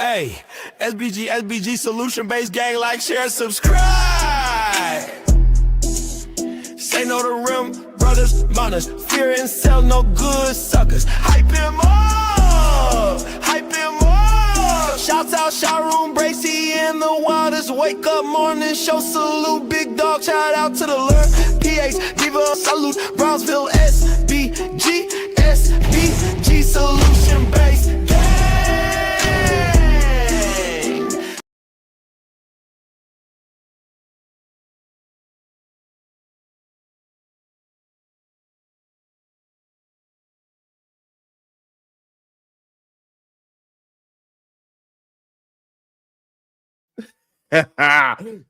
Hey, SBG solution-based gang, like, share, subscribe. Say no to rim, brothers, manosphere, and sell no good suckers. Hype him up, hype him up. Shouts out, Sharoon, Bracy, and the Waters. Wake up, morning show, salute, big dog, shout out to the Lure, PH, Diva, salute, Brownsville, SBG solution-based gang.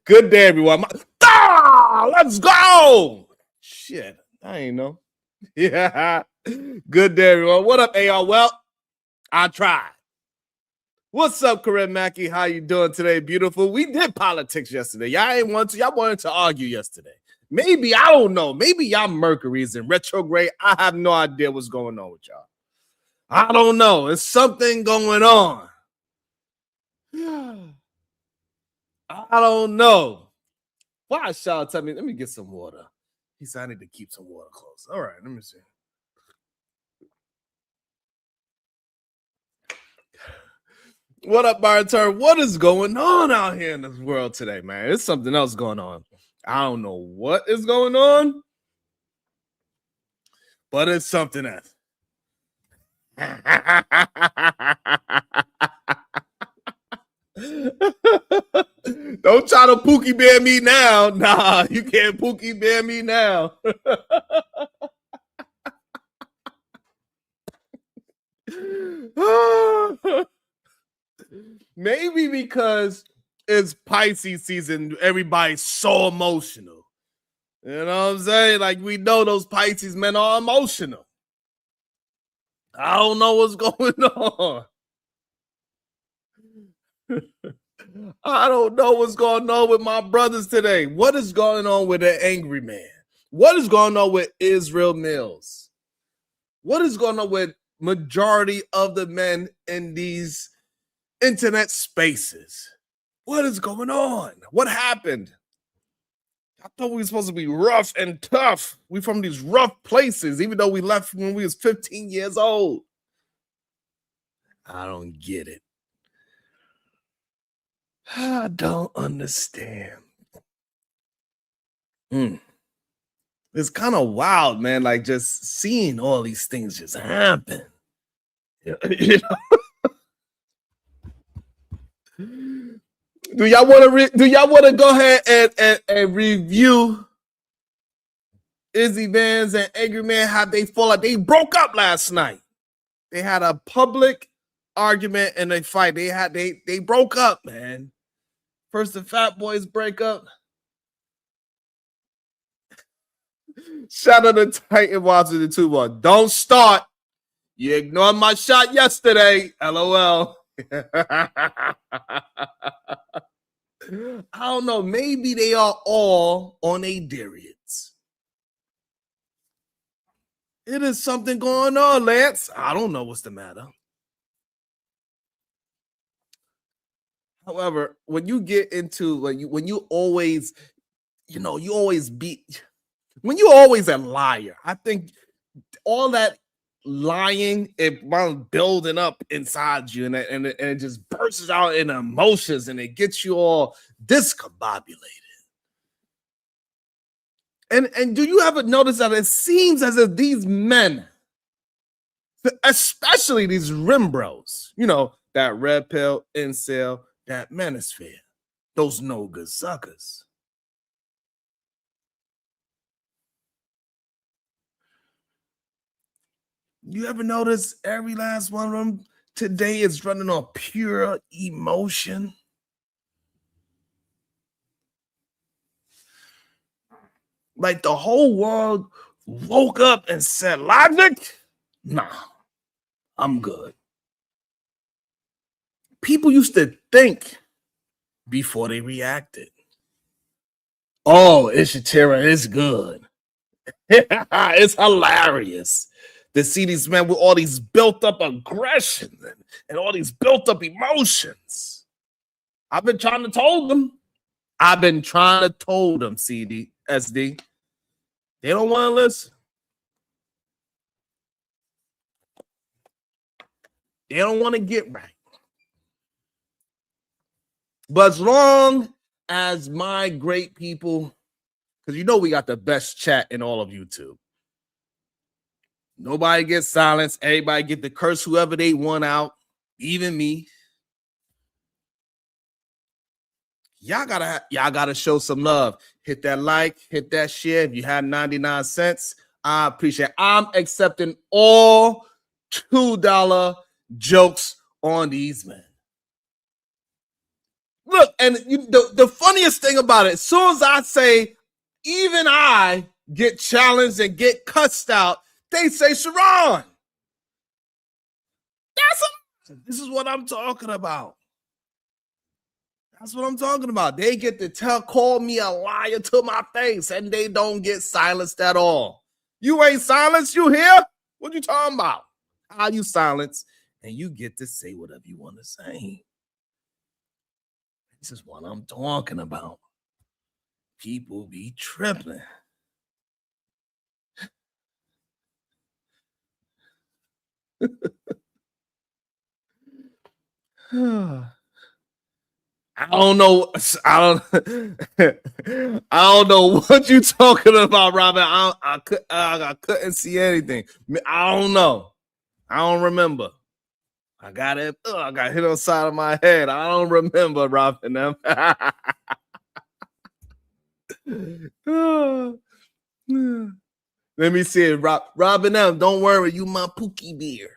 Good day, everyone. Let's go. Shit, I ain't know. Yeah. Good day, everyone. What up, AR? Well, I tried. What's up, Corinne Mackey? How you doing today, beautiful? We did politics yesterday. Y'all wanted to argue yesterday. Maybe, I don't know. Maybe y'all Mercury's in retrograde. I have no idea what's going on with y'all. I don't know. There's something going on. I don't know. Why Shaw tell me? Let me get some water. He said I need to keep some water close. All right, let me see. What up, Barton? What is going on out here in this world today, man? There's something else going on. I don't know what is going on, but it's something else. Don't try to Pookie Bear me now. Nah, you can't Pookie Bear me now. Maybe because it's Pisces season, everybody's so emotional. You know what I'm saying? Like, we know those Pisces men are emotional. I don't know what's going on. I don't know what's going on with my brothers today. What is going on with an angry man? What is going on with Israel Mills? What is going on with majority of the men in these internet spaces? What is going on? What happened? I thought we were supposed to be rough and tough. We from these rough places, even though we left when we was 15 years old. I don't get it. I don't understand. It's kind of wild, man. Like, just seeing all these things just happen. You know? Do y'all want to go ahead and review Izzy Vans and Angry Man, how they fall out? They broke up last night. They had a public argument and a fight. They broke up, man. First the Fat Boys break up. Shout out to Titan watching the 2-1. Don't start. You ignored my shot yesterday. LOL. I don't know. Maybe they are all on a Darians. It is something going on, Lance. I don't know what's the matter. However, when you get into when you always a liar, I think all that lying, it wound building up inside you, and it just bursts out in emotions, and it gets you all discombobulated. And do you ever notice that it seems as if these men, especially these rim bros, that red pill, incel, that manosphere, those no good suckers. You ever notice every last one of them today is running on pure emotion? Like the whole world woke up and said, logic? Nah, I'm good. People used to think before they reacted. Oh, Ishitira is good. It's hilarious. to see these men with all these built up aggression and all these built up emotions. I've been trying to told them. CD, SD. They don't want to listen. They don't want to get right. But as long as my great people, because you know we got the best chat in all of YouTube. Nobody gets silenced. Everybody get to curse whoever they want out, even me. Y'all gotta show some love. Hit that like, hit that share. If you have 99 cents, I appreciate it. I'm accepting all $2 jokes on these men. Look, and the funniest thing about it, as soon as I say, even I get challenged and get cussed out, they say, Sharon. This is what I'm talking about. That's what I'm talking about. They get to call me a liar to my face, and they don't get silenced at all. You ain't silenced, you here? What you talking about? How you silenced, and you get to say whatever you want to say. This is what I'm talking about. People be tripping. I don't know. I don't know what you talking about, Robin. I couldn't see anything. I don't know. I don't remember. I got it. I got hit on the side of my head. I don't remember, Robin. Them. Let me see it. Robin M. Don't worry, you my Pookie beer.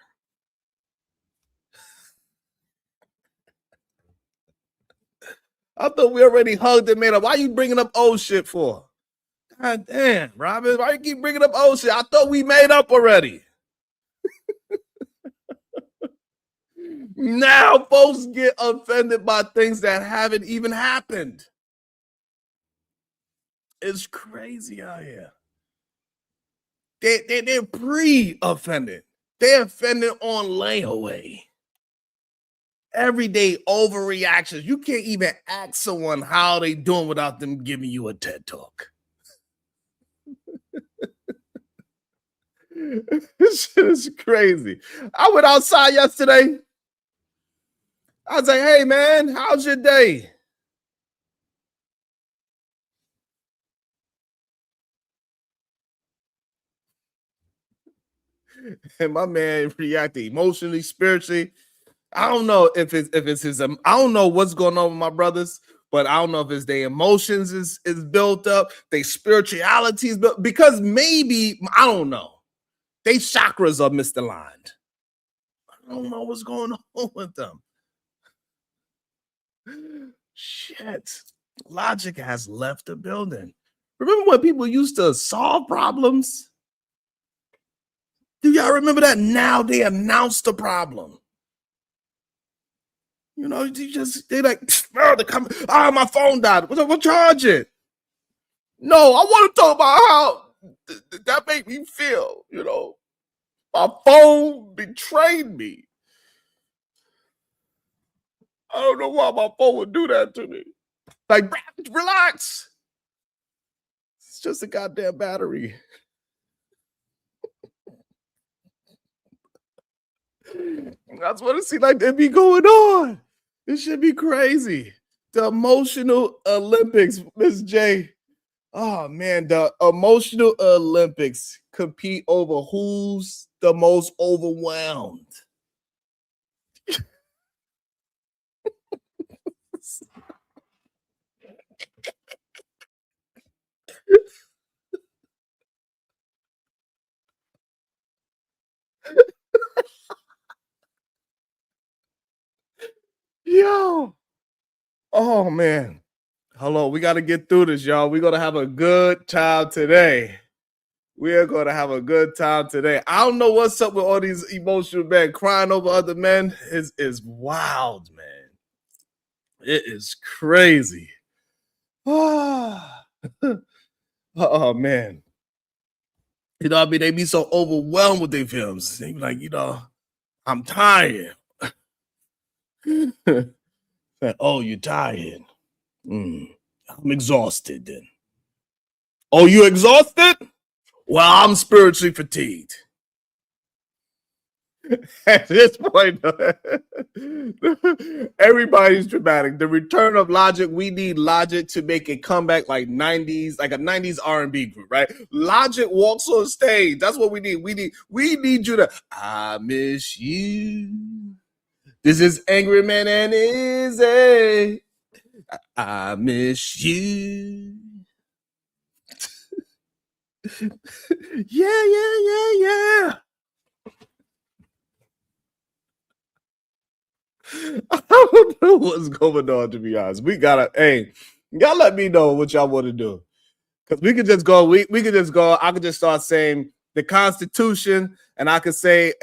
I thought we already hugged and made up. Why you bringing up old shit for? God damn, Robin. Why you keep bringing up old shit? I thought we made up already. Now folks get offended by things that haven't even happened. It's crazy out here. They're pre-offended. They're offended on layaway. Everyday overreactions. You can't even ask someone how they doing without them giving you a TED Talk. This shit is crazy. I went outside yesterday. I was like, hey, man, how's your day? And my man reacted emotionally, spiritually. I don't know if it's his. I don't know what's going on with my brothers, but I don't know if it's their emotions is built up, their spirituality is built, because maybe I don't know. They chakras are misaligned. I don't know what's going on with them. Shit. Logic has left the building. Remember when people used to solve problems? Do y'all remember that? Now they announce the problem. You know, they like, my phone died. We'll charge it. No, I want to talk about how that made me feel. You know, my phone betrayed me. I don't know why my phone would do that to me. Like, relax. It's just a goddamn battery. That's what it seems like they be going on. This should be crazy. The emotional Olympics, Miss J. Oh man, the emotional Olympics compete over who's the most overwhelmed. Yo. Oh man. Hello, we got to get through this, y'all. We're going to have a good time today. We are going to have a good time today. I don't know what's up with all these emotional men crying over other men. Is wild, man. It is crazy. Oh man. You know what I mean? They be so overwhelmed with their films. They be like, I'm tired. Oh, you're tired. I'm exhausted then. Oh, you exhausted? Well, I'm spiritually fatigued. At this point, everybody's dramatic. The return of Logic. We need Logic to make a comeback like 90s, like a 90s R&B group, right? Logic walks on stage. That's what we need. We need you to I miss you. This is Angry Man and Izzy. I miss you. Yeah. I don't know what's going on, to be honest. Y'all let me know what y'all want to do. Because we could just go, we could just go, I could just start saying the Constitution, and I could say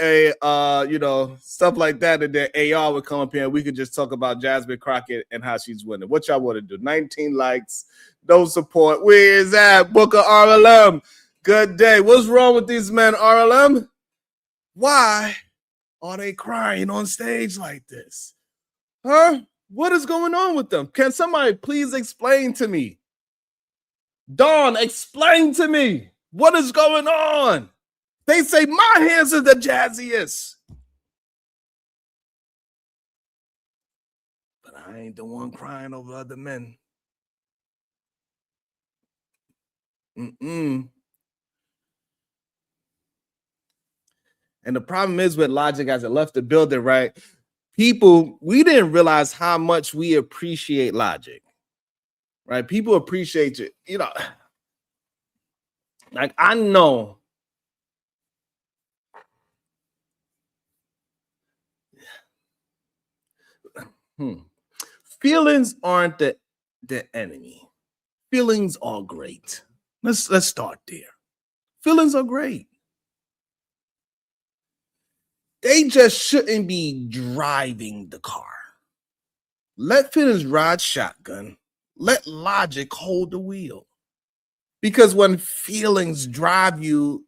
stuff like that, and then AR would come up here, and we could just talk about Jasmine Crockett and how she's winning. What y'all want to do? 19 likes, no support. Where is that? Booker RLM. Good day. What's wrong with these men, RLM? Why are they crying on stage like this? Huh? What is going on with them? Can somebody please explain to me? Dawn, explain to me. What is going on? They say my hands are the jazziest. But I ain't the one crying over other men. And the problem is with Logic as it left the building, right? People, we didn't realize how much we appreciate Logic, right? People appreciate it. Like I know. Feelings aren't the enemy. Feelings are great. Let's start there. Feelings are great. They just shouldn't be driving the car. Let feelings ride shotgun. Let Logic hold the wheel. Because when feelings drive you,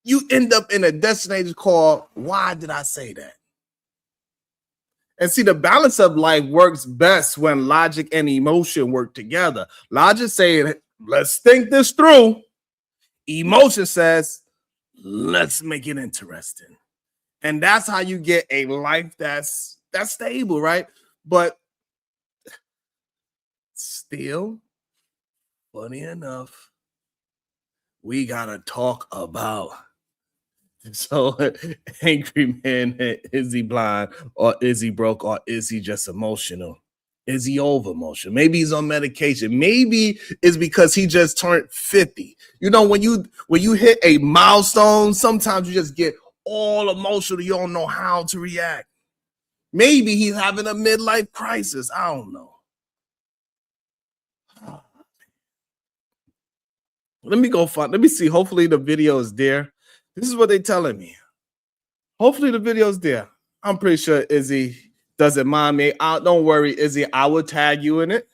you end up in a destination called, why did I say that? And see, the balance of life works best when logic and emotion work together. Logic saying, let's think this through. Emotion says, let's make it interesting. And that's how you get a life that's stable, right? But still, funny enough, we gotta talk about Angry Man, is he blind, or is he broke, or is he just emotional? Is he over emotional? Maybe he's on medication. Maybe it's because he just turned 50. When you hit a milestone, sometimes you just get all emotional. You don't know how to react. Maybe he's having a midlife crisis. I don't know. Let me see. Hopefully the video is there. This is what they're telling me. Hopefully the video's there. I'm pretty sure Izzy doesn't mind me. Don't worry, Izzy. I will tag you in it.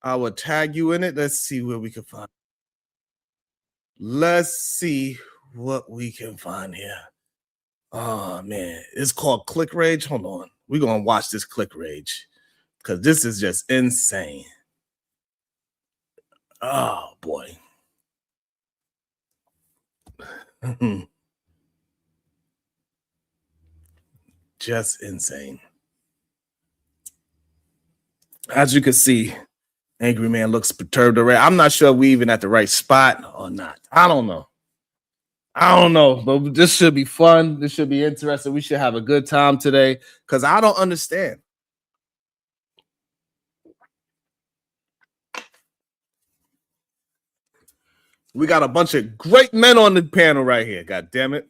Let's see where we can find. Let's see what we can find here. Oh, man. It's called Click Rage. Hold on. We're going to watch this Click Rage because this is just insane. Oh, boy. Just insane. As you can see, Angry Man looks perturbed already. I'm not sure we even at the right spot or not. I don't know, but this should be fun. This should be interesting. We should have a good time today because I don't understand. We got a bunch of great men on the panel right here. God damn it.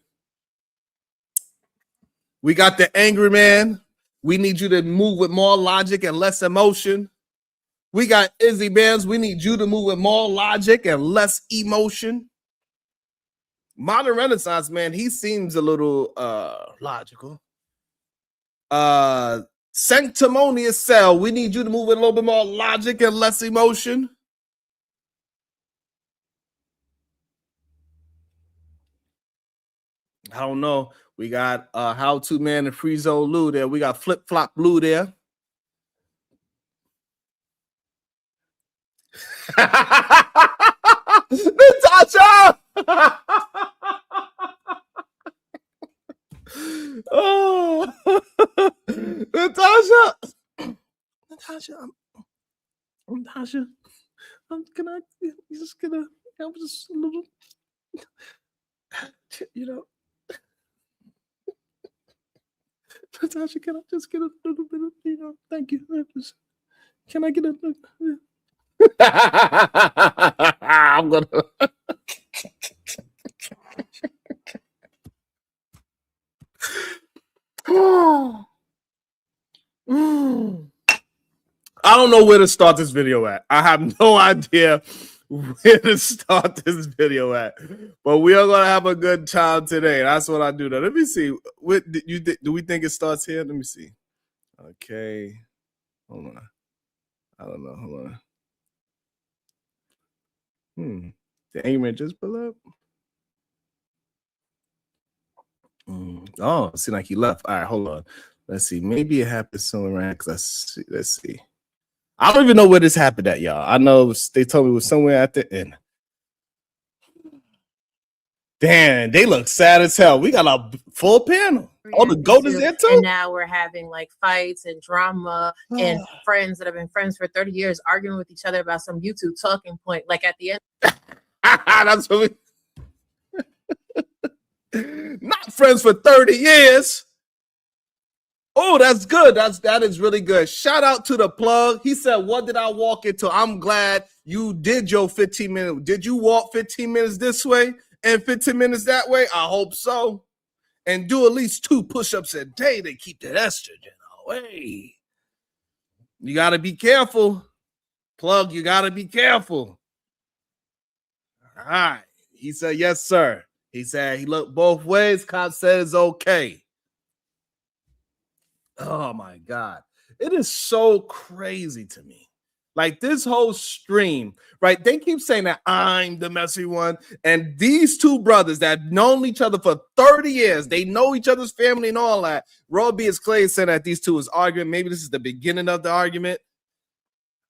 We got the Angry Man. We need you to move with more logic and less emotion. We got Izzy Bands. We need you to move with more logic and less emotion. Modern Renaissance, man, he seems a little logical. Sanctimonious Cell, we need you to move with a little bit more logic and less emotion. I don't know. We got How To Man and Free Zone Lou there. We got Flip Flop Lou there. Natasha! Oh, Natasha! Natasha, Natasha, can I just gonna, I'm just a little, you know, Natasha, can I just get a little bit of, thank you. Can I get a little? I'm gonna. I don't know where to start this video at. I have no idea where to start this video at. But we are gonna have a good time today. That's what I do. Now, let me see. What do we think it starts here? Let me see. Okay, hold on. I don't know. Hold on. The Angry just pull up. Oh, it seemed like he left. All right, hold on. Let's see. Maybe it happened somewhere around. Let's see. I don't even know where this happened at, y'all. I know they told me it was somewhere at the end. Damn, they look sad as hell. We got a full panel. Oh, the GOAT is there too? And now we're having like fights and drama and friends that have been friends for 30 years arguing with each other about some YouTube talking point. Like at the end. That's what we not friends for 30 years. Oh, that's good. That is really good. Shout out to the plug. He said, what did I walk into? I'm glad you did your 15 minutes. Did you walk 15 minutes this way and 15 minutes that way? I hope so. And do at least 2 push-ups a day to keep that estrogen away. You got to be careful. Plug, you got to be careful. All right. He said, yes, sir. He said he looked both ways. Cop said it's okay. Oh, my God. It is so crazy to me. Like this whole stream, right? They keep saying that I'm the messy one. And these 2 brothers that have known each other for 30 years, they know each other's family and all that. Roby is Clay saying that these 2 is arguing. Maybe this is the beginning of the argument.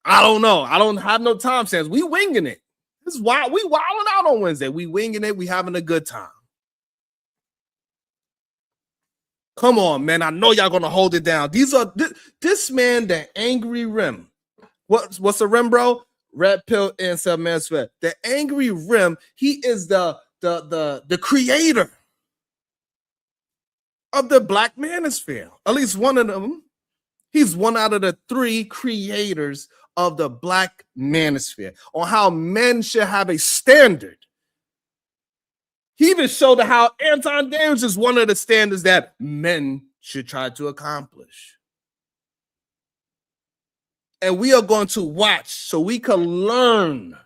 I don't know. I don't have no time stamps. We winging it. This is why we wilding out on Wednesday. We winging it. We having a good time. Come on, man. I know y'all gonna hold it down. These are this man, the Angry Rim. What's a rim, bro? Red pill and some manosphere. The Angry Rim. He is the creator of the Black Manosphere. At least one of them. He's one out of the 3 creators of the Black Manosphere on how men should have a standard. He even showed how anti-damage is one of the standards that men should try to accomplish. And we are going to watch so we can learn,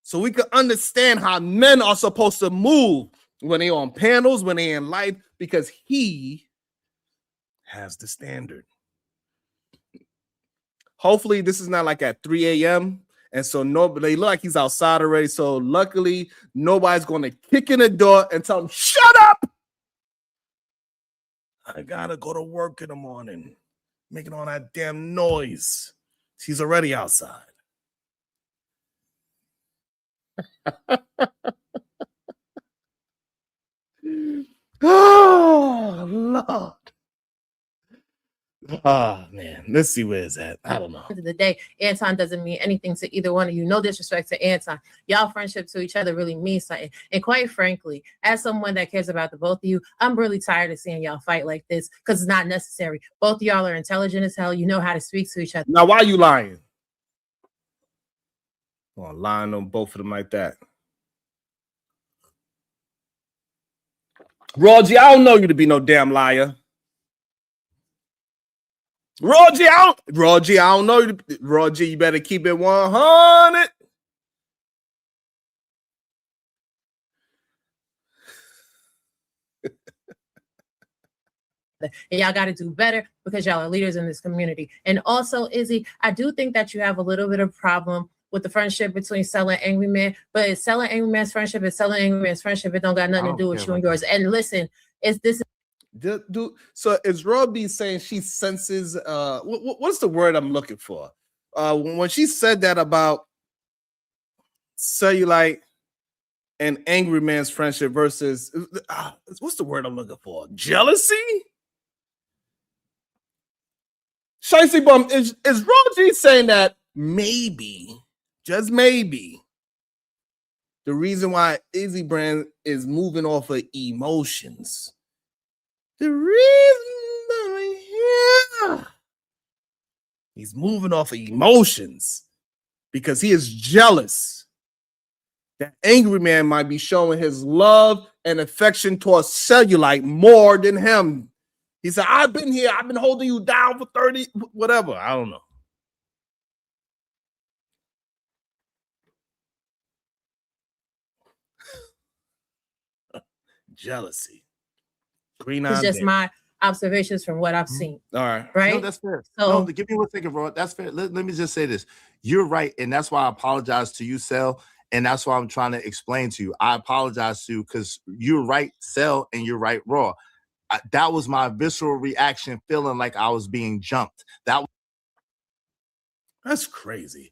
so we can understand how men are supposed to move when they're on panels, when they're in life, because he has the standard. Hopefully, this is not like at 3 a.m. And so they look like he's outside already. So luckily, nobody's going to kick in the door and tell him, shut up. I got to go to work in the morning, making all that damn noise. He's already outside. Oh, Lord. Oh, man. Let's see where it's at. I don't know. At the end of the day, Anton doesn't mean anything to either one of you. No disrespect to Anton. Y'all friendship to each other really means something. And quite frankly, as someone that cares about the both of you, I'm really tired of seeing y'all fight like this because it's not necessary. Both of y'all are intelligent as hell. You know how to speak to each other. Now, why are you lying? Oh, lying on both of them like that. Roger, I don't know you to be no damn liar. Roger, I don't know you. Roger, you better keep it 100. And y'all got to do better because y'all are leaders in this community. And also, Izzy, I do think that you have a little bit of problem with the friendship between Cell and Angry Man, but Cell and Angry Man's friendship is Cell and Angry Man's friendship. It don't got nothing to do with you and yours. And listen, so is Robbie saying she senses what's the word I'm looking for? When she said that about Cellulite and Angry Man's friendship versus what's the word I'm looking for? Jealousy? Shicey Bum, is Roger saying that maybe, just maybe, the reason why Izzy Brand is moving off of emotions, the reason he's moving off of emotions because he is jealous that Angry Man might be showing his love and affection towards Cellulite more than him. He said, I've been here. I've been holding you down for 30, whatever. I don't know. Jealousy. Green it's just my observations from what I've seen. All right. Right? No, that's fair. So, no, give me 1 second, bro. That's fair. Let me just say this. You're right. And that's why I apologize to you, Cell. And that's why I'm trying to explain to you. I apologize to you because you're right, Cell, and you're right, Raw. That was my visceral reaction, feeling like I was being jumped. That's crazy.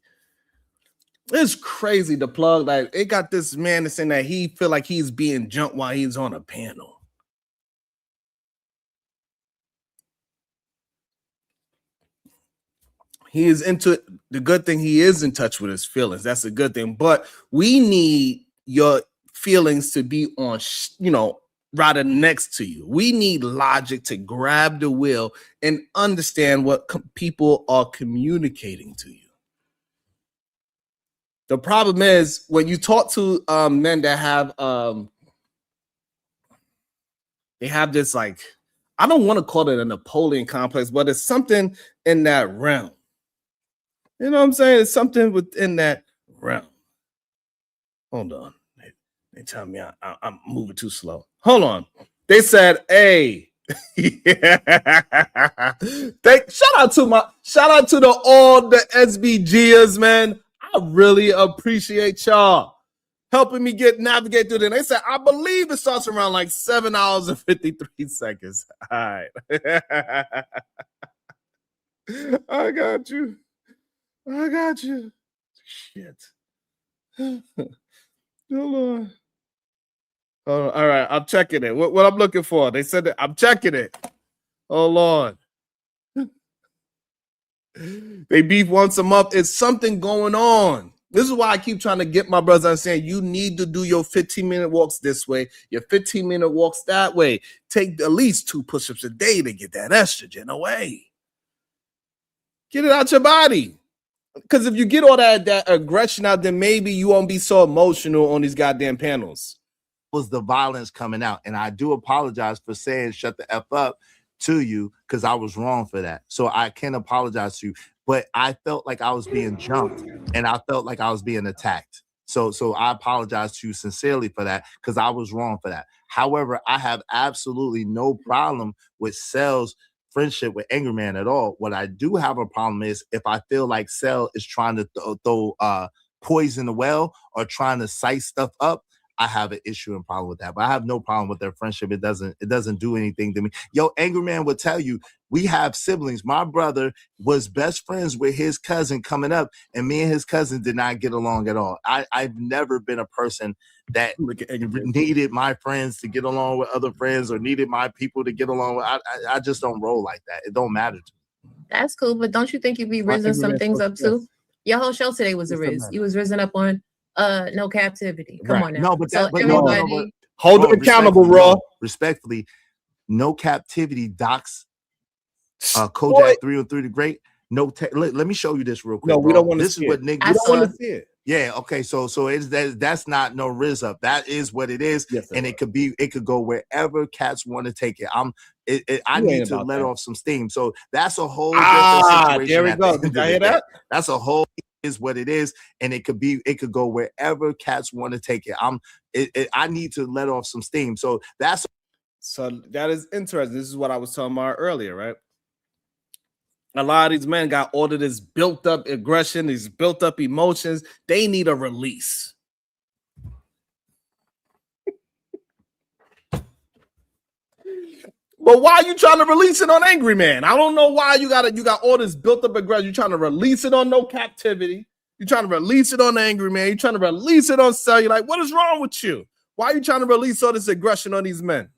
It's crazy to plug. Like, it got this man that's saying that he feel like he's being jumped while he's on a panel. He is into it. The good thing, he is in touch with his feelings. That's a good thing. But we need your feelings to be on, rather next to you. We need logic to grab the wheel and understand what people are communicating to you. The problem is when you talk to men that have they have this, like, I don't want to call it a Napoleon complex, but it's something in that realm. You know what I'm saying? It's something within that realm. Hold on. They tell me I'm moving too slow. Hold on. They said, hey. Shout out to all the SBGers, man. I really appreciate y'all helping me navigate through this. They said, I believe it starts around like 7 hours and 53 seconds. All right. I got you. Shit. Hold on. All right, I'm checking it. What I'm looking for? They said that I'm checking it. Hold on. They beef once a month. It's something going on. This is why I keep trying to get my brothers on saying you need to do your 15-minute walks this way, your 15-minute walks that way. Take at least 2 push-ups a day to get that estrogen away. Get it out your body. Because if you get all that aggression out, then maybe you won't be so emotional on these goddamn panels. Was the violence coming out. And I do apologize for saying shut the F up to you because I was wrong for that. So I can apologize to you. But I felt like I was being jumped and I felt like I was being attacked. So I apologize to you sincerely for that because I was wrong for that. However, I have absolutely no problem with Cell's friendship with Angry Man at all. What I do have a problem is if I feel like Cell is trying to throw poison the well or trying to size stuff up, I have an issue and problem with that. But I have no problem with their friendship. It doesn't do anything to me. Yo, Angry Man will tell you, we have siblings. My brother was best friends with his cousin coming up, and me and his cousin did not get along at all. I've never been a person that needed my friends to get along with other friends or needed my people to get along with. I just don't roll like that. It don't matter to me. That's cool, but don't you think you'd be rizzing some things up too? Your whole show today was a riz. You was rizzing up on no captivity. Come on now. No, but everybody hold them accountable, Raw. Respectfully, no captivity docs. Kojak 3 on 3 the Great. Let me show you this real quick. No, we don't want to see it. We don't want to see it. Yeah, okay. So it's that's not no riz up. That is what it is. Yes, and it could go wherever cats want to take it. I need to let off some steam. So that's a whole different situation. There we go. Did I hear that? That's a whole is what it is, and it could go wherever cats want to take it. I need to let off some steam. So that is interesting. This is what I was talking about earlier, right? A lot of these men got all of this built up aggression, these built up emotions. They need a release. But why are you trying to release it on Angry Man? I don't know why you got all this built up aggression. You're trying to release it on No Captivity. You're trying to release it on Angry Man. You're trying to release it on Cellulite. What is wrong with you? Why are you trying to release all this aggression on these men?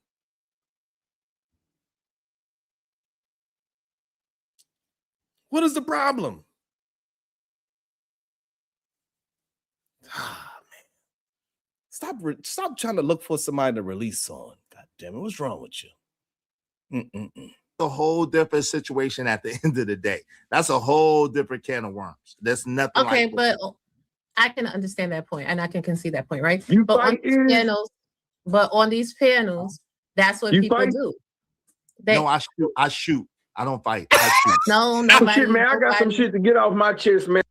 What is the problem? Ah, man. Stop trying to look for somebody to release on. God damn it. What's wrong with you? A whole different situation at the end of the day. That's a whole different can of worms. There's nothing. Okay, like but I can understand that point, and I can concede that point, right? You But on fight these is panels, that's what You people fight? do. no, I shoot. I don't fight. I shoot. No, oh nobody. shit, man. I got some shit to get off my chest, man.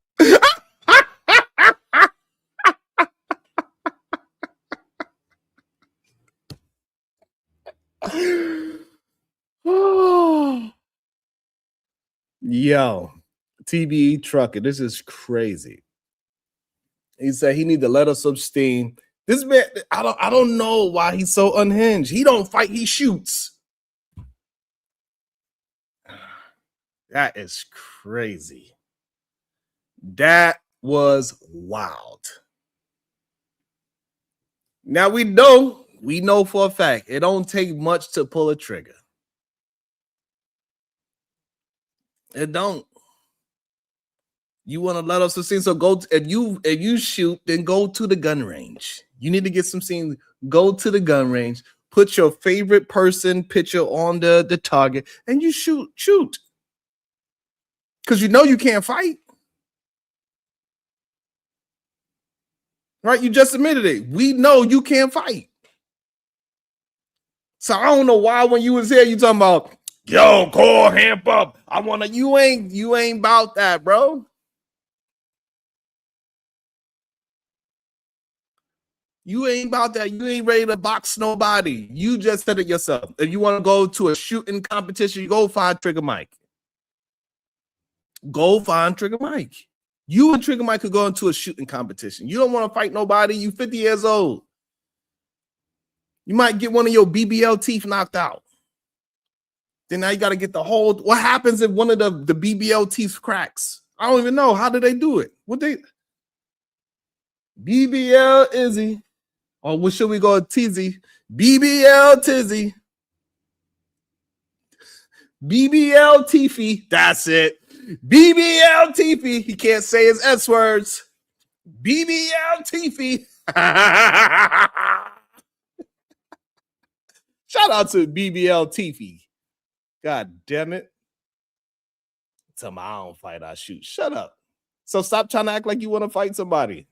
Yo, TBE trucker, this is crazy. He said he need to let us abstain. This man, I don't know why he's so unhinged. He don't fight, he shoots. That is crazy. That was wild. Now we know for a fact it don't take much to pull a trigger. It don't. You want to let us some scenes, so go. If you shoot, then go to the gun range. You need to get some scenes. Go to the gun range. Put your favorite person picture on the target, and you shoot. Because you know you can't fight. Right? You just admitted it. We know you can't fight. So I don't know why when you was here, you talking about, yo, call Hamp up. I wanna, you ain't about that, bro. You ain't about that. You ain't ready to box nobody. You just said it yourself. If you want to go to a shooting competition, you go find Trigger Mike. Go find Trigger Mike. You and Trigger Mike could go into a shooting competition. You don't want to fight nobody. You 50 years old. You might get one of your BBL teeth knocked out. Then now you got to get the whole. What happens if one of the BBL teeth cracks? I don't even know. How do they do it? BBL Izzy. Or what should we go Tizzy? BBL Tizzy. BBL Tiffy. That's it. BBL Tiffy. He can't say his S words. BBL Tiffy. Shout out to BBL Tiffy. God damn it. Tell me I don't fight, I shoot. Shut up. So stop trying to act like you want to fight somebody.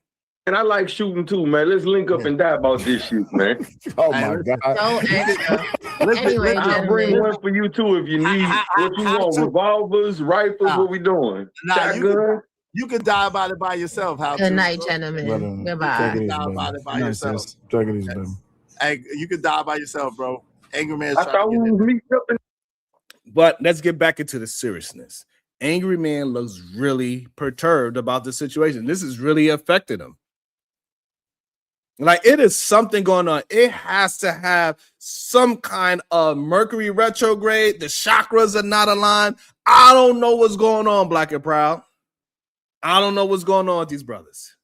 And I like shooting too, man. Let's link up and die about this shit, man. Oh my God. So extra. Anyway, I'll bring gentlemen. one for you too if you need. What you want? Revolvers, rifles, what we doing? Shotgun? You can die about it by yourself. How Good night, gentlemen. Goodbye. You can die about it by yourself. Take it easy, baby. Hey, you can die by yourself, bro. Angry Man's I thought we was meeting up in. But let's get back into the seriousness. Angry Man looks really perturbed about the situation. This is really affected him. Like, it is something going on. It has to have some kind of Mercury retrograde. The chakras are not aligned. I don't know what's going on, Black and Proud. I don't know what's going on with these brothers.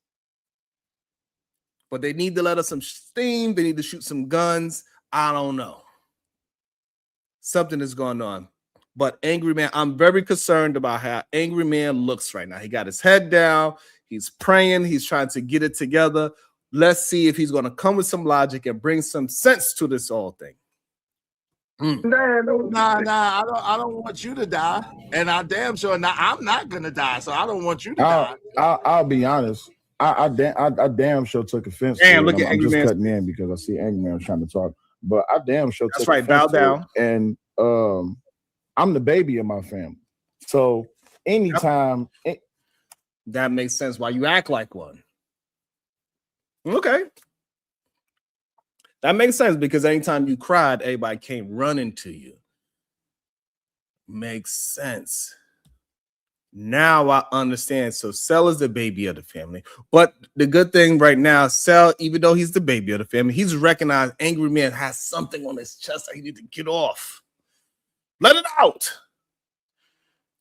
But they need to let us some steam. They need to shoot some guns. I don't know. Something is going on. But Angry Man, I'm very concerned about how Angry Man looks right now. He got his head down. He's praying. He's trying to get it together. Let's see if he's going to come with some logic and bring some sense to this whole thing. Nah, I don't want you to die. And I damn sure I'm not going to die. So I don't want you to die. I'll be honest. I damn sure took offense. Damn, to look it. at I'm Angry just Man. cutting in because I see Angry Man trying to talk. But I damn sure That's took right. Bow offense to down. it. And I'm the baby of my family. So anytime that makes sense why you act like one. Okay. That makes sense because anytime you cried, everybody came running to you. Makes sense. Now I understand. So Cell is the baby of the family. But the good thing right now, Cell, even though he's the baby of the family, he's recognized Angry Man has something on his chest that he need to get off. Let it out.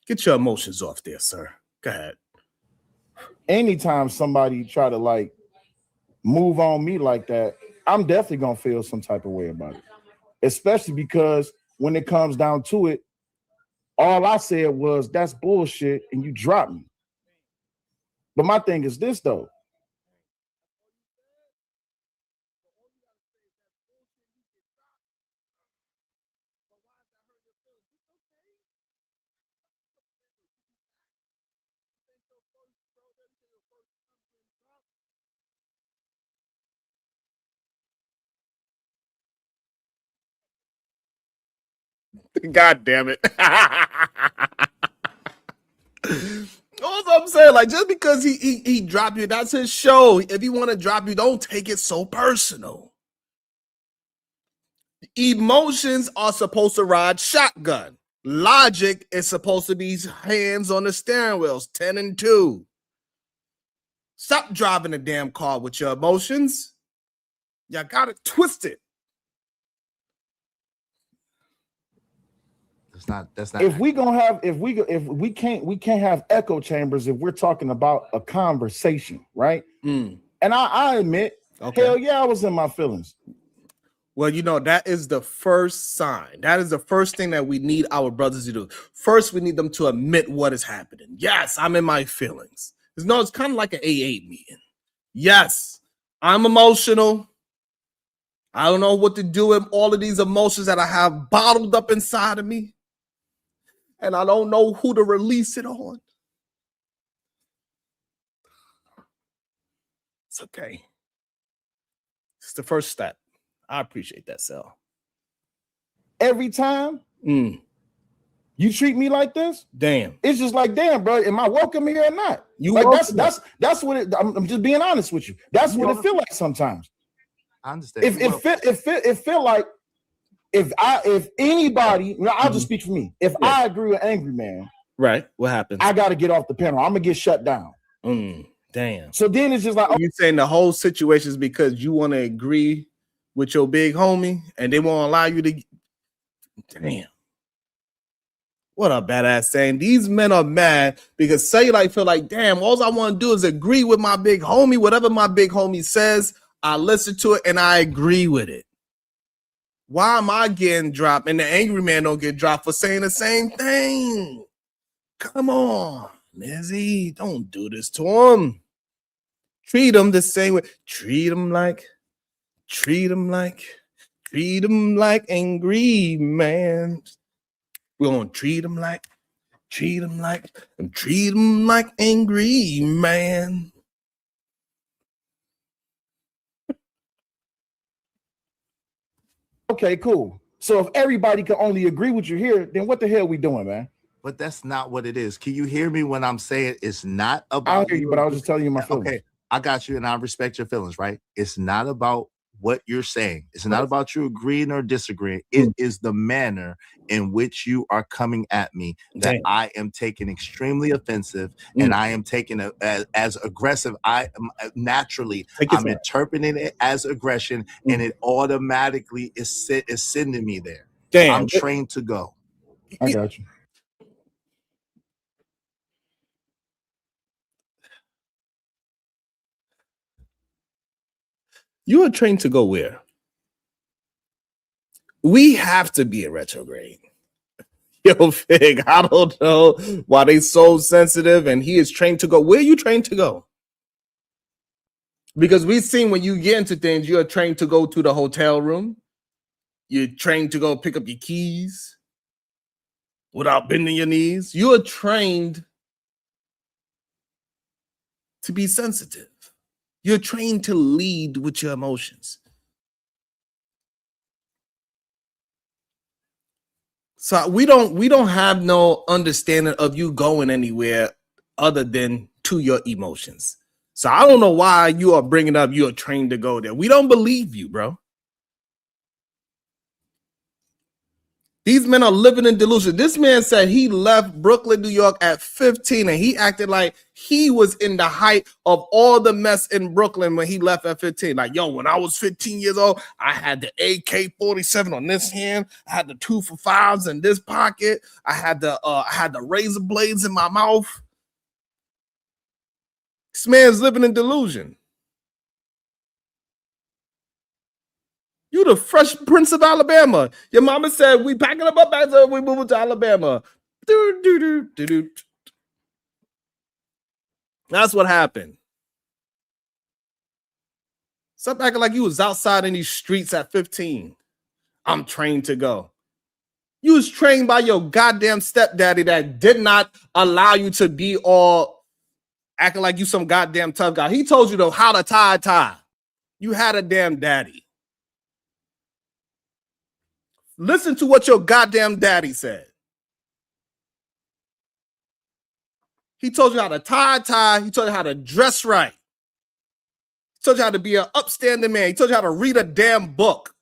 Get your emotions off there, sir. Go ahead. Anytime somebody try to like move on me like that, I'm definitely gonna feel some type of way about it. Especially because when it comes down to it, all I said was that's bullshit, and you dropped me. But my thing is this though. God damn it. That's what I'm saying. Like, just because he dropped you, that's his show. If he want to drop you, don't take it so personal. Emotions are supposed to ride shotgun. Logic is supposed to be hands on the steering wheels, 10 and 2. Stop driving the damn car with your emotions. Y'all got it twisted. That's not. If we can't have echo chambers if we're talking about a conversation, right? And I admit, hell yeah, I was in my feelings. Well, you know, that is the first sign. That is the first thing that we need our brothers to do. First, we need them to admit what is happening. Yes, I'm in my feelings. It's kind of like an AA meeting. Yes, I'm emotional. I don't know what to do with all of these emotions that I have bottled up inside of me. And I don't know who to release it on. It's okay. It's the first step. I appreciate that, Cell. Every time you treat me like this, damn, it's just like, damn, bro, am I welcome here or not? You like that's what it. I'm just being honest with you. That's what it feel like sometimes. I understand. It feel like if anybody, I'll just speak for me. If I agree with Angry Man, right, what happens? I got to get off the panel. I'm gonna get shut down. Damn. So then it's just like, you saying the whole situation is because you want to agree with your big homie and they won't allow you to. Damn. What a badass saying. These men are mad because Cellulite feel like, damn, all I want to do is agree with my big homie. Whatever my big homie says, I listen to it and I agree with it. Why am I getting dropped and the Angry Man don't get dropped for saying the same thing? Come on, Mizzy, don't do this to him. Treat him the same way. Treat him like Angry Man. We're gonna treat him like Angry Man. Okay, cool. So if everybody can only agree with you here, then what the hell we doing, man? But that's not what it is. Can you hear me when I'm saying it's not about? I hear you, but I was just telling you my feelings. Okay, I got you, and I respect your feelings, right? It's not about what you're saying. It's not about you agreeing or disagreeing. It is the manner in which you are coming at me that I am taking extremely offensive, and I am taking it as aggressive. I'm interpreting it as aggression, and it automatically is sending me there. I'm trained to go. I got you. You are trained to go where? We have to be in retrograde. Yo, Fig, I don't know why they so sensitive, and he is trained to go. Where are you trained to go? Because we've seen when you get into things, you're trained to go to the hotel room. You're trained to go pick up your keys without bending your knees. You're trained to be sensitive. You're trained to lead with your emotions. So we don't have no understanding of you going anywhere other than to your emotions. So I don't know why you are bringing up you're trained to go there. We don't believe you, bro. These men are living in delusion. This man said he left Brooklyn, New York at 15, and he acted like he was in the height of all the mess in Brooklyn when he left at 15. Like, yo, when I was 15 years old, I had the AK-47 on this hand. I had the 2 for 5s in this pocket. I had the razor blades in my mouth. This man's living in delusion. You the Fresh Prince of Alabama. Your mama said we packing up our bags and we moving to Alabama. That's what happened. Stop acting like you was outside in these streets at 15. I'm trained to go. You was trained by your goddamn stepdaddy that did not allow you to be all acting like you some goddamn tough guy. He told you though how to tie a tie. You had a damn daddy. Listen to what your goddamn daddy said. He told you how to tie a tie. He told you how to dress right. He told you how to be an upstanding man. He told you how to read a damn book.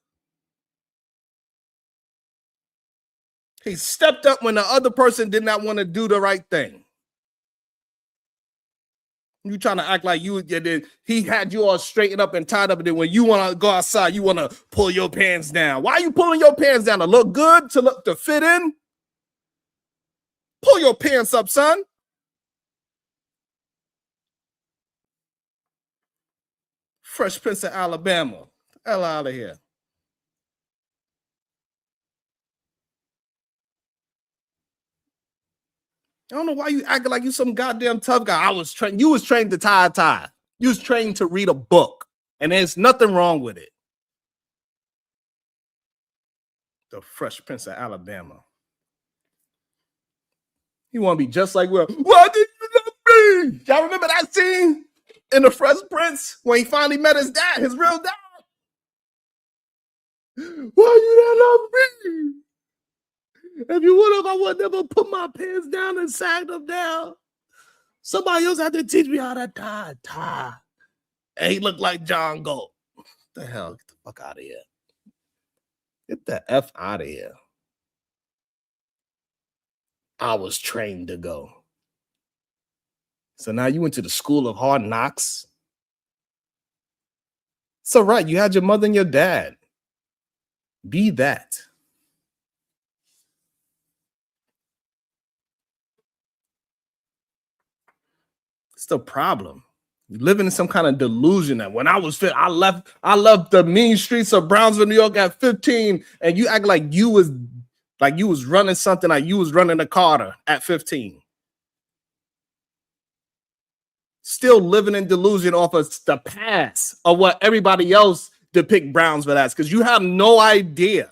He stepped up when the other person did not want to do the right thing. You trying to act like he had you all straightened up and tied up, and then when you want to go outside, you want to pull your pants down. Why are you pulling your pants down? To look good? To fit in? Pull your pants up, son. Fresh Prince of Alabama. Hell out of here. I don't know why you acting like you some goddamn tough guy. You was trained to tie a tie. You was trained to read a book. And there's nothing wrong with it. The Fresh Prince of Alabama. You want to be just like Will. Why did you love me? Y'all remember that scene in The Fresh Prince when he finally met his dad, his real dad? Why you not love me? If you would have, I would never put my pants down and sag them down. Somebody else had to teach me how to tie. And he looked like John Gold. What the hell? Get the fuck out of here. Get the F out of here. I was trained to go. So now you went to the school of hard knocks. It's all right. You had your mother and your dad. Be that. It's the problem. You're living in some kind of delusion that when I was fit, I left the mean streets of Brownsville, New York at 15, and you act like you was running something, like you was running a Carter at 15. Still living in delusion off of the past of what everybody else depict Brownsville as, because you have no idea.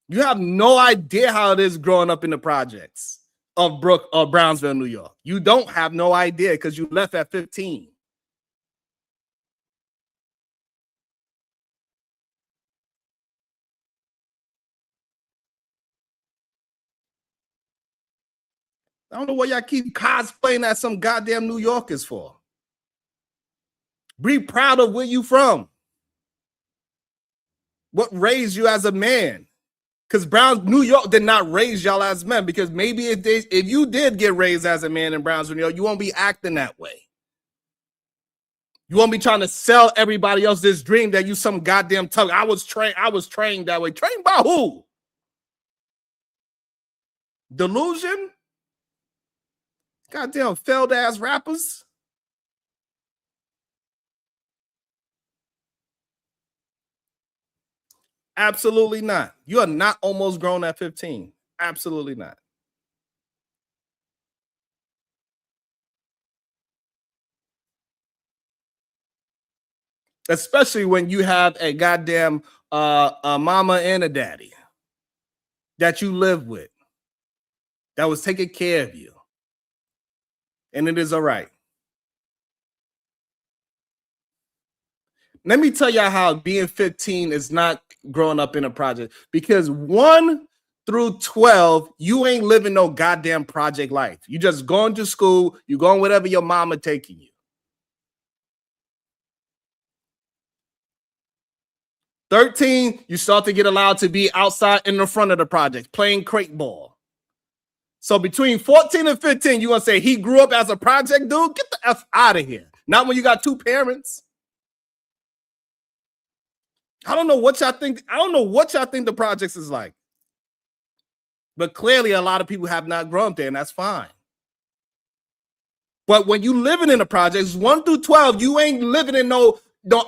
You have no idea how it is growing up in the projects of Brownsville, New York. You don't have no idea because you left at 15. I don't know what y'all keep cosplaying as some goddamn New Yorkers for. Be proud of where you from. What raised you as a man? Because New York did not raise y'all as men. Because maybe if you did get raised as a man in Brownsville, New York, you won't be acting that way. You won't be trying to sell everybody else this dream that you some goddamn tough. I was trained that way. Trained by who? Delusion? Goddamn failed ass rappers. Absolutely not. You are not almost grown at 15. Absolutely not. Especially when you have a goddamn a mama and a daddy that you live with that was taking care of you. And it is all right. Let me tell y'all how being 15 is not growing up in a project. Because 1 through 12, you ain't living no goddamn project life. You just going to school. You going wherever your mama taking you. 13, you start to get allowed to be outside in the front of the project playing crate ball. So between 14 and 15, you're going to say he grew up as a project dude? Get the F out of here. Not when you got two parents. I don't know what y'all think. I don't know what y'all think the projects is like. But clearly a lot of people have not grown up there, and that's fine. But when you living in the projects, 1 through 12, you ain't living in no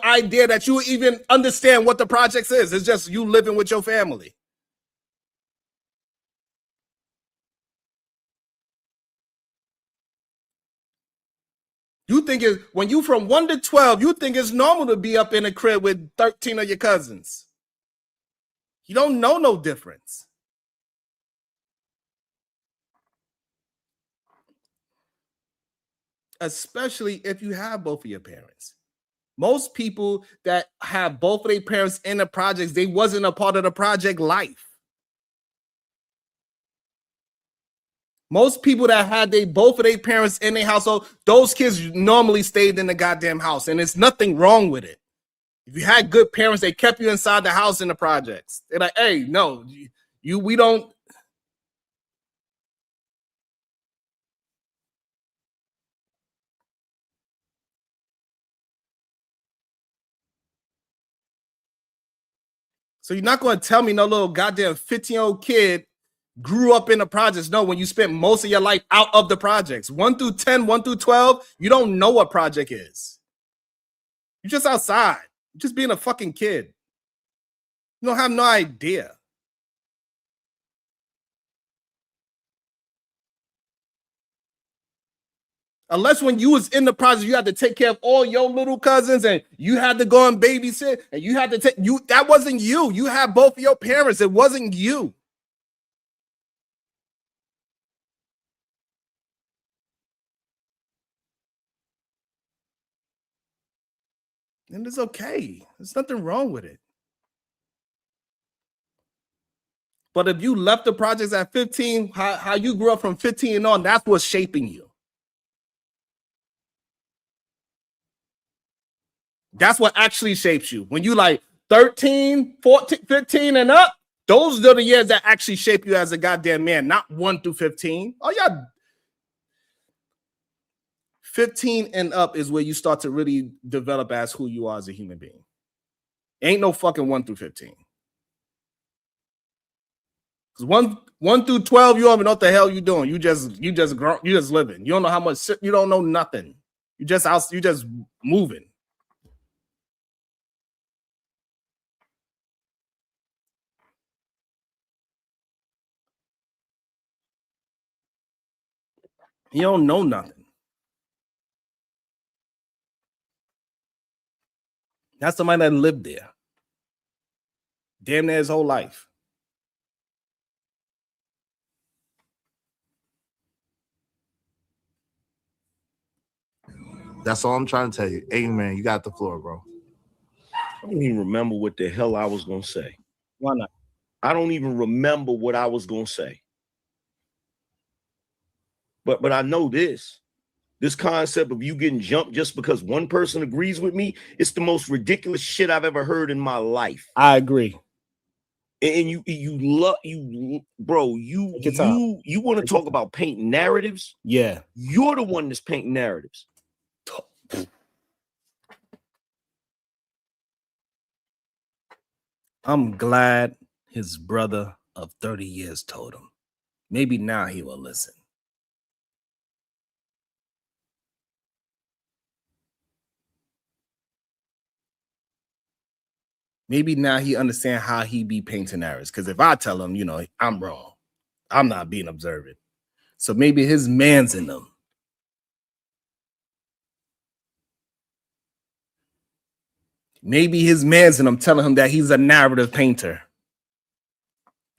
idea that you even understand what the projects is. It's just you living with your family. You think it when you from 1 to 12, you think it's normal to be up in a crib with 13 of your cousins. You don't know no difference. Especially if you have both of your parents. Most people that have both of their parents in the projects, they wasn't a part of the project life. Most people that had both of their parents in their household, those kids normally stayed in the goddamn house, and there's nothing wrong with it. If you had good parents, they kept you inside the house in the projects. They're like, hey, no, we don't. So you're not going to tell me no little goddamn 15-year-old kid grew up in the projects. No, when you spent most of your life out of the projects. 1 through 10, 1 through 12, you don't know what project is. You're just outside. You're just being a fucking kid. You don't have no idea. Unless when you was in the project, you had to take care of all your little cousins and you had to go and babysit and you had to take you. That wasn't you. You had both of your parents. It wasn't you. And it's okay. There's nothing wrong with it. But if you left the projects at 15, how you grew up from 15 and on, that's what's shaping you. That's what actually shapes you. When you like 13, 14, 15 and up, those are the years that actually shape you as a goddamn man, not 1 through 15. Oh, yeah. 15 and up is where you start to really develop as who you are as a human being. Ain't no fucking 1 through 15. Because 1 through 12, you don't even know what the hell you're doing. You just living. You don't know how much, you don't know nothing. You just moving. You don't know nothing. That's somebody that lived there. Damn near his whole life. That's all I'm trying to tell you. Amen. You got the floor, bro. I don't even remember what the hell I was going to say. Why not? I don't even remember what I was going to say. But I know this concept of you getting jumped just because one person agrees with me, it's the most ridiculous shit I've ever heard in my life. I agree. And you want to talk about painting narratives? Yeah. You're the one that's painting narratives. I'm glad his brother of 30 years told him. Maybe now he will listen. Maybe now he understand how he be painting narratives. Because if I tell him, I'm wrong, I'm not being observant. So maybe his man's in them. Maybe his man's in him telling him that he's a narrative painter.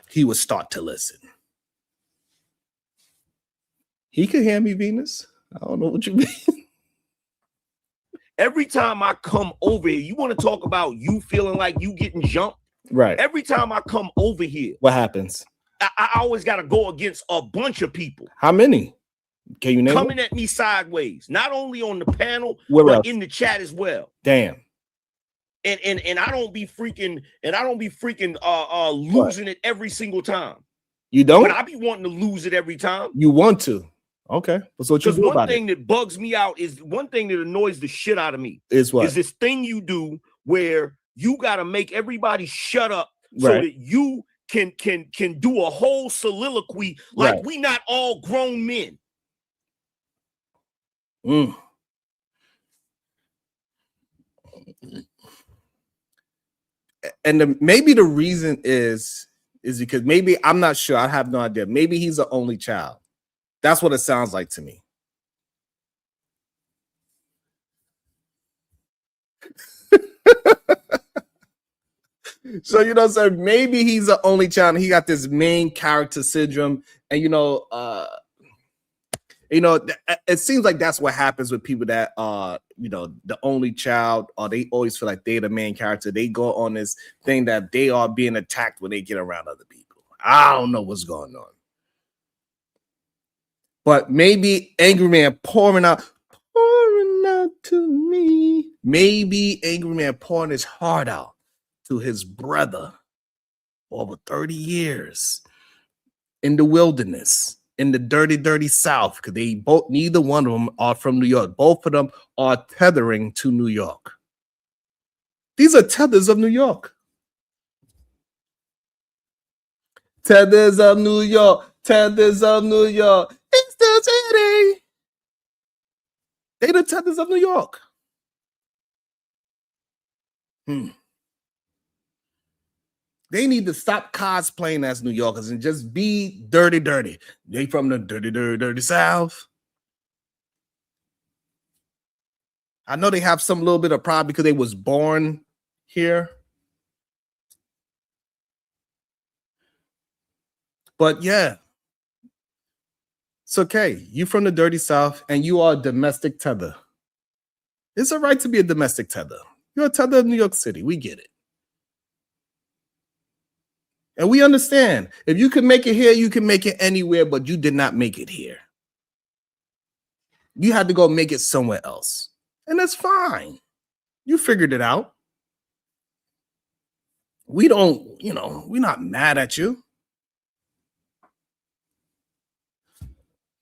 He would start to listen. He could hear me, Venus. I don't know what you mean. Every time I come over here, you want to talk about you feeling like you getting jumped? Right. Every time I come over here, what happens? I always got to go against a bunch of people. How many? Can you name coming them? At me sideways, not only on the panel, Where but else? in the chat as well. Damn. And I don't be freaking losing it every single time. You don't? But I be wanting to lose it every time. You want to? Okay. So what you do about it? One thing that bugs me out is one thing that annoys the shit out of me is what? Is this thing you do where you got to make everybody shut up so that you can do a whole soliloquy like we not all grown men. And maybe the reason is because maybe, I'm not sure, I have no idea. Maybe he's the only child. That's what it sounds like to me. So, you know, so maybe he's the only child and he got this main character syndrome. And, it seems like that's what happens with people that are, the only child, or they always feel like they're the main character. They go on this thing that they are being attacked when they get around other people. I don't know what's going on. But maybe Angry Man pouring out to me. Maybe Angry Man pouring his heart out to his brother over 30 years in the wilderness, in the dirty, dirty South, because neither one of them are from New York. Both of them are tethering to New York. These are tethers of New York. Tethers of New York. Tethers of New York. It's the city. They the tethers of New York. They need to stop cosplaying as New Yorkers and just be dirty, dirty. They from the dirty, dirty, dirty South. I know they have some little bit of pride because they was born here. But yeah, it's okay. You from the dirty South and you are a domestic tether. It's all right to be a domestic tether. You're a tether of New York City. We get it. And we understand. If you can make it here, you can make it anywhere, but you did not make it here. You had to go make it somewhere else. And that's fine. You figured it out. We don't, we're not mad at you.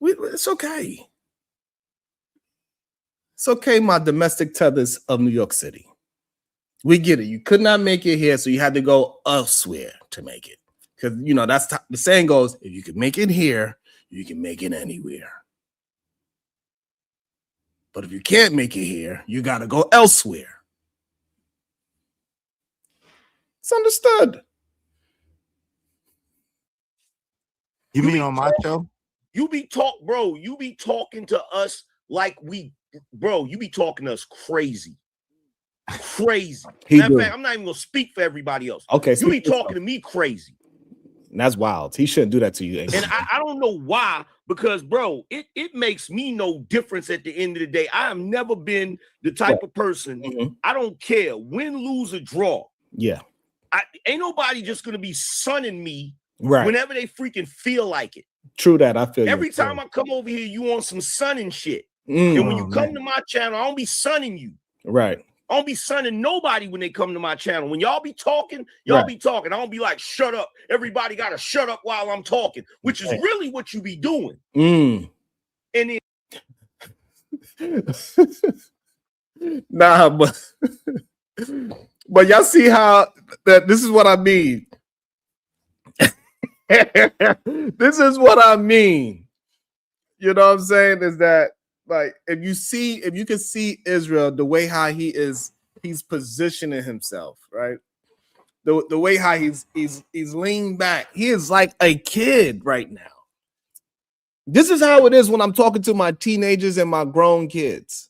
It's okay. It's okay, my domestic tethers of New York City. We get it. You could not make it here, so you had to go elsewhere to make it. Because, that's the saying goes, if you can make it here, you can make it anywhere. But if you can't make it here, you got to go elsewhere. It's understood. You mean on my show? You be talking to us like you be talking to us crazy. Crazy. Matter of fact, I'm not even gonna speak for everybody else. Okay, you be talking to me crazy. And that's wild. He shouldn't do that to you. And I don't know why, because bro, it makes me no difference at the end of the day. I have never been the type of person. I don't care win, lose, or draw. Yeah. Ain't nobody just gonna be sunning me whenever they freaking feel like it. True that. I feel every time I come over here, you want some sunning shit. And when you come to my channel, I don't be sunning you. Right. I don't be sunning nobody when they come to my channel. When y'all be talking, y'all be talking. I don't be like, shut up. Everybody got to shut up while I'm talking, which is really what you be doing. And then nah, but y'all see how that this is what I mean. This is what I mean. You know what I'm saying? Is that like if you can see Israel, the way how he's positioning himself, right? The way how he's leaned back. He is like a kid right now. This is how it is when I'm talking to my teenagers and my grown kids.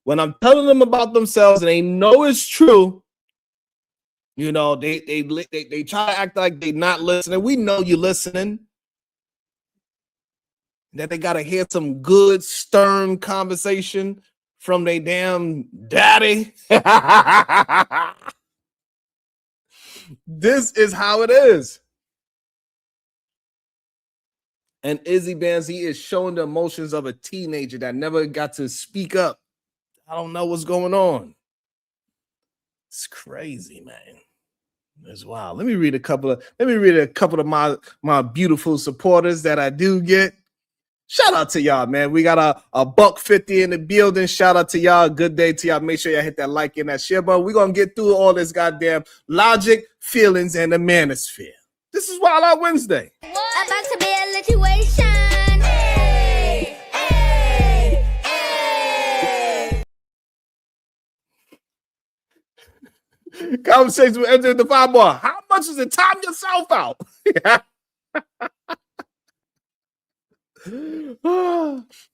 When I'm telling them about themselves and they know it's true, they try to act like they're not listening. We know you're listening. That they gotta hear some good, stern conversation from their damn daddy. This is how it is. And Izzy Bands, he is showing the emotions of a teenager that never got to speak up. I don't know what's going on. It's crazy, man. It's wild. Let me read a couple of my beautiful supporters that I do get. Shout out to y'all, man. We got a $150 in the building. Shout out to y'all. Good day to y'all. Make sure y'all hit that like and that share button. We're gonna get through all this goddamn logic, feelings, and the manosphere. This is Wild Out Wednesday. About to be a situation. Hey, hey, hey. Conversation with Enter the Five Bar. How much is it? Time yourself out.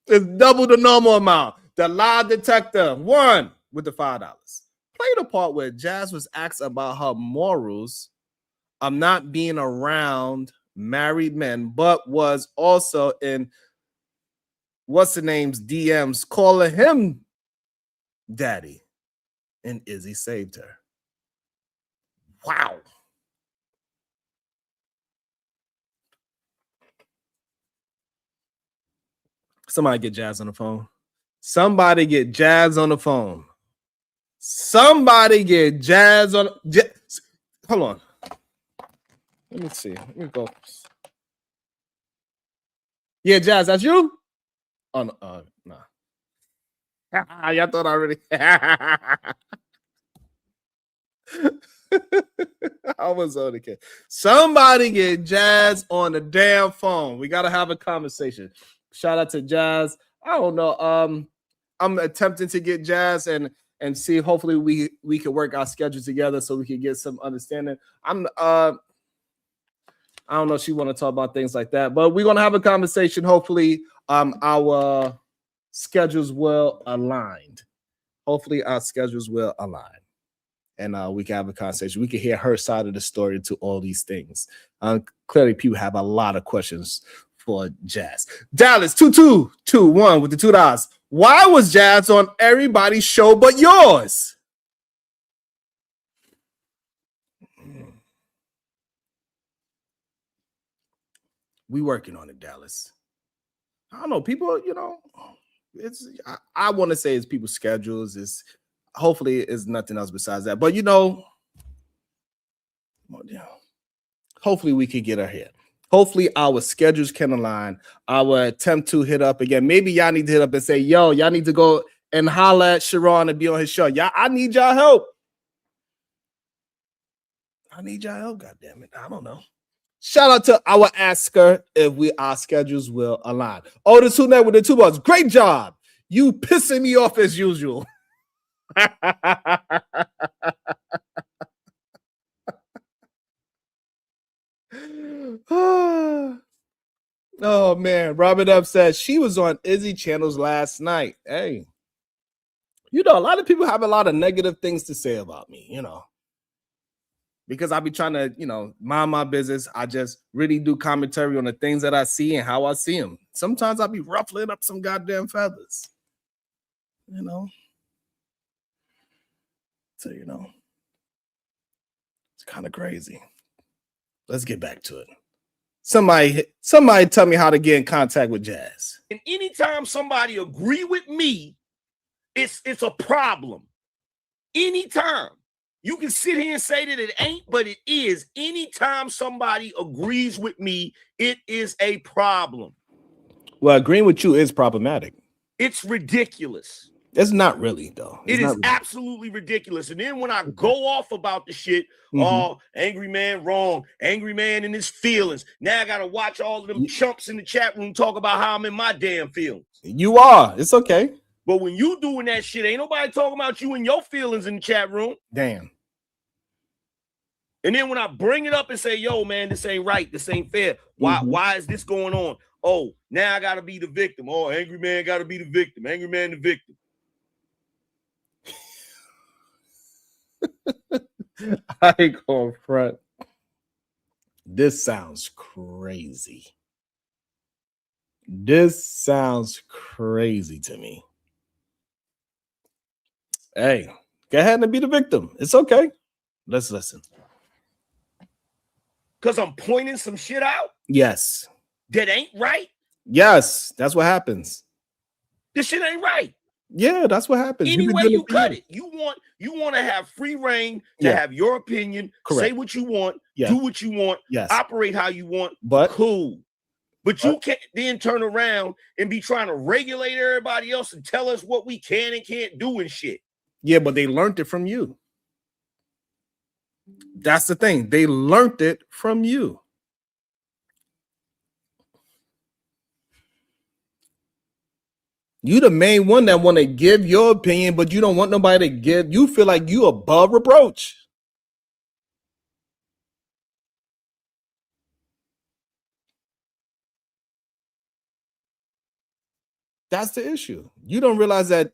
It's double the normal amount. The lie detector, 1 with the $5. Play the part where Jazz was asked about her morals of not being around married men, but was also in what's the name's DMs calling him daddy, and Izzy saved her. Wow. Somebody get Jazz on the phone. Somebody get Jazz on the phone. Somebody get Jazz on. Hold on. Let me see. Let me go. Yeah, Jazz, that's you? Oh, no. Nah. Y'all thought already. I was on the kid. Somebody get Jazz on the damn phone. We got to have a conversation. Shout out to Jazz. I don't know. I'm attempting to get Jazz and see. Hopefully, we can work our schedule together so we can get some understanding. I don't know if she want to talk about things like that, but we're gonna have a conversation. Hopefully, our schedules will align. Hopefully, our schedules will align, and we can have a conversation. We can hear her side of the story to all these things. Clearly, people have a lot of questions for Jazz. Dallas 2221 with the $2. Why was Jazz on everybody's show but yours? We working on it, Dallas. I don't know. People, it's I want to say it's people's schedules. It's hopefully it's nothing else besides that. But hopefully we can get her here. Hopefully our schedules can align. Our attempt to hit up again. Maybe y'all need to hit up and say, yo, y'all need to go and holler at Sharon and be on his show. I need y'all help. I need y'all help, goddammit. I don't know. Shout out to our asker if our schedules will align. Oh, the two net with the $2. Great job. You pissing me off as usual. Oh man, Robert Up says she was on Izzy channels last night. Hey, a lot of people have a lot of negative things to say about me, because I be trying to, mind my business. I just really do commentary on the things that I see and how I see them. Sometimes I be ruffling up some goddamn feathers, So, it's kind of crazy. Let's get back to it. Somebody tell me how to get in contact with Jazz. And anytime somebody agree with me, it's a problem. Anytime. You can sit here and say that it ain't, but it is. Anytime somebody agrees with me, it is a problem. Well, agreeing with you is problematic. It's ridiculous. It's not really, though. It is absolutely ridiculous. And then when I go off about the shit, angry man wrong, angry man in his feelings. Now I got to watch all of them chumps in the chat room talk about how I'm in my damn feelings. You are. It's okay. But when you doing that shit, ain't nobody talking about you and your feelings in the chat room. Damn. And then when I bring it up and say, yo, man, this ain't right. This ain't fair. Why is this going on? Oh, now I got to be the victim. Oh, angry man got to be the victim. Angry man the victim. I ain't going front. This sounds crazy. This sounds crazy to me. Hey, go ahead and be the victim. It's okay. Let's listen. Because I'm pointing some shit out? Yes. That ain't right? Yes, that's what happens. This shit ain't right. Yeah, that's what happens. Any way you cut it, you want to have free reign to have your opinion, say what you want, do what you want, operate how you want. But cool. But you can't then turn around and be trying to regulate everybody else and tell us what we can and can't do and shit. Yeah, but they learned it from you. That's the thing. They learned it from you. You the main one that want to give your opinion, but you don't want nobody to give. You feel like you above reproach. That's the issue. You don't realize that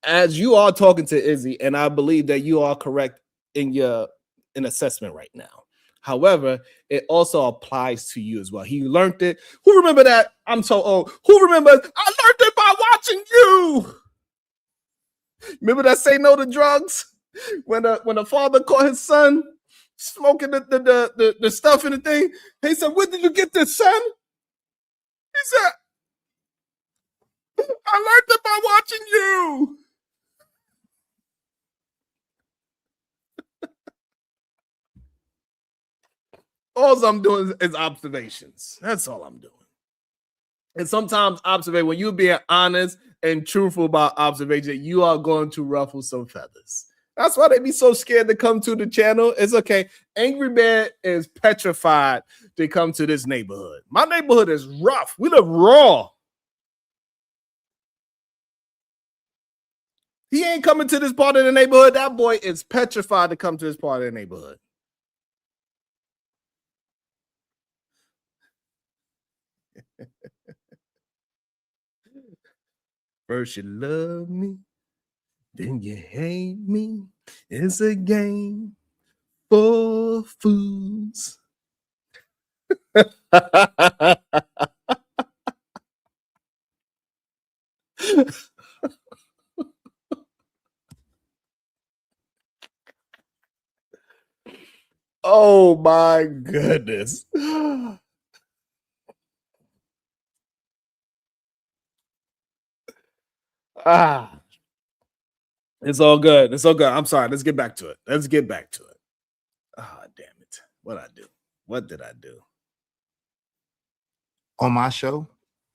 as you are talking to Izzy, and I believe that you are correct in your assessment right now. However, it also applies to you as well. He learned it. Who remember that? I'm so old. Who remembers? I learned it by watching you. Remember that say no to drugs? When the father caught his son smoking the stuff in the thing, he said, "Where did you get this, son?" He said, "I learned it by watching you." All I'm doing is observations. That's all I'm doing. And sometimes when you're being honest and truthful about observation, you are going to ruffle some feathers. That's why they be so scared to come to the channel. It's okay. Angry Man is petrified to come to this neighborhood. My neighborhood is rough. We live raw. He ain't coming to this part of the neighborhood. That boy is petrified to come to this part of the neighborhood. First you love me, then you hate me. It's a game for fools. Oh my goodness. It's all good. It's all good. I'm sorry. Let's get back to it. Ah, damn it. What did I do? On my show?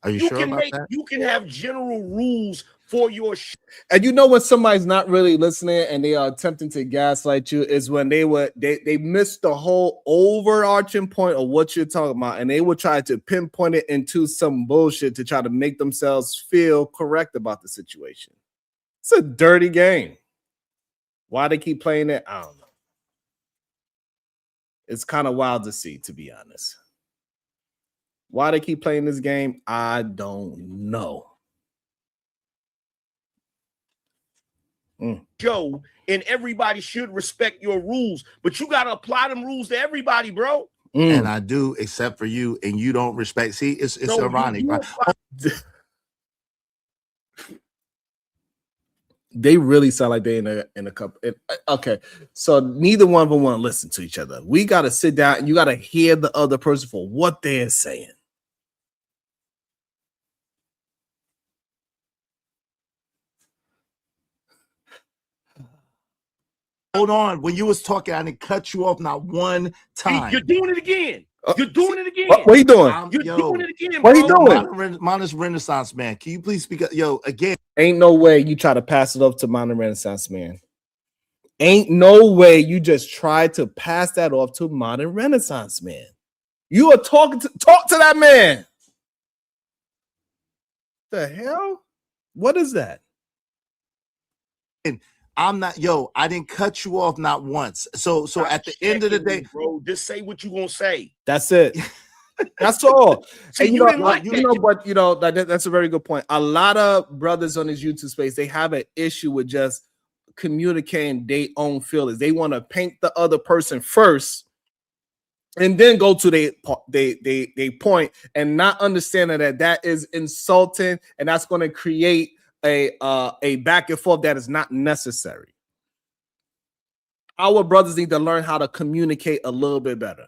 Are you sure about that? You can have general rules for your show. And you know when somebody's not really listening and they are attempting to gaslight you is when they missed the whole overarching point of what you're talking about, and they will try to pinpoint it into some bullshit to try to make themselves feel correct about the situation. It's a dirty game. Why they keep playing it, I don't know. It's kind of wild to see, to be honest. Why they keep playing this game, I don't know. Joe, and everybody should respect your rules, but you got to apply them rules to everybody, bro. And I do, except for you, and you don't respect. See, it's ironic, right? They really sound like they in a couple. Okay, so neither one of them want to listen to each other. We got to sit down and you got to hear the other person for what they're saying. Hold on. When you was talking, I didn't cut you off not one time. You're doing it again. You're doing it again. What are you doing? You're doing it again. What are you doing? Modern Renaissance Man. Can you please speak up? Yo, again. Ain't no way you try to pass it off to Modern Renaissance Man. Ain't no way you just try to pass that off to Modern Renaissance Man. You are talk to that man. The hell? What is that? I'm not, I didn't cut you off not once. So at the end of the day, bro, just say what you gonna say. That's it. That's all. See, and that's a very good point. A lot of brothers on this YouTube space, they have an issue with just communicating their own feelings. They want to paint the other person first and then go to they point and not understanding that is insulting and that's going to create a back and forth that is not necessary. Our brothers need to learn how to communicate a little bit better.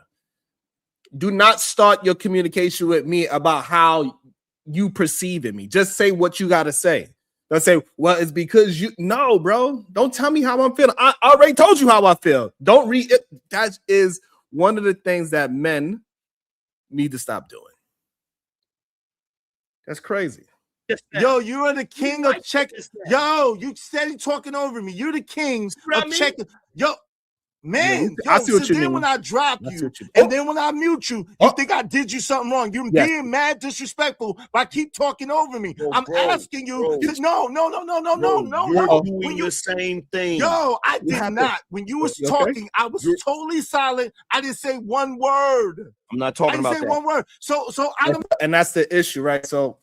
Do not start your communication with me about how you perceive me. Just say what you got to say. They'll say, well, it's because you. No, bro. Don't tell me how I'm feeling. I already told you how I feel. Don't read it. That is one of the things that men need to stop doing. That's crazy. Yo, you are the king of check. Yo, you steady talking over me. You're the king of check. Yo, man, I see what you then mean. when I drop I see you, what you- and then when I mute you, you think I did you something wrong. You're Yes. being mad disrespectful by keep talking over me. Bro, I'm asking you to no. You're doing the same thing. Yo, I did happened? not. When you was You okay? talking, I was totally silent. I didn't say one word. I'm not I talking didn't about say that. one word. So I don't. And that's the issue, right? So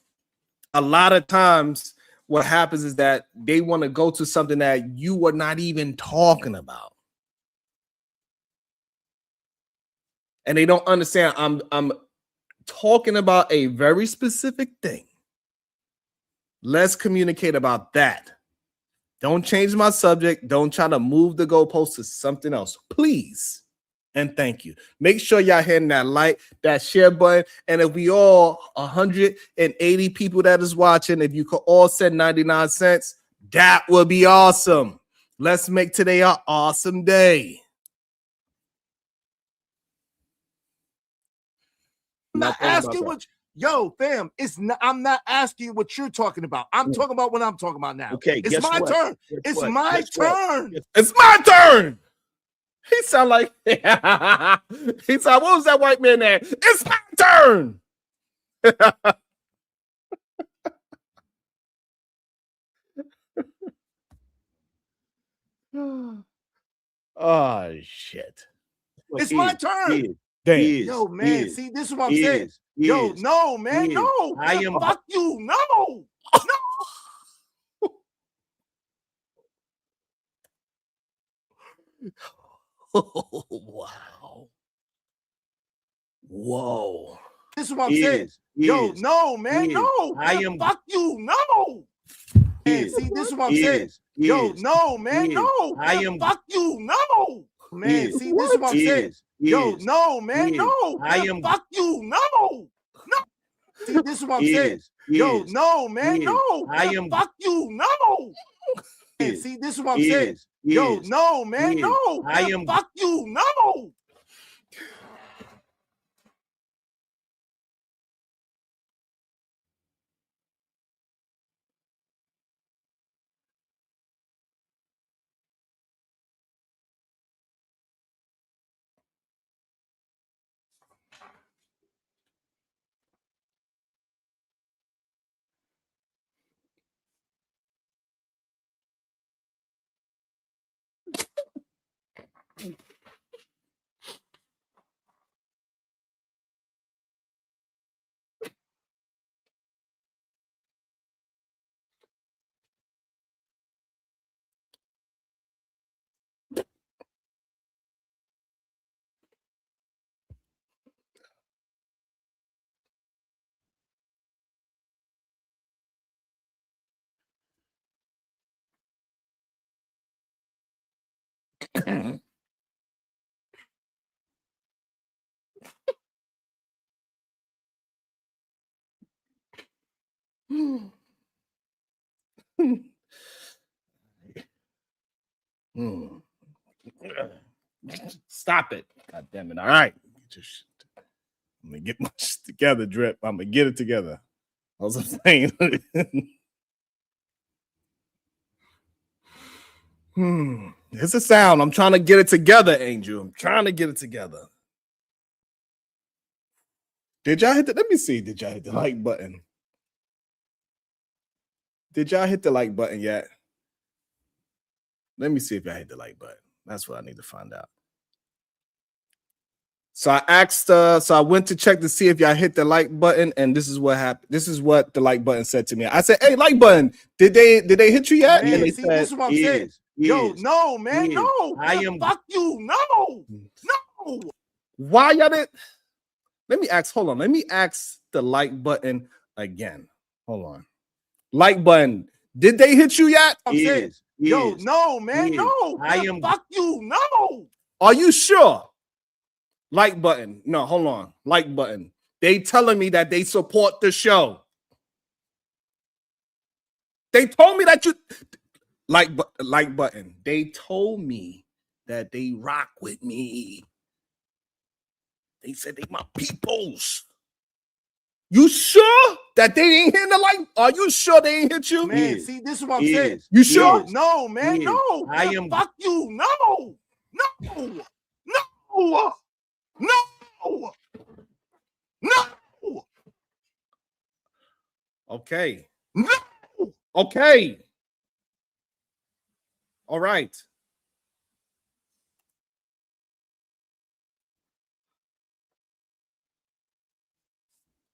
a lot of times what happens is that they want to go to something that you were not even talking about. And they don't understand I'm talking about a very specific thing. Let's communicate about that. Don't change my subject. Don't try to move the goalpost to something else, please. And thank you. Make sure y'all hitting that like, that share button. And if we all 180 people that is watching, if you could all send 99 cents, that would be awesome. Let's make today an awesome day. I'm not asking what. Yo, fam, I'm not asking what you're talking about. I'm talking about what I'm talking about now. Okay, it's my turn. It's my turn. It's my turn. He sound like he said, what was that white man there? It's my turn. Oh shit. It's my turn. Damn. Yo, man, see, this is what I'm saying. Yo, no, man, no. I am. Fuck you, no. Wow. Whoa. This is what I'm saying. Yo, no, man, no. I am. Fuck you, no. Man, see, this is what I'm saying. Yo, no, man, no. I am. Fuck you, no. Man, see, this is what I'm saying. Yo, no, man, no. I am. Fuck you, no. No. See, this is what I'm saying. Yo, no, man, no. I am. Fuck you, no. Man, see, this is what I'm saying. Yo, no, man, no. I am. Fuck you, no. Stop it. God damn it. All right. I'm gonna get my shit together, Drip. I'm gonna get it together. I was saying. It's a sound. I'm trying to get it together, Angel. I'm trying to get it together. Did y'all hit the? Let me see. Did y'all hit the like button? Did y'all hit the like button yet? Let me see if I hit the like button. That's what I need to find out. So I asked, so I went to check to see if y'all hit the like button, and this is what happened. This is what the like button said to me. I said, "Hey, like button, did they hit you yet?" Man, and they see, said, this is what I'm saying. Yo, no, man, no. I am. Fuck you, no. No. "Why y'all did?" Let me ask. Hold on. Let me ask the like button again. Hold on. Like button, did they hit you yet? I'm saying, yo, no, man, no. I am. Fuck you, no. Are you sure? Like button. No, hold on. Like button. They telling me that they support the show. They told me that you like button. They told me that they rock with me. They said they my peoples. You sure that they ain't hitting the like? Are you sure they ain't hit you? Man, see, this is what I'm saying. You sure? No, man, no. I Man, am. fuck you. No. No. No. No. No. Okay. No. Okay. All right.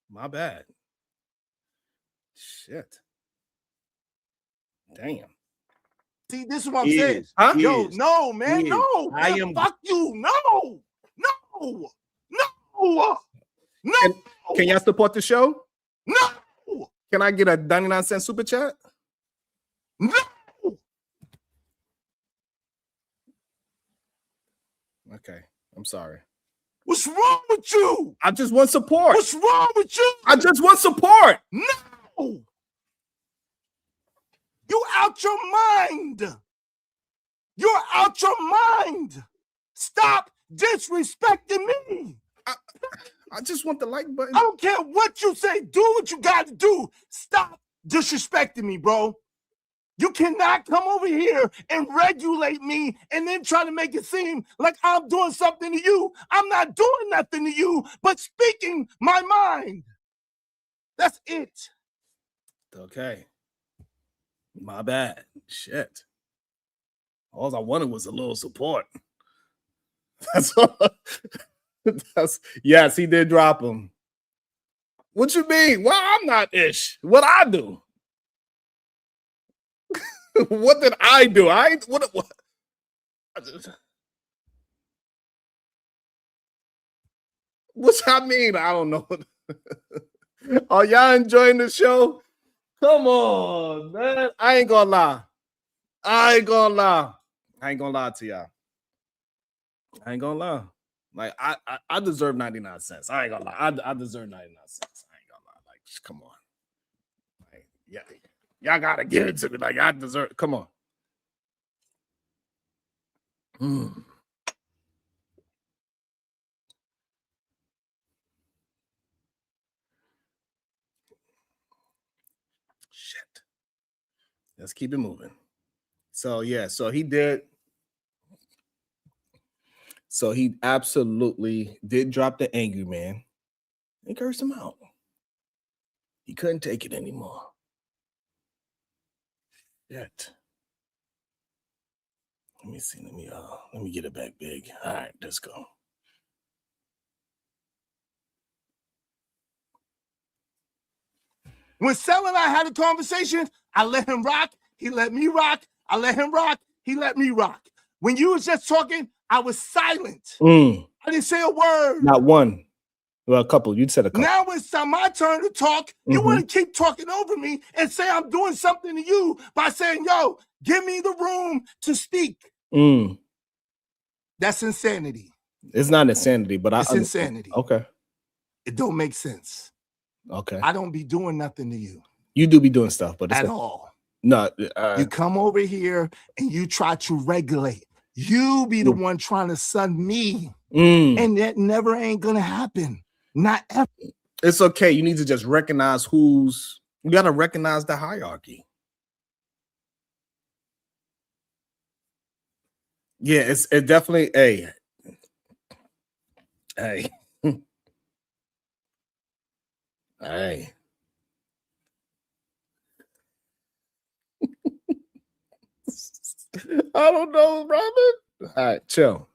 My bad. Shit. Damn. See, this is what I'm saying. Huh? Yo, no, man, no. I Man, am. fuck you. No. No. No. No. Can y'all support the show? No. Can I get a 99-cent super chat? No. Okay. I'm sorry. What's wrong with you? I just want support. What's wrong with you? I just want support. No. You out your mind. You're out your mind. Stop disrespecting me. I just want the like button. I don't care what you say. Do what you got to do. Stop disrespecting me, bro. You cannot come over here and regulate me and then try to make it seem like I'm doing something to you. I'm not doing nothing to you, but speaking my mind. That's it. Okay. My bad. Shit. All I wanted was a little support. That's all. Yes, he did drop him. What you mean? Well, I'm not ish. What I do? What did I do? What? What's that mean? I don't know. Are y'all enjoying the show? Come on, man. I ain't gonna lie. I ain't gonna lie to y'all. I ain't gonna lie. Like I deserve 99 cents. I ain't gonna lie. I deserve 99 cents. I ain't gonna lie. Like, come on. Like, yeah, y'all gotta give it to me. Like, I deserve. Come on. Shit. Let's keep it moving. So yeah, so he did. So he absolutely did drop the angry man and cursed him out. He couldn't take it anymore. Yet. Let me see. Let me get it back big. All right, let's go. When Sel and I had a conversation, I let him rock. He let me rock. I let him rock. He let me rock. When you was just talking, I was silent. I didn't say a word. Not one. Well, a couple. You said a couple. Now it's my turn to talk. You want to keep talking over me and say I'm doing something to you by saying, yo, give me the room to speak. That's insanity. It's not insanity, but it's insanity. Okay. It don't make sense. Okay. I don't be doing nothing to you. You do be doing stuff, but at all. No. You come over here and you try to regulate. You be the one trying to sun me. And that never ain't gonna happen. Not ever. It's okay. You need to just recognize you gotta recognize the hierarchy. Yeah, it's definitely hey. Hey. Hey. I don't know, Robin. All right, chill.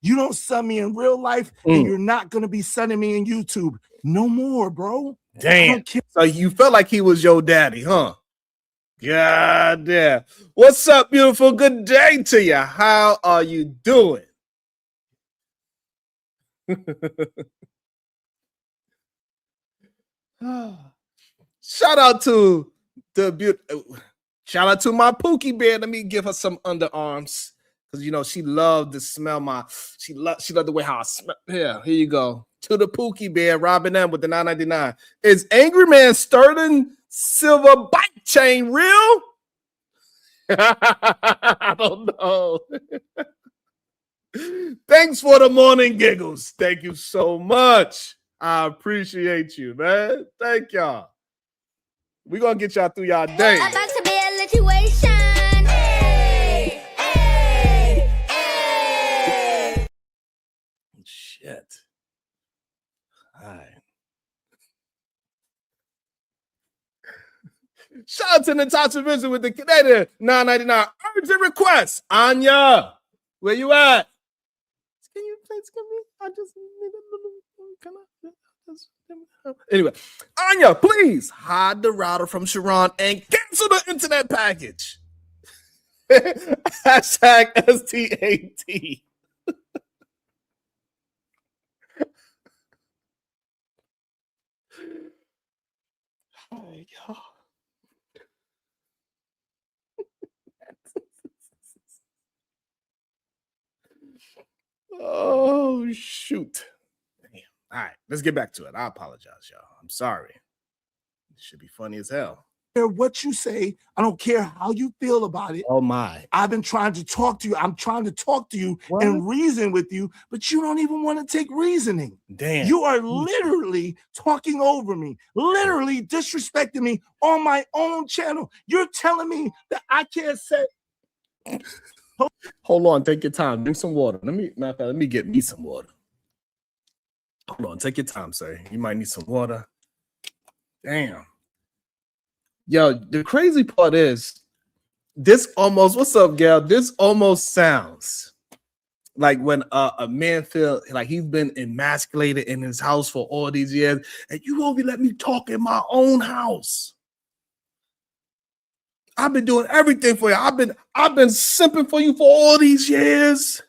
You don't sun me in real life, and you're not gonna be sunning me in YouTube no more, bro. Damn. So you felt like he was your daddy, huh? God damn. What's up, beautiful? Good day to you. How are you doing? Shout out to shout out to my Pookie Bear. Let me give her some underarms because you know she loved to smell she loved the way how I smell. Yeah, here you go. to the Pookie Bear, Robin M with the 9.99. Is Angry Man Sterling silver bike chain real? I don't know. Thanks for the morning giggles. Thank you so much. I appreciate you, man. Thank y'all. We're going to get y'all through y'all day. About to be a situation. Hey, hey, hey. Shit. All right. Shout out to Natasha Vision with the Canadian 9.99 urgent request. Anya, where you at? Can you please give me? I just need a little. Can I? Anyway, Anya, please hide the router from Sharon and cancel the internet package. Hashtag STAT. Oh, y'all. Oh, shoot. Damn. All right, let's get back to it. I apologize, y'all. I'm sorry. It should be funny as hell. What you say, I don't care how you feel about it. Oh, my. I've been trying to talk to you. I'm trying to talk to you What? and reason with you, but you don't even want to take reasoning. Damn. You are literally talking over me, literally disrespecting me on my own channel. You're telling me that I can't say. Hold on, take your time. Drink some water. Let me get me some water. Hold on, take your time, sir. You might need some water. Damn. Yo, the crazy part is this almost, what's up, Gail? This almost sounds like when a man feel like he's been emasculated in his house for all these years, and you won't be letting me talk in my own house. I've been doing everything for you. I've been simping for you for all these years.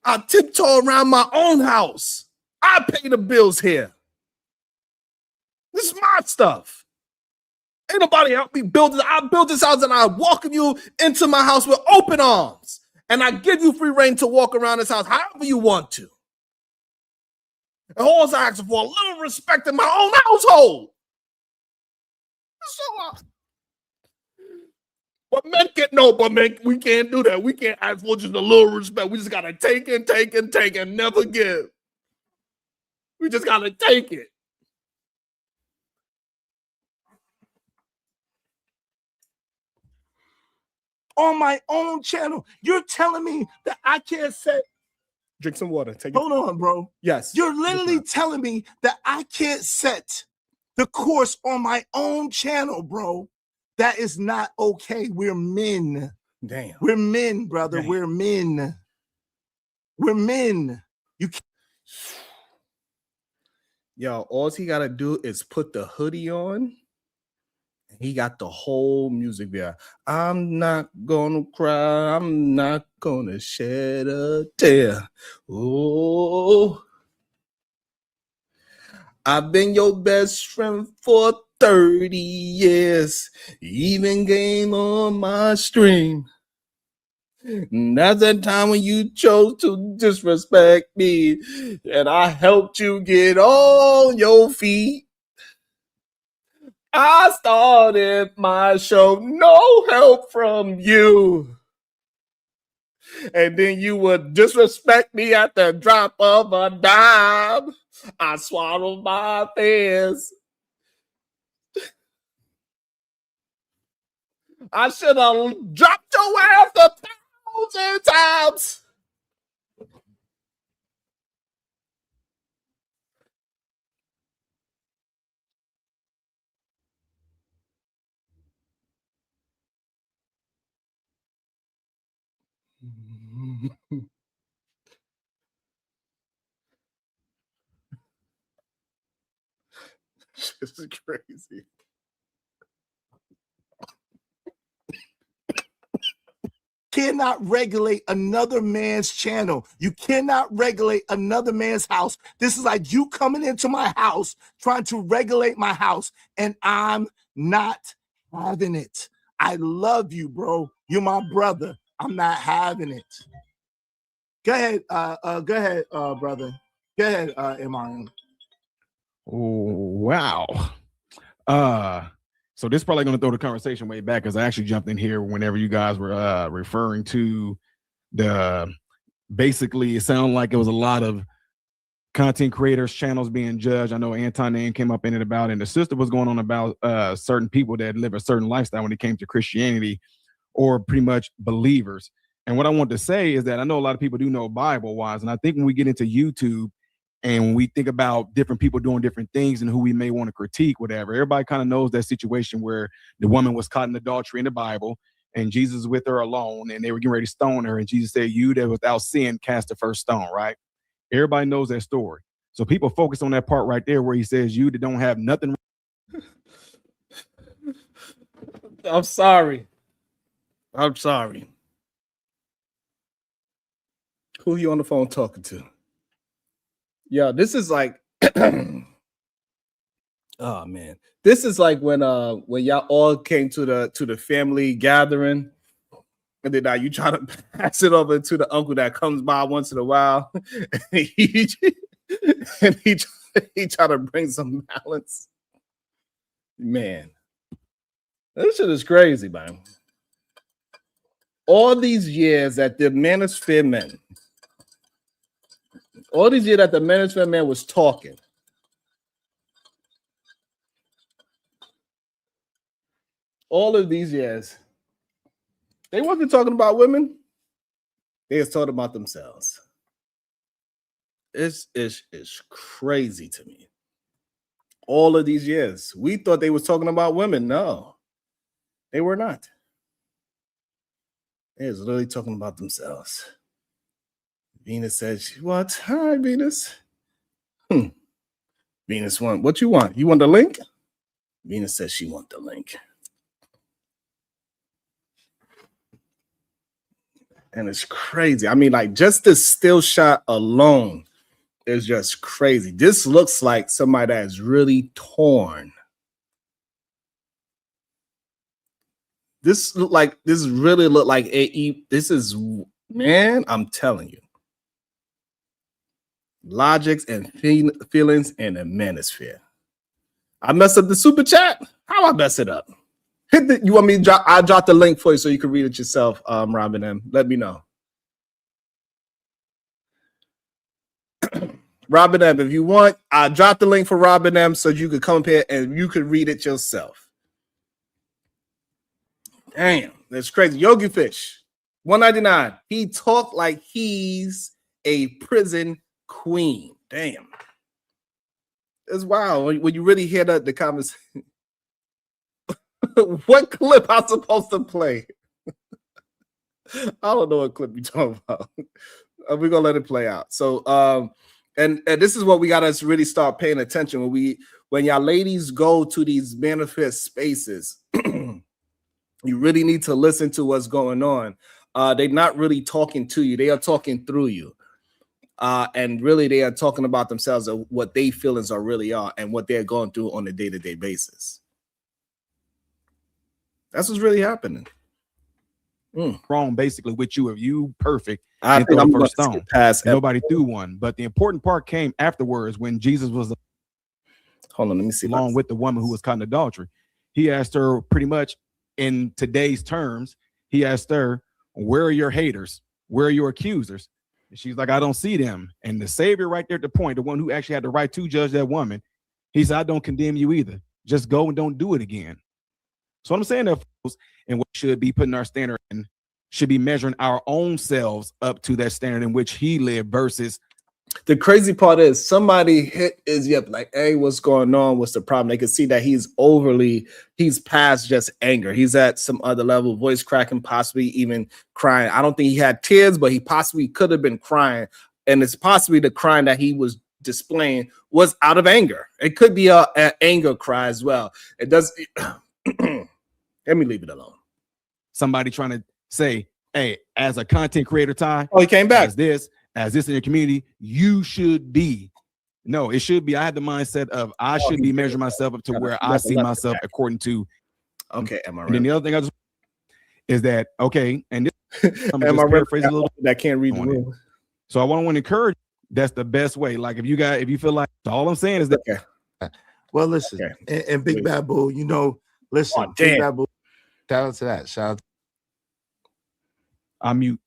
I tiptoe around my own house. I pay the bills here. This is my stuff. Ain't nobody help me build it. I built this house and I welcome you into my house with open arms. And I give you free reign to walk around this house however you want to. And all I ask for a little respect in my own household. But men we can't do that. We can't ask for just a little respect. We just gotta take and never give. We just gotta take it. On my own channel, you're telling me that I can't say. Drink some water. Hold on, bro. Yes. You're literally telling me that I can't set the course on my own channel, bro. That is not okay. We're men. Damn. We're men, brother. Damn. We're men. We're men. You can't. Yo, all he gotta do is put the hoodie on. He got the whole music video. I'm not gonna cry. I'm not gonna shed a tear. Oh, I've been your best friend for 30 years. Even game on my stream. That's the time when you chose to disrespect me. And I helped you get on your feet. I started my show, no help from you. And then you would disrespect me at the drop of a dime. I swallowed my fears. I should have dropped your ass 1,000 times. This is crazy. Cannot regulate another man's channel. You cannot regulate another man's house. This is like you coming into my house trying to regulate my house, and I'm not having it. I love you, bro. You're my brother. I'm not having it. Go ahead, brother. Go ahead, MRM. Wow. So this is probably going to throw the conversation way back because I actually jumped in here whenever you guys were referring to basically it sounded like it was a lot of content creators channels being judged. I know Anton name came up in it about, and the sister was going on about certain people that live a certain lifestyle when it came to Christianity or pretty much believers. And what I want to say is that I know a lot of people do know Bible wise, and I think when we get into YouTube and when we think about different people doing different things and who we may want to critique, whatever, everybody kind of knows that situation where the woman was caught in adultery in the Bible and Jesus was with her alone and they were getting ready to stone her. And Jesus said, "You that without sin cast the first stone," right? Everybody knows that story. So people focus on that part right there where he says, "You that don't have nothing." I'm sorry. I'm sorry. Who you on the phone talking to? Yeah, this is like, oh man, this is like when y'all all came to the family gathering, and then now you try to pass it over to the uncle that comes by once in a while, and he try to bring some balance. Man, this shit is crazy, man. All these years that the manosphere men, all these years that the manosphere man was talking, all of these years, they wasn't talking about women. They was talking about themselves. It's crazy to me. All of these years, we thought they was talking about women. No, they were not. They was literally talking about themselves. Venus said, "What? All right, Venus." Venus want what you want? You want the link? Venus says she want the link. And it's crazy. I mean, like, just this still shot alone is just crazy. This looks like somebody that is really torn. This really look like AE. This is, man, I'm telling you. Logics and feelings in a manosphere. I messed up the super chat. How I mess it up? You want me to drop? I'll drop the link for you so you can read it yourself, Robin M. Let me know. Robin M, if you want, I'll drop the link for Robin M so you could come up here and you could read it yourself. Damn, that's crazy. Yogi Fish, 199. He talked like he's a prison queen. Damn. It's wild when you really hear the conversation. What clip I'm supposed to play? I don't know what clip you're talking about. We're gonna let it play out. So and this is what we gotta really start paying attention when y'all ladies go to these manifest spaces. You really need to listen to what's going on. They're not really talking to you, they are talking through you. And really they are talking about themselves of what they feelings are really are and what they're going through on a day-to-day basis. That's what's really happening. Wrong, basically, with you. If you perfect, I think I'm the first stone. Past nobody threw one. But the important part came afterwards when Jesus was hold on, let me see. Along with the woman who was caught in adultery. He asked her pretty much in today's terms, he asked her, "Where are your haters? Where are your accusers?" And she's like, "I don't see them." And the Savior right there at the point, the one who actually had the right to judge that woman, he said, "I don't condemn you either. Just go and don't do it again." So what I'm saying, and what should be putting our standard in, should be measuring our own selves up to that standard in which he lived versus. The crazy part is somebody hit his yep, like, "Hey, what's going on? What's the problem?" They can see that he's past just anger. He's at some other level, voice cracking, possibly even crying. I don't think he had tears, but he possibly could have been crying. And it's possibly the crying that he was displaying was out of anger. It could be an anger cry as well. It does. Let me leave it alone. Somebody trying to say, "Hey, as a content creator, Ty, he came back. As this in your community, you should be." No, it should be. I had the mindset of I should be measuring myself up to where I see myself according to. Okay, am I right? And then the other thing I just is that okay, and this, am I paraphrase a little bit? I can't read the room. So I want to encourage. That's the best way. Like if you feel like all I'm saying is that. Okay. Well, listen, and Big Bad Bull, you know, listen, Big Bad Bull, shout out to that. Shout out. I mute.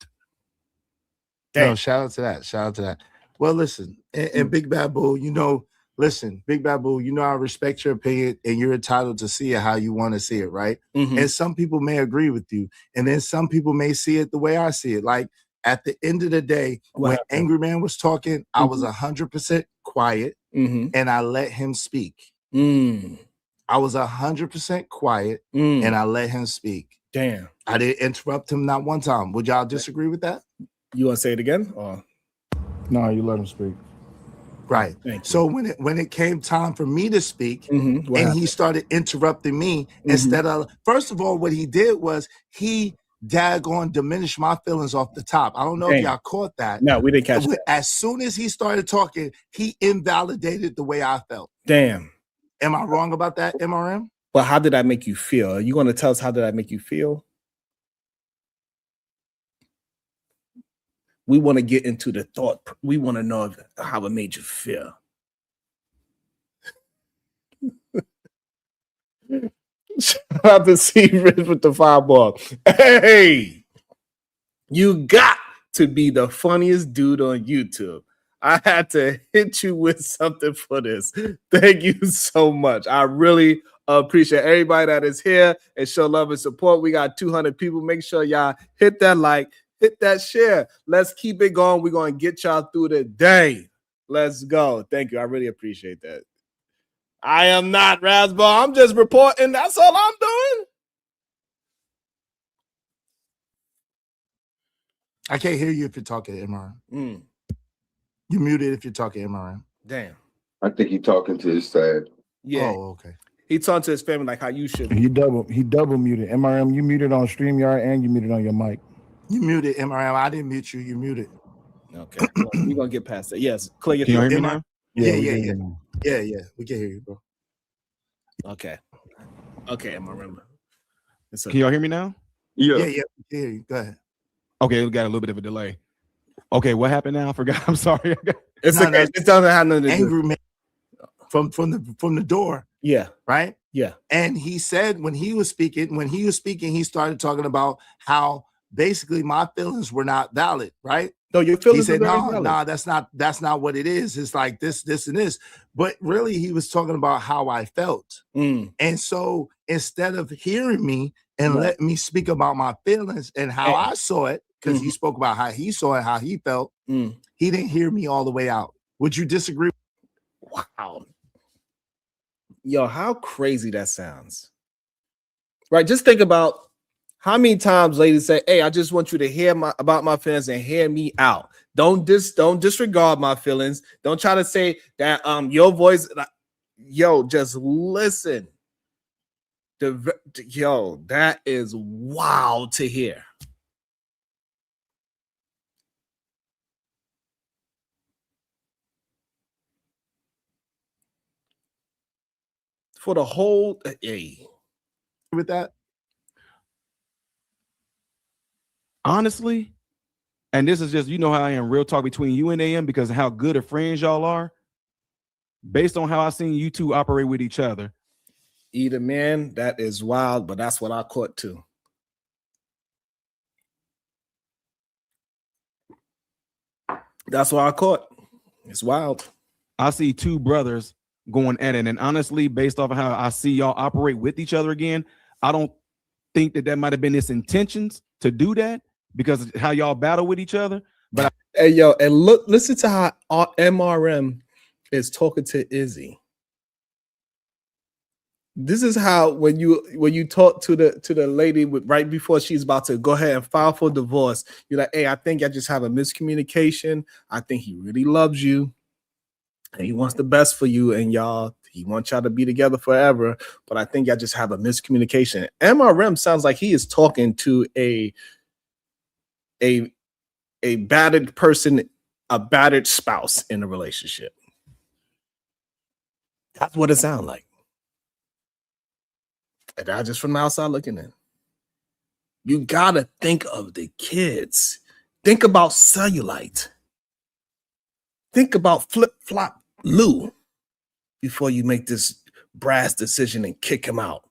No, shout out to that. Shout out to that. Well, listen, and Big Bad Bull, you know, listen, Big Bad Bull, you know, I respect your opinion and you're entitled to see it how you want to see it, right? And some people may agree with you, and then some people may see it the way I see it. Like at the end of the day, when Angry Man was talking, I was 100% quiet and I let him speak. I was 100% quiet and I let him speak. Damn. I didn't interrupt him not one time. Would y'all disagree with that? You want to say it again? Or? No, you let him speak. Right. So when it came time for me to speak, and he started interrupting me, instead of, first of all, what he did was he daggone diminished my feelings off the top. I don't know if y'all caught that. No, we didn't catch that. As soon as he started talking, he invalidated the way I felt. Damn. Am I wrong about that, MRM? But how did that make you feel? Are you going to tell us how did that make you feel? We want to get into the thought. We want to know how it made you feel. Shout out to C Rich with the 5-ball. Hey, you got to be the funniest dude on YouTube. I had to hit you with something for this. Thank you so much. I really appreciate everybody that is here and show love and support. We got 200 people. Make sure y'all hit that like, hit that share. Let's keep it going. We're going to get y'all through the day. Let's go. Thank you. I really appreciate that. I am not Razzball. I'm just reporting. That's all I'm doing. I can't hear you if you're talking to MRM. You muted if you're talking to MRM. Damn. I think he's talking to his side. Yeah. Oh, okay. He talking to his family like how you should. He double muted. MRM, you muted on StreamYard and you muted on your mic. You muted, MRM. I didn't mute you. You muted. Okay. We're going to get past that. Yes. Clay, Can you hear me now? Yeah. We can hear you, bro. Okay. Okay, I'm remember. Can y'all hear me now? Yeah. We can hear you. Go ahead. Okay, we got a little bit of a delay. Okay, what happened now? I forgot. I'm sorry. It's okay. It doesn't have nothing to do. Angry Man from the door. Yeah. Right? Yeah. And he said when he was speaking, he started talking about how basically my feelings were not valid, right? No, your feelings. He said, no, that's not what it is. It's like this, and this. But really, he was talking about how I felt. And so instead of hearing me and let me speak about my feelings and how I saw it, because he spoke about how he saw it, how he felt, he didn't hear me all the way out. Would you disagree? Wow. Yo, how crazy that sounds. Right? Just think about how many times ladies say, hey, I just want you to hear about my feelings and hear me out. Don't disregard my feelings. Don't try to say that your voice, just listen. That is wild to hear. For the whole with that? Honestly, and this is just, you know how I am, real talk between you and AM because of how good of friends y'all are. Based on how I seen you two operate with each other. Either man, that is wild, but that's what I caught too. That's what I caught. It's wild. I see two brothers going at it, and honestly, based off of how I see y'all operate with each other again, I don't think that might have been his intentions to do that because of how y'all battle with each other. But and listen to how MRM is talking to Izzy. This is how when you talk to the lady right before she's about to go ahead and file for divorce, you're like, hey, I think I just have a miscommunication. I think he really loves you. And he wants the best for you and y'all. He wants y'all to be together forever. But I think I just have a miscommunication. MRM sounds like he is talking to a battered person, a battered spouse in a relationship. That's what it sounds like. And I just from the outside looking in. You gotta think of the kids. Think about cellulite. think about flip-flop Lou before you make this brass decision and kick him out.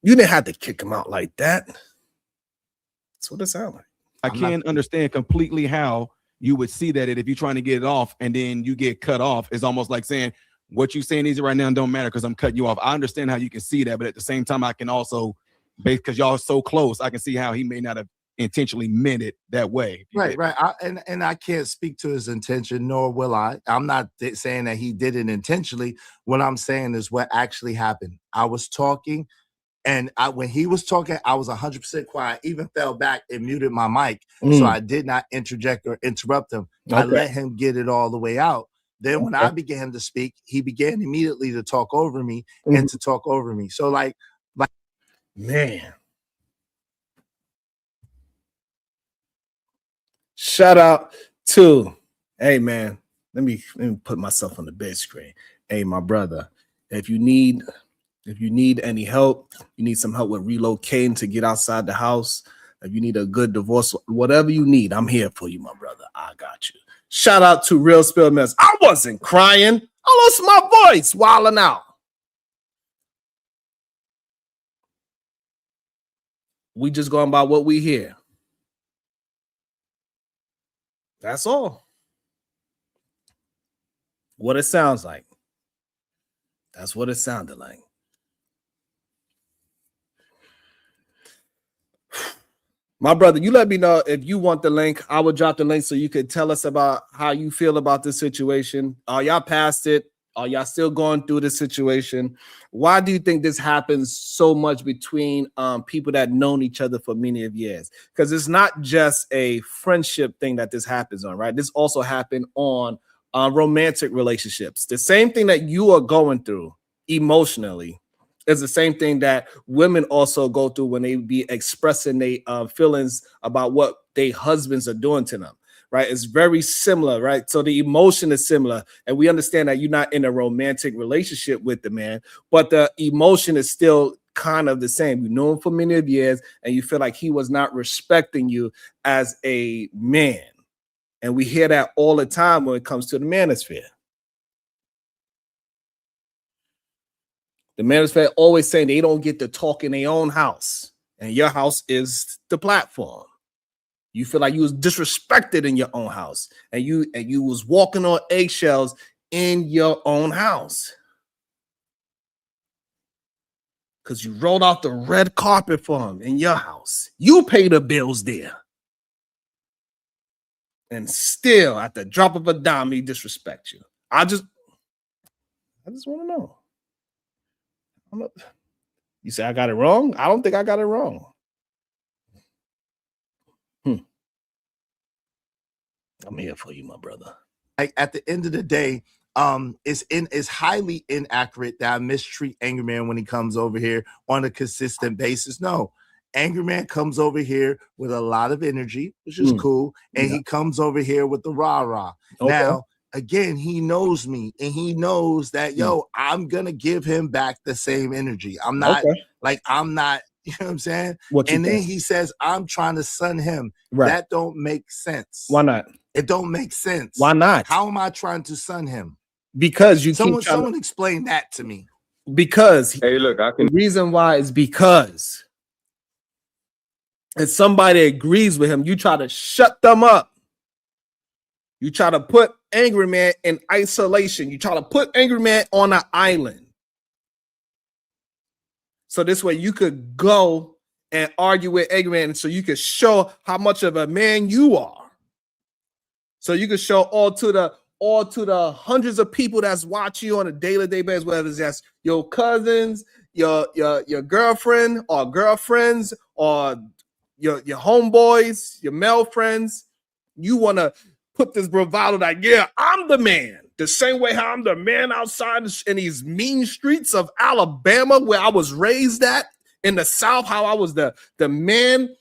You didn't have to kick him out like that. That's what it sounds like. I can't understand completely how you would see that if you're trying to get it off and then you get cut off. It's almost like saying what you're saying easy right now don't matter because I'm cutting you off. I understand how you can see that, but at the same time, I can also, because y'all are so close, I can see how he may not have intentionally meant it that way. Right. And I can't speak to his intention, nor will I. I'm not saying that he did it intentionally. What I'm saying is what actually happened. I was talking. And when he was talking, I was 100% quiet. I even fell back and muted my mic. So I did not interject or interrupt him. Okay. I let him get it all the way out. Then when I began to speak, he began immediately to talk over me and to talk over me. So like, man. Shout out to, hey man, let me put myself on the big screen. Hey, my brother, if you need any help, you need some help with relocating to get outside the house, if you need a good divorce, whatever you need, I'm here for you, my brother. I got you. Shout out to Real Spill Mess. I wasn't crying. I lost my voice wilding out. We just going by what we hear. That's all. What it sounds like. That's what it sounded like. My brother, you let me know if you want the link. I will drop the link so you could tell us about how you feel about this situation. Are y'all past it? Are y'all still going through this situation? Why do you think this happens so much between people that known each other for many of years? Because it's not just a friendship thing that this happens on, right? This also happened on romantic relationships. The same thing that you are going through emotionally is the same thing that women also go through when they be expressing their feelings about what their husbands are doing to them, right? It's very similar, right? So the emotion is similar, and we understand that you're not in a romantic relationship with the man, but the emotion is still kind of the same. You know him for many of years, and you feel like he was not respecting you as a man. And we hear that all the time when it comes to the manosphere. The manosphere always saying they don't get to talk in their own house, and your house is the platform. You feel like you was disrespected in your own house, and you was walking on eggshells in your own house because you rolled out the red carpet for him in your house. You pay the bills there, and still at the drop of a dime, he disrespect you. I just want to know. You say I got it wrong? I don't think I got it wrong. I'm here for you, my brother. Like at the end of the day, it's highly inaccurate that I mistreat Angry Man when he comes over here on a consistent basis. No, Angry Man comes over here with a lot of energy, which is cool, and he comes over here with the rah-rah. Okay. Now, again, he knows me, and he knows that, yo, I'm going to give him back the same energy. I'm not, I'm not, you know what I'm saying? And then he says, I'm trying to sun him. Right. That don't make sense. Why not? It don't make sense. Why not? How am I trying to sun him? Because you someone explain that to me. Because hey, look, the reason why is because if somebody agrees with him, you try to shut them up. You try to put Angry Man in isolation. You try to put Angry Man on an island. So this way you could go and argue with Angry Man so you could show how much of a man you are. So you could show all to the hundreds of people that's watching you on a daily basis, whether it's just your cousins, your girlfriend or girlfriends, or your homeboys, your male friends. You want to put this bravado that, yeah, I'm the man. The same way how I'm the man outside in these mean streets of Alabama where I was raised at, in the South, how I was the man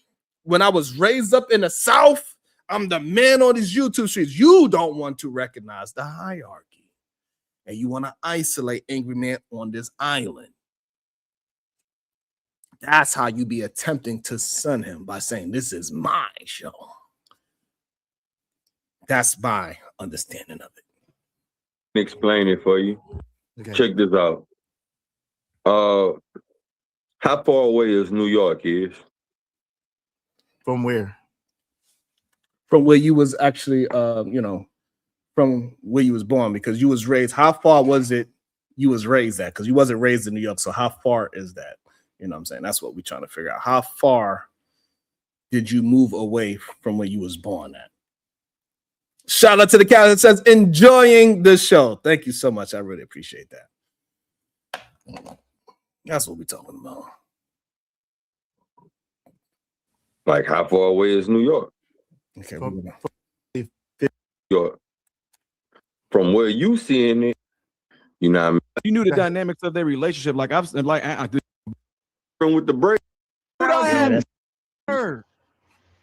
when I was raised up in the South. I'm the man on these YouTube streets. You don't want to recognize the hierarchy. And you want to isolate Angry Man on this island. That's how you be attempting to sun him, by saying, this is my show. That's my understanding of it. Explain it for you. Okay. Check this out. How far away is New York is? From where? From where you was actually, from where you was born, because you was raised. How far was it you was raised at? Because you wasn't raised in New York. So how far is that? You know what I'm saying? That's what we're trying to figure out. How far did you move away from where you was born at? Shout out to the cat that says enjoying the show. Thank you so much. I really appreciate that. That's what we're talking about. Like, how far away is New York? Okay. From- York. From where you seeing it, you know what I mean? You knew the dynamics of their relationship. Like I've like With the break. that's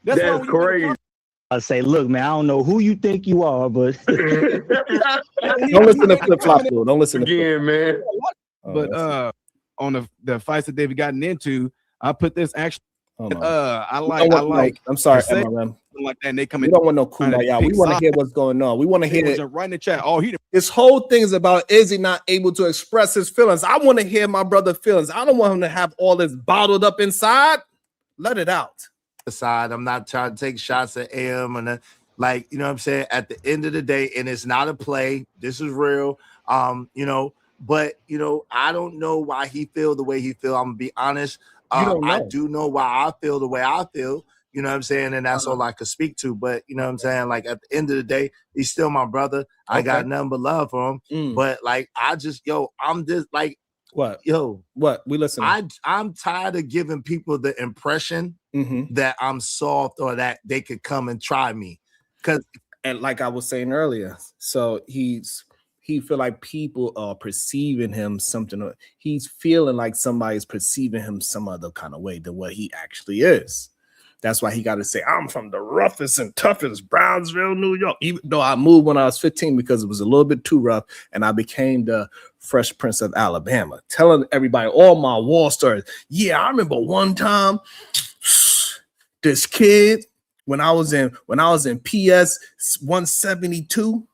That's crazy. I say, look, man, I don't know who you think you are, but Don't listen to flip flop. Don't listen again, man. But on the fights that they've gotten into, I put this actually. I like. I'm sorry, MLM. Like that, and they come We in. don't want no kumbaya. We want to hear what's going on. We want to hear it. Right in the chat. Oh, This whole thing is about, is he not able to express his feelings? I want to hear my brother's feelings. I don't want him to have all this bottled up inside. Let it out. Aside, I'm not trying to take shots at AM and like, you know what I'm saying? At the end of the day, and it's not a play. This is real. But I don't know why he feel the way he feel. I'm gonna be honest. I do know why I feel the way I feel. You know what I'm saying? And that's all I could speak to. But you know what I'm saying? Like at the end of the day, he's still my brother. I got nothing but love for him. But like I'm just like what? What? We listen. I'm tired of giving people the impression that I'm soft or that they could come and try me. And like I was saying earlier, so he feel like people are perceiving him something. He's feeling like somebody's perceiving him some other kind of way than what he actually is. That's why he got to say, I'm from the roughest and toughest Brownsville, New York. Even though I moved when I was 15 because it was a little bit too rough, and I became the Fresh Prince of Alabama, telling everybody all my war stories. Yeah, I remember one time this kid when I was in PS 172.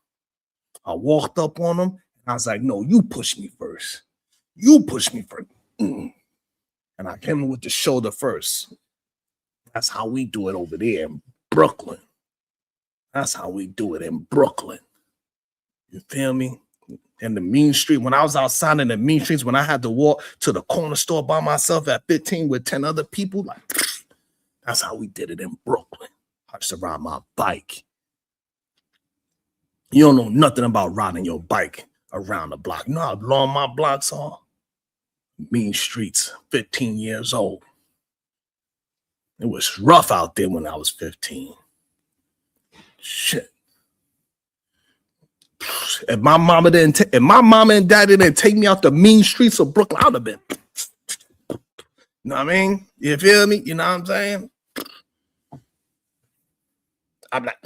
I walked up on him and I was like, no, you push me first. You push me first. And I came in with the shoulder first. That's how we do it over there in Brooklyn. That's how we do it in Brooklyn. You feel me? In the mean street, when I was outside in the mean streets, when I had to walk to the corner store by myself at 15 with 10 other people, like that's how we did it in Brooklyn. I used to ride my bike. You don't know nothing about riding your bike around the block. You know how long my blocks are? Mean streets, 15 years old. It was rough out there when I was 15. Shit. If my mama and daddy didn't take me out the mean streets of Brooklyn, I would have been. You know what I mean? You feel me? You know what I'm saying? I'm like,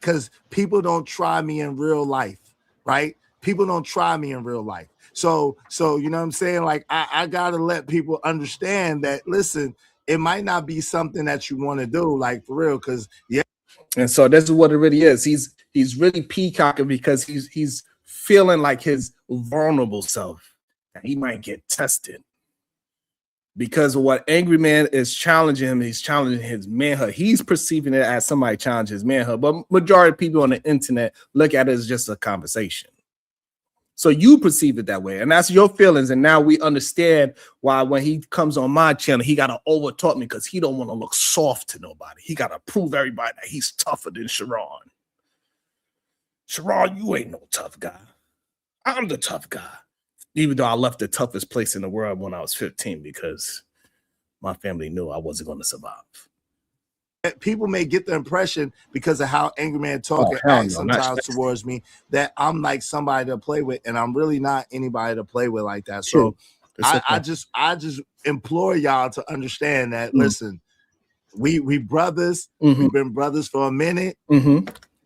because people don't try me in real life, right? People don't try me in real life. So you know what I'm saying? Like I gotta let people understand that, listen, it might not be something that you want to do, like for real, because yeah. And so this is what it really is. He's really peacocking because he's feeling like his vulnerable self. And he might get tested. Because of what Angry Man is challenging him, he's challenging his manhood. He's perceiving it as somebody challenging his manhood, but majority of people on the internet look at it as just a conversation. So you perceive it that way, and that's your feelings. And now we understand why when he comes on my channel, he got to over-talk me because he don't want to look soft to nobody. He got to prove everybody that he's tougher than Sharon. Sharon, you ain't no tough guy. I'm the tough guy. Even though I left the toughest place in the world when I was 15 because my family knew I wasn't going to survive. People may get the impression because of how Angry Man talk and act sometimes towards me that I'm like somebody to play with, and I'm really not anybody to play with like that. So I just implore y'all to understand that. Listen, we brothers. We've been brothers for a minute.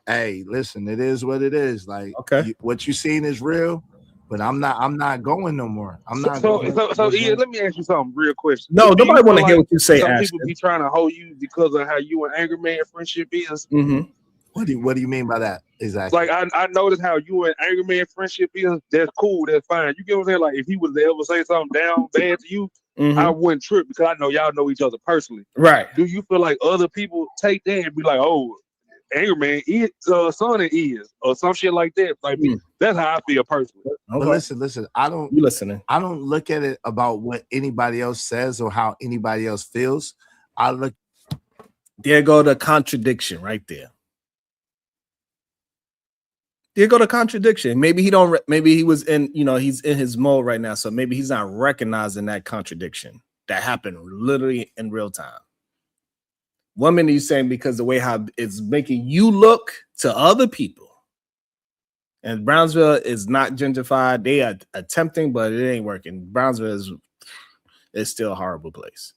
Hey, listen, it is what it is. Like what you seen is real. but I'm not going no more. I'm not So, going. Ian, let me ask you something real question. No, Do you nobody want feel to hear like what you say, some Ashton. people be trying to hold you because of how you and Angry Man friendship is? Mm-hmm. What do you mean by that exactly? Like I noticed how you and Angry Man friendship is. That's cool. That's fine. You get what I'm saying? Like if he was to ever say something down bad to you, I wouldn't trip because I know y'all know each other personally. Right. Do you feel like other people take that and be like, oh, Angry Man, son it is, or some shit like that? Like that's how I feel personally. But listen, I don't. You listening? I don't look at it about what anybody else says or how anybody else feels. I look. There go the contradiction right there. There go the contradiction. Maybe he don't. Maybe he was in. He's in his mode right now, so maybe he's not recognizing that contradiction that happened literally in real time. 1 minute you're saying because the way how it's making you look to other people, and Brownsville is not gentrified. They are attempting, but it ain't working. Brownsville is still a horrible place.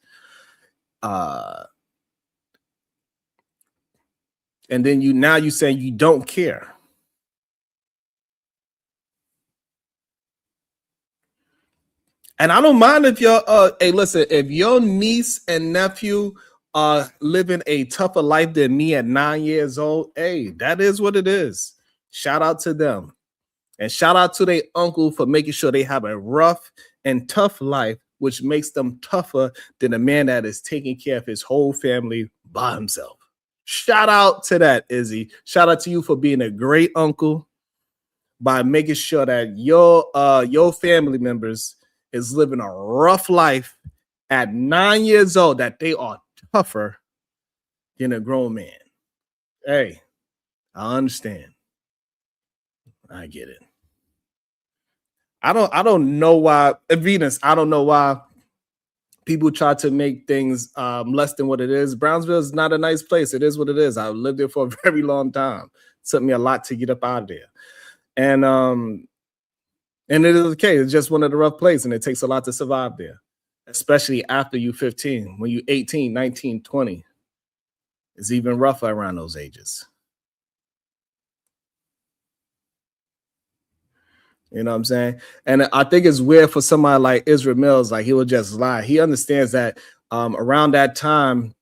And then you saying you don't care. And I don't mind if your hey, listen, if your niece and nephew are living a tougher life than me at 9 years old, hey, that is what it is. Shout out to them. And shout out to their uncle for making sure they have a rough and tough life, which makes them tougher than a man that is taking care of his whole family by himself. Shout out to that, Izzy. Shout out to you for being a great uncle by making sure that your family members is living a rough life at 9 years old, that they are tougher than a grown man. Hey, I understand. I get it. I don't know why, Venus, I don't know why people try to make things less than what it is. Brownsville is not a nice place. It is what it is. I've lived there for a very long time. It took me a lot to get up out of there. And it is okay. It's just one of the rough places, and it takes a lot to survive there, especially after you 15. When you 18, 19, 20, it's even rougher around those ages. You know what I'm saying? And I think it's weird for somebody like Israel Mills, like he will just lie. He understands that around that time,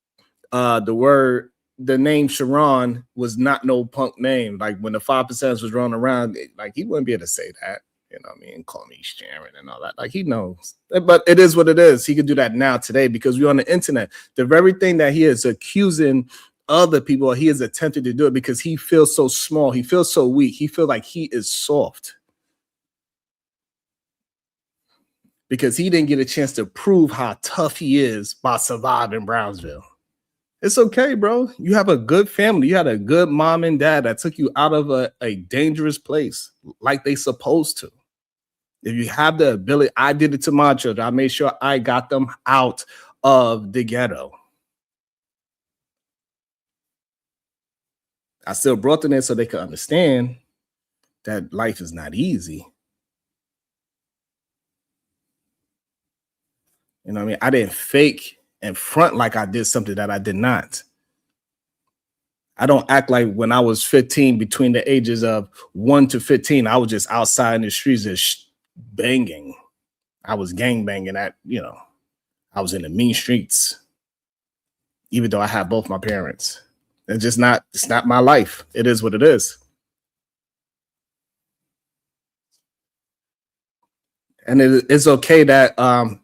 the name Sharon was not no punk name. Like when the 5% was running around, like he wouldn't be able to say that. You know what I mean? Call me Sharon and all that. Like he knows. But it is what it is. He could do that now today because we're on the internet. The very thing that he is accusing other people, he is attempting to do it because he feels so small. He feels so weak. He feels like he is soft. Because he didn't get a chance to prove how tough he is by surviving Brownsville. It's okay, bro. You have a good family. You had a good mom and dad that took you out of a dangerous place like they supposed to. If you have the ability, I did it to my children. I made sure I got them out of the ghetto. I still brought them in so they could understand that life is not easy. You know what I mean? I didn't fake and front like I did something that I did not. I don't act like when I was 15, between the ages of 1 to 15, I was just outside in the streets just banging. I was gang banging I was in the mean streets, even though I had both my parents. It's not my life. It is what it is. And it's okay that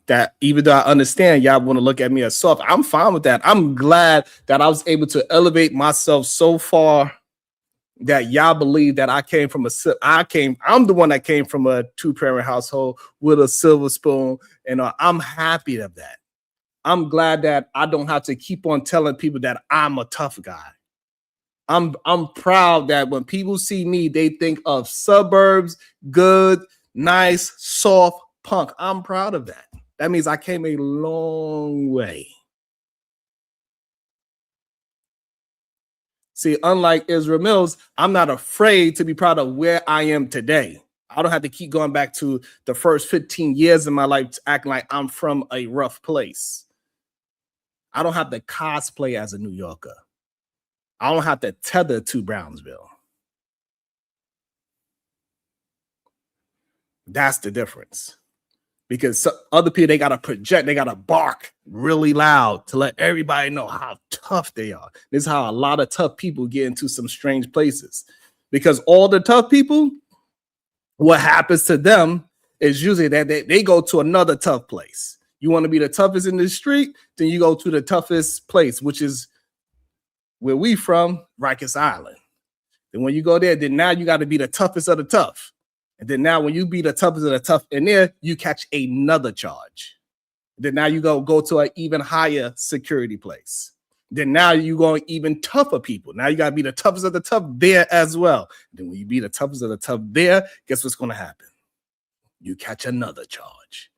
that even though I understand y'all want to look at me as soft, I'm fine with that. I'm glad that I was able to elevate myself so far that y'all believe that I'm the one that came from a 2-parent household with a silver spoon, and I'm happy of that. I'm glad that I don't have to keep on telling people that I'm a tough guy. I'm proud that when people see me, they think of suburbs, good, nice, soft punk. I'm proud of that. That means I came a long way. See, unlike Israel Mills, I'm not afraid to be proud of where I am today. I don't have to keep going back to the first 15 years of my life acting like I'm from a rough place. I don't have to cosplay as a New Yorker. I don't have to tether to Brownsville. That's the difference. Because other people, they got to project, they got to bark really loud to let everybody know how tough they are. This is how a lot of tough people get into some strange places. Because all the tough people, what happens to them is usually that they go to another tough place. You want to be the toughest in the street, then you go to the toughest place, which is where we from, Rikers Island. Then when you go there, then now you got to be the toughest of the tough. And then now when you be the toughest of the tough in there, you catch another charge. Then now you go to an even higher security place. Then now you going even tougher people. Now you got to be the toughest of the tough there as well. Then when you be the toughest of the tough there, guess what's going to happen? You catch another charge.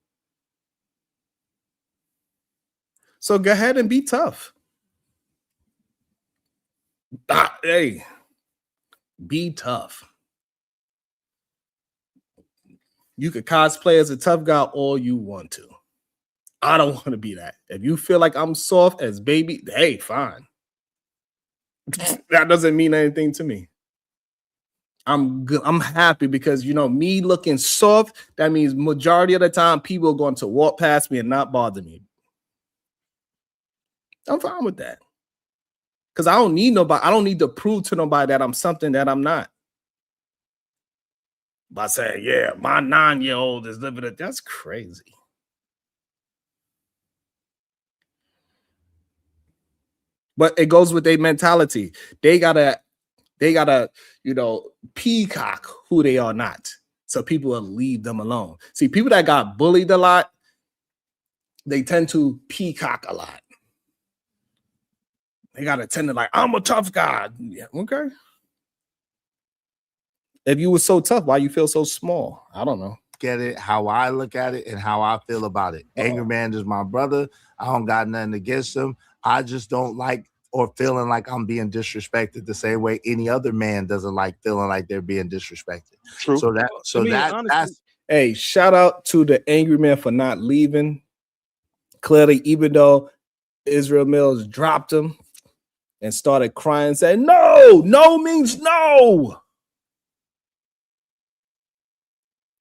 So go ahead and be tough. Hey, be tough. You could cosplay as a tough guy all you want to. I don't want to be that. If you feel like I'm soft as baby, hey, fine. That doesn't mean anything to me. I'm good. I'm happy because, you know, me looking soft, that means majority of the time people are going to walk past me and not bother me. I'm fine with that. Because I don't need nobody. I don't need to prove to nobody that I'm something that I'm not. By saying, yeah, my 9-year-old is living it. That's crazy. But it goes with their mentality. They gotta, you know, peacock who they are not. So people will leave them alone. See, people that got bullied a lot, they tend to peacock a lot. They gotta tend to like, I'm a tough guy. Yeah, okay. If you were so tough, why you feel so small? I don't know. Get it, how I look at it, and how I feel about it. Angry Man is my brother. I don't got nothing against him. I just don't like or feeling like I'm being disrespected the same way any other man doesn't like feeling like they're being disrespected. True. That's hey, shout out to the Angry Man for not leaving. Clearly, even though Israel Mills dropped him and started crying, saying, no means no.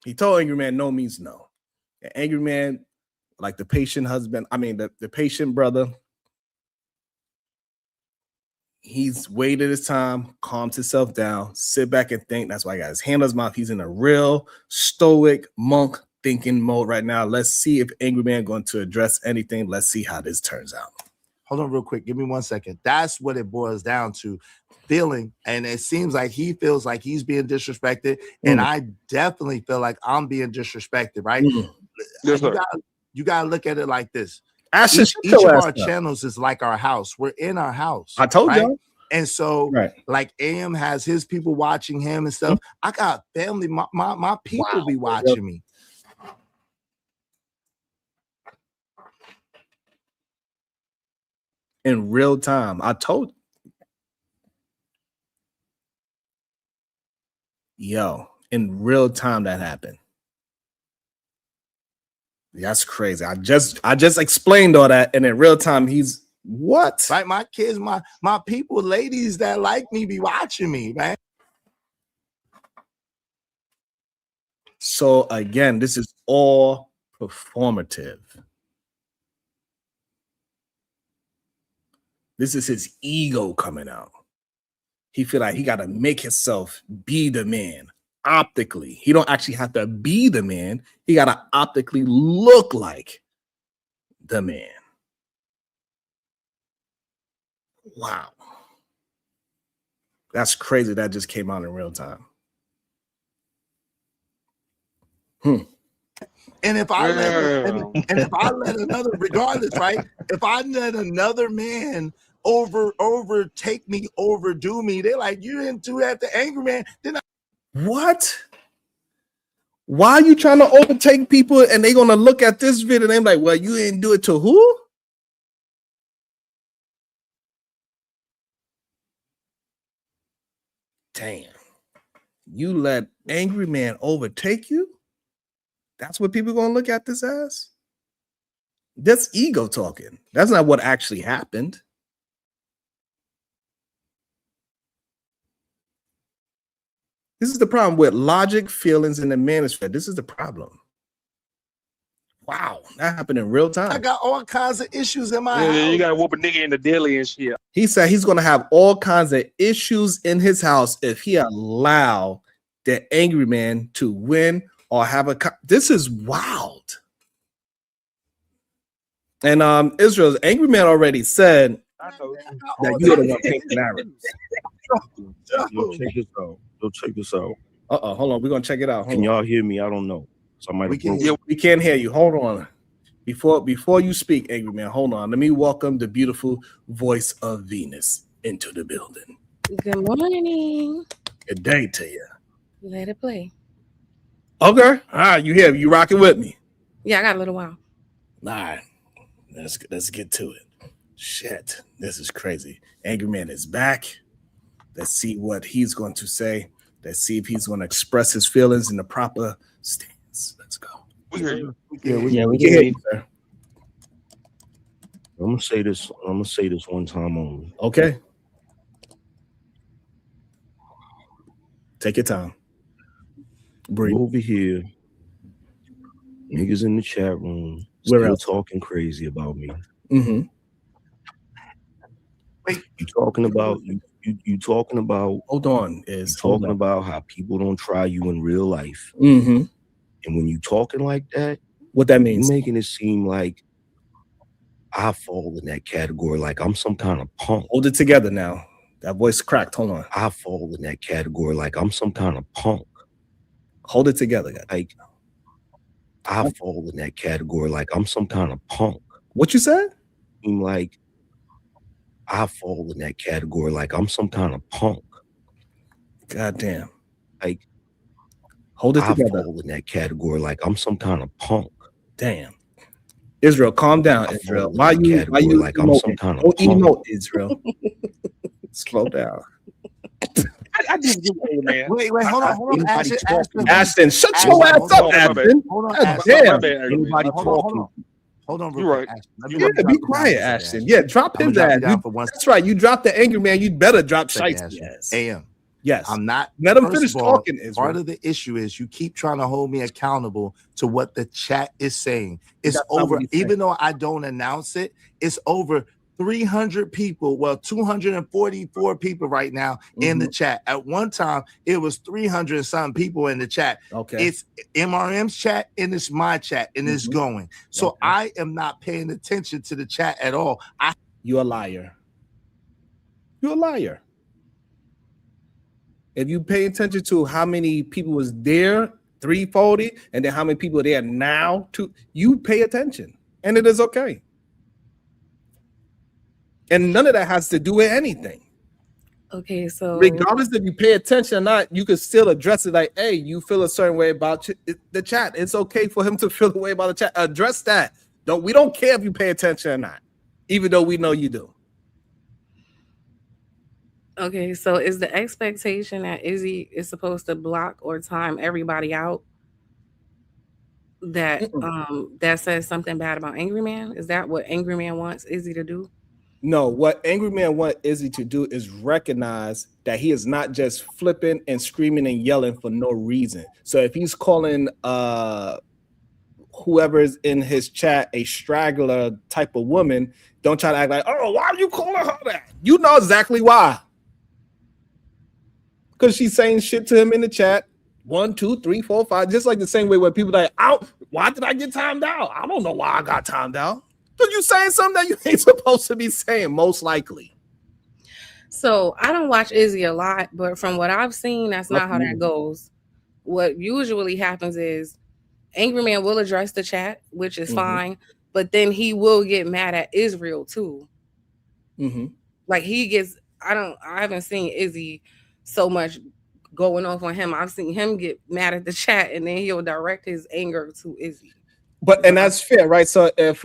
He told Angry Man no means no. And Angry Man, like the patient husband, the patient brother, he's waited his time, calmed himself down, sit back and think. That's why he got his hand on his mouth. He's in a real stoic monk thinking mode right now. Let's see if Angry Man going to address anything. Let's see how this turns out. Hold on real quick. Give me 1 second. That's what it boils down to. Feeling, and it seems like he feels like he's being disrespected, and I definitely feel like I'm being disrespected, right? Yes, you gotta look at it like this. Each of our channels is like our house. We're in our house. I told right? you. And so, like AM has his people watching him and stuff. I got family, my people be watching me. In real time. I told in real time that happened. That's crazy. I just explained all that, and in real time, he's what? Right, my kids, my people, ladies that like me be watching me, man. So again, this is all performative. This is his ego coming out. He feel like he got to make himself be the man optically. He don't actually have to be the man. He got to optically look like the man. Wow. That's crazy. That just came out in real time. And if I let another, regardless, right? If I let another man overtake me, overdo me, they're like, you didn't do that to Angry Man. Then what? Why are you trying to overtake people and they're gonna look at this video and they're like, well, you didn't do it to who? Damn. You let Angry Man overtake you? That's what people are gonna look at this as? That's ego talking. That's not what actually happened. This is the problem with logic, feelings, and the manosphere. This is the problem. Wow, that happened in real time. I got all kinds of issues in my Yeah, house. you gotta whoop a nigga in the deli and shit. He said he's gonna have all kinds of issues in his house if he allow the angry man to win or have a. This is wild. And Israel's angry man already said that you're the one painting the narrative. Yo, check this out. Hold on. We're gonna check it out. Can y'all hear me? I don't know. Somebody we can't hear you. Hold on. Before you speak, angry man, hold on. Let me welcome the beautiful voice of Venus into the building. Good morning. Good day to you. Let it play. Okay. All right, you here. You rocking with me. Yeah, I got a little while. All right. Let's get to it. Shit. This is crazy. Angry man is back. Let's see what he's going to say. Let's see if he's going to express his feelings in the proper stance. Let's go. We hear you. Yeah, we can hear you, sir. I'm gonna say this one time only. Okay. Take your time. Breathe. Over here, niggas in the chat room Where still else? talking crazy about me. Mm-hmm. You talking about you talking about hold on talking about how people don't try you in real life. Mm-hmm. And when you talking like that, what that means? You're making it seem like I fall in that category, like I'm some kind of punk. Hold it together now. That voice cracked. Hold on. I fall in that category like I'm some kind of punk. Hold it together, guys. Like I fall in that category like I'm some kind of punk. What you said? Like I fall in that category like I'm some kind of punk. God damn. Like hold it together. I fall in that category like I'm some kind of punk. Damn. Israel, calm down, Israel. Why you like I'm some kind of don't punk. emote, Israel. Slow down. I do man. Wait, hold on. Ashton, shut your ass up, Ashton. Hold on, God Ashton. damn. Anybody talking? Hold on, you're right. Yeah, be quiet, Ashton. Yeah, drop his ass. That's right. You dropped the angry man. You'd better drop Shiesty ass. AM. Yes. I'm not. Let him first finish of all, talking, Israel. Part of the issue is you keep trying to hold me accountable to what the chat is saying. It's That's not over, what he's even though I don't announce it, it's over 300 people. Well, 244 people right now in the chat. At one time, it was 300 and something people in the chat. Okay. It's MRM's chat and it's my chat and it's going. So I am not paying attention to the chat at all. You're a liar. You're a liar. If you pay attention to how many people was there, 340, and then how many people are there now, you pay attention, and it is okay. And none of that has to do with anything. Okay, so regardless if you pay attention or not, you can still address it like, hey, you feel a certain way about the chat. It's okay for him to feel the way about the chat. Address that. We don't care if you pay attention or not, even though we know you do. okay, so is the expectation that Izzy is supposed to block or time everybody out that that says something bad about Angry Man? Is that what Angry Man wants Izzy to do? No, what Angry Man wants Izzy to do is recognize that he is not just flipping and screaming and yelling for no reason. So if he's calling whoever is in his chat a straggler type of woman, don't try to act like, oh, why are you calling her that? You know exactly why. Because she's saying shit to him in the chat. 1, 2, 3, 4, 5. Just like the same way where people are like, why did I get timed out? I don't know why I got timed out. Because you saying something that you ain't supposed to be saying, most likely. So I don't watch Izzy a lot, but from what I've seen, that's not how that goes. What usually happens is Angry Man will address the chat, which is fine, but then he will get mad at Israel too. Like he gets, I haven't seen Izzy so much going off on him. I've seen him get mad at the chat and then he'll direct his anger to Izzy. And that's fair, right? So if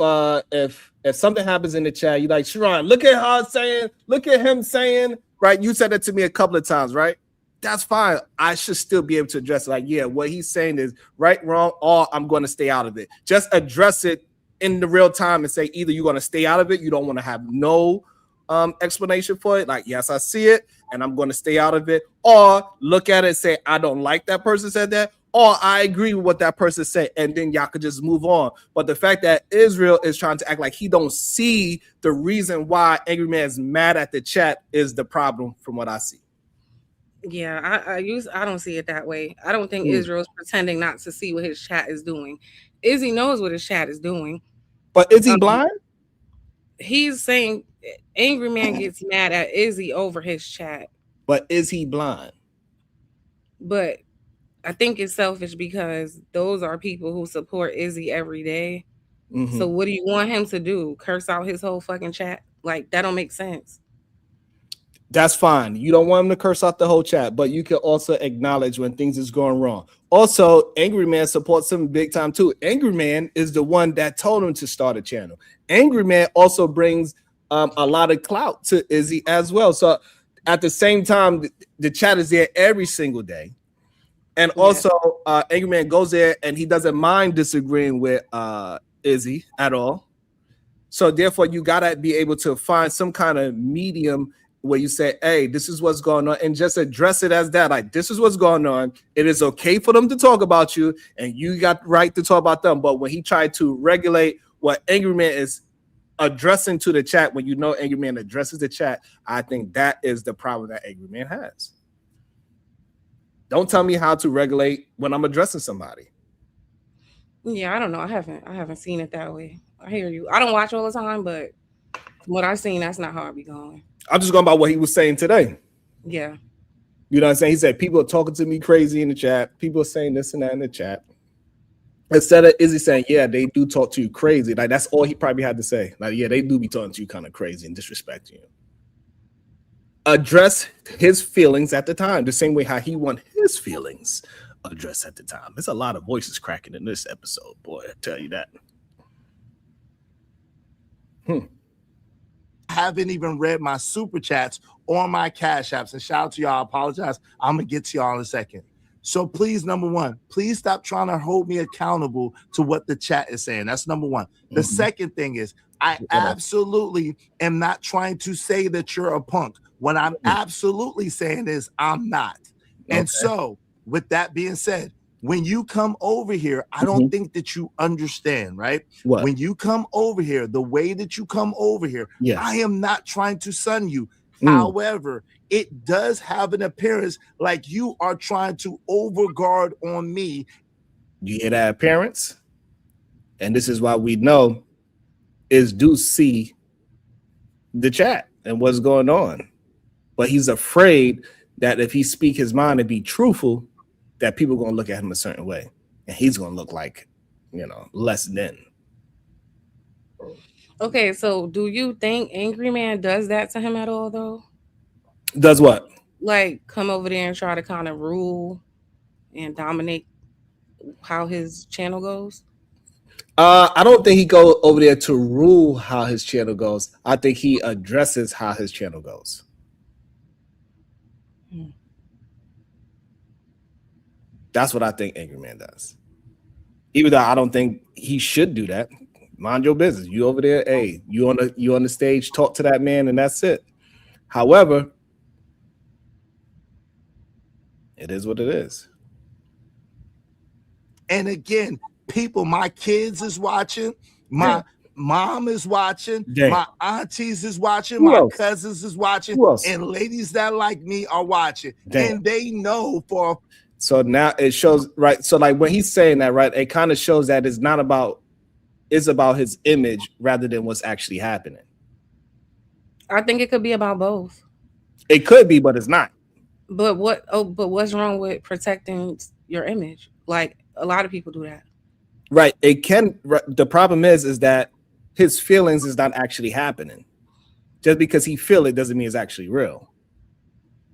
something happens in the chat, you like, Sharon, look at her saying, look at him saying, right? You said that to me a couple of times, right? That's fine. I should still be able to address it. Like, yeah, what he's saying is right, wrong, or I'm going to stay out of it. Just address it in the real time and say either you're going to stay out of it, you don't want to have no explanation for it, like, yes, I see it and I'm going to stay out of it, or look at it and say, I don't like that person said that, or I agree with what that person said, and then y'all could just move on. But the fact that Israel is trying to act like he don't see the reason why Angry Man is mad at the chat is the problem from what I see. Yeah, I don't see it that way. I don't think Israel's pretending not to see what his chat is doing. Izzy knows what his chat is doing. But is he blind? He's saying Angry Man gets mad at Izzy over his chat. But is he blind? But I think it's selfish because those are people who support Izzy every day. Mm-hmm. So what do you want him to do? Curse out his whole fucking chat? Like, that don't make sense. That's fine. You don't want him to curse out the whole chat, but you can also acknowledge when things is going wrong. Also, Angry Man supports him big time too. Angry Man is the one that told him to start a channel. Angry Man also brings a lot of clout to Izzy as well. So at the same time, the chat is there every single day. And also, Angry Man goes there and he doesn't mind disagreeing with Izzy at all. So therefore, you gotta be able to find some kind of medium where you say, hey, this is what's going on, and just address it as that. Like, this is what's going on. It is okay for them to talk about you, and you got the right to talk about them. But when he tried to regulate what Angry Man is addressing to the chat, when you know Angry Man addresses the chat, I think that is the problem that Angry Man has. Don't tell me how to regulate when I'm addressing somebody. Yeah, I don't know. I haven't seen it that way. I hear you. I don't watch all the time, but from what I've seen, that's not how I be going. I'm just going by what he was saying today. Yeah. You know what I'm saying? He said, people are talking to me crazy in the chat. People are saying this and that in the chat. Instead of Izzy saying, yeah, they do talk to you crazy. Like, that's all he probably had to say. Like, yeah, they do be talking to you kind of crazy and disrespecting you. Address his feelings at the time, the same way how he want his feelings addressed at the time. There's a lot of voices cracking in this episode, boy, I tell you that. I haven't even read my super chats or my cash apps. And shout out to y'all. I apologize. I'm going to get to y'all in a second. So please, number one, please stop trying to hold me accountable to what the chat is saying. That's number one. The second thing is, I absolutely am not trying to say that you're a punk. What I'm absolutely saying is I'm not. And so with that being said, when you come over here, I don't think that you understand, right? What? When you come over here, the way that you come over here, I am not trying to sun you. However, it does have an appearance like you are trying to overguard on me. You hear that appearance? And this is why we know is do see the chat and what's going on. But he's afraid that if he speak his mind and be truthful, that people are going to look at him a certain way. And he's going to look like, you know, less than. Okay, so do you think Angry Man does that to him at all, though? Does what? Like, come over there and try to kind of rule and dominate how his channel goes? I don't think he go over there to rule how his channel goes. I think he addresses how his channel goes. That's what I think Angry Man does. Even though I don't think he should do that. Mind your business. You over there, hey, you on the stage, talk to that man, and that's it. However, it is what it is. And again, people, my kids is watching, my mom is watching, my aunties is watching, my cousins is watching, and ladies that like me are watching. And they know for. So now it shows, right? So like when he's saying that, right, it kind of shows that it's not about, it's about his image rather than what's actually happening. I think it could be about both. It could be, but it's not. But what's wrong with protecting your image? Like, a lot of people do that. Right. It can. The problem is that his feelings is not actually happening. Just because he feel it doesn't mean it's actually real.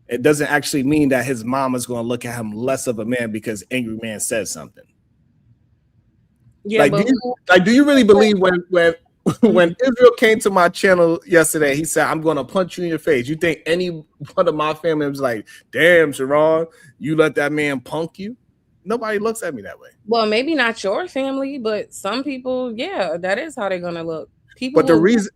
It doesn't actually mean that his mom is going to look at him less of a man because Angry Man says something. Yeah, do you really believe when Israel came to my channel yesterday, he said, I'm going to punch you in your face? You think any one of my family was like, damn, Sharon, you let that man punk you? Nobody looks at me that way. Well, maybe not your family, but some people, yeah, that is how they're going to look. But the reason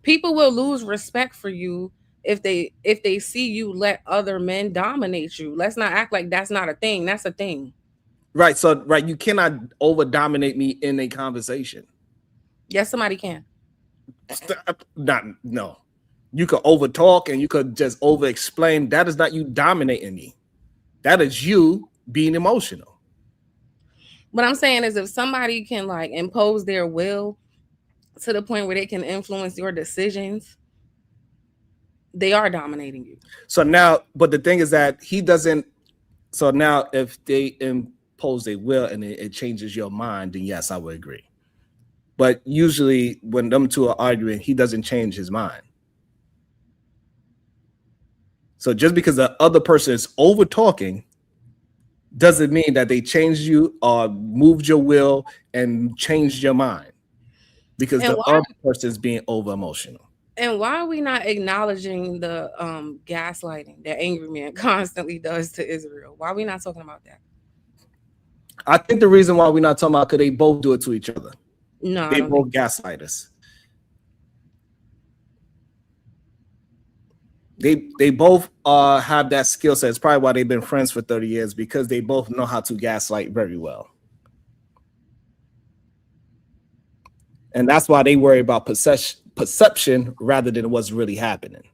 People will lose respect for you if they see you let other men dominate you. Let's not act like that's not a thing. That's a thing. Right. So, right, you cannot over dominate me in a conversation. Yes, somebody can. No. You could over talk and you could just over explain. That is not you dominating me. That is you being emotional. What I'm saying is, if somebody can like impose their will to the point where they can influence your decisions, they are dominating you. So now, but the thing is that he doesn't. So now, if they impose their will and it changes your mind, then yes, I would agree. But usually, when them two are arguing, he doesn't change his mind. So just because the other person is over talking doesn't mean that they changed you or moved your will and changed your mind, because the other person is being over emotional. And why are we not acknowledging the gaslighting that Angry Man constantly does to Israel? Why are we not talking about that? I think the reason why we're not talking about, because they both do it to each other. No, they both gaslight us. They both have that skill set. It's probably why they've been friends for 30 years, because they both know how to gaslight very well. And that's why they worry about perception rather than what's really happening.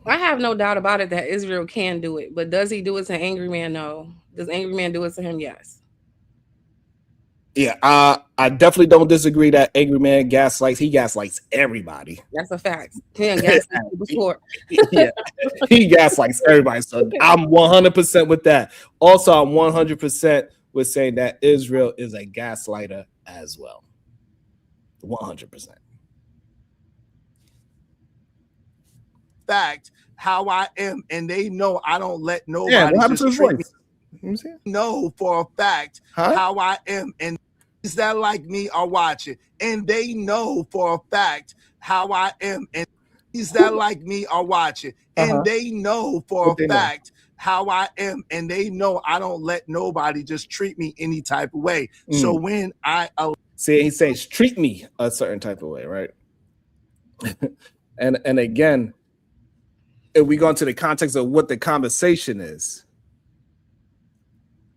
I have no doubt about it that Israel can do it, but does he do it to Angry Man? No. Does Angry Man do it to him? Yes. Yeah, I definitely don't disagree that Angry Man gaslights. He gaslights everybody. That's a fact. Yeah, he gaslights everybody. So I'm 100% with that. Also, I'm 100% with saying that Israel is a gaslighter as well. 100%. Fact, how I am, and they know I don't let nobody just treat me. Know for a fact how I am, and is that like me are watching, and they know for a fact how I am, and is that like me are watching, and they know for a fact how I am, and they know I don't let nobody just treat me any type of way. So when I see, he says treat me a certain type of way, right? and again, if we go into the context of what the conversation is,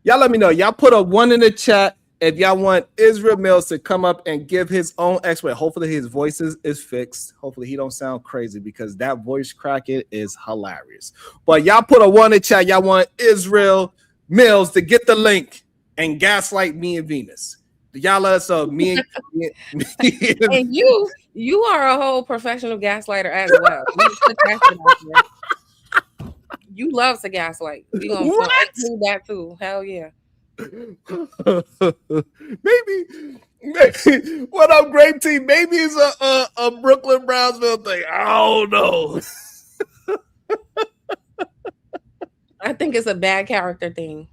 y'all let me know. Y'all put a 1 in the chat if y'all want Israel Mills to come up and give his own explanation. Hopefully his voice is fixed. Hopefully he don't sound crazy, because that voice cracking is hilarious. But y'all put a 1 in the chat. Y'all want Israel Mills to get the link and gaslight me and Venus. Y'all let us know. Me and you are a whole professional gaslighter as well. You love to gaslight. You gonna do that too? Hell yeah. maybe what up, great team? Maybe it's a Brooklyn Brownsville thing. I don't know. I think it's a bad character thing.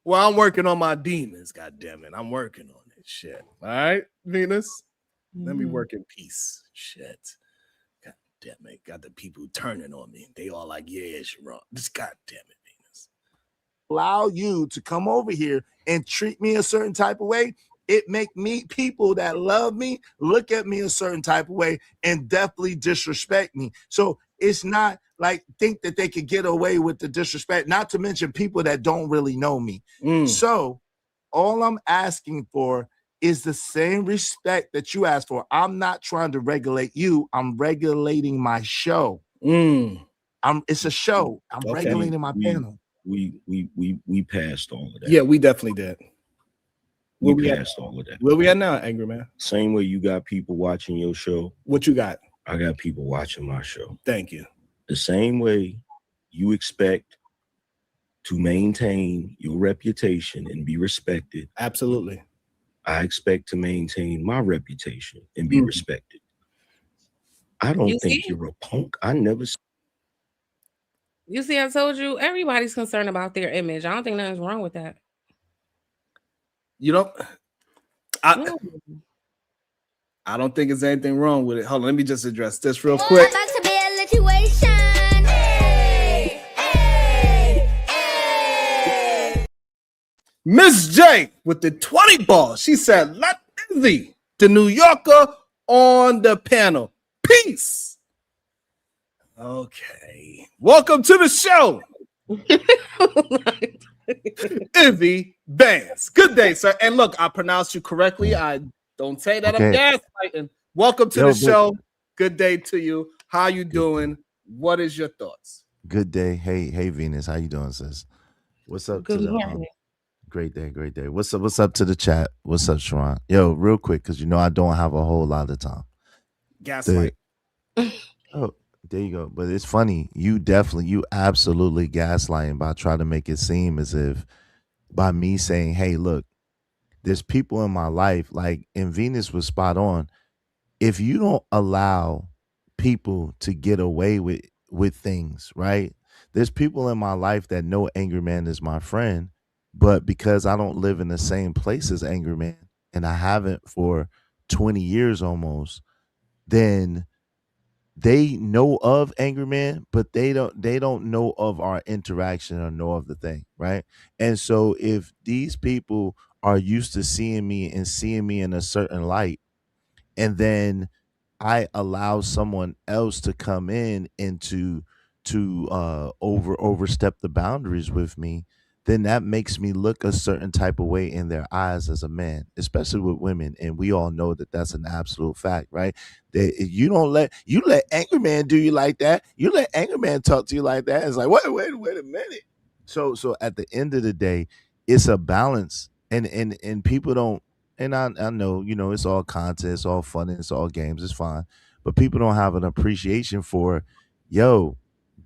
Well, I'm working on my demons. God damn it, I'm working on it. Shit. All right, Venus. Let me work in peace. Shit. God damn it. Got the people turning on me. They all like, yeah, you're wrong. Just God damn it, Venus. Allow you to come over here and treat me a certain type of way, it make me, people that love me, look at me a certain type of way and definitely disrespect me. So it's not like think that they could get away with the disrespect, not to mention people that don't really know me. So all I'm asking for is the same respect that you asked for. I'm not trying to regulate you. I'm regulating my show. It's a show. I'm regulating my panel. We passed all of that. Yeah, we definitely did. We passed all of that. Where we at now, Angry Man? Same way you got people watching your show. What you got? I got people watching my show. Thank you. The same way you expect to maintain your reputation and be respected. Absolutely. I expect to maintain my reputation and be respected. I don't think you're a punk. I never. You see, I told you, everybody's concerned about their image. I don't think nothing's wrong with that. You know, I don't think there's anything wrong with it. Hold on, let me just address this real quick. Miss J with the 20 ball. She said, let Izzy, the New Yorker, on the panel. Peace. Okay. Welcome to the show. Izzy Vance. Good day, sir. And look, I pronounced you correctly. I don't say that I'm gaslighting. Welcome to the show. Good day to you. How you doing? What is your thoughts? Good day. Hey, Venus. How you doing, sis? What's up Good to the morning. great day, great day. What's up to the chat? What's up, Sharon? Yo, real quick, because you know I don't have a whole lot of time. Gaslight. Oh, there you go. But it's funny. You absolutely gaslighting by trying to make it seem as if by me saying, hey, look, there's people in my life, like, and Venus was spot on. If you don't allow people to get away with things, right? There's people in my life that know Angry Man is my friend, but because I don't live in the same place as Angry Man, and I haven't for 20 years almost, then they know of Angry Man, but they don't know of our interaction or know of the thing, right? And so if these people are used to seeing me and seeing me in a certain light, and then I allow someone else to come in and to overstep the boundaries with me, then that makes me look a certain type of way in their eyes as a man, especially with women, and we all know that that's an absolute fact, right? That you don't let Angry Man do you like that. You let Angry Man talk to you like that. It's like wait a minute. So at the end of the day, it's a balance, and people don't. And I know, it's all content, it's all fun, and it's all games, it's fine. But people don't have an appreciation for, yo,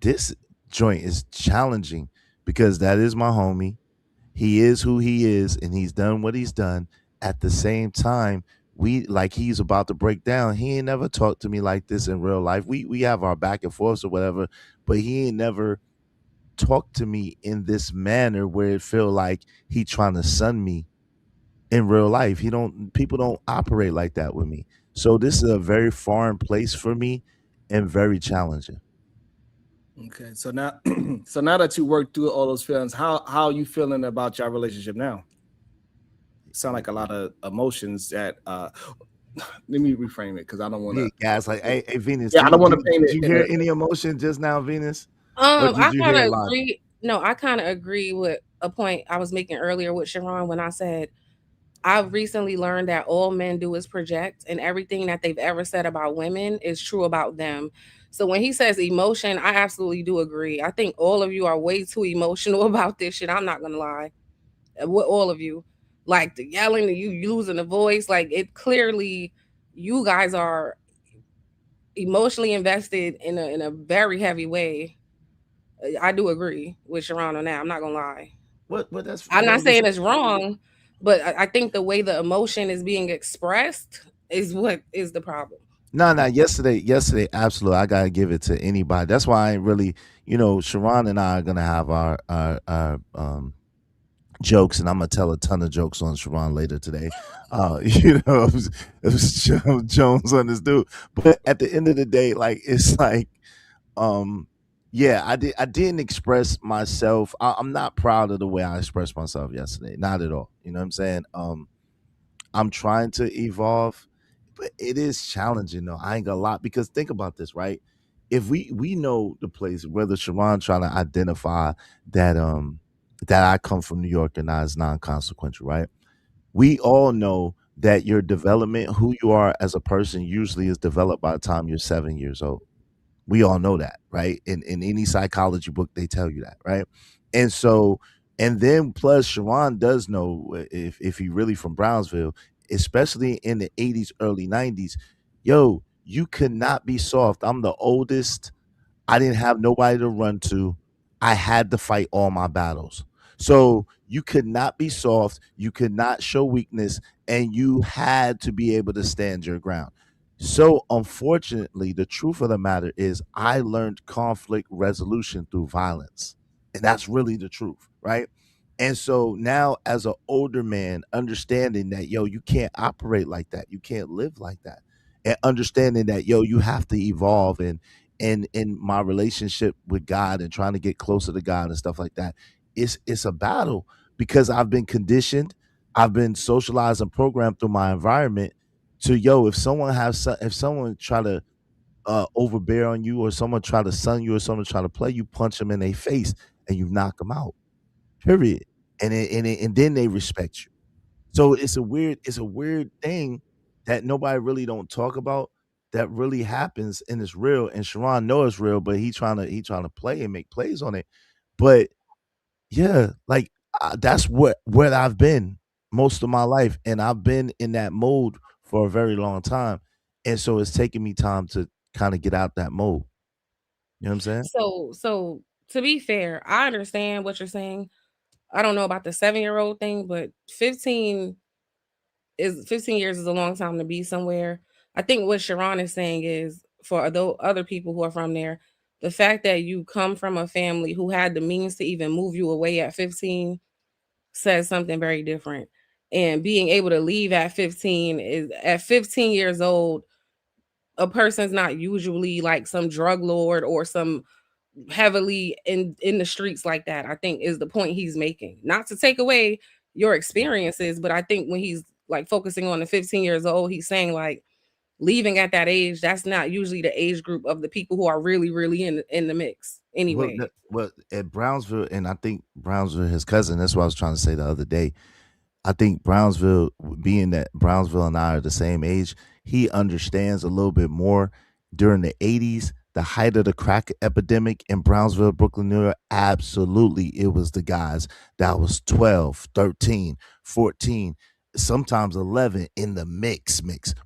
this joint is challenging because that is my homie. He is who he is, and he's done what he's done. At the same time, he's about to break down. He ain't never talked to me like this in real life. We have our back and forths or whatever, but he ain't never talked to me in this manner where it feel like he trying to sun me in real life. People don't operate like that with me. So this is a very foreign place for me and very challenging. Okay, so now so now that you worked through all those feelings, how are you feeling about your relationship now? Sound like a lot of emotions that let me reframe it because I don't want to. Yeah, guys, like, hey, Venus. Yeah, I don't want to paint it. Did you hear any emotion just now, Venus? Or did I you kind hear of logic? agree. No, I kind of agree with a point I was making earlier with Sharon when I said I've recently learned that all men do is project, and everything that they've ever said about women is true about them. So when he says emotion, I absolutely do agree. I think all of you are way too emotional about this shit. I'm not gonna lie. With all of you, like the yelling, you losing the voice, like it clearly, you guys are emotionally invested in a very heavy way. I do agree with Sharon on that. I'm not gonna lie. What that's I'm not well, saying it's wrong, but I think the way the emotion is being expressed is what is the problem. no, yesterday, absolutely. I gotta give it to anybody. That's why I ain't really, Sharon and I are gonna have our jokes, and I'm gonna tell a ton of jokes on Sharon later today. It was Jones on this dude. But at the end of the day, like, it's like, yeah, I didn't express myself. I'm not proud of the way I expressed myself yesterday. Not at all. You know what I'm saying? I'm trying to evolve, but it is challenging though. I ain't gonna lie, because think about this, right? If we know the place, whether Sharon trying to identify that I come from New York and not is non-consequential, right? We all know that your development, who you are as a person, usually is developed by the time you're 7 years old. We all know that, right? In any psychology book, they tell you that, right? And so, and then plus Sharon does know, if he really from Brownsville, especially in the 80s, early 90s, yo, you could not be soft. I'm the oldest. I didn't have nobody to run to. I had to fight all my battles. So you could not be soft. You could not show weakness, and you had to be able to stand your ground. So unfortunately, the truth of the matter is I learned conflict resolution through violence. And that's really the truth, right? And so now as an older man, understanding that, yo, you can't operate like that. You can't live like that. And understanding that, yo, you have to evolve, and in my relationship with God and trying to get closer to God and stuff like that, it's a battle. because I've been conditioned, I've been socialized and programmed through my environment to if someone try to overbear on you, or someone try to sun you, or someone try to play you, punch them in their face and you knock them out. Period. And then they respect you. So it's a weird thing that nobody really don't talk about, that really happens and it's real. And Sharon knows it's real, but he trying to play and make plays on it. But yeah, like that's where I've been most of my life, and I've been in that mode for a very long time, and so it's taking me time to kind of get out that mode. You know what I'm saying? So to be fair, I understand what you're saying. I don't know about the 7-year-old thing, but 15 years is a long time to be somewhere. I think what Sharon is saying is for other people who are from there, the fact that you come from a family who had the means to even move you away at 15 says something very different. And being able to leave at 15 is at 15 years old, a person's not usually like some drug lord or some heavily in the streets like that. I think is the point he's making. Not to take away your experiences, but I think when he's like focusing on the 15 years old, he's saying like leaving at that age, that's not usually the age group of the people who are really, really in the mix Well, anyway. well, at Brownsville, and I think Brownsville, his cousin. That's what I was trying to say the other day. I think Brownsville, being that Brownsville and I are the same age, he understands a little bit more. During the 80s, the height of the crack epidemic in Brownsville, Brooklyn, New York, absolutely, it was the guys that was 12, 13, 14, sometimes 11 in the mix.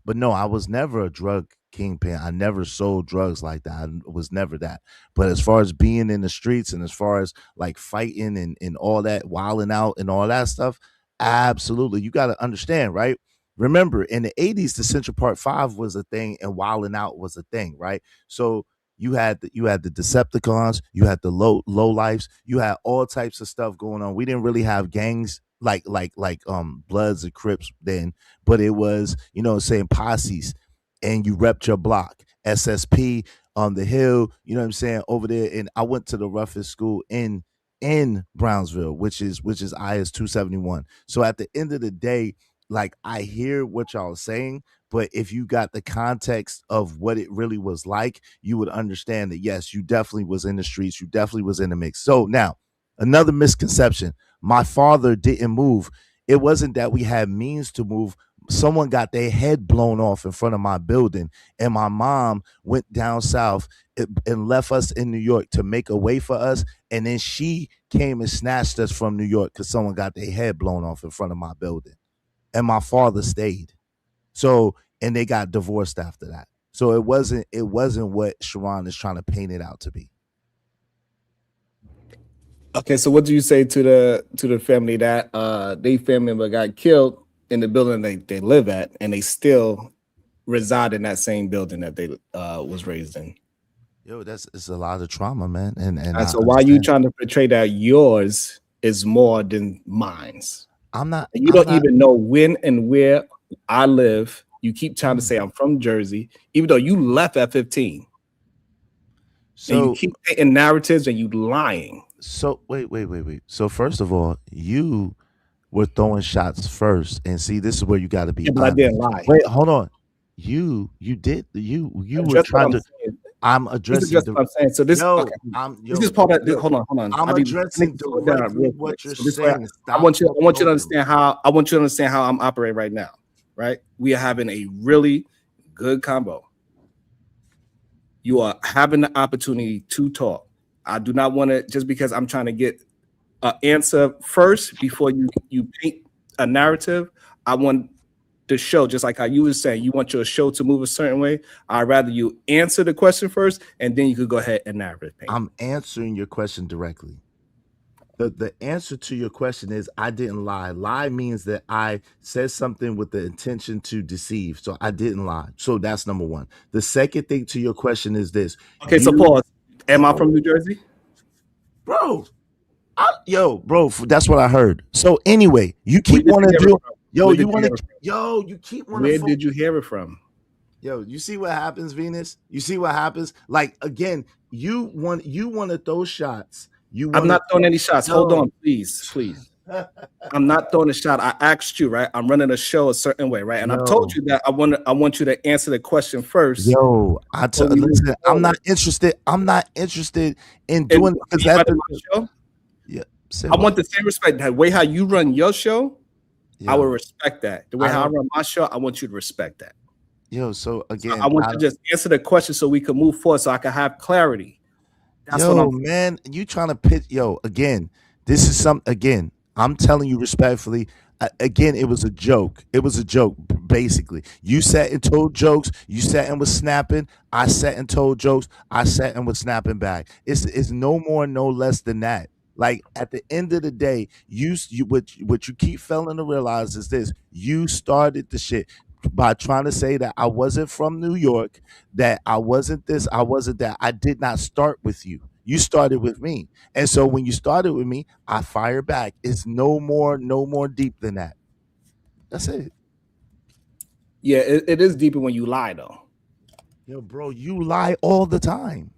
But no, I was never a drug kingpin. I never sold drugs like that. I was never that. But as far as being in the streets, and as far as like fighting and all that, wilding out and all that stuff, absolutely. You got to understand, right? Remember, in the 80s, the Central Park 5 was a thing and Wildin' Out was a thing, right? So you had the Decepticons, you had the low lives, you had all types of stuff going on. We didn't really have gangs like Bloods and Crips then, but it was, saying posses, and you repped your block. SSP on the hill, you know what I'm saying, over there. And I went to the roughest school in Brownsville, which is IS 271. So at the end of the day, like I hear what y'all are saying, but if you got the context of what it really was like, you would understand that yes, you definitely was in the streets, you definitely was in the mix. So now, another misconception: my father didn't move. It wasn't that we had means to move. Someone got their head blown off in front of my building, and my mom went down south and left us in New York to make a way for us. And then she came and snatched us from New York because someone got their head blown off in front of my building. And my father stayed. So, and they got divorced after that. So it wasn't what Sharon is trying to paint it out to be. Okay, so what do you say to the family that they family member got killed in the building they live at, and they still reside in that same building that they was raised in? Yo, it's a lot of trauma, man. And so why are you trying to portray that yours is more than mine's? I'm not. You don't even know when and where I live. You keep trying to say I'm from Jersey, even though you left at 15. So and you keep taking narratives and you lying. So wait. So first of all, you were throwing shots first, and see, this is where you got to be. Yeah, but I didn't lie. Wait, hold on. You were trying to. I'm addressing. What I'm saying. So this, okay. This is part of. Hold on. I'm addressing directly what you're saying. I want you to understand how I'm operating right now. Right? We are having a really good combo. You are having the opportunity to talk. I do not want to, just because I'm trying to get an answer first before you paint a narrative. I want the show, just like how you were saying, you want your show to move a certain way. I'd rather you answer the question first, and then you could go ahead and narrate. I'm answering your question directly. The answer to your question is I didn't lie. Lie means that I said something with the intention to deceive. So I didn't lie. So that's number one. The second thing to your question is this. Okay, so pause. Am I from New Jersey? Bro, bro, that's what I heard. So anyway, you keep wanting to do. You keep wanting. Where did you hear it from? Yo, you see what happens, Venus? You see what happens? Like again, you want to throw shots. I'm not throwing any shots. Hold on, please. I'm not throwing a shot. I asked you, right? I'm running a show a certain way, right? And I've told you that I want you to answer the question first. Yo, listen, I'm not interested in doing it because that's my show. Yeah. I want the same respect. The way how you run your show, I will respect that. The way how I run my show, I want you to respect that. Yo, so again, I want you to just answer the question so we can move forward, so I can have clarity. That's what I'm man, you trying to pitch? Yo, again, this is again. I'm telling you respectfully. Again, it was a joke. It was a joke, basically. You sat and told jokes. You sat and was snapping. I sat and told jokes. I sat and was snapping back. It's no more, no less than that. Like at the end of the day, what you keep failing to realize is this: you started the shit by trying to say that I wasn't from New York, that I wasn't this, I wasn't that. I did not start with you. You started with me. And so when you started with me, I fire back. It's no more deep than that. That's it. Yeah, it is deeper when you lie, though. Yo, bro, you lie all the time.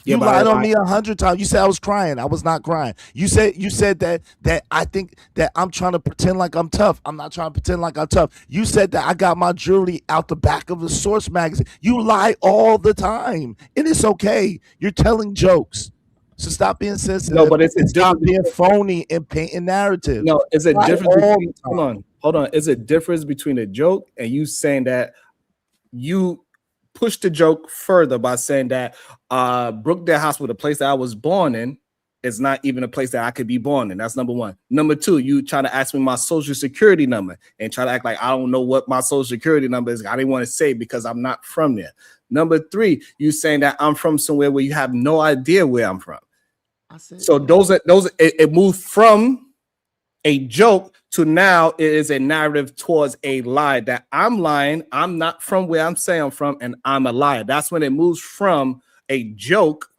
Yeah, you lied on me 100 times. You said I was crying. I was not crying. You said that I think that I'm trying to pretend like I'm tough. I'm not trying to pretend like I'm tough. You said that I got my jewelry out the back of the Source magazine. You lie all the time, and it's okay. You're telling jokes, so stop being sensitive. No, but stop being phony and painting narrative. No, it's a difference. Hold on. It's a difference between a joke and you saying that you push the joke further by saying that Brookdale Hospital, the place that I was born in, is not even a place that I could be born in. That's number one. Number two, you try to ask me my social security number and try to act like I don't know what my social security number is. I didn't want to say because I'm not from there. Number three, you saying that I'm from somewhere where you have no idea where I'm from. So it moved from a joke to now it is a narrative towards a lie that I'm lying. I'm not from where I'm saying I'm from, and I'm a liar. That's when it moves from a joke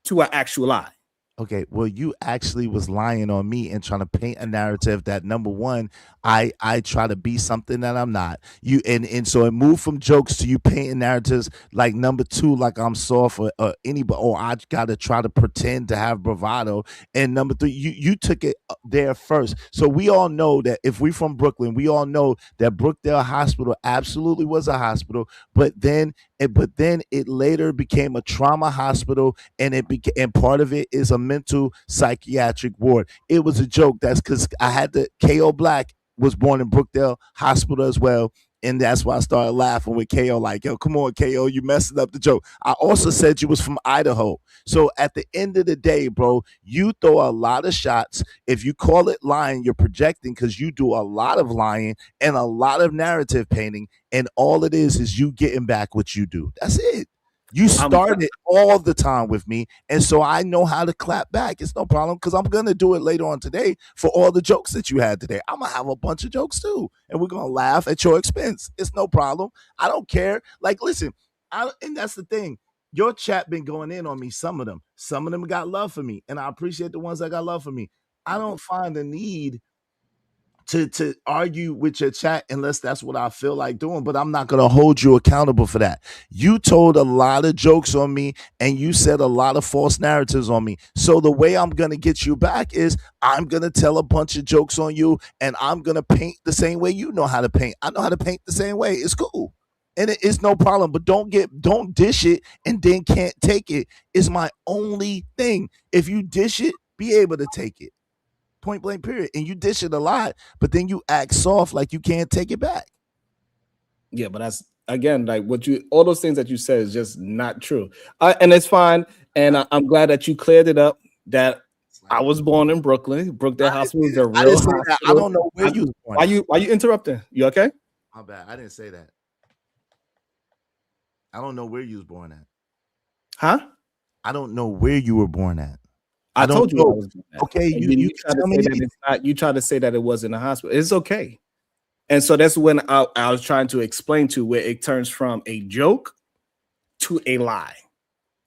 to an actual lie. Okay, well, you actually was lying on me and trying to paint a narrative that number one, I try to be something that I'm not. You and so it moved from jokes to you painting narratives like number two, like I'm soft or anybody, or I gotta try to pretend to have bravado. And number three, you took it there first. So we all know that if we from Brooklyn, we all know that Brookdale Hospital absolutely was a hospital, but then it later became a trauma hospital, and and part of it is a mental psychiatric ward. It was a joke. That's because I had to. K.O. Black was born in Brookdale Hospital as well. And that's why I started laughing with KO, like, yo, come on, KO, you messing up the joke. I also said you was from Idaho. So at the end of the day, bro, you throw a lot of shots. If you call it lying, you're projecting because you do a lot of lying and a lot of narrative painting. And all it is you getting back what you do. That's it. You started all the time with me, and so I know how to clap back. It's no problem because I'm going to do it later on today for all the jokes that you had today. I'm going to have a bunch of jokes too, and we're going to laugh at your expense. It's no problem. I don't care. Like, listen, and that's the thing. Your chat been going in on me, some of them got love for me, and I appreciate the ones that got love for me. I don't find the need to argue with your chat unless that's what I feel like doing, but I'm not going to hold you accountable for that. You told a lot of jokes on me and you said a lot of false narratives on me. So the way I'm going to get you back is I'm going to tell a bunch of jokes on you, and I'm going to paint the same way you know how to paint. I know how to paint the same way. It's cool. And it's no problem, but don't dish it and then can't take it is my only thing. If you dish it, be able to take it. Point blank period. And you dish it a lot, but then you act soft like you can't take it back. Yeah, but that's again like all those things that you said is just not true. And it's fine. And I'm glad that you cleared it up that I was born in Brooklyn. Brookdale Hospital is a real hospital. I don't know where you was born. Why you interrupting? You okay? My bad. I didn't say that. I don't know where you was born at. Huh? I don't know where you were born at. I told you I was born at. Okay, you try to say that it's not. You try to say that it wasn't a hospital. It's okay. And so that's when I was trying to explain to where it turns from a joke to a lie.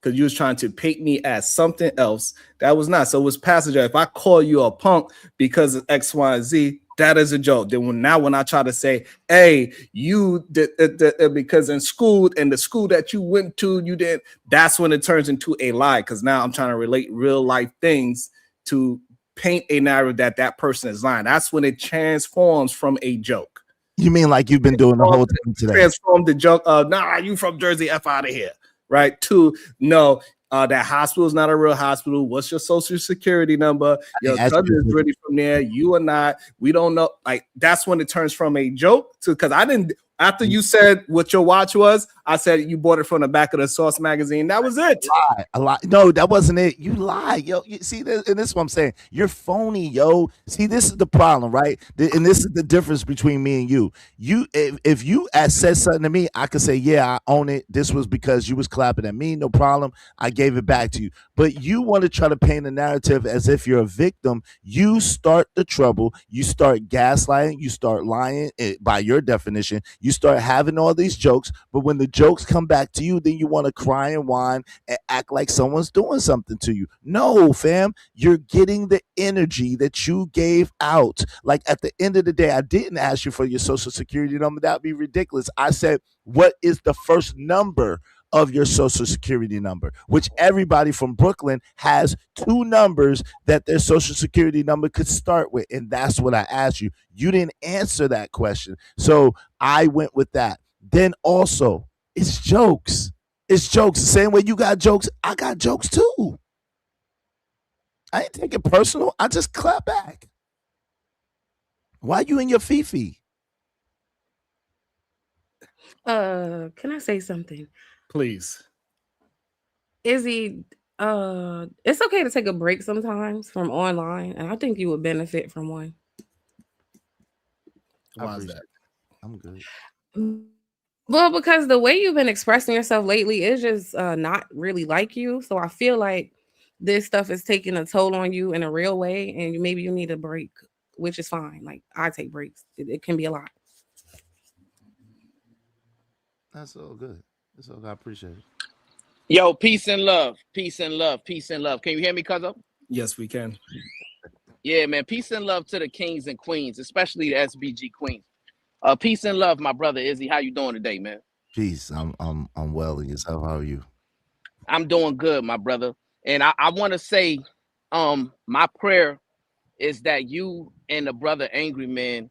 Because you was trying to paint me as something else that was not. So it was passenger. If I call you a punk because of X, Y, and Z, that is a joke. Then when I try to say, hey, you did because in school and the school that you went to, you didn't, that's when it turns into a lie. Because now I'm trying to relate real life things to paint a narrative that that person is lying. That's when it transforms from a joke. You mean like you've been doing the whole time today? Transform the joke of, nah, you from Jersey, F out of here, right? To, no, that hospital is not a real hospital. What's your social security number? Your cousin is really from there. You are not. We don't know. Like, that's when it turns from a joke to, because I didn't, after you said what your watch was, I said you bought it from the back of the Source magazine. That was it. A lot. No, that wasn't it. You lie, yo. You see this, and this is what I'm saying. You're phony, yo. See, this is the problem, right? And this is the difference between me and you. If you had said something to me, I could say, yeah, I own it. This was because you was clapping at me, no problem. I gave it back to you. But you want to try to paint a narrative as if you're a victim. You start the trouble. You start gaslighting. You start lying. By your definition, you start having all these jokes. But when the jokes come back to you, then you want to cry and whine and act like someone's doing something to you. No, fam, you're getting the energy that you gave out. Like, at the end of the day, I didn't ask you for your social security number. That'd be ridiculous. I said, what is the first number of your social security number? Which everybody from Brooklyn has 2 numbers that their social security number could start with. And that's what I asked you. You didn't answer that question. So I went with that. Then also, it's jokes. It's jokes. The same way you got jokes, I got jokes too. I ain't take it personal. I just clap back. Why you in your Fifi? Can I say something? Please. Izzy, it's okay to take a break sometimes from online, and I think you would benefit from one. Why is that? I'm good. Well, because the way you've been expressing yourself lately is just not really like you. So I feel like this stuff is taking a toll on you in a real way, and maybe you need a break, which is fine. Like, I take breaks. It can be a lot. That's all good. That's all good. I appreciate it. Yo, peace and love. Peace and love. Peace and love. Can you hear me, Cuzzo? Yes, we can. Yeah, man. Peace and love to the kings and queens, especially the SBG queens. Peace and love, my brother Izzy. How you doing today, man? Peace. I'm well. And yourself? How are you? I'm doing good, my brother. And I want to say, my prayer is that you and the brother Angry Man,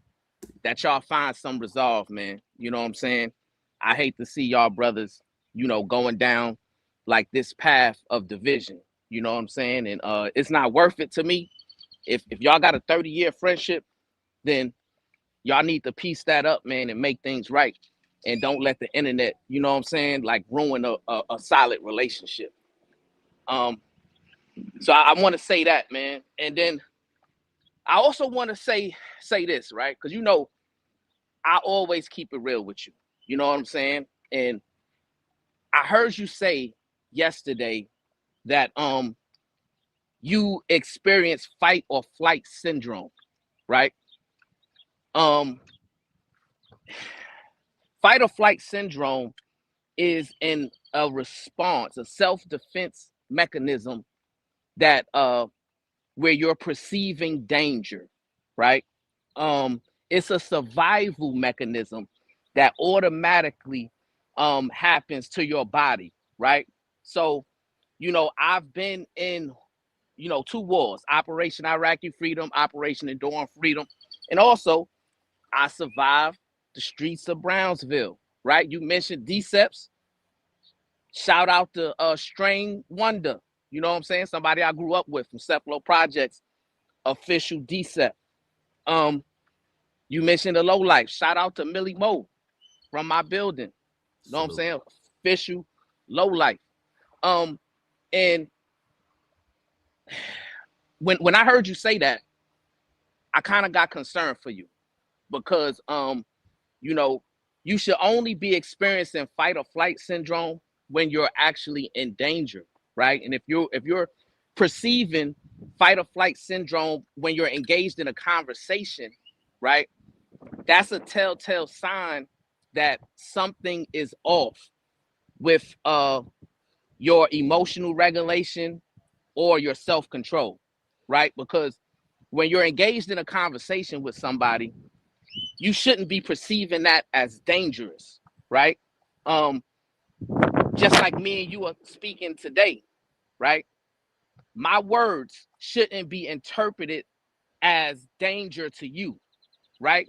that y'all find some resolve, man. You know what I'm saying? I hate to see y'all brothers, going down like this path of division. You know what I'm saying? And it's not worth it to me. If y'all got a 30-year friendship, then y'all need to piece that up, man, and make things right. And don't let the internet, you know what I'm saying, like ruin a solid relationship. So I want to say that, man. And then I also want to say this, right? Because I always keep it real with you. You know what I'm saying? And I heard you say yesterday that you experience fight or flight syndrome, right? Fight or flight syndrome is a response, a self-defense mechanism that where you're perceiving danger, right? It's a survival mechanism that automatically happens to your body, right? So, I've been in, 2 wars, Operation Iraqi Freedom, Operation Enduring Freedom, and also I survived the streets of Brownsville, right? You mentioned Deceps. Shout out to Strain Wonder. You know what I'm saying? Somebody I grew up with from Ceplo Projects, official Decep. You mentioned the low life. Shout out to Millie Moe from my building. You know what I'm saying? Official low life. And when I heard you say that, I kind of got concerned for you because you should only be experiencing fight or flight syndrome when you're actually in danger, right? And if you're perceiving fight or flight syndrome when you're engaged in a conversation, right? That's a telltale sign that something is off with your emotional regulation or your self-control, right? Because when you're engaged in a conversation with somebody, you shouldn't be perceiving that as dangerous, right? Just like me and you are speaking today, right? My words shouldn't be interpreted as danger to you, right?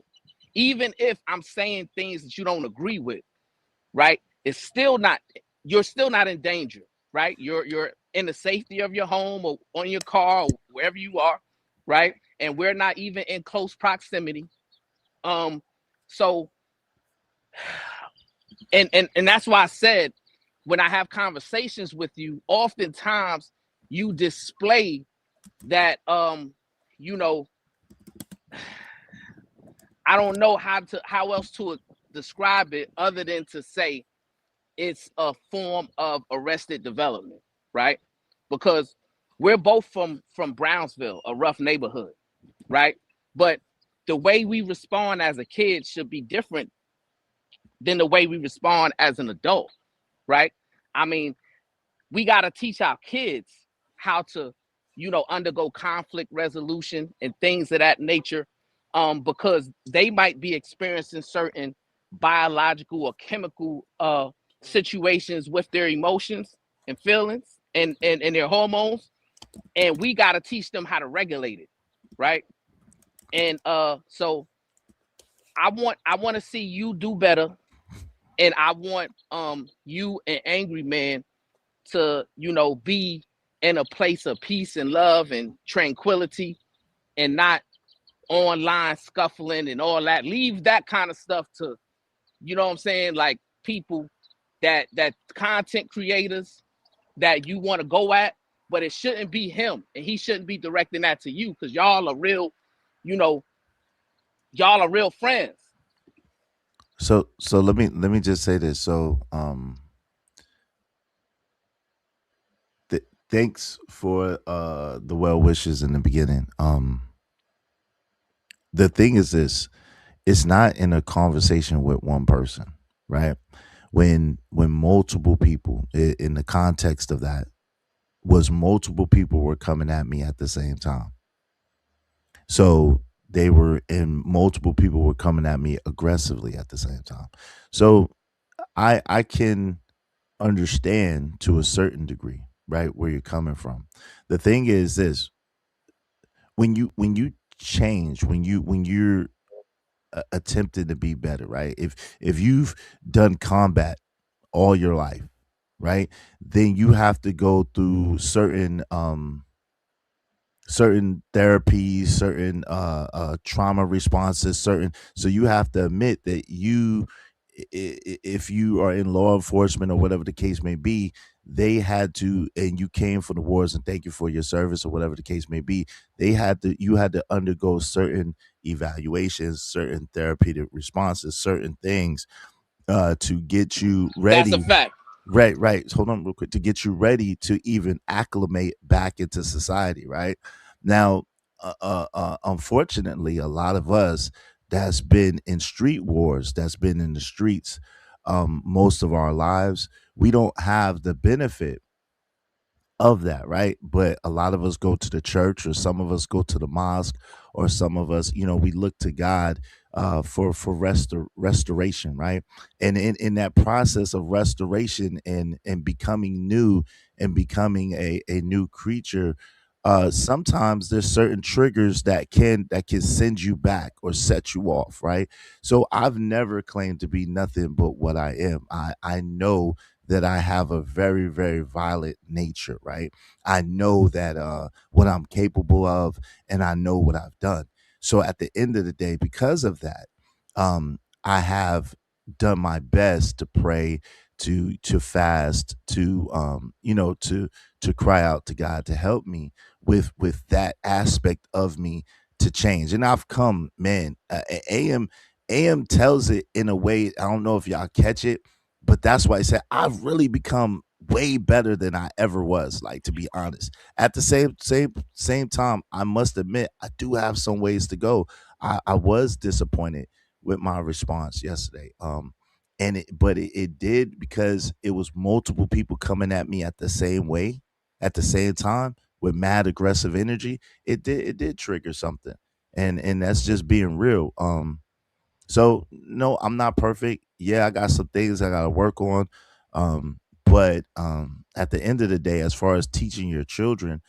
Even if I'm saying things that you don't agree with, right? It's still not, you're still not in danger, right? You're in the safety of your home or on your car or wherever you are, right? And we're not even in close proximity. So and that's why I said, when I have conversations with you, oftentimes you display that you know, I don't know how else to describe it other than to say it's a form of arrested development, right? Because we're both from Brownsville, a rough neighborhood, right? But the way we respond as a kid should be different than the way we respond as an adult, right? I mean, we got to teach our kids how to, you know, undergo conflict resolution and things of that nature, because they might be experiencing certain biological or chemical situations with their emotions and feelings and their hormones, and we got to teach them how to regulate it, right? And so I want to see you do better, and I want you and Angry Man to, you know, be in a place of peace and love and tranquility, and not online scuffling and all that. Leave that kind of stuff to, you know what I'm saying, like people that content creators that you want to go at, but it shouldn't be him, and he shouldn't be directing that to you, because y'all are real, you know, y'all are real friends. So let me just say this. So thanks for the well wishes in the beginning. The thing is this, it's not in a conversation with one person, right? When multiple people, in the context of that, was multiple people were coming at me at the same time. So they were, and multiple people were coming at me aggressively at the same time. So I can understand to a certain degree, right, where you're coming from. The thing is this, when you change, when you're attempting to be better, right? If you've done combat all your life, right, then you have to go through certain therapies, certain trauma responses, certain, so you have to admit that if you are in law enforcement or whatever the case may be, they had to, and you came from the wars, and thank you for your service or whatever the case may be, you had to undergo certain evaluations, certain therapeutic responses, certain things to get you ready. That's a fact. Right. Hold on real quick. To get you ready to even acclimate back into society, right? Now, unfortunately, a lot of us that's been in street wars, that's been in the streets most of our lives, we don't have the benefit of that, right? But a lot of us go to the church, or some of us go to the mosque, or some of us, you know, we look to God for restoration, right? And in that process of restoration and becoming new and becoming a new creature, sometimes there's certain triggers that can send you back or set you off, right? So I've never claimed to be nothing but what I am. I know that I have a very, very violent nature, right? I know that what I'm capable of, and I know what I've done. So at the end of the day, because of that, I have done my best to pray, to fast, to to cry out to God to help me with that aspect of me to change. And I've come, man. AM tells it in a way, I don't know if y'all catch it, but that's why I said I've really become way better than I ever was, like, to be honest. At the same time, I must admit I do have some ways to go. I was disappointed with my response yesterday. But it did, because it was multiple people coming at me at the same way, at the same time, with mad aggressive energy. It did trigger something. And that's just being real. So no, I'm not perfect. Yeah, I got some things I gotta work on. But at the end of the day, as far as teaching your children,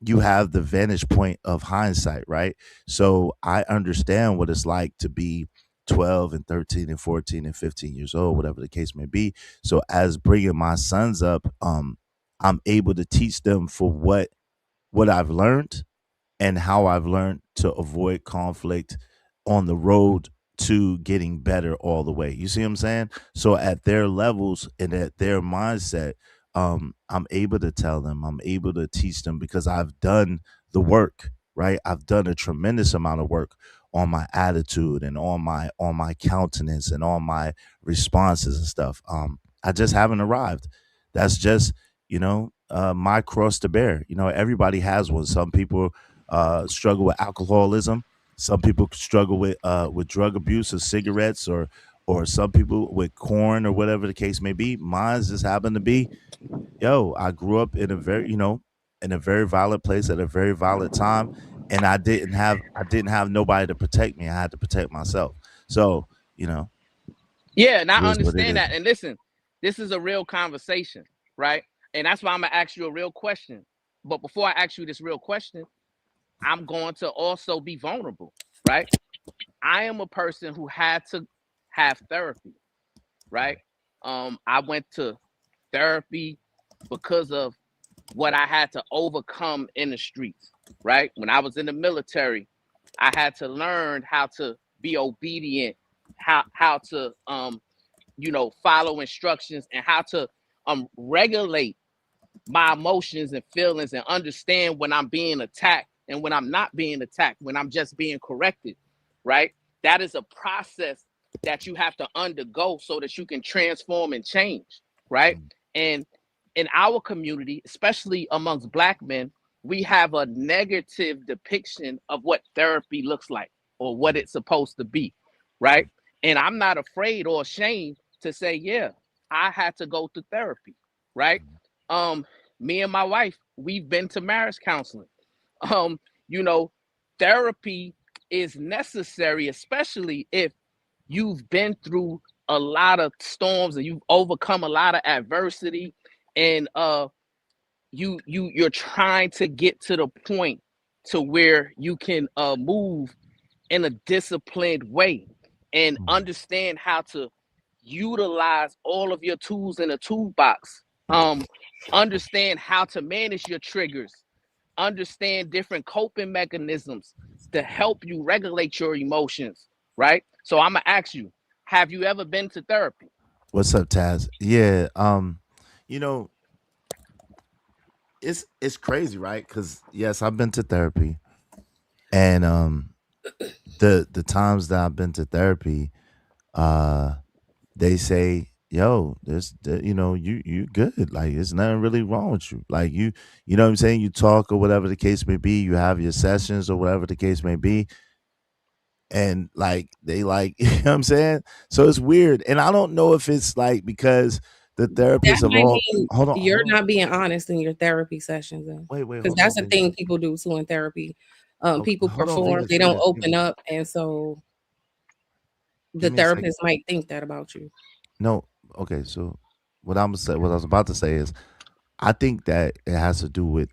you have the vantage point of hindsight, right? So I understand what it's like to be 12 and 13 and 14 and 15 years old, whatever the case may be. So as bringing my sons up, I'm able to teach them for what I've learned and how I've learned to avoid conflict on the road to getting better all the way. You see what I'm saying? So at their levels and at their mindset, I'm able to tell them, I'm able to teach them because I've done the work, right? I've done a tremendous amount of work on my attitude and on my countenance and on my responses and stuff. I just haven't arrived. That's just, my cross to bear. Everybody has one. Some people struggle with alcoholism. Some people struggle with drug abuse or cigarettes, or some people with corn or whatever the case may be. Mine just happened to be, I grew up in a very violent place at a very violent time, and I didn't have nobody to protect me. I had to protect myself. So, Yeah, and I it is what it understand is. that. And listen, this is a real conversation, right? And that's why I'm gonna ask you a real question. But before I ask you this real question, I'm going to also be vulnerable, right? I am a person who had to have therapy, right? I went to therapy because of what I had to overcome in the streets, right? When I was in the military, I had to learn how to be obedient, how to follow instructions, and how to regulate my emotions and feelings and understand when I'm being attacked and when I'm not being attacked, when I'm just being corrected, right? That is a process that you have to undergo so that you can transform and change, right? And in our community, especially amongst Black men, we have a negative depiction of what therapy looks like or what it's supposed to be, right? And I'm not afraid or ashamed to say, yeah, I had to go to therapy, right? Me and my wife, we've been to marriage counseling. Um, you know, Therapy is necessary, especially if you've been through a lot of storms and you've overcome a lot of adversity, and you're trying to get to the point to where you can move in a disciplined way and understand how to utilize all of your tools in a toolbox. Understand how to manage your triggers, understand different coping mechanisms to help you regulate your emotions, right? So I'm gonna ask you, have you ever been to therapy? What's up, Taz? Yeah, you know, it's crazy, right? Because yes, I've been to therapy, and the times that I've been to therapy, uh, they say, "Yo, you good. Like, there's nothing really wrong with you. Like, you know what I'm saying. You talk or whatever the case may be. You have your sessions or whatever the case may be, and like they like, you know what I'm saying. So it's weird, and I don't know if it's like because the That therapists of might all. mean Hold on, you're hold on. not being honest in your therapy sessions then. Wait, Because hold that's on, a Venus. thing people do too in therapy. Okay, People hold on, perform, Venus, they don't Venus. open up, and so the Give me a second. therapist might think that about you. No, okay. So what I was about to say is, I think that it has to do with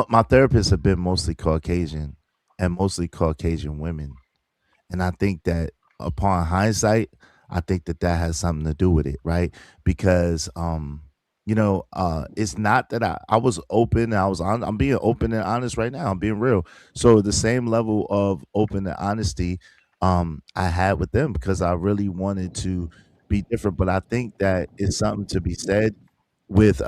my therapists have been mostly Caucasian and mostly Caucasian women. And I think that upon hindsight, I think that that has something to do with it, right? Because it's not that I was open. I'm being open and honest right now. I'm being real. So the same level of open and honesty I had with them because I really wanted to be different. But I think that it's something to be said with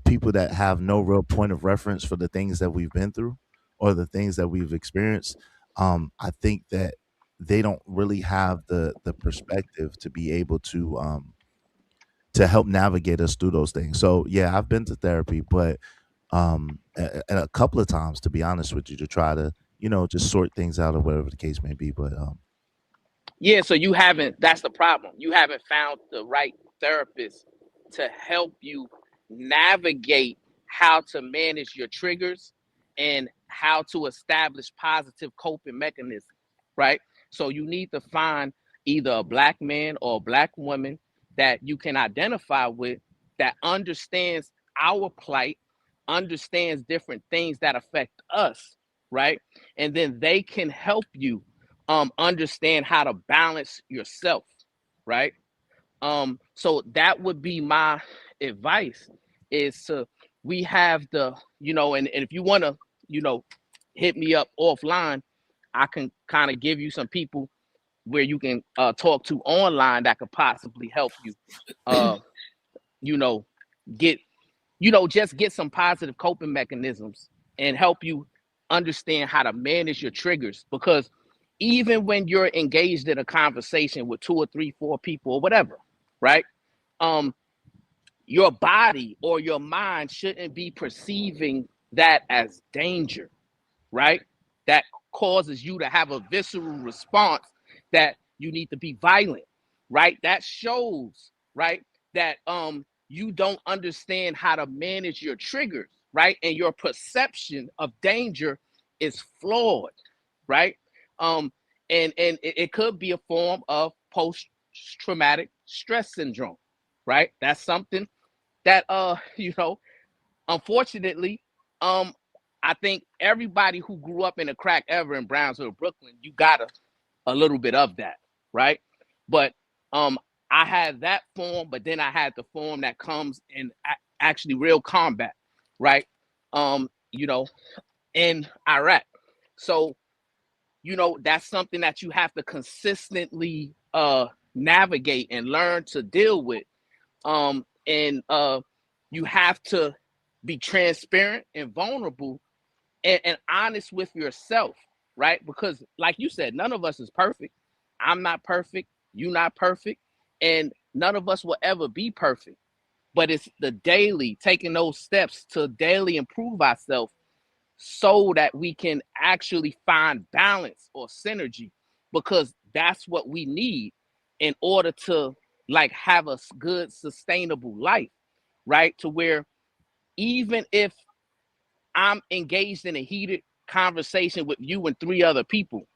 people that have no real point of reference for the things that we've been through or the things that we've experienced. I think that they don't really have the perspective to be able to help navigate us through those things. So yeah, I've been to therapy, but and a couple of times to be honest with you to try to just sort things out or whatever the case may be. But Yeah, so you haven't, that's the problem. You haven't found the right therapist to help you navigate how to manage your triggers and how to establish positive coping mechanisms, right? So you need to find either a Black man or a Black woman that you can identify with that understands our plight, understands different things that affect us, right? And then they can help you understand how to balance yourself, right? So that would be my advice, is to, we have the, and if you want to, hit me up offline, I can kind of give you some people where you can talk to online that could possibly help you get, just get some positive coping mechanisms and help you understand how to manage your triggers. Because even when you're engaged in a conversation with 2 or 3, 4 people or whatever, right? Your body or your mind shouldn't be perceiving that as danger, right? That causes you to have a visceral response that you need to be violent, right? That shows, right, that you don't understand how to manage your triggers, right? And your perception of danger is flawed, right? And it could be a form of post-traumatic stress syndrome, right? That's something that unfortunately, I think everybody who grew up in the crack ever in Brownsville, Brooklyn, you got a little bit of that, right? But I had that form, but then I had the form that comes in actually real combat, right? In Iraq. So, that's something that you have to consistently navigate and learn to deal with. And you have to be transparent and vulnerable and honest with yourself, right? Because like you said, none of us is perfect. I'm not perfect. You're not perfect. And none of us will ever be perfect. But it's the daily, taking those steps to daily improve ourselves so that we can actually find balance or synergy, because that's what we need in order to have a good, sustainable life, right? To where even if I'm engaged in a heated conversation with you and 3 other people,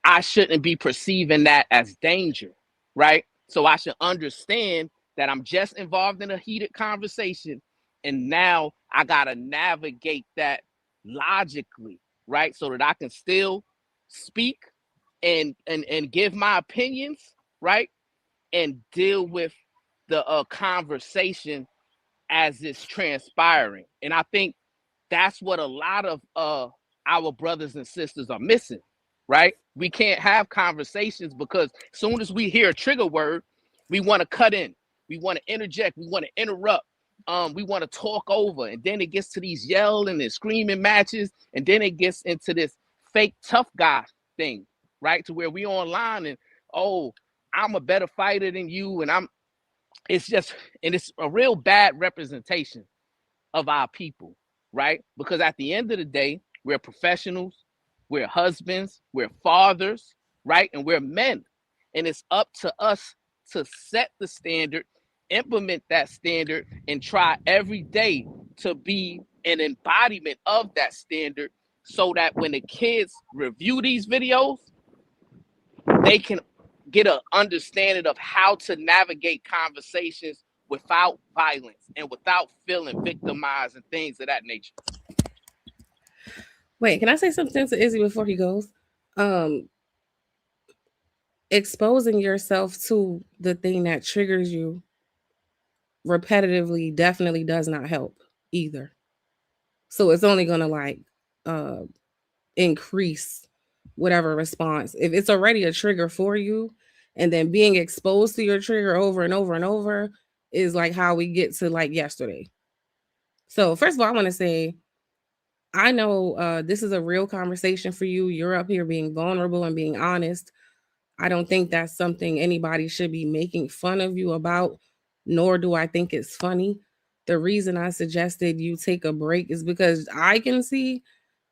I shouldn't be perceiving that as danger, right? So I should understand that I'm just involved in a heated conversation, and now I gotta navigate that logically, right? So that I can still speak and give my opinions, right? And deal with the conversation as it's transpiring. And I think that's what a lot of our brothers and sisters are missing, right? We can't have conversations because as soon as we hear a trigger word, we want to cut in, we want to interject, we want to interrupt, we want to talk over, and then it gets to these yelling and screaming matches, and then it gets into this fake tough guy thing, right? To where we online and, oh, I'm a better fighter than you, and it's a real bad representation of our people, right? Because at the end of the day, we're professionals, we're husbands, we're fathers, right? And we're men. And it's up to us to set the standard, implement that standard, and try every day to be an embodiment of that standard, so that when the kids review these videos, they can get an understanding of how to navigate conversations without violence and without feeling victimized and things of that nature. Wait, can I say something to Izzy before he goes? Exposing yourself to the thing that triggers you repetitively definitely does not help either. So it's only gonna increase whatever response. If it's already a trigger for you, and then being exposed to your trigger over and over and over is like how we get to yesterday. So first of all, I want to say, I know this is a real conversation for you. You're up here being vulnerable and being honest. I don't think that's something anybody should be making fun of you about, nor do I think it's funny. The reason I suggested you take a break is because I can see,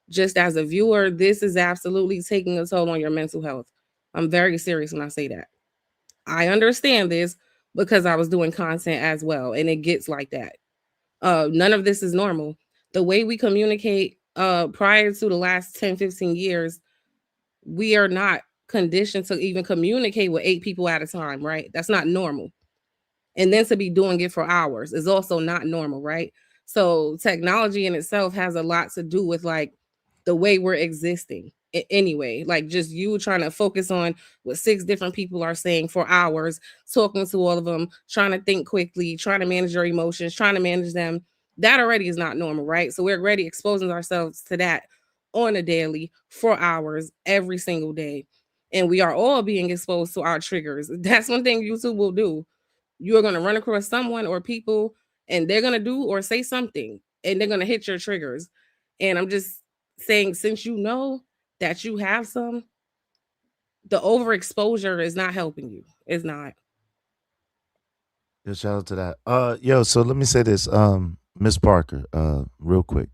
just as a viewer, this is absolutely taking a toll on your mental health. I'm very serious when I say that. I understand this because I was doing content as well, and it gets like that. None of this is normal. The way we communicate prior to the last 10, 15 years, we are not conditioned to even communicate with 8 people at a time, right? That's not normal. And then to be doing it for hours is also not normal, right? So technology in itself has a lot to do with like the way we're existing anyway. Like just you trying to focus on what 6 different people are saying for hours, talking to all of them, trying to think quickly, trying to manage your emotions, trying to manage them. That already is not normal, right? So we're already exposing ourselves to that on a daily for hours every single day. And we are all being exposed to our triggers. That's one thing YouTube will do. You're going to run across someone or people and they're going to do or say something and they're going to hit your triggers. And I'm just saying, since you know that you have some, the overexposure is not helping you. It's not. Yeah, shout out to that. Yo, so let me say this, Miss Parker, real quick.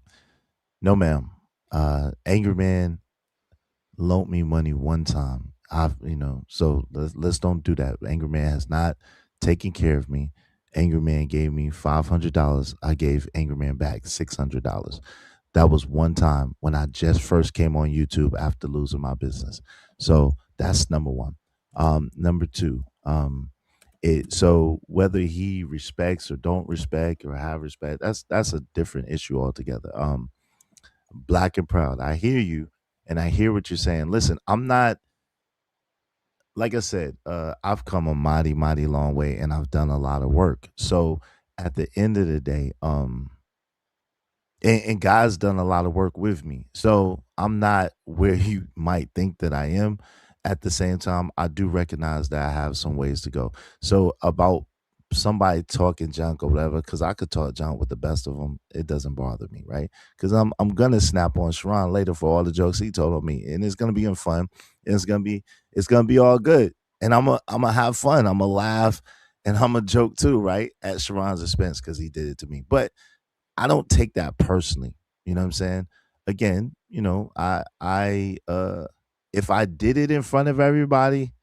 No, ma'am. Angry Man loaned me money one time. So let's don't do that. Angry Man has not taken care of me. Angry Man gave me $500. I gave Angry Man back $600. That was one time when I just first came on YouTube after losing my business. So that's number one. Number two, so whether he respects or don't respect or have respect, that's a different issue altogether. Black and proud. I hear you and I hear what you're saying. Listen, I'm not, like I said, I've come a mighty, mighty long way and I've done a lot of work. So at the end of the day, and God's done a lot of work with me. So I'm not where you might think that I am. At the same time, I do recognize that I have some ways to go. So about somebody talking junk or whatever, because I could talk junk with the best of them, it doesn't bother me, right? Because I'm gonna snap on Sharon later for all the jokes he told on me, and it's gonna be in fun, and it's gonna be all good, and I'm gonna have fun, I'm gonna laugh, and I'm gonna joke too, right, at Sharon's expense because he did it to me, but I don't take that personally. You know what I'm saying? Again, if I did it in front of everybody,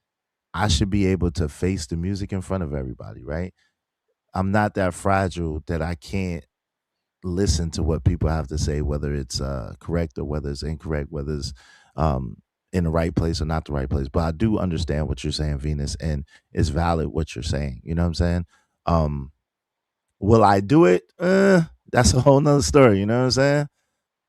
I should be able to face the music in front of everybody, right? I'm not that fragile that I can't listen to what people have to say, whether it's correct or whether it's incorrect, whether it's um, in the right place or not the right place. But I do understand what you're saying, Venus, and it's valid what you're saying. You know what I'm saying? Um, will I do it? That's a whole nother story. You know what I'm saying?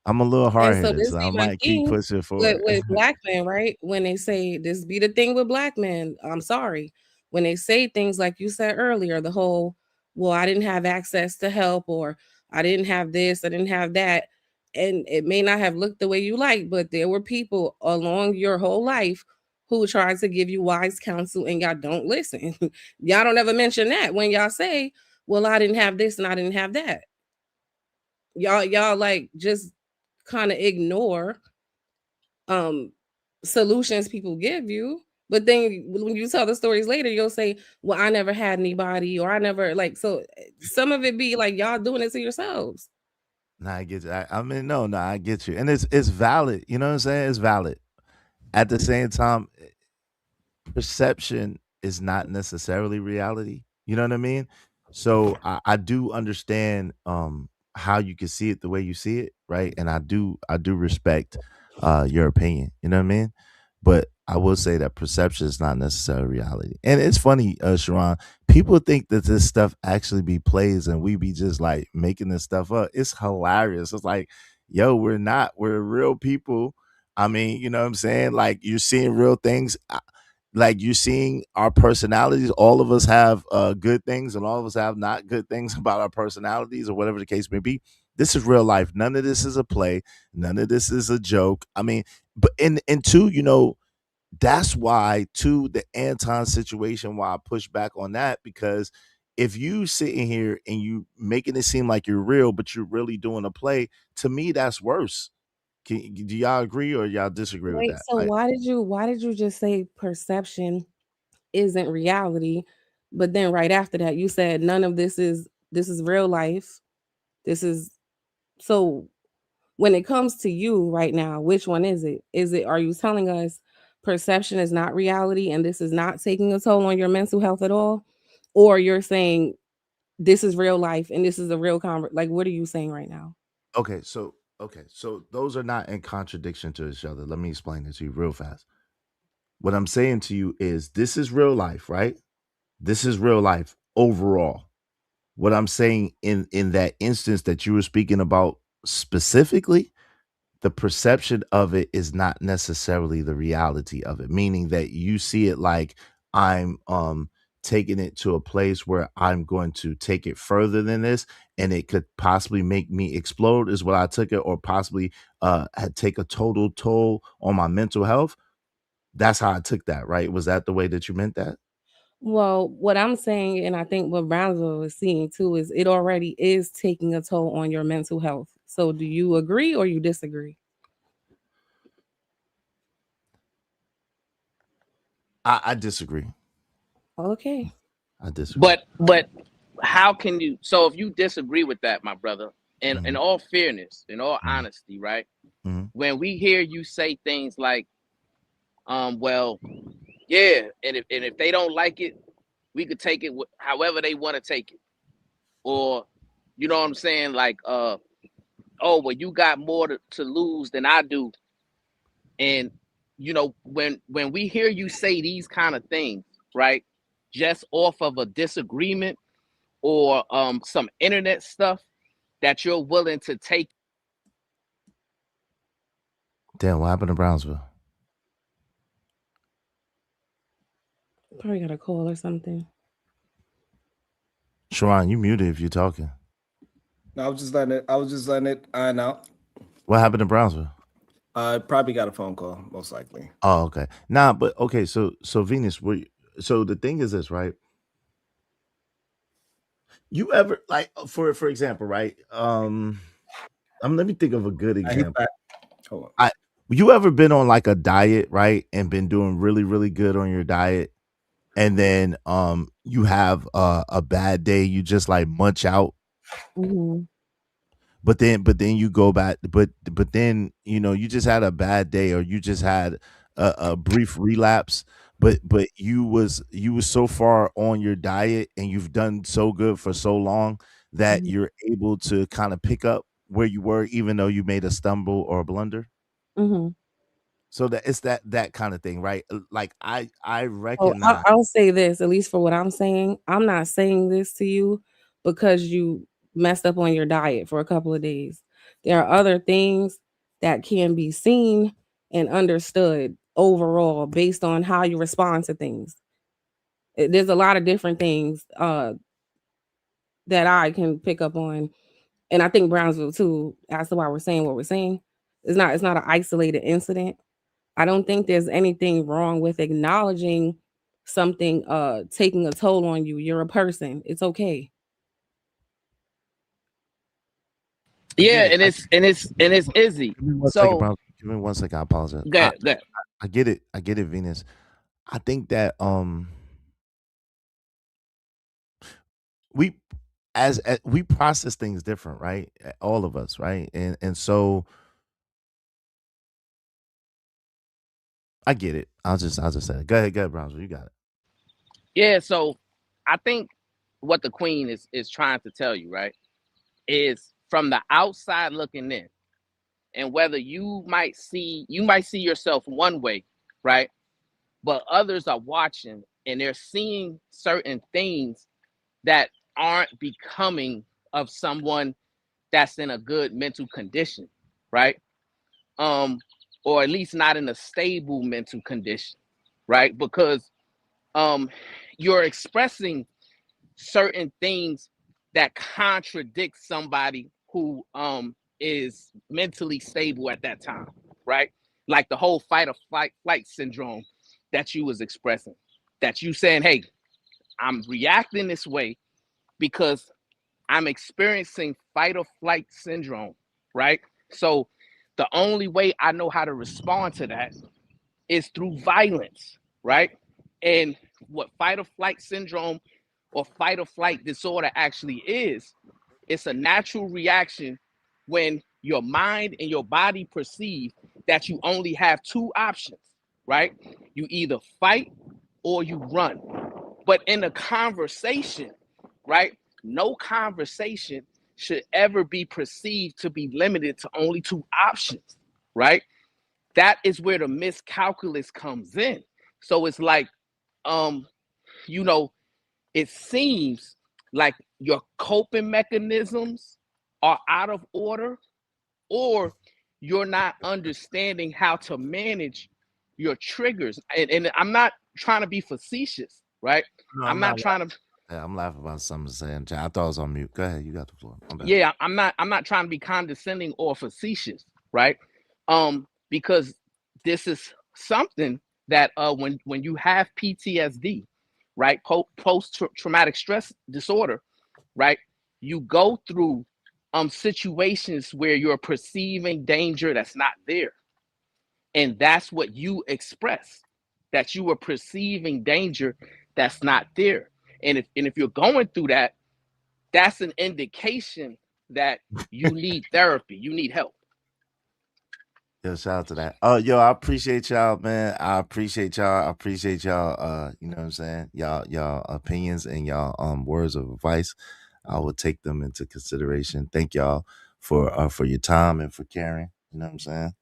I'm a little hard And so headed, this so be I my might keep thing pushing for with, it. with black men, right? When they say this be the thing with black men, I'm sorry. When they say things like you said earlier, the whole, well, I didn't have access to help, or I didn't have this, I didn't have that. And it may not have looked the way you like, but there were people along your whole life who tried to give you wise counsel and y'all don't listen. Y'all don't ever mention that when y'all say, well, I didn't have this and I didn't have that. Y'all like just kind of ignore um solutions people give you. But then when you tell the stories later, you'll say, well, I never had anybody, or I never like, so some of it be like y'all doing it to yourselves. Nah, I get you. I mean, no, I get you, and it's valid. You know what I'm saying? It's valid. At the same time, perception is not necessarily reality. You know what I mean? So I do understand how you can see it the way you see it, right? And I do respect your opinion. You know what I mean? But I will say that perception is not necessarily reality. And it's funny, Sharon, people think that this stuff actually be plays and we be just like making this stuff up. It's hilarious. It's like, yo, we're not. We're real people. I mean, you know what I'm saying? Like you're seeing real things, like you're seeing our personalities. All of us have good things and all of us have not good things about our personalities or whatever the case may be. This is real life. None of this is a play. None of this is a joke. I mean, but and two, that's why too the Anton situation, why I push back on that, because if you sitting here and you making it seem like you're real but you're really doing a play, to me that's worse. Do y'all agree or y'all disagree with Wait, that? so why did you just say perception isn't reality? But then right after that, you said none of this is real life. This is so when it comes to you right now, which one is it? Are you telling us perception is not reality and this is not taking a toll on your mental health at all? Or you're saying this is real life and this is a real like what are you saying right now? Okay, so those are not in contradiction to each other. Let me explain it to you real fast. What I'm saying to you is this is real life, right? This is real life overall. What I'm saying in that instance that you were speaking about specifically, the perception of it is not necessarily the reality of it, meaning that you see it like I'm taking it to a place where I'm going to take it further than this, and it could possibly make me explode is what I took it, or possibly take a total toll on my mental health. That's how I took that, right? Was that the way that you meant that? Well, what I'm saying, and I think what Brownsville is seeing too, is it already is taking a toll on your mental health. So do you agree or you disagree? I disagree. Okay. I disagree. But how can you? So if you disagree with that, my brother, in Mhm. all fairness, in all Mhm. honesty, right? Mhm. When we hear you say things like, well, yeah, and if they don't like it, we could take it however they want to take it, or you know what I'm saying, like, oh, well, you got more to lose than I do, and you know when we hear you say these kind of things, right, just off of a disagreement or some internet stuff that you're willing to take. Damn, what happened to Brownsville? Probably got a call or something. Sharon, you muted if you're talking. I was just letting it iron out. What happened to Brownsville? I probably got a phone call, most likely. Oh, okay. Nah, but okay. So Venus, so the thing is this, right? You ever like for example, right? Let me think of a good example. Hold on. You ever been on like a diet, right, and been doing really really good on your diet, and then you have a bad day, you just like munch out, Mhm. but then you go back, but then you just had a bad day, or you just had a brief relapse, but you was so far on your diet and you've done so good for so long that Mhm. you're able to kind of pick up where you were even though you made a stumble or a blunder. Mhm. So that it's that kind of thing, right? Like I Oh, recognize. I'll say this, at least for what I'm saying. I'm not saying this to you because you messed up on your diet for a couple of days. There are other things that can be seen and understood overall based on how you respond to things. There's a lot of different things that I can pick up on, and I think Brownsville too. As to why we're saying what we're saying, it's not an isolated incident. I don't think there's anything wrong with acknowledging something taking a toll on you. You're a person. It's okay. I Yeah, get it. and it's Izzy. Give me 1 second, So bro. Give me 1 second. I apologize. good, good. I get it. I get it, Venus. I think that we as we process things different, right? All of us, right? And so I get it. I'll just say it. Go ahead, Brownsville. You got it. Yeah, so I think what the queen is trying to tell you, right, is from the outside looking in, and whether you might see yourself one way, right, but others are watching and they're seeing certain things that aren't becoming of someone that's in a good mental condition, right? um or at least not in a stable mental condition, right? Because um you're expressing certain things that contradict somebody who is mentally stable at that time, right? Like the whole fight or flight syndrome that you was expressing, that you saying, hey, I'm reacting this way because I'm experiencing fight or flight syndrome, right? So the only way I know how to respond to that is through violence, right? And what fight or flight syndrome or fight or flight disorder actually is, it's a natural reaction when your mind and your body perceive that you only have two options, right? You either fight or you run. But in a conversation, right? No conversation should ever be perceived to be limited to only two options, right? That is where the miscalculus comes in. So it's like, um, you know, it seems like your coping mechanisms are out of order, or you're not understanding how to manage your triggers. And I'm not trying to be facetious, right? No, I'm not trying to. Yeah, I'm laughing about something saying. I thought I was on mute. Go ahead, you got the floor. Yeah, I'm not trying to be condescending or facetious, right? Because this is something that when you have PTSD, right, post traumatic stress disorder, right, you go through situations where you're perceiving danger that's not there, and that's what you express, that you were perceiving danger that's not there. And if you're going through that, that's an indication that you need therapy, you need help. Yo, shout out to that. Oh, yo, I appreciate y'all, man. I appreciate y'all. I appreciate y'all. You know what I'm saying? Y'all opinions and y'all words of advice. I will take them into consideration. Thank y'all for your time and for caring. You know what I'm saying?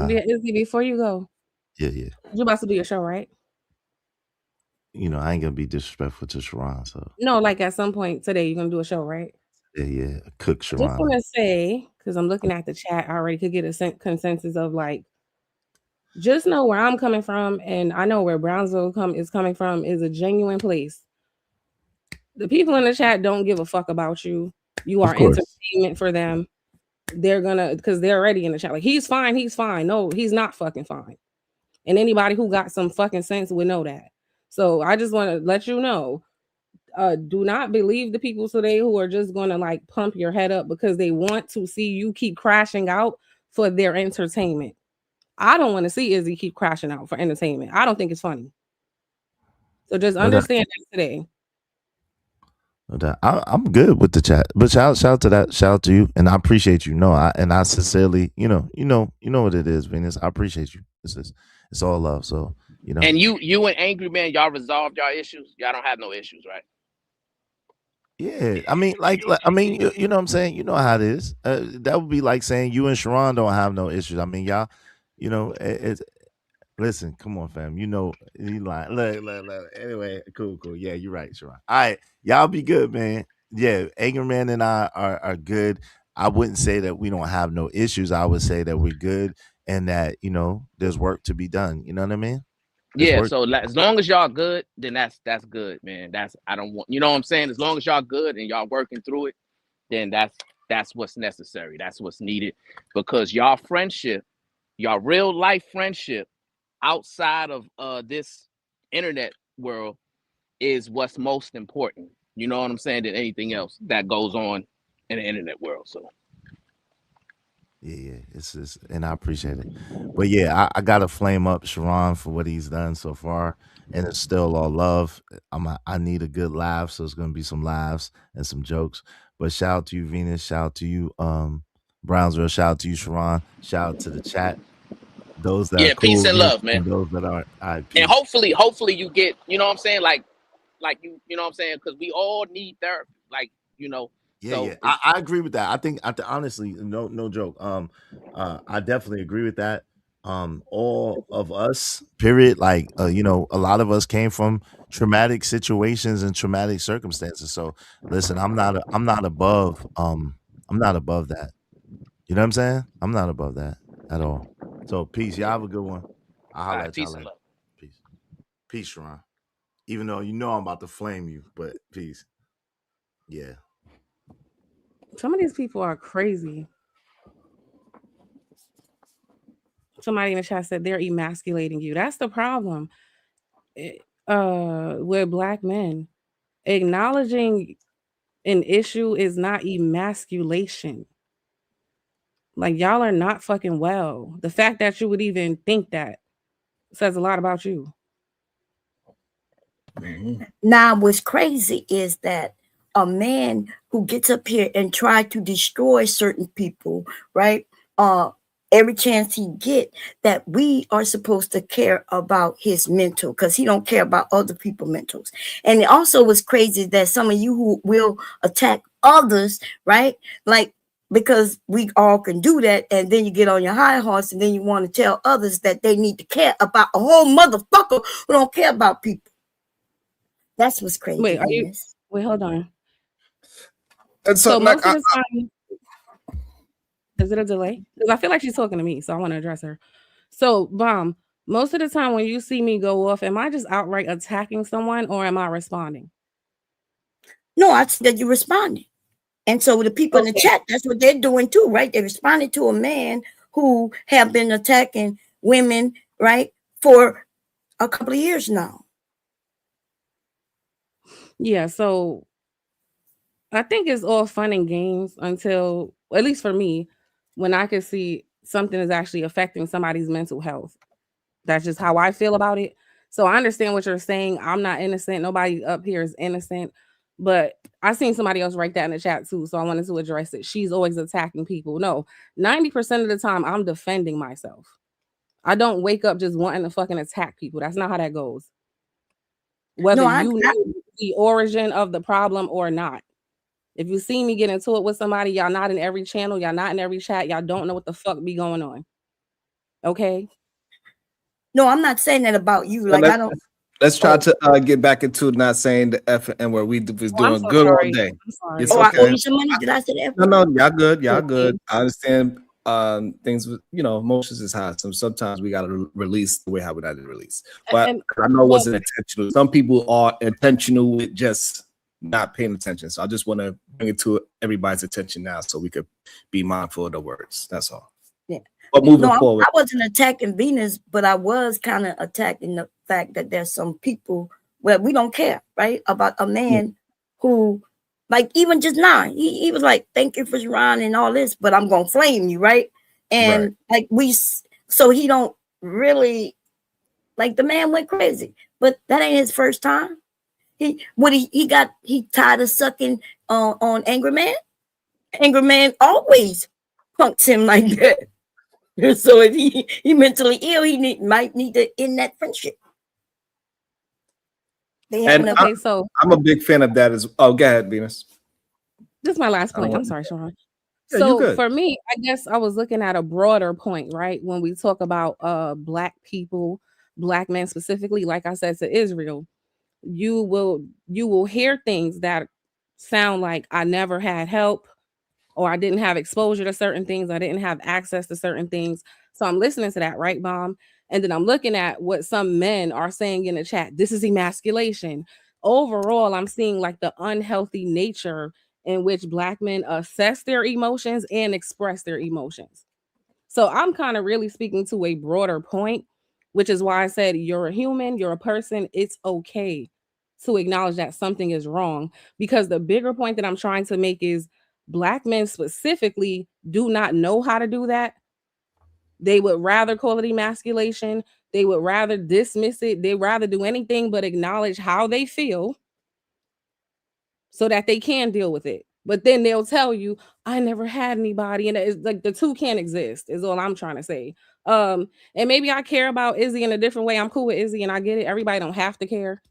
Yeah, Izzy, before you go, Yeah. you about to do your show, right? You know, I ain't gonna be disrespectful to Sharon, so No, like at some point today, you're gonna do a show, right? yeah. Cook I just Sharon. want to say, because I'm looking at the chat, I already could get a consensus of like, just know where I'm coming from, and I know where Brownsville is coming from is a genuine place. The people in the chat don't give a fuck about you. You are entertainment for them. They're gonna, because they're already in the chat. Like, he's fine. No, he's not fucking fine. And anybody who got some fucking sense would know that. So I just want to let you know, do not believe the people today who are just going to like pump your head up because they want to see you keep crashing out for their entertainment. I don't want to see Izzy keep crashing out for entertainment. I don't think it's funny. So just understand that today. I'm good with the chat, but shout out to that, shout out to you, and I appreciate you. No, I sincerely, you know what it is, Venus. I appreciate you. It's all love. So you know. And you and Angry Man, y'all resolved y'all issues. Y'all don't have no issues, right? Yeah, I mean, you know what I'm saying. You know how it is. That would be like saying you and Sharon don't have no issues. I mean, y'all, you know, listen, come on, fam. You know, you like look. Anyway, cool. Yeah, you're right, Sharon. All right, y'all be good, man. Yeah, Angry Man and I are good. I wouldn't say that we don't have no issues. I would say that we're good and that, you know, there's work to be done. You know what I mean? Yeah, so as long as y'all good, then that's good, man. I don't want, you know what I'm saying? As long as y'all good and y'all working through it, then that's what's necessary. That's what's needed, because y'all friendship, y'all real life friendship outside of this internet world is what's most important. You know what I'm saying? Than anything else that goes on in the internet world. So yeah, it's and I appreciate it. But yeah, I gotta flame up Sharon for what he's done so far, and it's still all love. I need a good laugh, so it's gonna be some laughs and some jokes. But shout out to you, Venus. Shout out to you, Brownsville. Shout out to you, Sharon. Shout out to the chat. Those that are yeah, peace cool and with me love, man. and those that aren't. All right, And peace. hopefully you get, you know what I'm saying, like you know what I'm saying, because we all need therapy, like, you know. Yeah. I agree with that. I think honestly, no joke. I definitely agree with that. All of us, period. Like, you know, a lot of us came from traumatic situations and traumatic circumstances. So listen, I'm not above that. You know what I'm saying? I'm not above that at all. So peace. Y'all have a good one. I'll holler at y'all Peace and later. love. Peace, Sharon. Even though you know I'm about to flame you, but peace. Yeah. Some of these people are crazy. Somebody in the chat said they're emasculating you. That's the problem with Black men. Acknowledging an issue is not emasculation. Like, y'all are not fucking well. The fact that you would even think that says a lot about you. Now, what's crazy is that a man who gets up here and try to destroy certain people, right? Every chance he get, that we are supposed to care about his mental, because he don't care about other people's mentals. And it also was crazy that some of you who will attack others, right? Like, because we all can do that, and then you get on your high horse and then you want to tell others that they need to care about a whole motherfucker who don't care about people. That's what's crazy. Wait, hold on. And So like, most of the time, is it a delay? Because I feel like she's talking to me, so I want to address her. So, Bomb, most of the time when you see me go off, am I just outright attacking someone or am I responding? No, I see that you responded. And so the people in the chat, that's what they're doing too, right? They responded to a man who have been attacking women, right, for a couple of years now. Yeah, so I think it's all fun and games until, at least for me, when I can see something is actually affecting somebody's mental health. That's just how I feel about it. So I understand what you're saying. I'm not innocent. Nobody up here is innocent. But I seen somebody else write that in the chat too. So I wanted to address it. She's always attacking people. No, 90% of the time I'm defending myself. I don't wake up just wanting to fucking attack people. That's not how that goes. Whether you know the origin of the problem or not. If you see me get into it with somebody, y'all not in every channel, y'all not in every chat, y'all don't know what the fuck be going on. Okay? No, I'm not saying that about you. Like, I don't. Let's try to get back into not saying the F and where we was doing so good sorry. all day. I'm sorry. It's Oh, I okay. owe you some money? Did I say that? No, y'all good. Y'all good. I understand things with, emotions is high. So sometimes we gotta release the way how we got to release. But I know it wasn't intentional. Some people are intentional with just not paying attention. So I just want to bring it to everybody's attention now so we could be mindful of the words. That's all. Yeah. But moving forward. I wasn't attacking Venus, but I was kind of attacking the fact that there's some people where we don't care, right? About a man who, like, even just now, he was like, thank you for Sharon and all this, but I'm going to flame you, right? And like so he don't really, like, the man went crazy, but that ain't his first time. He tired of sucking on Angry Man. Angry Man always punks him like that. So if he mentally ill, he might need to end that friendship. And I'm a big fan of that as well. Oh, go ahead, Venus. This is my last point. I'm sorry, Sharon. Yeah, So for me, I guess I was looking at a broader point, right? When we talk about black people, black men specifically, like I said to Israel, you will hear things that sound like I never had help, or I didn't have exposure to certain things, I didn't have access to certain things. So I'm listening to that, right, Mom? And then I'm looking at what some men are saying in the chat. This is emasculation. Overall, I'm seeing like the unhealthy nature in which black men assess their emotions and express their emotions. So I'm kind of really speaking to a broader point, which is why I said you're a human, you're a person. It's okay to acknowledge that something is wrong, because the bigger point that I'm trying to make is black men specifically do not know how to do that. They would rather call it emasculation. They would rather dismiss it. They'd rather do anything but acknowledge how they feel so that they can deal with it. But then they'll tell you, I never had anybody. And it's like the two can't exist, is all I'm trying to say. And maybe I care about Izzy in a different way. I'm cool with Izzy and I get it. Everybody don't have to care.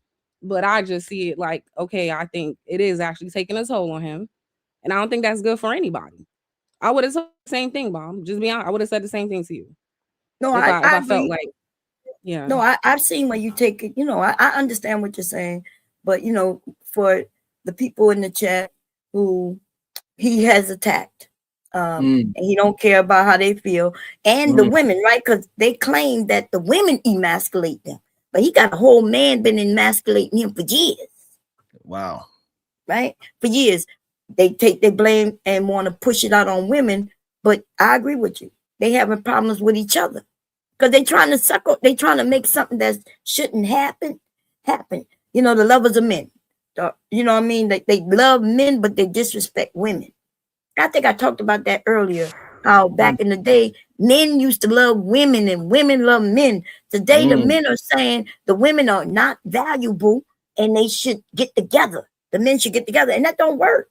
But I just see it like, okay, I think it is actually taking a toll on him. And I don't think that's good for anybody. I would have said the same thing, Mom. Just be honest. I would have said the same thing to you. No, if I felt agree. like, yeah. No, I've seen where you take it. I understand what you're saying, but for the people in the chat who he has attacked, and he don't care about how they feel, and the women, right? Because they claim that the women emasculate them, but he got a whole man been emasculating him for years. Wow. Right? For years. They take their blame and want to push it out on women, but I agree with you. They having problems with each other because they're trying to suckle. They're trying to make something that shouldn't happen. The lovers of men. You know what I mean? They love men, but they disrespect women. I think I talked about that earlier. How back in the day, men used to love women and women love men. Today, the men are saying the women are not valuable and they should get together. The men should get together, and that don't work.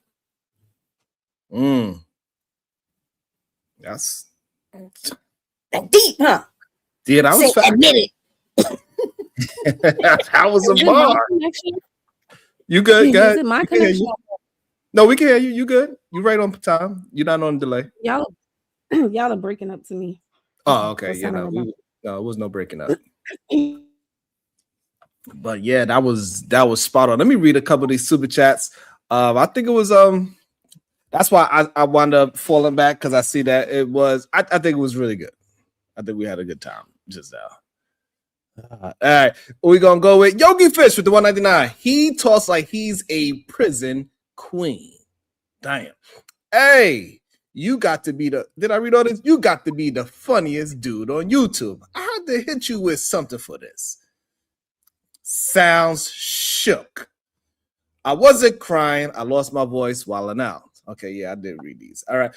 That's that deep, huh? Yeah, that was admit it. That was a bar. You good, guys? Is it my connection? No, we can hear you. You good? You right on time. You're not on delay. Y'all are breaking up to me. Oh, okay. Yeah, no, it was no breaking up. But yeah, that was spot on. Let me read a couple of these super chats. I think it was That's why I wound up falling back because I see that it was. I think it was really good. I think we had a good time just now. All right, we're gonna go with Yogi Fish with the 199. He talks like he's a prison queen. Damn. Hey, you got to be the. Did I read all this? You got to be the funniest dude on YouTube. I had to hit you with something for this. Sounds shook. I wasn't crying. I lost my voice while announced. Okay, yeah, I did read these. All right.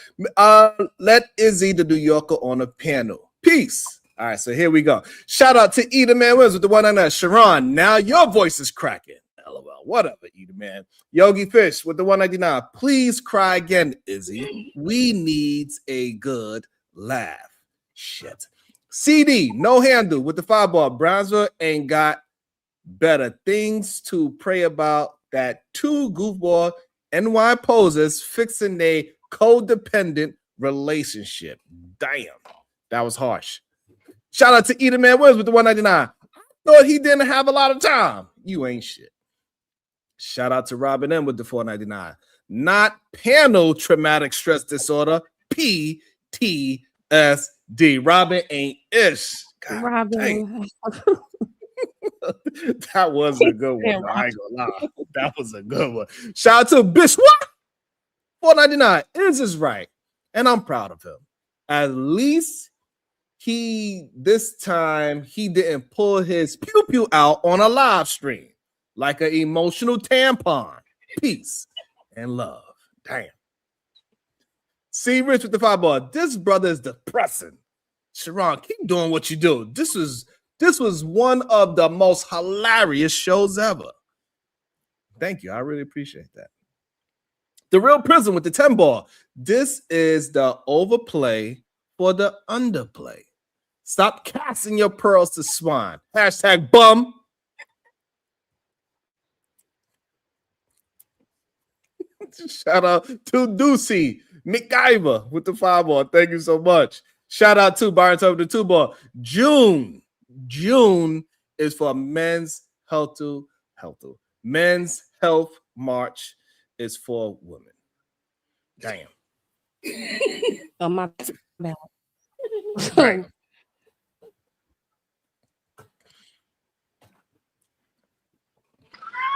Let Izzy the New Yorker on a panel. Peace. All right, so here we go. Shout out to Eda Man Williams with the 199. Sharon, now your voice is cracking. LOL. Whatever, Eda Man. Yogi Fish with the 199. Please cry again, Izzy. We needs a good laugh. Shit. CD, no handle with the 5-ball. Brownsville ain't got better things to pray about that 2 goofball NY posers fixing a codependent relationship. Damn, that was harsh. Shout out to Eda Man Williams with the 199. Thought he didn't have a lot of time. You ain't shit. Shout out to Robin M with the 499. Not panel traumatic stress disorder, PTSD. Robin ain't ish. God, Robin. That was a good one. I ain't gonna lie. That was a good one. Shout out to Bish. What? 499 is right. And I'm proud of him. At least this time he didn't pull his pew-pew out on a live stream like an emotional tampon. Peace and love. Damn. See Rich with the 5-ball. This brother is depressing. Sharon, keep doing what you do. This was one of the most hilarious shows ever. Thank you. I really appreciate that. The Real Prison with the 10-ball. This is the overplay for the underplay. Stop casting your pearls to swine. Hashtag bum. Shout out to Deucey McIver with the 5-ball. Thank you so much. Shout out to Byron Tubb with the 2-ball. June is for Men's Health. Men's Health March is for women. Damn. Oh, my bad. Right.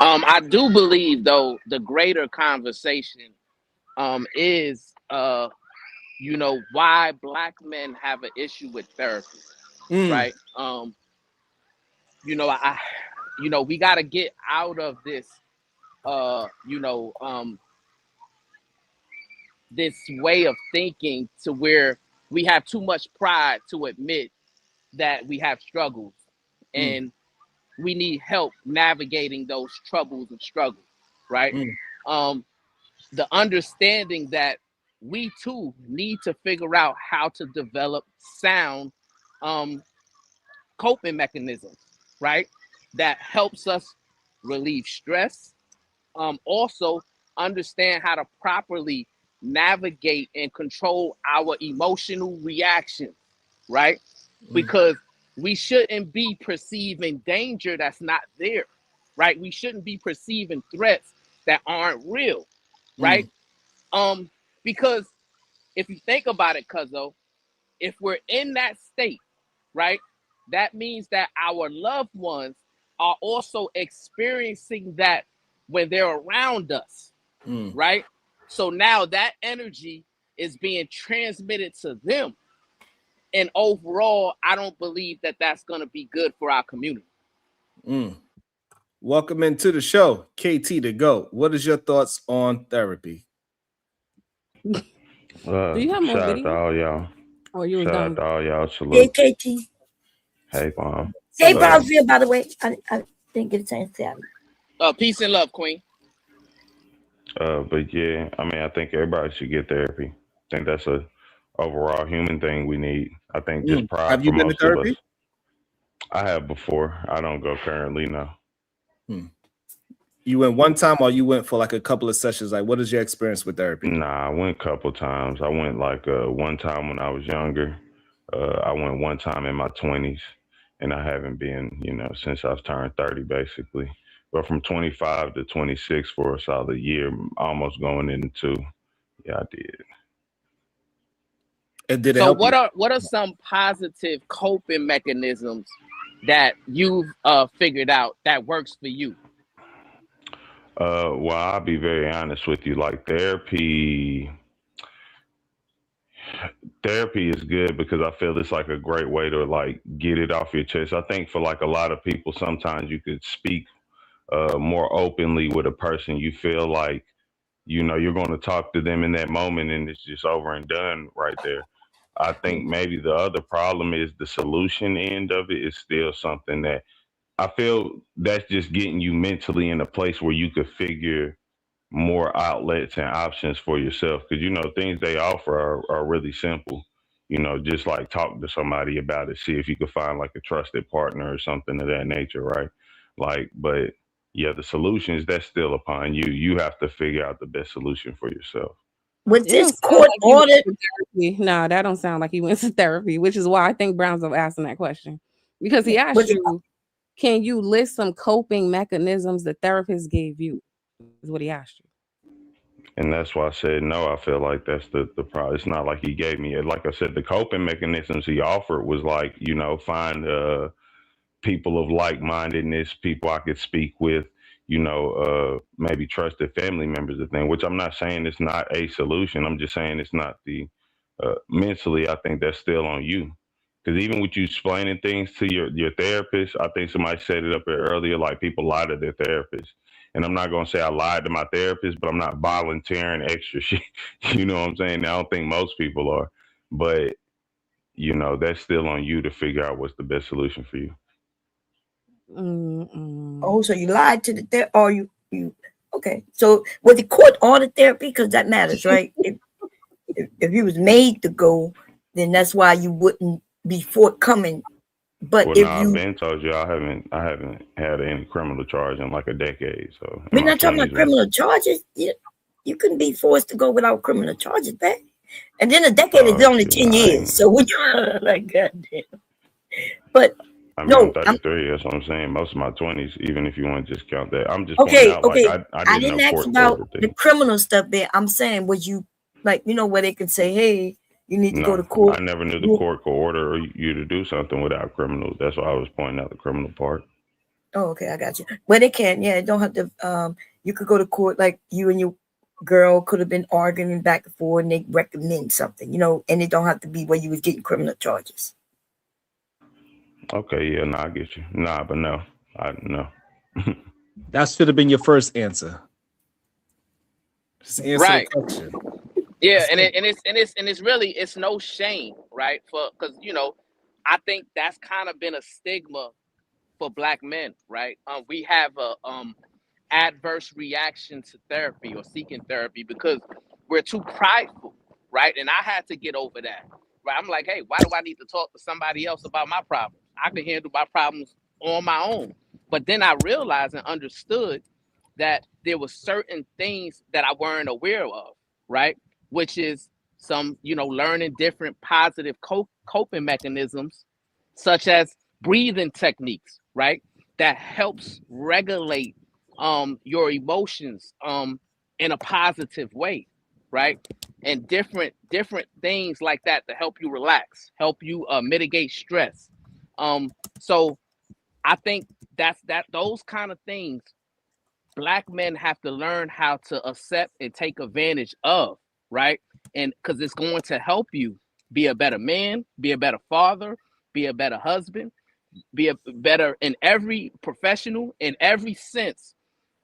I do believe though the greater conversation is why Black men have an issue with therapy, right? We got to get out of this this way of thinking to where we have too much pride to admit that we have struggles, and we need help navigating those troubles and struggles, right? The understanding that we too need to figure out how to develop sound coping mechanisms, right? That helps us relieve stress. Also understand how to properly navigate and control our emotional reactions, right? Because we shouldn't be perceiving danger that's not there, right? We shouldn't be perceiving threats that aren't real, right? Because if you think about it, Cuzzo, if we're in that state, right, that means that our loved ones are also experiencing that when they're around us, right? So now that energy is being transmitted to them. And overall, I don't believe that that's going to be good for our community. Welcome into the show, KT to go. What is your thoughts on therapy? Do you have more Shout out video? to all y'all. Or you was Shout done? out to all y'all. Hey, Salute. KT. Hey, Mom. Hey, Brownsville, by the way. I didn't get a chance to say it. Peace and love, Queen. But yeah, I mean, I think everybody should get therapy. I think that's a overall human thing we need. I think just pride Have you for been to most of therapy? us. I have before. I don't go currently now. You went one time or you went for like a couple of sessions? Like, what is your experience with therapy? Nah, I went a couple times. I went like one time when I was younger. I went one time in my 20s, and I haven't been, since I've turned 30, basically. But from 25 to 26 for a solid year, almost going into, Yeah, I did. And did it So help what you? are some positive coping mechanisms that you've figured out that works for you? Well, I'll be very honest with you. Like therapy is good because I feel it's like a great way to like get it off your chest. I think for like a lot of people, sometimes you could speak more openly with a person. You feel like, you know, you're going to talk to them in that moment and it's just over and done right there. I think maybe the other problem is the solution end of it is still something that I feel that's just getting you mentally in a place where you could figure more outlets and options for yourself. Because, you know, things they offer are really simple. You know, just like talk to somebody about it, see if you could find like a trusted partner or something of that nature, right? Like, but yeah, the solutions, that's still upon you. You have to figure out the best solution for yourself. Was It this don't sound court like he went ordered? to therapy. No, that don't sound like he went to therapy, which is why I think Brown's asking that question. Because he asked Was it you, can you list some coping mechanisms the therapist gave you? Is what he asked you. And that's why I said no. I feel like that's the problem. It's not like he gave me it. Like I said, the coping mechanisms he offered was like, you know, find people of like-mindedness, people I could speak with, you know, maybe trusted family members, of thing. Which I'm not saying it's not a solution. I'm just saying it's not the mentally. I think that's still on you. Because even with you explaining things to your therapist, I think somebody set it up earlier, like people lie to their therapist. And I'm not going to say I lied to my therapist, but I'm not volunteering extra shit. You know what I'm saying? I don't think most people are. But, you know, that's still on you to figure out what's the best solution for you. Oh, so you lied to the or you okay. So was the court ordered therapy? Because that matters, right? If you was made to go, then that's why you wouldn't be forthcoming. But Well, if no, I've you, been told you I haven't had any criminal charge in like a decade. So in we're my not talking about 20s, criminal charges. You couldn't be forced to go without criminal charges back. And then a decade is only 10 years. So when you like goddamn. But I mean, no, I'm 33. That's what I'm saying. Most of my 20s, even if you want to just count that, I'm just pointing okay, out like I I didn't know didn't ask court about ordered the things. criminal stuff there. I'm saying, was you like, you know, where they can say, hey, you need to go to No, court. I never knew the court could order you to do something without criminal. That's why I was pointing out the criminal part. Oh, okay, I got you. But they can, yeah, don't have to. You could go to court, like you and your girl could have been arguing back and forth, and they recommend something, you know, and it don't have to be where you was getting criminal charges. Okay, yeah, I get you. But no, no. That should have been your first answer. Just answer Right. the question. Yeah, and it's really, it's no shame, right? Because you know, I think that's kind of been a stigma for Black men, right? We have a adverse reaction to therapy or seeking therapy because we're too prideful, right? And I had to get over that, right? I'm like, hey, why do I need to talk to somebody else about my problems? I can handle my problems on my own. But then I realized and understood that there were certain things that I weren't aware of, right? Which is some, you know, learning different positive coping mechanisms, such as breathing techniques, right? That helps regulate your emotions in a positive way, right? And different things like that to help you relax, help you mitigate stress. So I think that those kind of things Black men have to learn how to accept and take advantage of, right? And because it's going to help you be a better man, be a better father, be a better husband, be a better in every professional, in every sense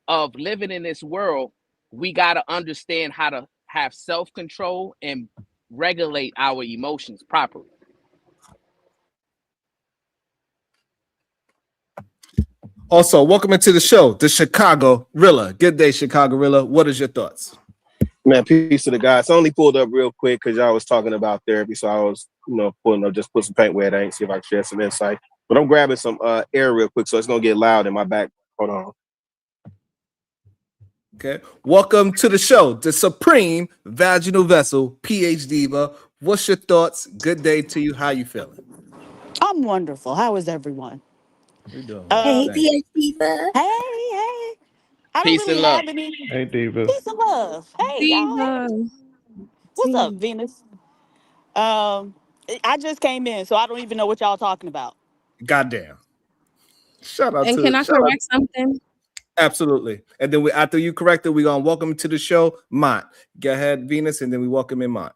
of living in this world. We got to understand how to have self-control and regulate our emotions properly. Also, welcome into the show, the Chicago Rilla. Good day, Chicago Rilla. What is your thoughts? Man, peace to the guys. I only pulled up real quick because y'all was talking about therapy, so I was, pulling up, just put some paint where it ain't, see if I can share some insight. But I'm grabbing some air real quick, so it's gonna get loud in my back. Hold on. Okay. Welcome to the show, the Supreme Vaginal Vessel, PhD Diva. What's your thoughts? Good day to you. How you feeling? I'm wonderful. How is everyone? We doing Hey, well. PhD Diva. Hey. I don't Peace really and love. have any Hey, Diva. peace and love. Hey, y'all. Diva. What's up, Venus? I just came in, so I don't even know what y'all talking about. Goddamn. Shout out And can to I shout out. correct something? Absolutely. And then after you correct it, we're gonna welcome to the show, Mont. Go ahead, Venus, and then we welcome in Mont.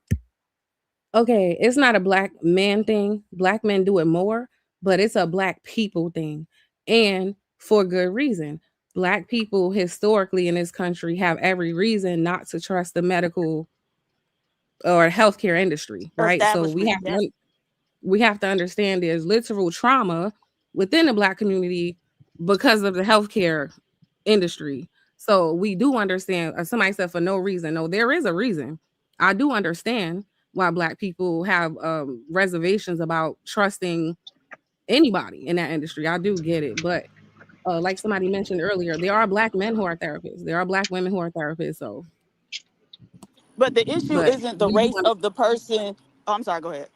Okay, it's not a black man thing. Black men do it more, but it's a black people thing. And for good reason. Black people historically in this country have every reason not to trust the medical or healthcare industry, right? So Establishment, yes. we have to understand there's literal trauma within the black community because of the healthcare industry. So we do understand, somebody said for no reason. No, there is a reason. I do understand why black people have reservations about trusting anybody in that industry. I do get it. But like somebody mentioned earlier, there are black men who are therapists. There are black women who are therapists. So, But the issue but isn't the we do race of the person. Oh, I'm sorry, go ahead.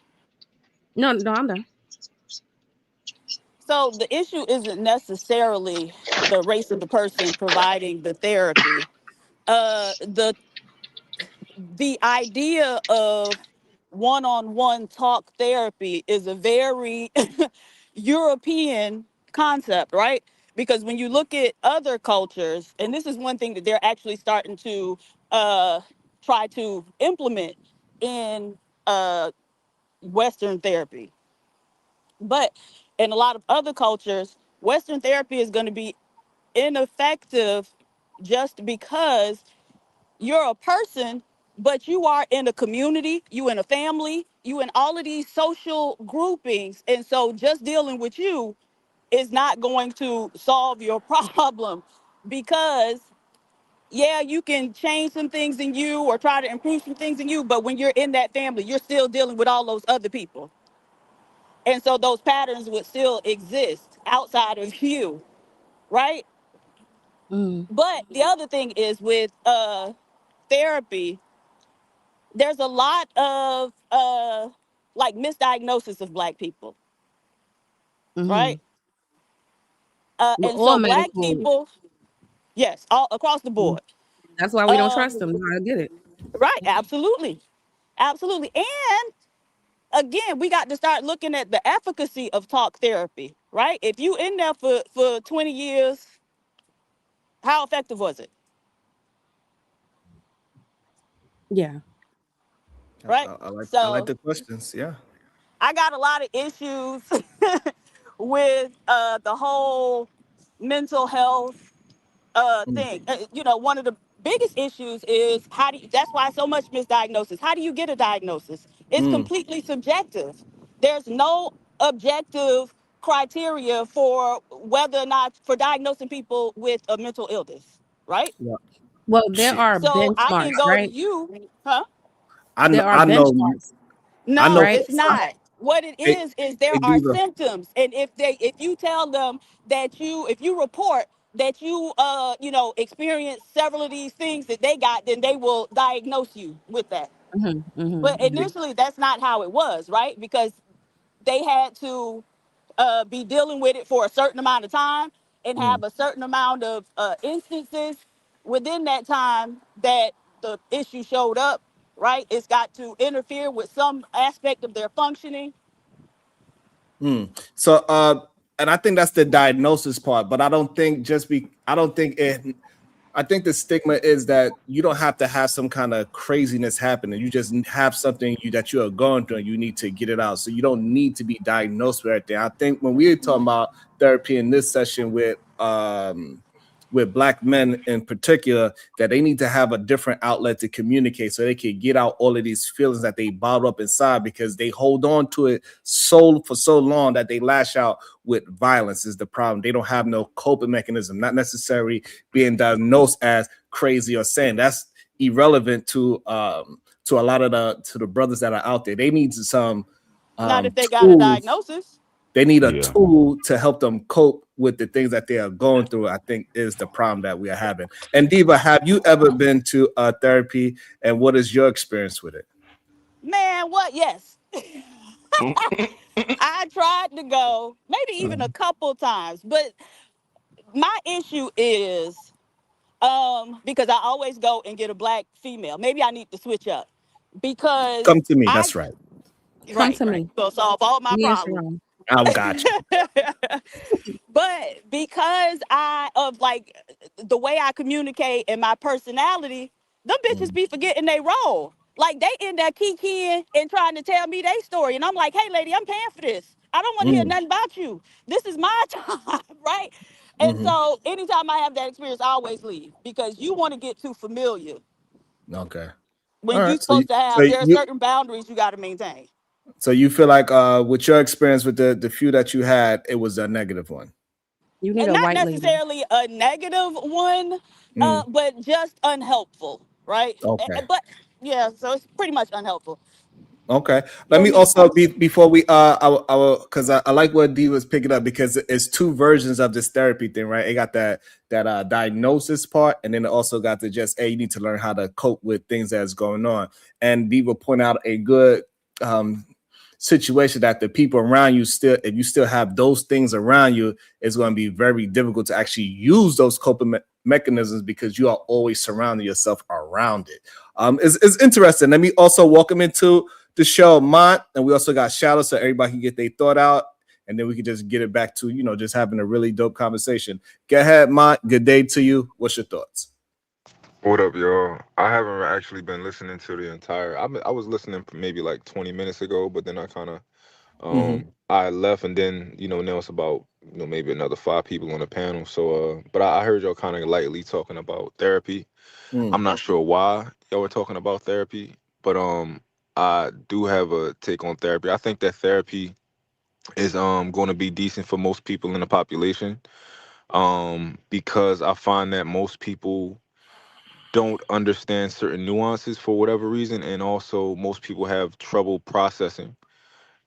no, I'm done. So the issue isn't necessarily the race of the person providing the therapy. The idea of one-on-one talk therapy is a very European concept, right? Because when you look at other cultures, and this is one thing that they're actually starting to uh, try to implement in uh, Western therapy. But in a lot of other cultures, Western therapy is going to be ineffective just because you're a person, but you are in a community, you in a family, you in all of these social groupings. And so just dealing with you is not going to solve your problem because yeah, you can change some things in you or try to improve some things in you, but when you're in that family, you're still dealing with all those other people. And so those patterns would still exist outside of you, right? Mm. But the other thing is with therapy, there's a lot of like misdiagnosis of black people, Hmm. right? With And all so black medical, people, yes, all across the board. that's why we don't trust them. I get it. Right, absolutely. Absolutely. And again, we got to start looking at the efficacy of talk therapy, right? If you in there for 20 years, how effective was it? Yeah. Right? I like So the questions. Yeah. I got a lot of issues with the whole mental health Mm. thing. One of the biggest issues is that's why so much misdiagnosis. How do you get a diagnosis? It's Mm. completely subjective. There's no objective criteria for whether or not for diagnosing people with a mental illness, right? Yeah. Well, there Shit. are So I can benchmarks, go to right? you, huh? There are I know benchmarks, I know No, right? it's not. What it hey, is hey there are Diva. symptoms, and if you tell them that if you report that experience several of these things that they got, then they will diagnose you with that. But initially, that's not how it was, right? Because they had to be dealing with it for a certain amount of time and Mm. have a certain amount of instances within that time that the issue showed up, right? It's got to interfere with some aspect of their functioning. So and I think that's the diagnosis part, but I don't think I think the stigma is that you don't have to have some kind of craziness happening. You just have something that you are going through and you need to get it out. So you don't need to be diagnosed with everything. I think when we're talking about therapy in this session with black men in particular, that they need to have a different outlet to communicate so they can get out all of these feelings that they bottle up inside because they hold on to it for so long that they lash out with violence is the problem. They don't have no coping mechanism, not necessarily being diagnosed as crazy or sane. That's irrelevant to a lot of the brothers that are out there. They need some Not if they got a tools. diagnosis. They need a Yeah. tool to help them cope with the things that they are going through. I think is the problem that we are having. And Diva, have you ever been to therapy? And what is your experience with it? Man, what? Yes. I tried to go, maybe even a couple times, but my issue is because I always go and get a black female. Maybe I need to switch up. because Come to me. I That's right. right, to right. me. Gonna solve all my Me and problems. Sharon. I got you. But because I of like the way I communicate and my personality, them bitches be forgetting they role. Like they in there kikiing and trying to tell me their story. And I'm like, hey lady, I'm paying for this. I don't want to hear nothing about you. This is my time, right? And so anytime I have that experience, I always leave because you want to get too familiar Okay. All when you right. So supposed to have there are certain boundaries you got to maintain. you feel like with your experience with the few that you had, it was a negative one. You need And a not white lady. necessarily a negative one, but just unhelpful, right? Okay. But yeah, so it's pretty much unhelpful Okay. Let for me me. also before we because I like what D was picking up because it's two versions of this therapy thing, right? It got that diagnosis part, and then it also got the just you need to learn how to cope with things that's going on. And D will point out a good situation that the people around you if you still have those things around you, it's going to be very difficult to actually use those coping mechanisms because you are always surrounding yourself around it. It's interesting. Let me also welcome into the show Mont, and we also got Shadow, so everybody can get their thought out, and then we can just get it back to just having a really dope conversation. Go ahead, Mont. Good day to you. What's your thoughts? What up, y'all? I haven't actually been listening to the entire. I was listening for maybe like 20 minutes ago, but then I kind of I left, and then now it's about maybe another 5 people on the panel. So but I heard y'all kind of lightly talking about therapy. I'm not sure why y'all were talking about therapy, but I do have a take on therapy. I think that therapy is going to be decent for most people in the population because I find that most people don't understand certain nuances for whatever reason, and also most people have trouble processing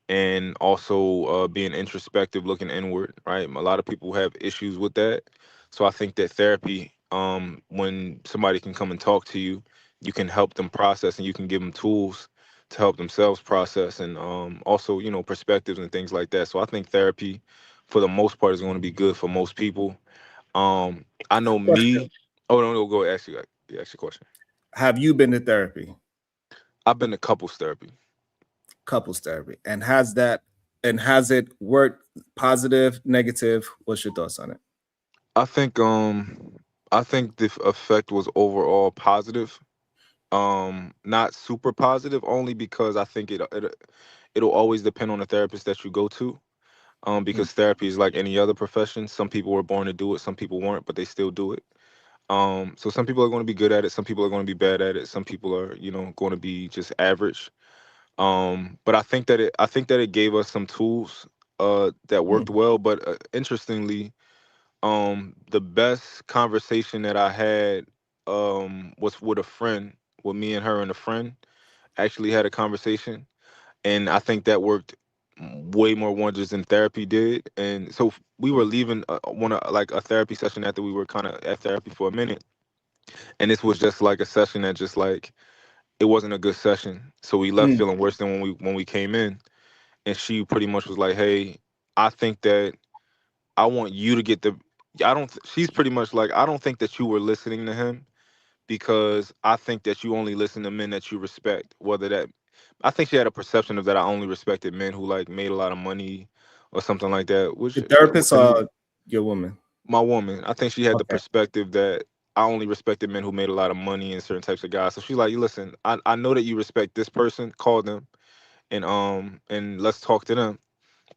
and also being introspective, looking inward, right? A lot of people have issues with that. So I think that therapy, when somebody can come and talk to you, you can help them process and you can give them tools to help themselves process, and also perspectives and things like that. So I think therapy for the most part is going to be good for most people. I know Question. me. Oh no, go ask you. Yeah, ask your question. Have you been to therapy? I've been to couples therapy. Couples therapy. And has it worked positive, negative? What's your thoughts on it? I think the effect was overall positive. Not super positive, only because I think it'll always depend on the therapist that you go to. Because therapy is like any other profession. Some people were born to do it, some people weren't, but they still do it. So some people are going to be good at it, some people are going to be bad at it, some people are, going to be just average. But I think that it gave us some tools that worked well. But interestingly, the best conversation that I had was with a friend, with me and her and a friend actually had a conversation, and I think that worked way more wonders than therapy did. And so we were leaving like a therapy session after we were kind of at therapy for a minute, and this was just like a session that just like it wasn't a good session. So we left feeling worse than when we came in. And she pretty much was like, "Hey, I think that I want you to get the." I don't. She's pretty much like, "I don't think that you were listening to him because I think that you only listen to men that you respect. Whether that, I think she had a perception of that I only respected men who like made a lot of money or something like that. Which The therapist or your woman? my woman, I think she had the Okay. perspective that I only respected men who made a lot of money and certain types of guys. So she's like, listen, I know that you respect this person. Call them and let's talk to them.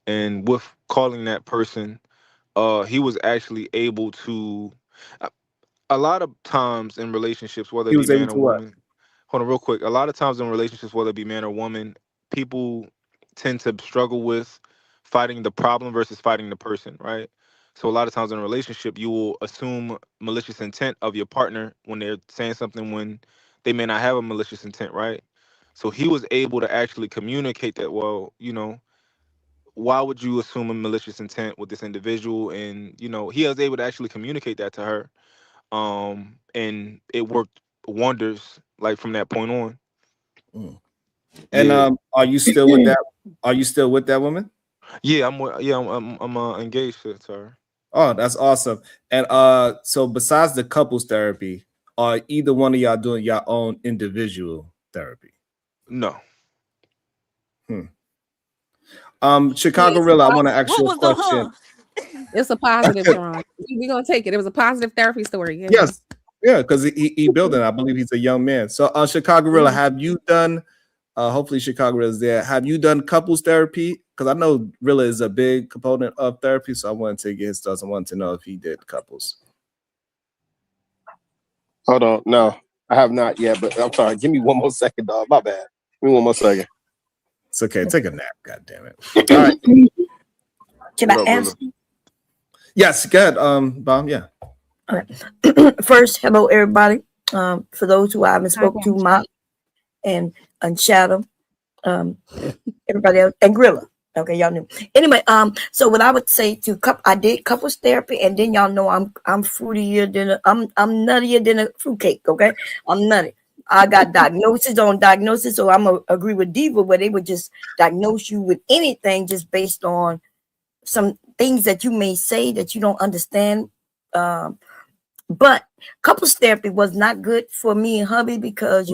And with calling that person, he was actually able to. A lot of times in relationships, whether He it be was able man to or what? woman, hold on real quick. A lot of times in relationships, whether it be man or woman, people tend to struggle with fighting the problem versus fighting the person, right? So a lot of times in a relationship, you will assume malicious intent of your partner when they're saying something when they may not have a malicious intent, right? So he was able to actually communicate that, well, why would you assume a malicious intent with this individual? And, he was able to actually communicate that to her, and it worked wonders like from that point on. And Yeah. are you still with that? Are you still with that woman? Yeah, I'm engaged to her. Oh, that's awesome. And so besides the couples therapy, are either one of y'all doing your own individual therapy? No. Chicago Rilla, I want to ask What you a was the question. It's a positive, Sharon. We're gonna take it. It was a positive therapy story. Yeah. Yes, yeah, because he built it. I believe he's a young man. So, Chicago Rilla, have you done? Hopefully, Chicago Rilla is there. Have you done couples therapy? Because I know Rilla is a big component of therapy. So I wanted to get his thoughts. I wanted to know if he did couples. Hold on. No, I have not yet, but I'm sorry. Give me one more second, dog. My bad. Give me one more second. It's okay. Take a nap. God damn it. All right. Can I answer? Yes, good. Bob, yeah. All right. First, hello everybody. For those who I haven't spoken to, Mop and Shadow, everybody else, and Grilla. Okay, y'all knew. Anyway, so what I would say to I did couples therapy, and then y'all know I'm fruitier than I'm nuttier than a fruitcake. Okay, I'm nutty. I got diagnosis on diagnosis, so I'm gonna agree with Diva, where they would just diagnose you with anything just based on some things that you may say that you don't understand. But couples therapy was not good for me and hubby because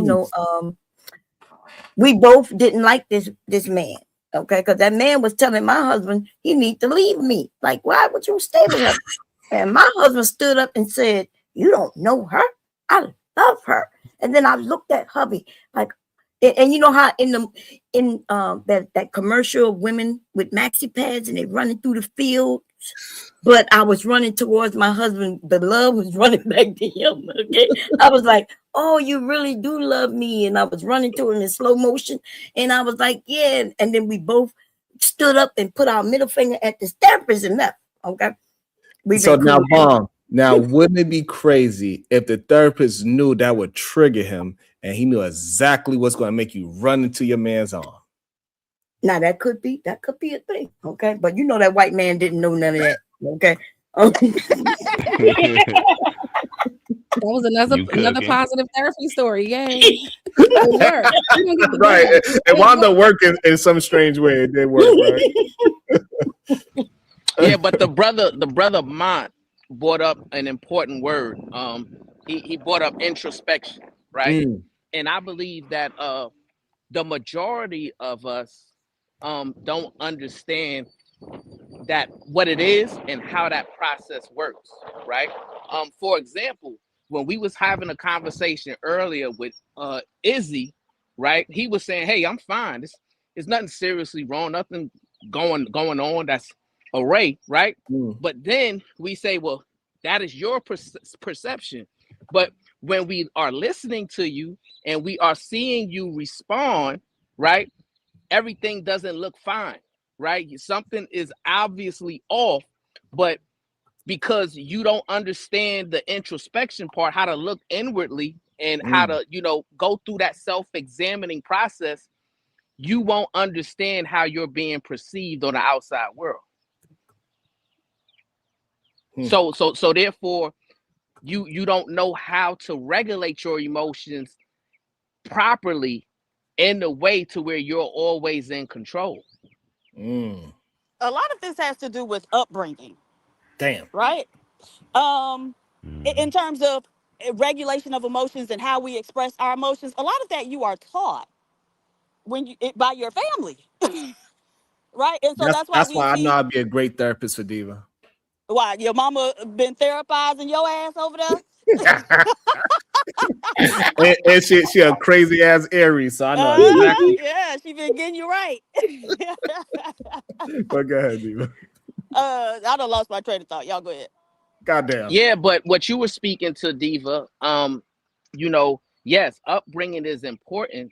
we both didn't like this man. Okay, because that man was telling my husband he need to leave me. Like, why would you stay with her? And my husband stood up and said, "You don't know her. I love her." And then I looked at hubby like, and you know how in that commercial of women with maxi pads and they running through the field, but I was running towards my husband. The love was running back to him. Okay, I was like, "Oh, you really do love me," and I was running to him in slow motion, and I was like, "Yeah." And then we both stood up and put our middle finger at the therapist and left. Okay, So now, Bomb. Now, wouldn't it be crazy if the therapist knew that would trigger him and he knew exactly what's going to make you run into your man's arm? Now that could be a thing, okay. But you know that white man didn't know none of that, okay. That was another positive therapy story. Yay. Right. It wound up working in some strange way. It did work, right? Yeah, but the brother Mont brought up an important word. He brought up introspection, right? And I believe that the majority of us don't understand that what it is and how that process works, right? For example, when we was having a conversation earlier with Izzy, right? He was saying, "Hey, I'm fine. There's nothing seriously wrong, nothing going on that's array, right?" But then we say, "Well, that is your perception." But when we are listening to you and we are seeing you respond, right? Everything doesn't look fine, right? Something is obviously off, but because you don't understand the introspection part, how to look inwardly and how to, go through that self-examining process, you won't understand how you're being perceived on the outside world. So therefore, you don't know how to regulate your emotions properly in the way to where you're always in control. A lot of this has to do with upbringing. Damn. Right? In terms of regulation of emotions and how we express our emotions, a lot of that you are taught by your family. Right? And so that's why I know I'd be a great therapist for Diva. Why, your mama been therapizing your ass over there? and she a crazy ass Aries, so I know exactly. Yeah, she been getting you right. But go ahead, Diva. I done lost my train of thought. Y'all go ahead. Goddamn. Yeah, but what you were speaking to, Diva, yes, upbringing is important,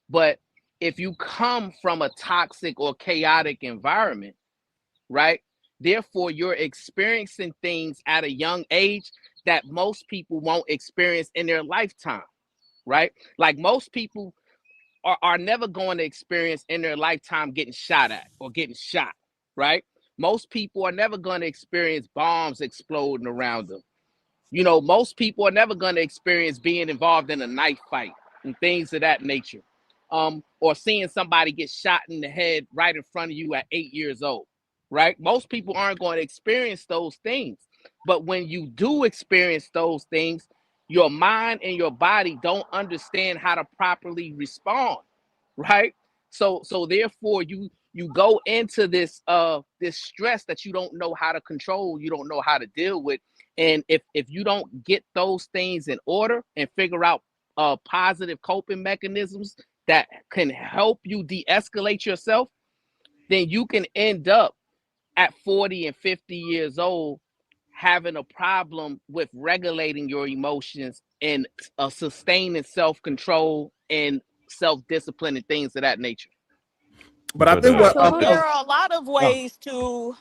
but if you come from a toxic or chaotic environment, right? Therefore, you're experiencing things at a young age that most people won't experience in their lifetime, right? Like most people are never going to experience in their lifetime getting shot at or getting shot, right? Most people are never going to experience bombs exploding around them. Most people are never going to experience being involved in a knife fight and things of that nature, or seeing somebody get shot in the head right in front of you at 8 years old, right? Most people aren't going to experience those things. But when you do experience those things, your mind and your body don't understand how to properly respond. right? So therefore you go into this this stress that you don't know how to control, you don't know how to deal with. And if you don't get those things in order and figure out positive coping mechanisms that can help you de-escalate yourself, then you can end up at 40 and 50 years old having a problem with regulating your emotions and sustaining self-control and self-discipline and things of that nature. But I think what So there are a lot of ways to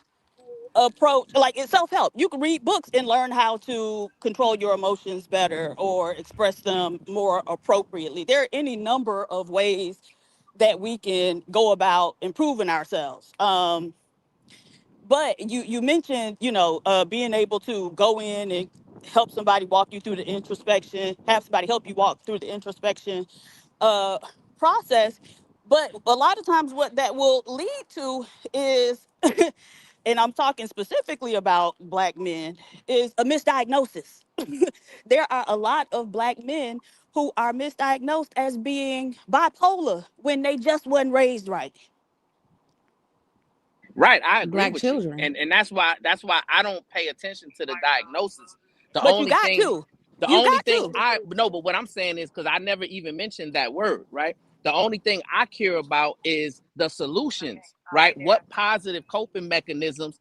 approach, like in self-help. You can read books and learn how to control your emotions better or express them more appropriately. There are any number of ways that we can go about improving ourselves. But you mentioned, being able to go in and help somebody walk you through the introspection, have somebody help you walk through the introspection uh, process. But a lot of times what that will lead to is, and I'm talking specifically about Black men, is a misdiagnosis. There are a lot of Black men who are misdiagnosed as being bipolar when they just wasn't raised right. Right, I agree Black with children. you, and that's why I don't pay attention to the diagnosis. The But you only got thing, to. You got to. but what I'm saying is, because I never even mentioned that word, right? The only thing I care about is the solutions, right? What positive coping mechanisms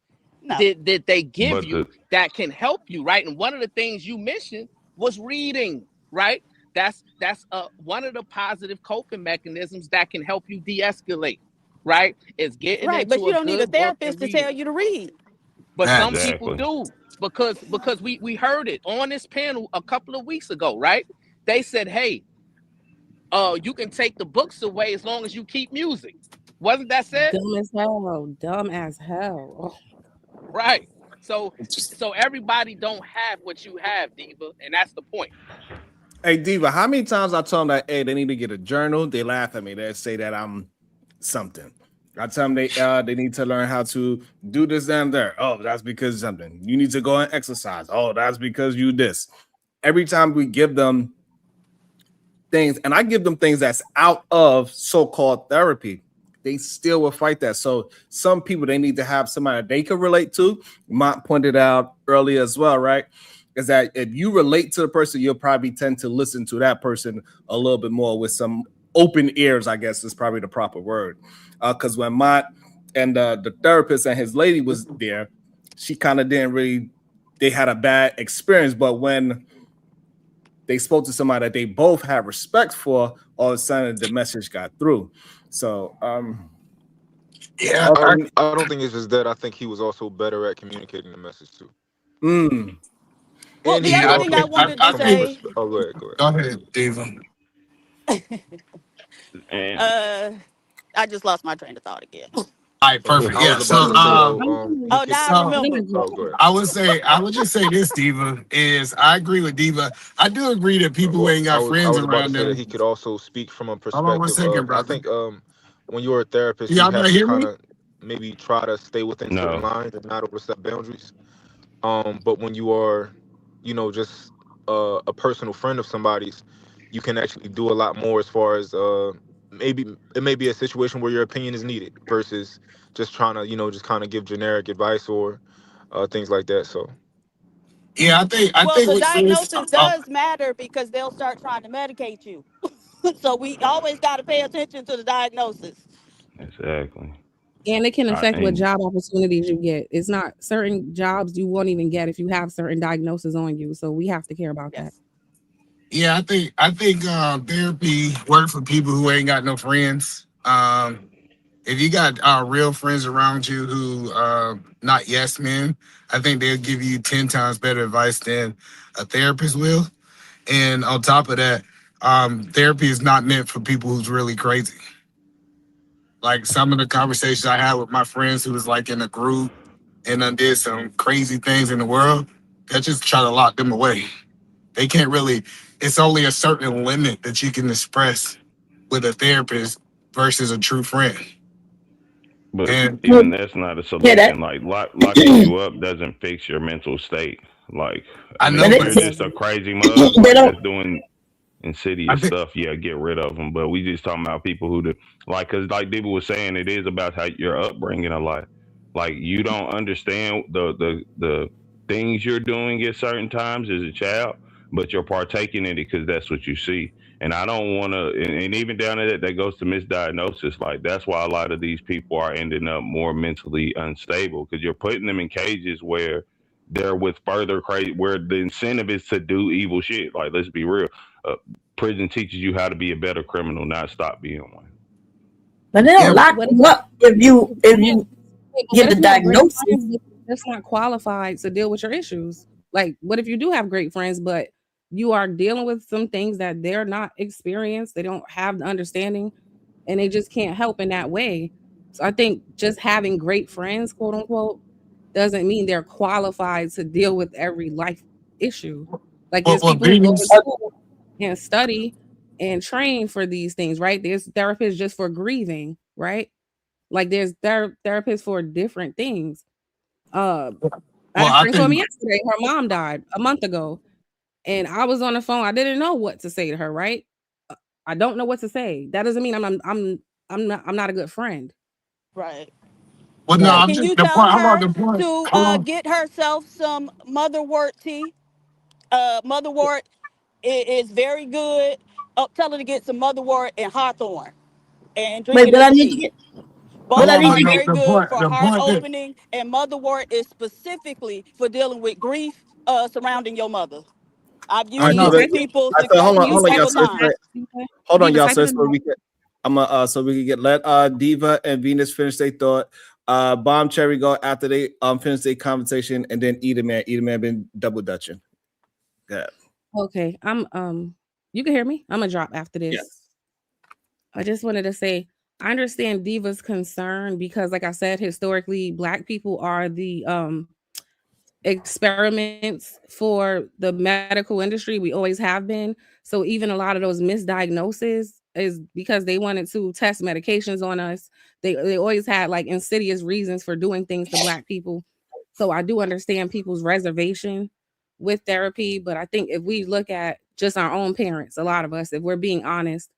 did they give But you that can help you, right? And one of the things you mentioned was reading, right? That's one of the positive coping mechanisms that can help you de-escalate, right? Is getting Right, but into you a don't need a good book and therapist to tell reading. you to read. But some people Exactly. do, because we heard it on this panel a couple of weeks ago, right? They said, hey, you can take the books away as long as you keep music. Wasn't that said? Dumb as hell. Dumb as hell. Right. So everybody don't have what you have, Diva, and that's the point. Hey Diva, how many times I tell them that hey, they need to get a journal? They laugh at me. They say that I'm something. I tell them they need to learn how to do this and there. Oh, that's because something. You need to go and exercise. Oh, that's because you this. Every time we give them things, and I give them things that's out of so-called therapy, they still will fight that. So some people, they need to have somebody they can relate to. Mont pointed out earlier as well, right? Is that if you relate to the person, you'll probably tend to listen to that person a little bit more with some open ears, I guess is probably the proper word. Because when Mont and the therapist and his lady was there, she kind of didn't really, they had a bad experience. But when they spoke to somebody that they both had respect for, all of a sudden the message got through. So Yeah, I don't think it's just that. I think he was also better at communicating the message too. Well, And the he other thing I also wanted from to his say, oh, go ahead. Go ahead, Diva. I just lost my train of thought again. All right, perfect. I Yeah. was about So, to say though, he Oh, could. now I remember. Oh, go ahead. I would just say this, Diva, is I agree with Diva. I do agree that people who ain't got I friends was about to around say that them. he could also speak from a Hold on one perspective second, of. I brother. think when you're a therapist, you Y'all have not to hear kind me? of maybe try to stay within certain lines and not overstep boundaries. But when you are, just a personal friend of somebody's, you can actually do a lot more as far as maybe it may be a situation where your opinion is needed versus just trying to, just kind of give generic advice or things like that. So Yeah, I Well, think the with this. diagnosis does matter because they'll start trying to medicate you. So we always got to pay attention to the diagnosis. Exactly. And it can affect what And job opportunities you get. It's not certain jobs you won't even get if you have certain diagnoses on you. So we have to care about that. Yeah, I think therapy work for people who ain't got no friends. If you got real friends around you who not yes men, I think they'll give you 10 times better advice than a therapist will. And on top of that, therapy is not meant for people who's really crazy. Like some of the conversations I had with my friends who was like in a group and did some crazy things in the world, that just try to lock them away. They can't really, it's only a certain limit that you can express with a therapist versus a true friend. but And even that's not a solution. Like locking you up doesn't fix your mental state. Like I I mean, know, if but you're just a crazy mug, They like don't. that's doing insidious stuff, get rid of them. But we just talking about people who because like Diva was saying, it is about how your upbringing a lot. Like you don't understand the things you're doing at certain times as a child, but you're partaking in it because that's what you see. And I don't want to, and even down to that goes to misdiagnosis. Like that's why a lot of these people are ending up more mentally unstable because you're putting them in cages where they're with further crazy, where the incentive is to do evil shit. Like let's be real, prison teaches you how to be a better criminal, not stop being one. But they don't lock them up if you get the diagnosis. That's not qualified to deal with your issues. Like, what if you do have great friends, but you are dealing with some things that they're not experienced, they don't have the understanding, and they just can't help in that way. So I think just having great friends, quote unquote, doesn't mean they're qualified to deal with every life issue. Like there's people who go to school and study and train for these things, right? There's therapists just for grieving, right? Like there's therapists for different things. I had a friend told me yesterday her mom died a month ago, and I was on the phone. I didn't know what to say to her, right? I don't know what to say. That doesn't mean I'm not a good friend. Right. Well, no, Can you tell her to get herself some motherwort tea? Motherwort is very good. Tell her to get some motherwort and hawthorn and drink Wait, it but as I a need to tea. get. Both I need are to very get good for heart opening, and motherwort is specifically for dealing with grief surrounding your mother. I've All right, used it with people hold on, y'all. several times. Hold on, y'all. Diva, So we can, so we can let Diva and Venus finish their thought. Bomb Cherry go after they finish their conversation, and then Eat a Man been double dutching. Yeah. Okay, you can hear me. I'm gonna drop after this. Yes. I just wanted to say I understand Diva's concern because, like I said, historically, Black people are the experiments for the medical industry. We always have been. So even a lot of those misdiagnoses is because they wanted to test medications on us. They always had like insidious reasons for doing things to Black people. So I do understand people's reservation with therapy, but I think if we look at just our own parents, a lot of us, if we're being honest,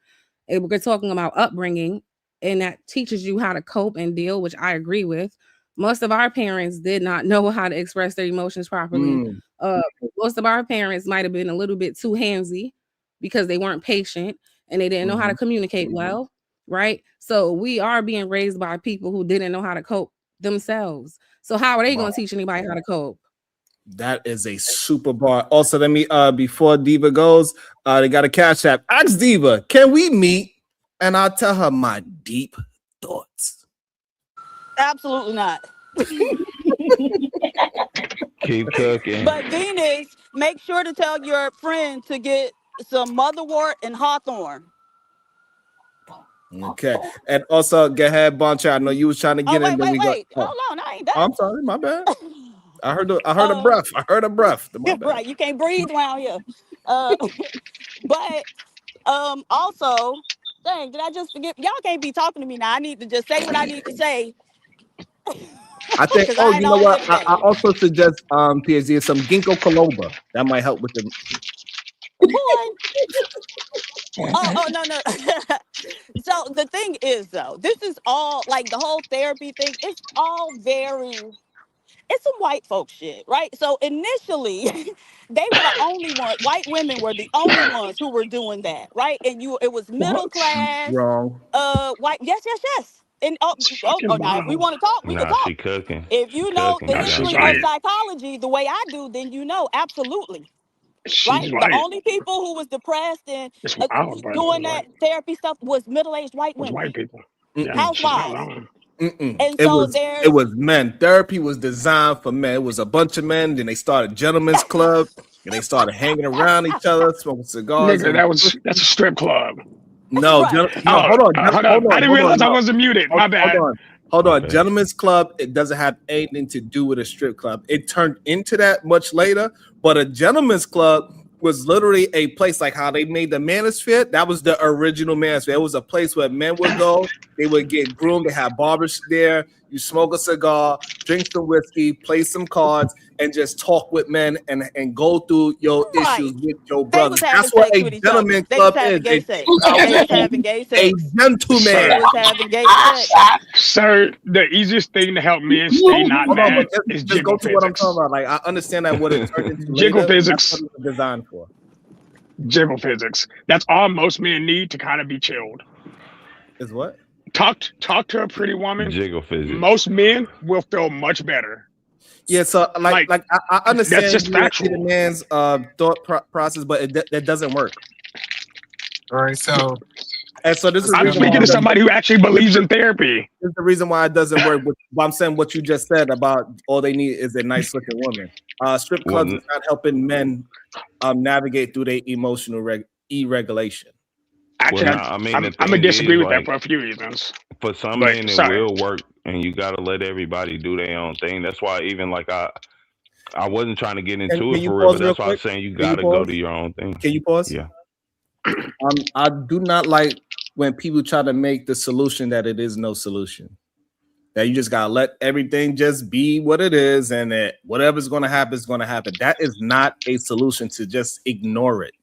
if we're talking about upbringing, and that teaches you how to cope and deal, which I agree with. Most of our parents did not know how to express their emotions properly. Most of our parents might have been a little bit too handsy because they weren't patient and they didn't know how to communicate well, right? So we are being raised by people who didn't know how to cope themselves. So how are they going to teach anybody how to cope? That is a super bar. Also, let me before Diva goes, they got a cash app. Ask Diva, can we meet? And I'll tell her my deep thoughts. Absolutely not. Keep cooking. But Venus, make sure to tell your friend to get some motherwort and hawthorn. Okay. And also, go ahead, Boncha. I know you was trying to get in. Wait. Hold on, I ain't done. I'm sorry, my bad. I heard a breath. I heard a breath. Right, you can't breathe around here. But also, dang, did I just forget? Y'all can't be talking to me now. I need to just say what I need to say. I think. Oh, you know what? I also suggest PSD some ginkgo biloba. That might help with the. No. So the thing is, though, this is all like the whole therapy thing. It's all it's some white folk shit, right? So initially, they were the only ones. White women were the only ones who were doing that, right? And it was middle class. Wrong. White. Yes. And now if we want to talk, we can talk. She cooking. If you know the history of psychology the way I do, then you know absolutely. Right? The only people who was depressed and doing that therapy stuff was middle-aged white women. White people. Housewives. And it was men. Therapy was designed for men. It was a bunch of men. Then they started gentlemen's club, and they started hanging around each other, smoking cigars. Nigga, that's a strip club. No, hold on. I didn't realize I wasn't muted. My bad. Hold on. Gentlemen's club, it doesn't have anything to do with a strip club. It turned into that much later, but a gentlemen's club was literally a place like how they made the manosphere. That was the original manosphere. It was a place where men would go. They would get groomed. They had barbers there. You smoke a cigar, drink some whiskey, play some cards, and just talk with men and go through your issues with your They brothers. was having That's what sex a with each gentleman other. They club was having is. gay sex. They was having gay A sex. gentleman. They was having gay sex. Sir, the easiest thing to help men stay not Hold on, mad but is just go jiggle to what I'm physics. talking about. Like, I understand that what it turned into Jiggle later, that's physics. what it was designed for. Jiggle physics. That's all most men need to kind of be chilled. Is what? Talk to a pretty woman. Jiggle physics. Most men will feel much better. Yeah, so like I understand that's just you would see factual. the man's thought process, but that doesn't work. All right, so And so this is the I'm reason why speaking to somebody who actually believes in therapy. This is the reason why it doesn't work. But I'm saying what you just said about all they need is a nice looking woman. Strip clubs is not helping men navigate through their emotional deregulation. Actually, Well, I mean, I'm the gonna thing disagree is, with that like, for a few reasons. for some But, men, it sorry. will work, and you got to let everybody do their own thing. That's why even like I wasn't trying to get into Can it you for real, pause but real that's why I was quick? saying you Can you got to go pause? to your own thing. Can you pause? Yeah. I do not like when people try to make the solution that it is no solution. That you just gotta let everything just be what it is, and that whatever's gonna happen is gonna happen. That is not a solution to just ignore it.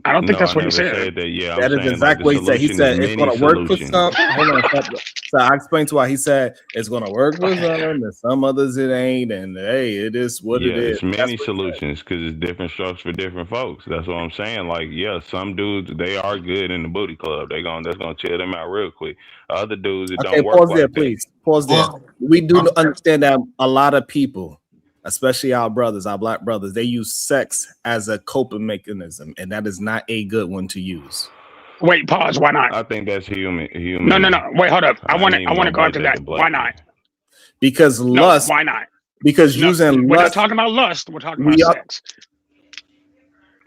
I don't think No, that's I what he never said. said that. Yeah, I'm That is saying like exactly the what he said. He solution is said it's many gonna work for solutions. some. Hold on, stop. So I explained to why he said it's gonna work for some, and some others it ain't. And hey, it is what Yeah, it is. it's many solutions because it's different strokes for different folks. That's what I'm saying. Like, yeah, some dudes they are good in the booty club. That's gonna chill them out real quick. Other dudes it Okay, don't work pause there, like that. please. Pause there. We do understand that a lot of people, especially our brothers, our black brothers, they use sex as a coping mechanism, and that is not a good one to use. Wait, pause. Why not? I think that's human. No. Wait, hold up. I want ain't to even go after bite that. the black Why not? Because No, lust. why not? Because No, using we're not lust. talking about lust. We're talking We about are. sex.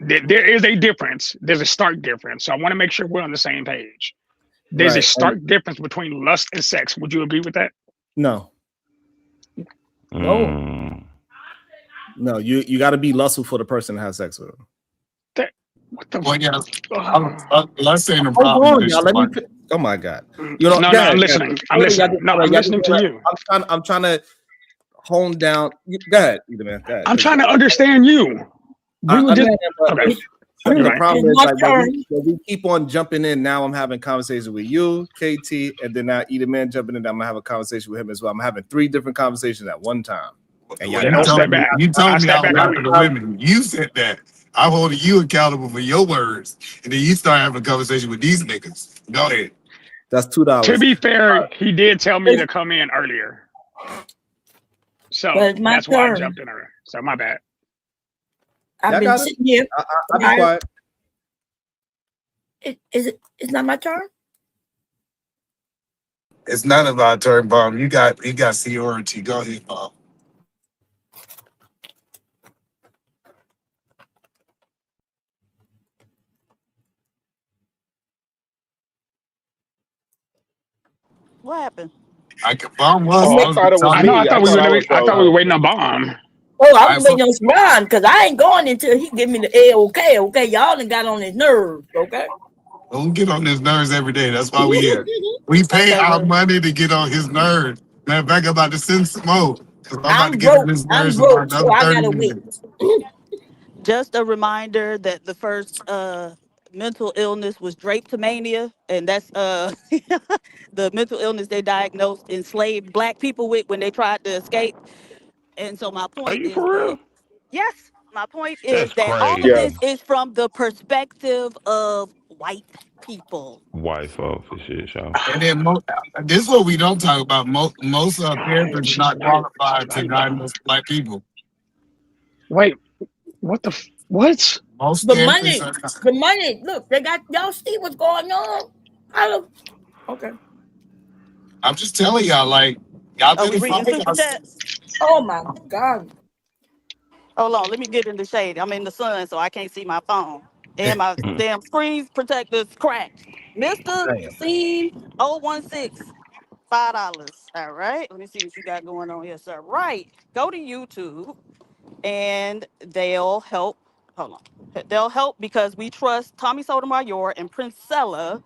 There is a difference. There's a stark difference. So I want to make sure we're on the same page. There's a Right. stark difference between lust and sex. Would you agree with that? No. No. No, you got to be lustful for the person to have sex with them. What the? Well, yeah, let's say the Hold problem on, is y'all. Let me. Oh my God. You know. No, go I'm ahead, listening. guys. I'm listening. No, I'm Y'all listening to just- you. I'm trying to hone down. Go ahead, either man. Go ahead. I'm trying to understand you. I We were just understand, but okay. the Right. problem is like when we keep on jumping in. Now I'm having conversations with you, KT, and then now either man jumping in. I'm gonna have a conversation with him as well. I'm having 3 different conversations at one time. And Then I'll step back. You told I'll me step I was back. after the women. You said that. I'm holding you accountable for your words, and then you start having a conversation with these niggas. Go ahead. That's $2. To be fair, he did tell me to come in earlier, so Well, it's my that's why I turn. jumped in earlier. So my bad. I've Y'all been got it? sitting here. I'll be quiet. It's not my turn? It's none of our turn, Bomb. You got seniority. Go ahead, Bomb. What happened? Bomb was. Oh, I thought it was I know. me. I thought we were waiting on Bomb. Oh, I was waiting on Ron because I ain't going until he give me the okay. Okay, y'all done got on his nerves. Okay. Don't get on his nerves every day. That's why we here. We pay our money to get on his nerves. Matter of fact, I'm about to send some more. I'm about to get on his nerves in about so another I 30 gotta wait. minutes. Just a reminder that the first mental illness was drapetomania, and that's the mental illness they diagnosed enslaved black people with when they tried to escape. And so my Are point you is for that real? yes, my point is That's that all of crazy. this is from the perspective of white people. White folks and shit, y'all. And then this is what we don't talk about. Most therapists are not qualified to diagnose black people. Wait, what the? What? Most The therapists are not. the money. Look, they got y'all see what's going on. Okay. I'm just telling y'all, like, y'all Are we better reading find super out. chats? Oh my God. Hold on, let me get in the shade. I'm in the sun, so I can't see my phone. And my damn screen protector's cracked. Mr. Damn. Scene 016, $5. All right, let me see what you got going on here, sir. Right, go to YouTube and they'll help. Hold on. They'll help because we trust Tommy Sotomayor and Princella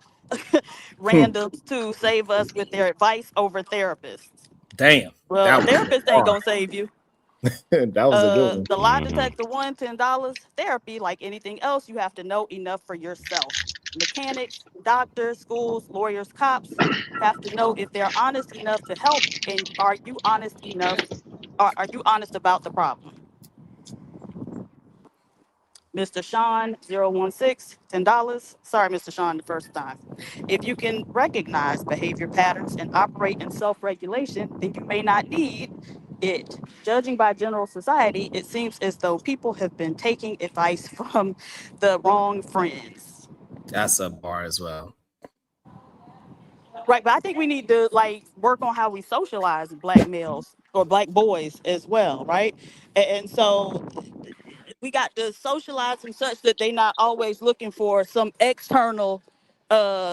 randoms to save us with their advice over therapists. Damn. Well, a That was therapist ain't hard. gonna save you. That was a good one. The lie detector one, $10. Therapy, like anything else, you have to know enough for yourself. Mechanics, doctors, schools, lawyers, cops have to know if they're honest enough to help, and are you honest enough? Are you honest about the problem? Mr. Sean 016, $10. Sorry, Mr. Sean, the first time. If you can recognize behavior patterns and operate in self-regulation, then you may not need it. Judging by general society, it seems as though people have been taking advice from the wrong friends. That's a bar as well. Right, but I think we need to like work on how we socialize black males or black boys as well, right? And so we got to socialize them such that they not always looking for some external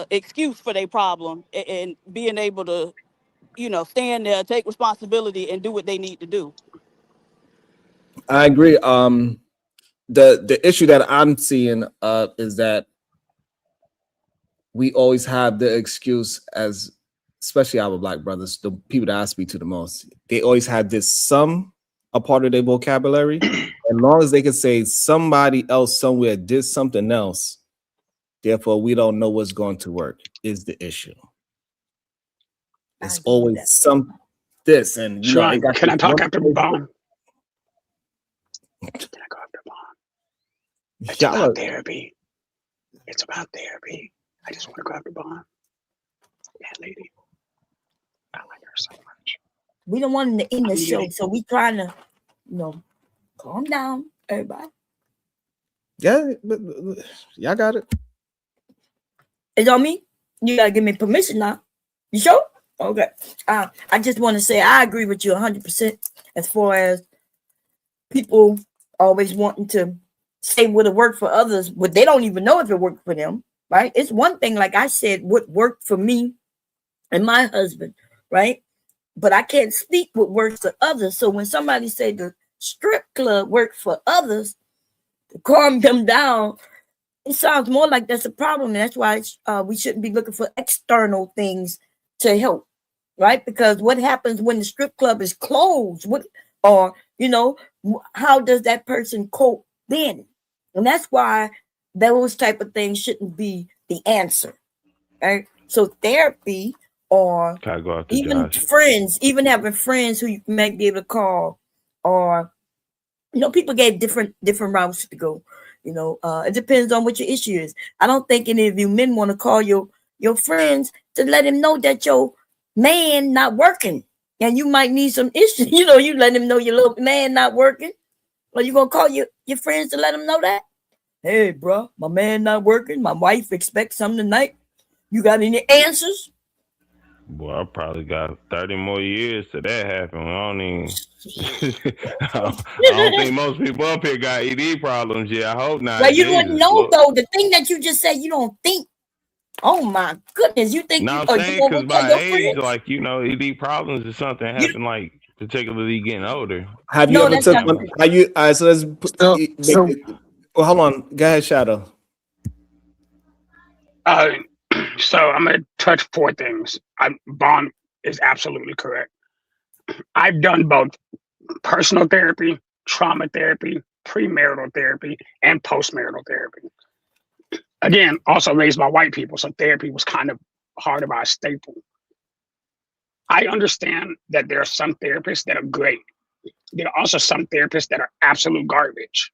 excuse for their problem, and being able to, stand there, take responsibility, and do what they need to do. I agree. The issue that I'm seeing is that we always have the excuse, as especially our black brothers, the people that I speak to the most, they always have this a part of their vocabulary. As long as they can say somebody else somewhere did something else, therefore we don't know what's going to work, is the issue. It's always this, and you know, Sean, can I talk after Bond? Can I go after Bond? It's about therapy. It's about therapy. I just want to go after Bond. That lady. I like her so much. We don't want him to end the show, so we trying to, calm down, everybody. Yeah, y'all got it. It's on me. You gotta give me permission now. You sure? Okay. I just want to say I agree with you 100% as far as people always wanting to say what'll work for others, but they don't even know if it worked for them, right? It's one thing, like I said, what worked for me and my husband, right? But I can't speak what works for others. So when somebody say the strip club worked for others, to calm them down, it sounds more like that's a problem. And that's why we shouldn't be looking for external things to help, right? Because what happens when the strip club is closed? How does that person cope then? And that's why those type of things shouldn't be the answer, right? So therapy, or even friends, even having friends who you might be able to call, or people gave different routes to go. It depends on what your issue is. I don't think any of you men want to call your friends to let him know that your man not working, and you might need some issues. You let him know your little man not working, or you gonna call your friends to let him know that, hey, bro, my man not working. My wife expects something tonight. You got any answers? Well, I probably got 30 more years till that happen. I don't think most people up here got ED problems yet. I hope not. Well, you don't know, though. The thing that you just said, you don't think. Oh my goodness, you think? No, I'm saying because by age, like ED problems is something that happen like particularly getting older. Have you ever took one? So let's put, hold on. Go ahead, Shadow. So I'm gonna touch 4 things. Bond is absolutely correct. I've done both personal therapy, trauma therapy, premarital therapy, and postmarital therapy. Again, also raised by white people, so therapy was kind of hard of our staple. I understand that there are some therapists that are great. There are also some therapists that are absolute garbage.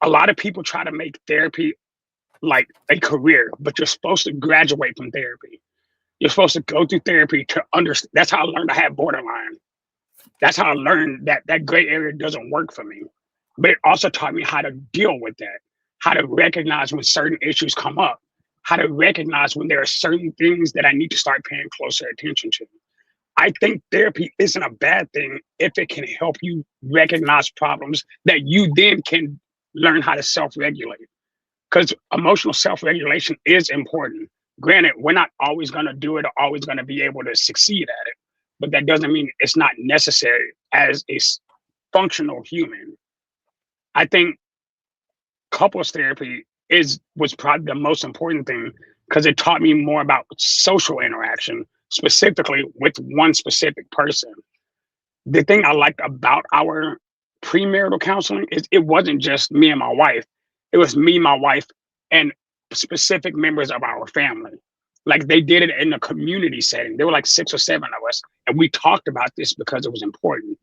A lot of people try to make therapy like a career, but you're supposed to graduate from therapy. You're supposed to go through therapy to understand. That's how I learned I had borderline. That's how I learned that gray area doesn't work for me. But it also taught me how to deal with that, how to recognize when certain issues come up, how to recognize when there are certain things that I need to start paying closer attention to. I think therapy isn't a bad thing if it can help you recognize problems that you then can learn how to self-regulate. Because emotional self-regulation is important. Granted, we're not always going to do it or always going to be able to succeed at it, but that doesn't mean it's not necessary as a functional human. I think couples therapy was probably the most important thing because it taught me more about social interaction, specifically with one specific person. the thing I liked about our premarital counseling is it wasn't just me and my wife. It was me, my wife, and specific members of our family. Like they did it in a community setting. There were like 6 or 7 of us, and we talked about this because it was important.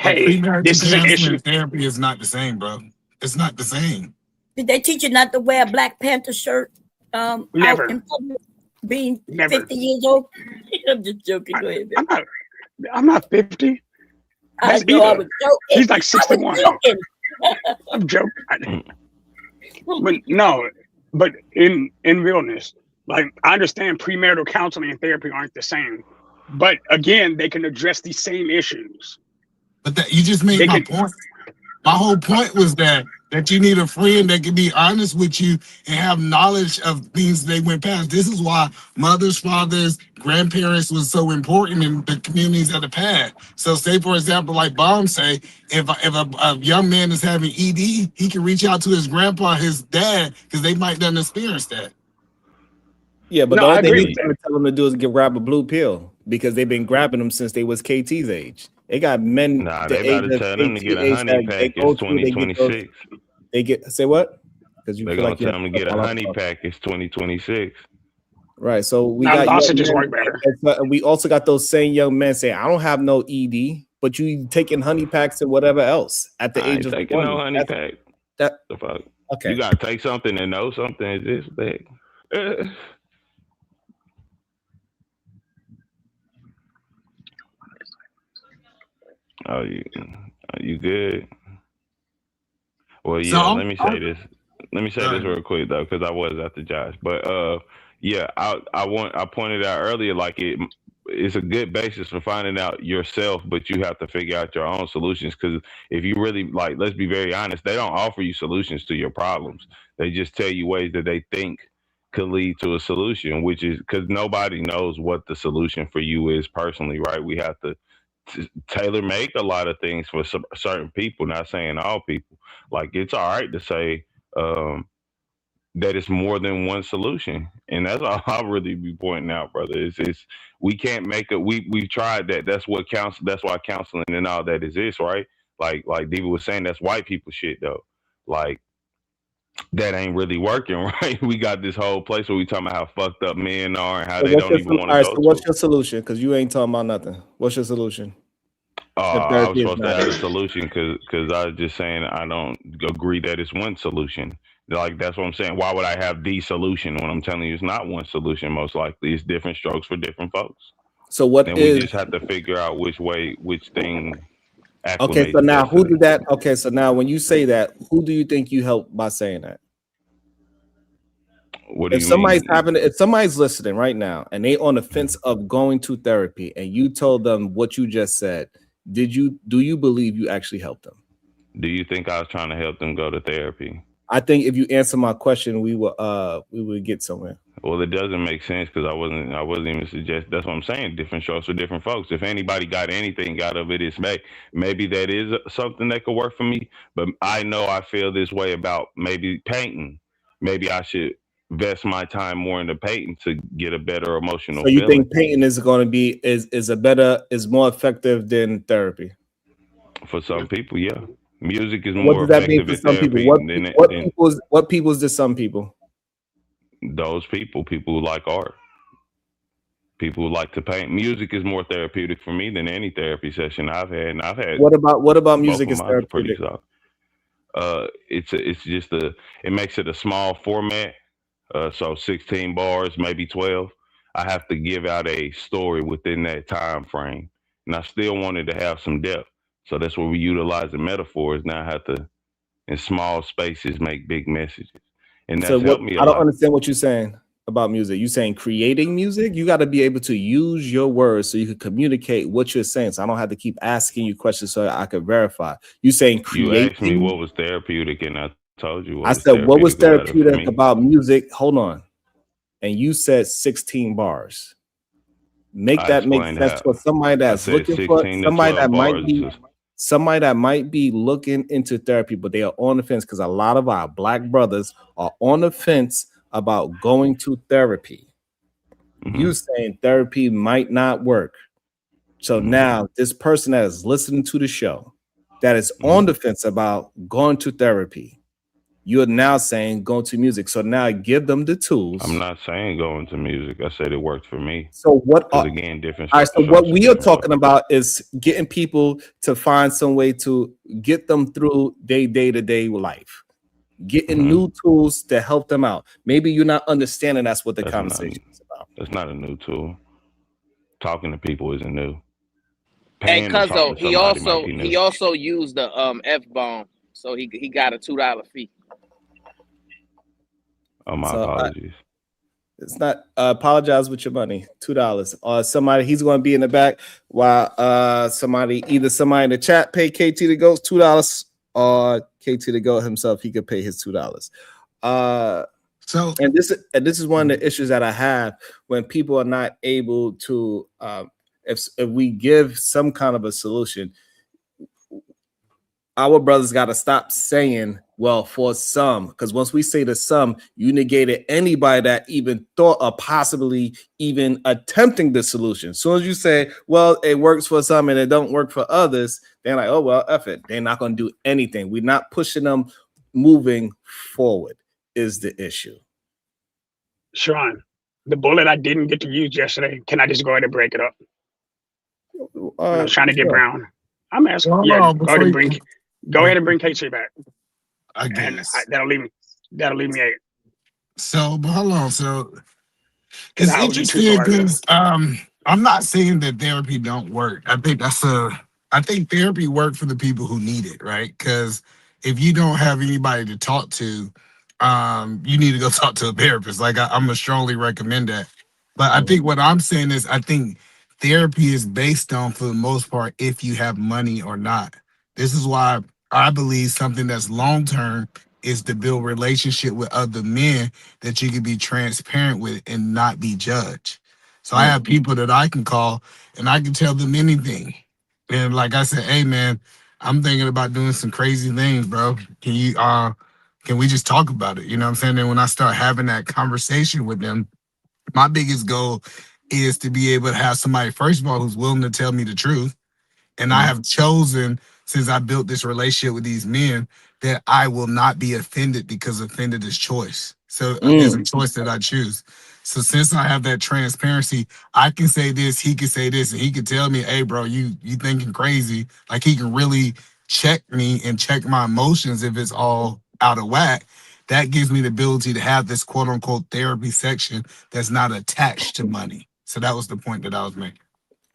But Hey, this premarital is an counseling issue. and therapy is not the same, bro. It's not the same. Did they teach you not to wear a Black Panther shirt out Never. in public, being Never. 50 years old? I'm just joking. Go ahead, man. I'm not 50. I That's know I either. was joking. He's like I was 61. joking. I'm joking. But no, but in realness, like I understand premarital counseling and therapy aren't the same. But again, they can address these same issues. But that you just made my point. My whole point was that you need a friend that can be honest with you and have knowledge of things they went past. This is why mothers, fathers, grandparents was so important in the communities of the past. So say, for example, like Bomb say, if a young man is having ED, he can reach out to his grandpa, his dad, because they might not experience that. Yeah, but No, the I only thing agree he's with trying to tell them to do is grab a blue pill because they've been grabbing them since they was KT's age. They got men Nah, the they age about to of tell them to KT get a age honey that they pack. go It's through, they get those. 2026. They get say what? Because you They're feel gonna like you tell have them to to get a fall off honey stuff. pack. It's 2026. Right. So we Now, got Lawson young just men, worked better. and we also got those same young men saying, I don't have no ED, but you taking honey packs and whatever else at the I age ain't of taking 20. no honey pack. That The fuck? okay. You gotta take something and know something is this big. Are you good? Well, So yeah. Let me say this. Let me say this real quick though, because I was at the Josh. But yeah, I pointed out earlier like it's a good basis for finding out yourself, but you have to figure out your own solutions. Because if you really like, let's be very honest, they don't offer you solutions to your problems. They just tell you ways that they think could lead to a solution, which is because nobody knows what the solution for you is personally, right? We have to tailor make a lot of things for certain people, not saying all people. Like it's all right to say that it's more than one solution, and that's all I'll really be pointing out, brother. It's we can't make it. We've tried that. That's what counsel. That's why counseling and all that is right. Like Diva was saying, that's white people shit though. Like that ain't really working, right? We got this whole place where we talking about how fucked up men are and how So they what's don't your even want all to right? go So to what's it. your solution? Because you ain't talking about nothing. What's your solution? If I was therapy is supposed to not have a it. solution because I was just saying I don't agree that it's one solution. Like that's what I'm saying. Why would I have the solution when I'm telling you it's not one solution? Most likely, it's different strokes for different folks. So what And we is just have to figure out which thing okay? So acclimates now best to who did them. that? Okay, so now when you say that, who do you think you help by saying that? What do If you somebody's mean? if somebody's listening right now and they on the fence of going to therapy and you told them what you just said, do you believe you actually helped them? Do you think I was trying to help them go to therapy? I think if you answer my question, we will get somewhere. Well, it doesn't make sense because I wasn't even suggesting. That's what I'm saying. Different strokes for different folks. If anybody got anything out of it, it's maybe that is something that could work for me. But I know I feel this way about maybe painting. Maybe I should invest my time more into painting to get a better emotional So you feeling. think painting is going to be is more effective than therapy? For some people, yeah, music is What more does that mean effective for at some people? therapy than What people's to some people? those people who like art. People who like to paint. Music is more therapeutic for me than any therapy session I've had. And I've had What about both music of is mine are pretty therapeutic? solid. It's just it makes it a small format. So 16 bars, maybe 12. I have to give out a story within that time frame, and I still wanted to have some depth. So that's where we utilize the metaphors. Now I have to, in small spaces, make big messages, and So that's what helped me a I don't lot. understand what you're saying about music. You saying creating music? You got to be able to use your words so you can communicate what you're saying. So I don't have to keep asking you questions so I could verify. You saying You asked me creating? what was therapeutic, and I told you what I was said what was therapeutic about it for therapeutic me. about music? Hold on. And you said 16 bars. Make I that make explained sense how for somebody I that's said looking for 16 to 12 bars. somebody that might be looking into therapy, but they are on the fence because a lot of our black brothers are on the fence about going to therapy. You saying therapy might not work. So now this person that is listening to the show, that is on the fence about going to therapy, you're now saying go to music. So now give them the tools. I'm not saying go into music. I said it worked for me. So what? Because again, different. All right. So what circumstances, we are different talking about is getting people to find some way to get them through their day-to-day life, getting new tools to help them out. Maybe you're not understanding that's what the conversation is about. That's not a new tool. Talking to people isn't new. Hey, Paying to talk Cuzzo, to somebody might be new. he also used the F-bomb, so he got a $2 fee. Oh, my So, apologies. It's not apologize with your money, $2. Or somebody, he's going to be in the back while either somebody in the chat pay KT the Goat $2 or KT the Goat himself, he could pay his $2. So and this is one of the issues that I have when people are not able to if we give some kind of a solution, our brothers got to stop saying, well, for some, because once we say the some, you negated anybody that even thought of possibly even attempting the solution. As soon as you say, well, it works for some and it don't work for others, they're like, oh, well, F it. They're not going to do anything. We're not pushing them moving forward is the issue. Sean, the bullet I didn't get to use yesterday, can I just go ahead and break it up? I was trying to get Brown. I'm asking. Well, Yeah, hold on, go ahead and bring KC back. I guess. And that'll leave me 8. So, but hold on. So Because it's I was interesting because I'm not saying that therapy don't work. I think therapy work for the people who need it, right? Because if you don't have anybody to talk to, you need to go talk to a therapist. Like I'm gonna strongly recommend that. But I think what I'm saying is I think therapy is based on, for the most part, if you have money or not. This is why I believe something that's long term is to build relationship with other men that you can be transparent with and not be judged. So I have people that I can call and I can tell them anything. And like I said, hey man, I'm thinking about doing some crazy things, bro. Can we just talk about it? You know what I'm saying? And when I start having that conversation with them, my biggest goal is to be able to have somebody, first of all, who's willing to tell me the truth. And I have chosen, since I built this relationship with these men, that I will not be offended because offended is choice. So there's a choice that I choose. So since I have that transparency, I can say this, he can say this, and he can tell me, hey, bro, you thinking crazy. Like he can really check me and check my emotions if it's all out of whack. That gives me the ability to have this quote unquote therapy section that's not attached to money. So that was the point that I was making.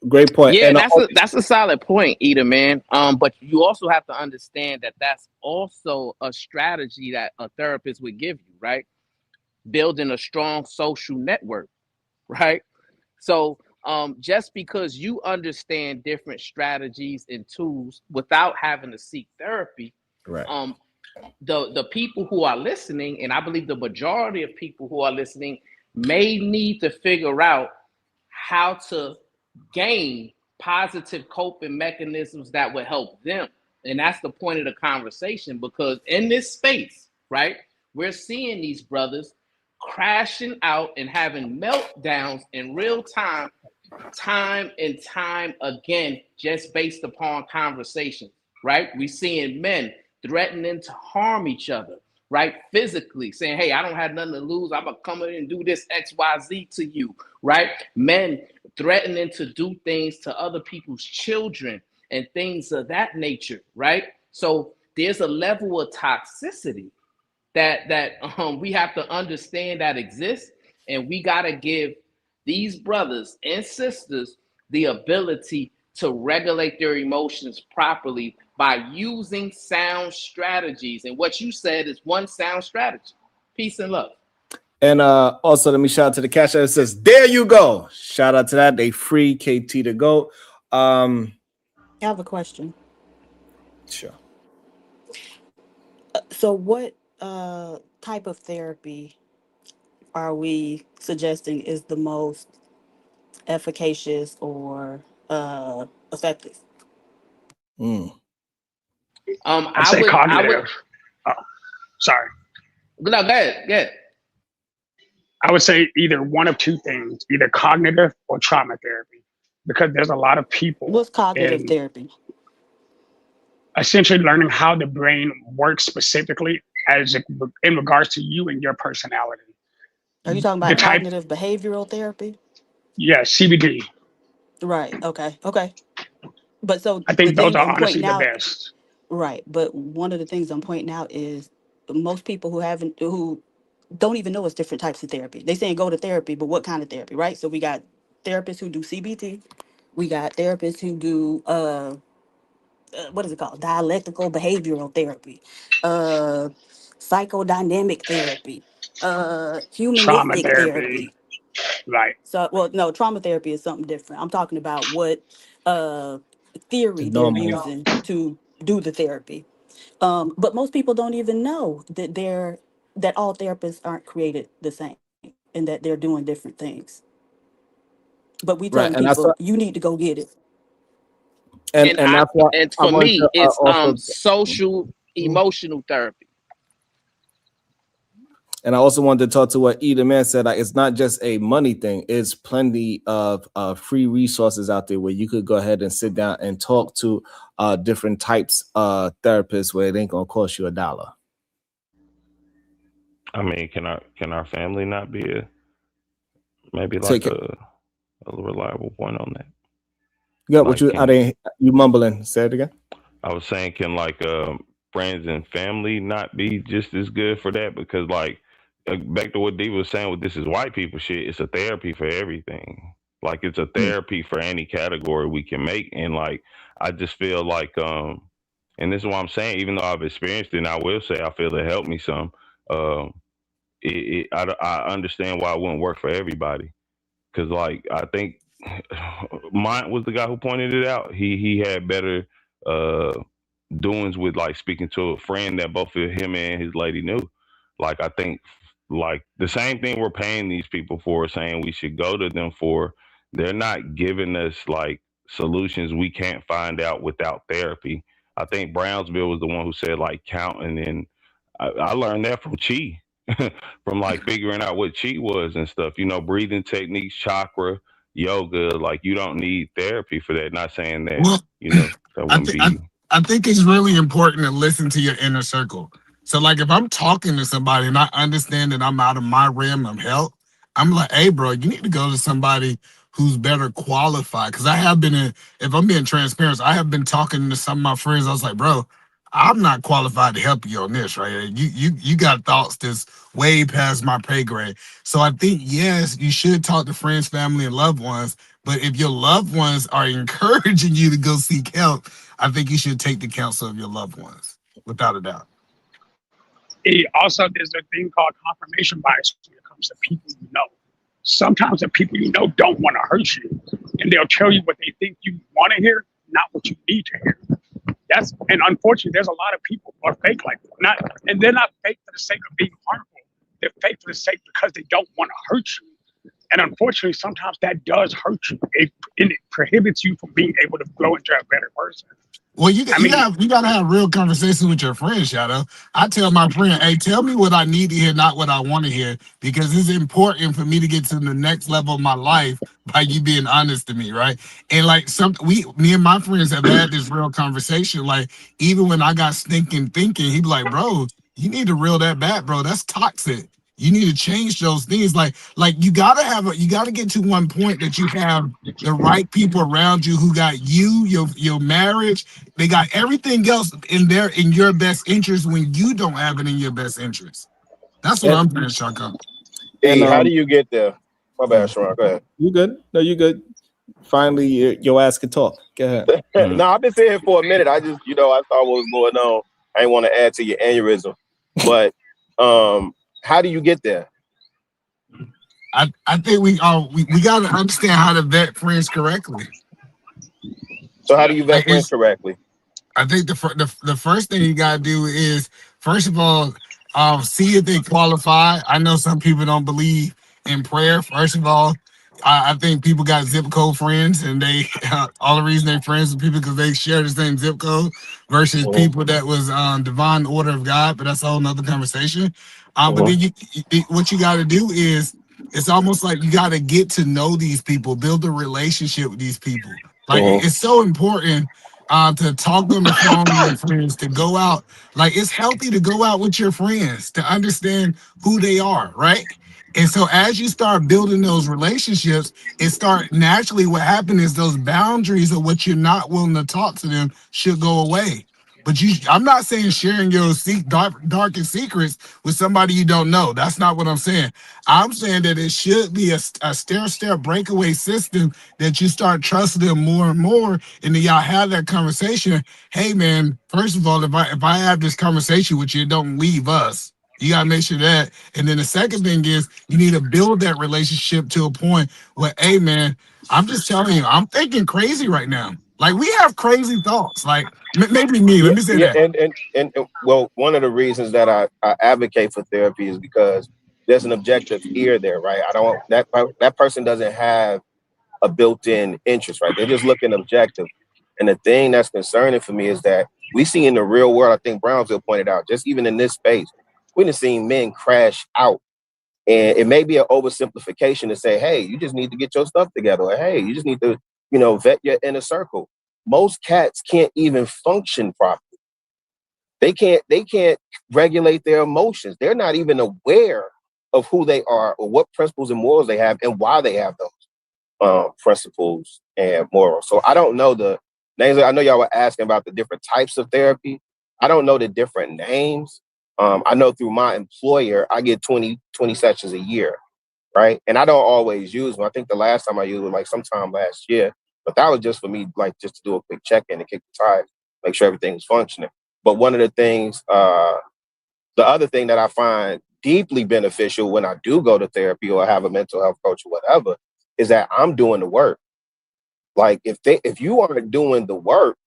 Great point. Yeah, And that's a solid point, Eda, man. But you also have to understand that that's also a strategy that a therapist would give you, right? Building a strong social network, right? So just because you understand different strategies and tools without having to seek therapy, right? The people who are listening, and I believe the majority of people who are listening, may need to figure out how to gain positive coping mechanisms that would help them. And that's the point of the conversation, because in this space, right, we're seeing these brothers crashing out and having meltdowns in real time and time again, just based upon conversation, right? We're seeing men threatening to harm each other, right? Physically saying, hey, I don't have nothing to lose. I'm gonna come in and do this XYZ to you, right? Men threatening to do things to other people's children and things of that nature, right? So there's a level of toxicity that we have to understand that exists, and we got to give these brothers and sisters the ability to regulate their emotions properly by using sound strategies. And what you said is one sound strategy. Peace and love. And also, let me shout out to the cash app. It says, there you go. Shout out to that. They free KT to go. I have a question. Sure. So what type of therapy are we suggesting is the most efficacious or effective? I'd say cognitive. Sorry. No, go ahead. I would say either one of two things, either cognitive or trauma therapy. because there's a lot of people. What's cognitive in therapy? essentially learning how the brain works specifically in regards to you and your personality. Are you talking The about type, cognitive behavioral therapy? yeah, CBD. Right. Okay. Okay. But so I the think those thing are I'm honestly pointing the out, best. right? But one of the things I'm pointing out is most people who don't even know it's different types of therapy. They saying go to therapy, but what kind of therapy, right? So we got therapists who do CBT, we got therapists who do what is it called? Dialectical behavioral therapy, uh psychodynamic therapy, Trauma humanistic therapy, therapy. right? So well no, trauma therapy is something different. I'm talking about what uh The theory they're normal. using to do the therapy. But most people don't even know that all therapists aren't created the same and that they're doing different things. But we Right, telling and that's what, people you need to go get it. And and that's what and I for want to me, it's also. social emotional therapy. And I also wanted to talk to what Eda Man said. Like, it's not just a money thing. It's plenty of free resources out there where you could go ahead and sit down and talk to different types of therapists where it ain't gonna cost you $1. I mean, can our family not be maybe Take like it. a reliable point on that? Yeah, what Like, you are they you mumbling? Say it again. I was saying, can like friends and family not be just as good for that? Because like back to what Dee was saying with this is white people shit. It's a therapy for everything. Like it's a therapy for any category we can make. And like I just feel like and this is what I'm saying. Even though I've experienced it, and I will say I feel it helped me some. I understand why it wouldn't work for everybody. Because like I think mine was the guy who pointed it out. He had better uh doings with like speaking to a friend that both of him and his lady knew. Like I think like the same thing we're paying these people for, saying we should go to them for, they're not giving us like solutions we can't find out without therapy. I think Brownsville was the one who said like counting, and I learned that from Chi. From like figuring out what chi was and stuff, breathing techniques, chakra, yoga. Like you don't need therapy for that. Not saying that, Well, that I wouldn't think be. I think it's really important to listen to your inner circle. So, like, if I'm talking to somebody and I understand that I'm out of my realm of health, I'm like, hey, bro, you need to go to somebody who's better qualified. Because I have been if I'm being transparent, I have been talking to some of my friends. I was like, bro, I'm not qualified to help you on this, right? You got thoughts that's way past my pay grade. So I think yes, you should talk to friends, family, and loved ones. But if your loved ones are encouraging you to go seek help, I think you should take the counsel of your loved ones, without a doubt. Also, there's a thing called confirmation bias when it comes to people you know. Sometimes the people you know don't want to hurt you, and they'll tell you what they think you want to hear, not what you need to hear. And unfortunately, there's a lot of people who are fake like that. And they're not fake for the sake of being harmful. They're fake for the sake because they don't want to hurt you. And unfortunately, sometimes that does hurt you. It prohibits you from being able to grow into a better person. Well, you gotta have real conversations with your friends, Shadow. I tell my friend, hey, tell me what I need to hear, not what I want to hear, because it's important for me to get to the next level of my life by you being honest to me, right? And like me and my friends have had this real conversation. Like, even when I got stinking thinking, he'd be like, bro, you need to reel that back, bro. That's toxic. You need to change those things. Like you gotta get to one point that you have the right people around you who got your marriage. They got everything else in your best interest when you don't have it in your best interest. That's what I'm saying, Shaka. Hey, And how do you get there? My bad, Sharon. Go ahead. You good? No, you good. Finally, your ass can talk. Go ahead. No, I've been sitting here for a minute. I just, I saw what was going on. I didn't want to add to your aneurysm. But how do you get there? I think we got to understand how to vet friends correctly. So how do you vet friends correctly? I think the first thing you got to do is, first of all, see if they qualify. I know some people don't believe in prayer. First of all, I think people got zip code friends, and they all the reason they're friends with people because they share the same zip code versus people that was divine order of God. But that's a whole nother conversation. But then what you got to do is it's almost like you got to get to know these people, build a relationship with these people. Like it's so important to talk on the phone with your friends, to go out. Like it's healthy to go out with your friends, to understand who they are, right? And so as you start building those relationships, it start naturally what happened is those boundaries of what you're not willing to talk to them should go away. But I'm not saying sharing your darkest secrets with somebody you don't know. That's not what I'm saying. I'm saying that it should be a stair-step breakaway system that you start trusting them more and more, and then y'all have that conversation. Hey man, first of all, if I have this conversation with you, don't leave us. You gotta make sure that. And then the second thing is you need to build that relationship to a point where, hey man, I'm just telling you, I'm thinking crazy right now. Like we have crazy thoughts. Like maybe me. Let me say that. And well, one of the reasons that I advocate for therapy is because there's an objective ear there, right? I don't that person doesn't have a built-in interest, right? They're just looking objective. And the thing that's concerning for me is that we see in the real world, I think Brownsville pointed out, just even in this space, we've seen men crash out. And it may be an oversimplification to say, hey, you just need to get your stuff together. Or, hey, you just need to, vet your inner circle. Most cats can't even function properly. They can't regulate their emotions. They're not even aware of who they are or what principles and morals they have and why they have those principles and morals. So I don't know the names. I know y'all were asking about the different types of therapy. I don't know the different names. I know through my employer, I get 20 sessions a year, right? And I don't always use them. I think the last time I used them, like sometime last year, but that was just for me, like just to do a quick check-in and kick the tires, make sure everything was functioning. But one of the things, the other thing that I find deeply beneficial when I do go to therapy or have a mental health coach or whatever, is that I'm doing the work. Like if you aren't doing the work,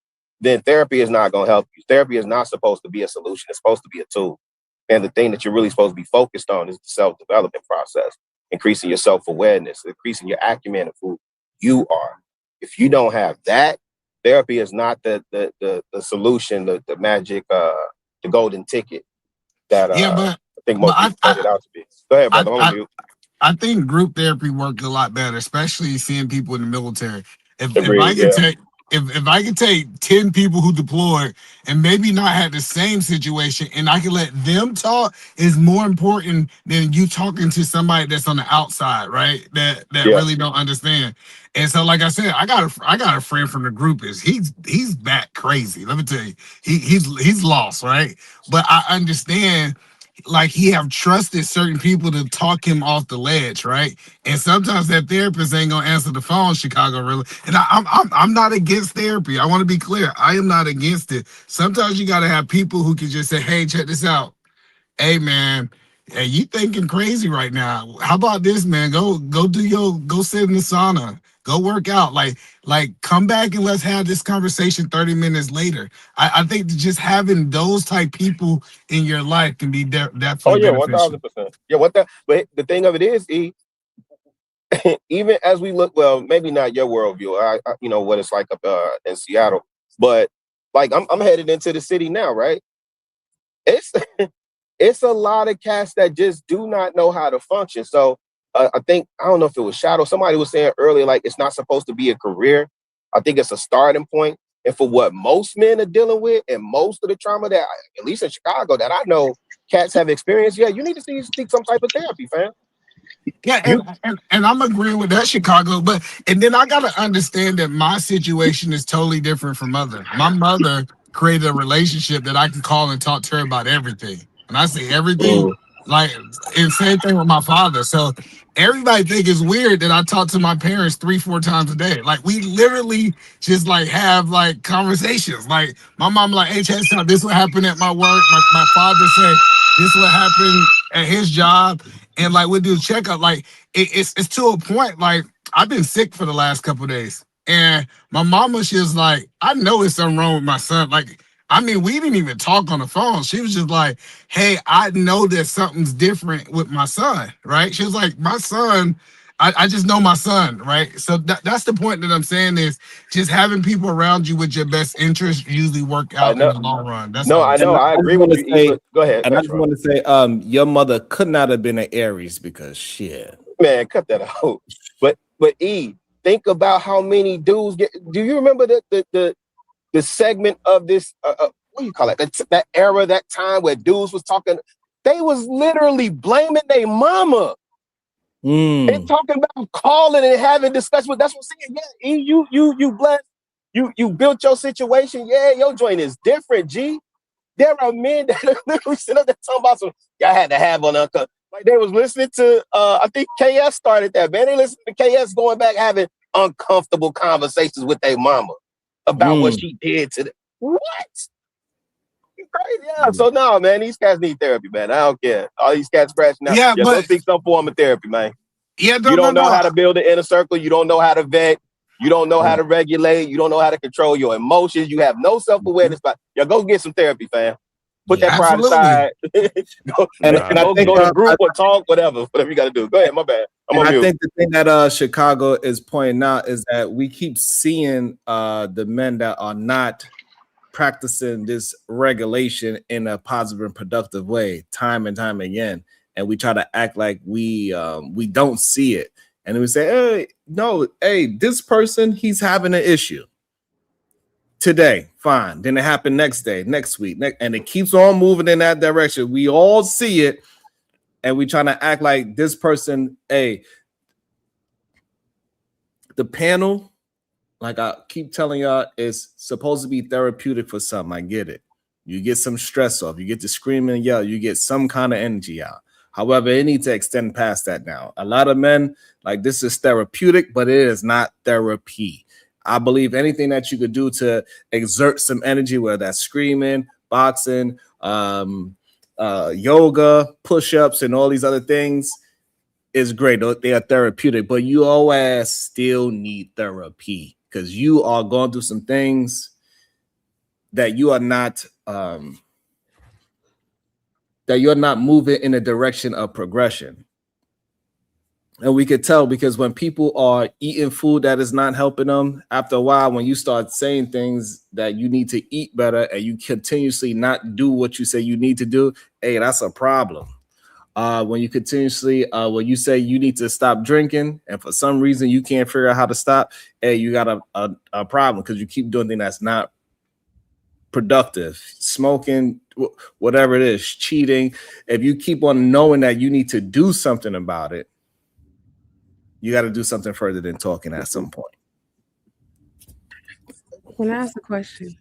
then therapy is not going to help you. Therapy is not supposed to be a solution. It's supposed to be a tool. And the thing that you're really supposed to be focused on is the self-development process, increasing your self-awareness, increasing your acumen of who you are. If you don't have that, therapy is not the solution, the magic, the golden ticket that I think most people set it out to be. Go ahead, brother. I'm on mute. I think group therapy worked a lot better, especially seeing people in the military. If I could take 10 people who deployed and maybe not had the same situation and I can let them talk, is more important than you talking to somebody that's on the outside, right? That really don't understand. And so, like I said, I got a friend from the group. He's back crazy. Let me tell you, he's lost, right? But I understand. Like he have trusted certain people to talk him off the ledge, right? And sometimes that therapist ain't gonna answer the phone, Chicago, really. And I'm not against therapy. I want to be clear. I am not against it. Sometimes you gotta have people who can just say, "Hey, check this out. Hey, man, hey, you thinking crazy right now? How about this, man? Go sit in the sauna. Go work out. Like come back and let's have this conversation 30 minutes later." I think that just having those type people in your life can be definitely beneficial. 1,000%. Yeah, but the thing of it is, even as we look, well, maybe not your worldview. I what it's like up in Seattle, but like I'm headed into the city now, right? It's a lot of cats that just do not know how to function. So I don't know if it was Shadow. Somebody was saying earlier, like it's not supposed to be a career. I think it's a starting point. And for what most men are dealing with and most of the trauma that, at least in Chicago, that I know cats have experienced, you need to seek some type of therapy, fam. Yeah, and I'm agreeing with that, Chicago. And then I gotta understand that my situation is totally different from mother. My mother created a relationship that I can call and talk to her about everything. And I say everything, like, and same thing with my father. So everybody think it's weird that I talk to my parents 3-4 times a day. Like we literally just like have like conversations. Like my mom like, "Hey, Chad, this what happened at my work." My father said, "This what happened at his job." And like we do a checkup. Like it's to a point. Like I've been sick for the last couple of days, and my mama, she was like, "I know it's something wrong with my son." Like, I mean, we didn't even talk on the phone. She was just like, "Hey, I know that something's different with my son." Right? She was like, "My son, I just know my son." Right? So that's the point that I'm saying is just having people around you with your best interest usually work out in the long run. That's I know. I agree with you. Go ahead. And I just want to say, your mother could not have been an Aries because shit. Man, cut that out. But E, think about how many dudes get. Do you remember the segment of this? What do you call it? That era, that time where dudes was talking. They was literally blaming their mama. And talking about calling and having discussion. That's what I'm saying. Yeah, E, you blessed. You built your situation. Yeah, your joint is different, G. There are men that are literally sitting up there talking about some. Y'all had to have on uncle. Like they was listening to. I think KS started that. Man, they listened to KS going back having uncomfortable conversations with their mama about what she did to them. What? You crazy? Yeah. So no, man, these cats need therapy, man. I don't care. All these cats scratching out. Yeah, go but seek some form of therapy, man. Yeah, you don't know how to build an inner circle. You don't know how to vet. You don't know how to regulate. You don't know how to control your emotions. You have no self-awareness. But go get some therapy, fam. Put that pride aside. go to group or talk, whatever you got to do. Go ahead, my bad. I think the thing that Chicago is pointing out is that we keep seeing the men that are not practicing this regulation in a positive and productive way time and time again, and we try to act like we don't see it, and then we say, hey, no, hey, this person, he's having an issue today, fine, then it happened next day, next week, and it keeps on moving in that direction. We all see it, and we trying to act like this person, hey, the panel, like I keep telling y'all, is supposed to be therapeutic for something. I get it. You get some stress off. You get to scream and yell. You get some kind of energy out. However, it needs to extend past that now. A lot of men, like, this is therapeutic, but it is not therapy. I believe anything that you could do to exert some energy, whether that's screaming, boxing, yoga, push-ups, and all these other things, is great. They are therapeutic, but you always still need therapy because you are going through some things that you are not moving in a direction of progression. And we could tell because when people are eating food that is not helping them, after a while, when you start saying things that you need to eat better and you continuously not do what you say you need to do, hey, that's a problem. When you continuously, when you say you need to stop drinking and for some reason you can't figure out how to stop, hey, you got a problem because you keep doing things that's not productive, smoking, whatever it is, cheating. If you keep on knowing that you need to do something about it, you got to do something further than talking at some point. Can I ask a question?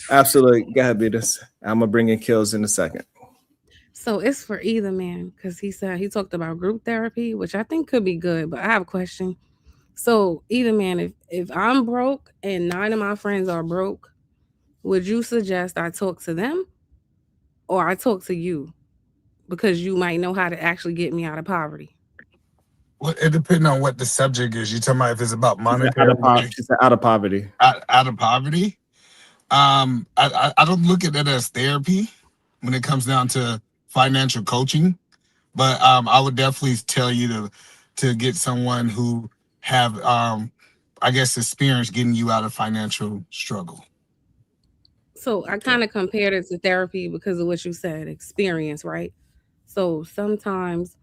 Absolutely. Go ahead, Beatus. I'm going to bring in Kills in a second. So it's for either man because he talked about group therapy, which I think could be good, but I have a question. So either man, if I'm broke and 9 of my friends are broke, would you suggest I talk to them or I talk to you because you might know how to actually get me out of poverty? Well, it depends on what the subject is. You talking about if it's about monetary? She's out of poverty. Out of poverty. I don't look at that as therapy when it comes down to financial coaching, but I would definitely tell you to get someone who have I guess experience getting you out of financial struggle. So I kind of compared it to therapy because of what you said, experience, right? So sometimes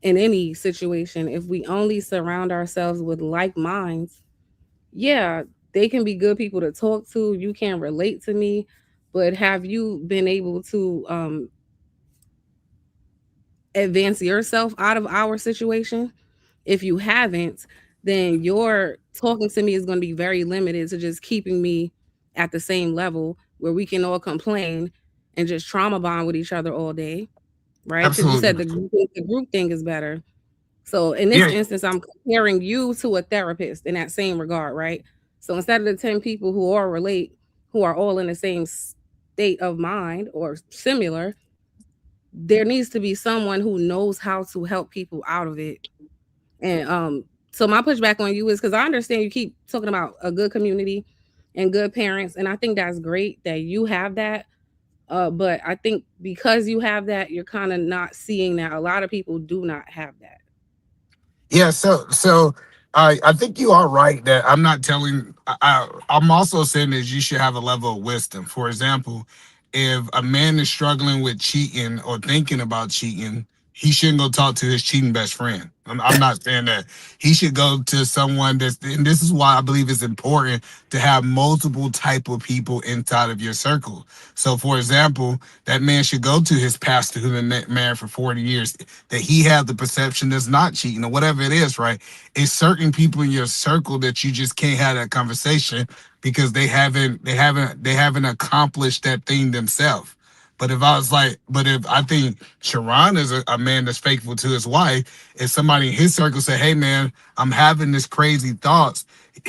in any situation, if we only surround ourselves with like minds, yeah, they can be good people to talk to. You can relate to me, but have you been able to advance yourself out of our situation? If you haven't, then your talking to me is going to be very limited to just keeping me at the same level where we can all complain and just trauma bond with each other all day, right? Because you said the group thing is better. So in this instance, I'm comparing you to a therapist in that same regard, right? So instead of the 10 people who are all in the same state of mind or similar, there needs to be someone who knows how to help people out of it. And so my pushback on you is because I understand you keep talking about a good community and good parents, and I think that's great that you have that. But I think because you have that, you're kind of not seeing that a lot of people do not have that. Yeah, so I think you are right that I'm not telling. I'm also saying that you should have a level of wisdom. For example, if a man is struggling with cheating or thinking about cheating, he shouldn't go talk to his cheating best friend. I'm not saying that. He should go to someone that's, and this is why I believe it's important to have multiple type of people inside of your circle. So, for example, that man should go to his pastor who's been married for 40 years, that he had the perception that's not cheating or whatever it is, right? It's certain people in your circle that you just can't have that conversation because they haven't accomplished that thing themselves. But if I think Sharon is a man that's faithful to his wife, if somebody in his circle say, hey man, I'm having this crazy thoughts,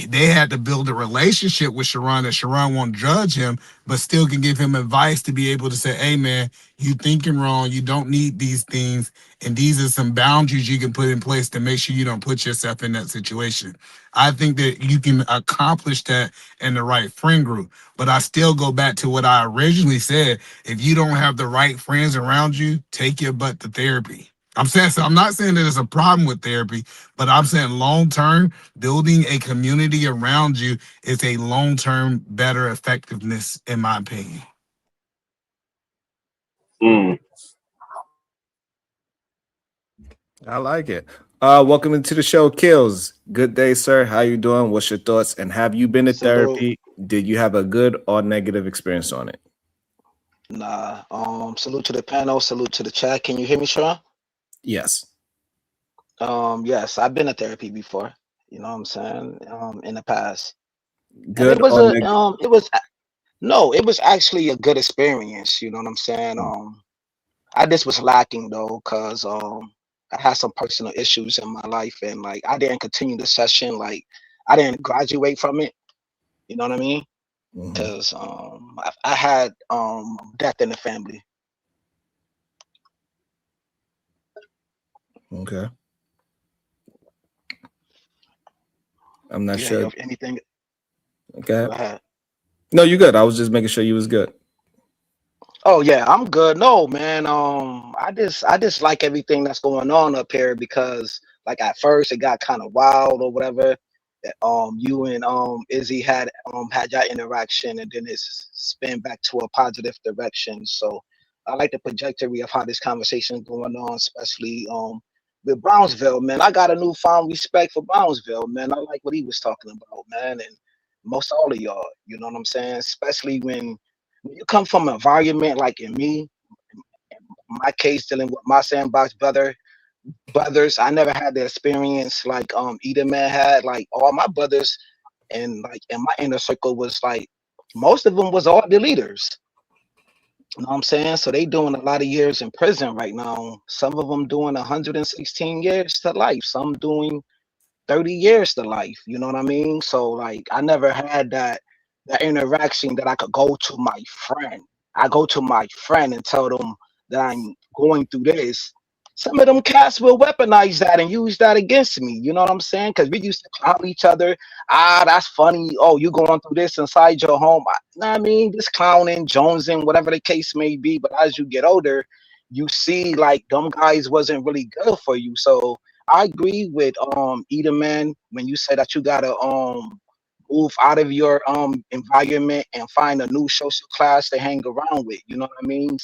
they had to build a relationship with Sharon that Sharon won't judge him, but still can give him advice to be able to say, hey man, you thinking wrong, you don't need these things, and these are some boundaries you can put in place to make sure you don't put yourself in that situation. I think that you can accomplish that in the right friend group. But I still go back to what I originally said. If you don't have the right friends around you, take your butt to therapy. I'm not saying that there's a problem with therapy, but I'm saying long term, building a community around you is a long term better effectiveness, in my opinion. I like it. Welcome into the show, Kills. Good day, sir. How you doing? What's your thoughts? And have you been to therapy? Did you have a good or negative experience on it? Nah. Salute to the panel. Salute to the chat. Can you hear me, Sean? Yes. Yes, I've been to therapy before. You know what I'm saying? In the past. Good and it was or negative? it was actually a good experience. You know what I'm saying? I just was lacking though, cause I had some personal issues in my life, and like I didn't continue the session. Like I didn't graduate from it. You know what I mean? Because I had death in the family. Okay. I'm not Yeah, sure. if anything. Okay. Go ahead. No, you're good. I was just making sure you was good. Oh yeah, I'm good. No, man. I just like everything that's going on up here because like at first it got kind of wild or whatever. You and Izzy had your interaction and then it's spin back to a positive direction. So I like the trajectory of how this conversation is going on, especially with Brownsville, man. I got a newfound respect for Brownsville, man. I like what he was talking about, man, and most all of y'all, you know what I'm saying? Especially when you come from an environment like in my case, dealing with my sandbox brothers, I never had the experience like either man had. Like all my brothers and like in my inner circle was like most of them was all the leaders. You know what I'm saying? So they doing a lot of years in prison right now. Some of them doing 116 years to life. Some doing 30 years to life. You know what I mean? So like I never had that interaction that I could go to my friend. I go to my friend and tell them that I'm going through this. Some of them cats will weaponize that and use that against me. You know what I'm saying? Because we used to clown each other. Ah, that's funny. Oh, you going through this inside your home. Know what I mean? This clowning, jonesing, whatever the case may be. But as you get older, you see like them guys wasn't really good for you. So I agree with Edelman when you say that you gotta move out of your environment and find a new social class to hang around with. You know what I mean?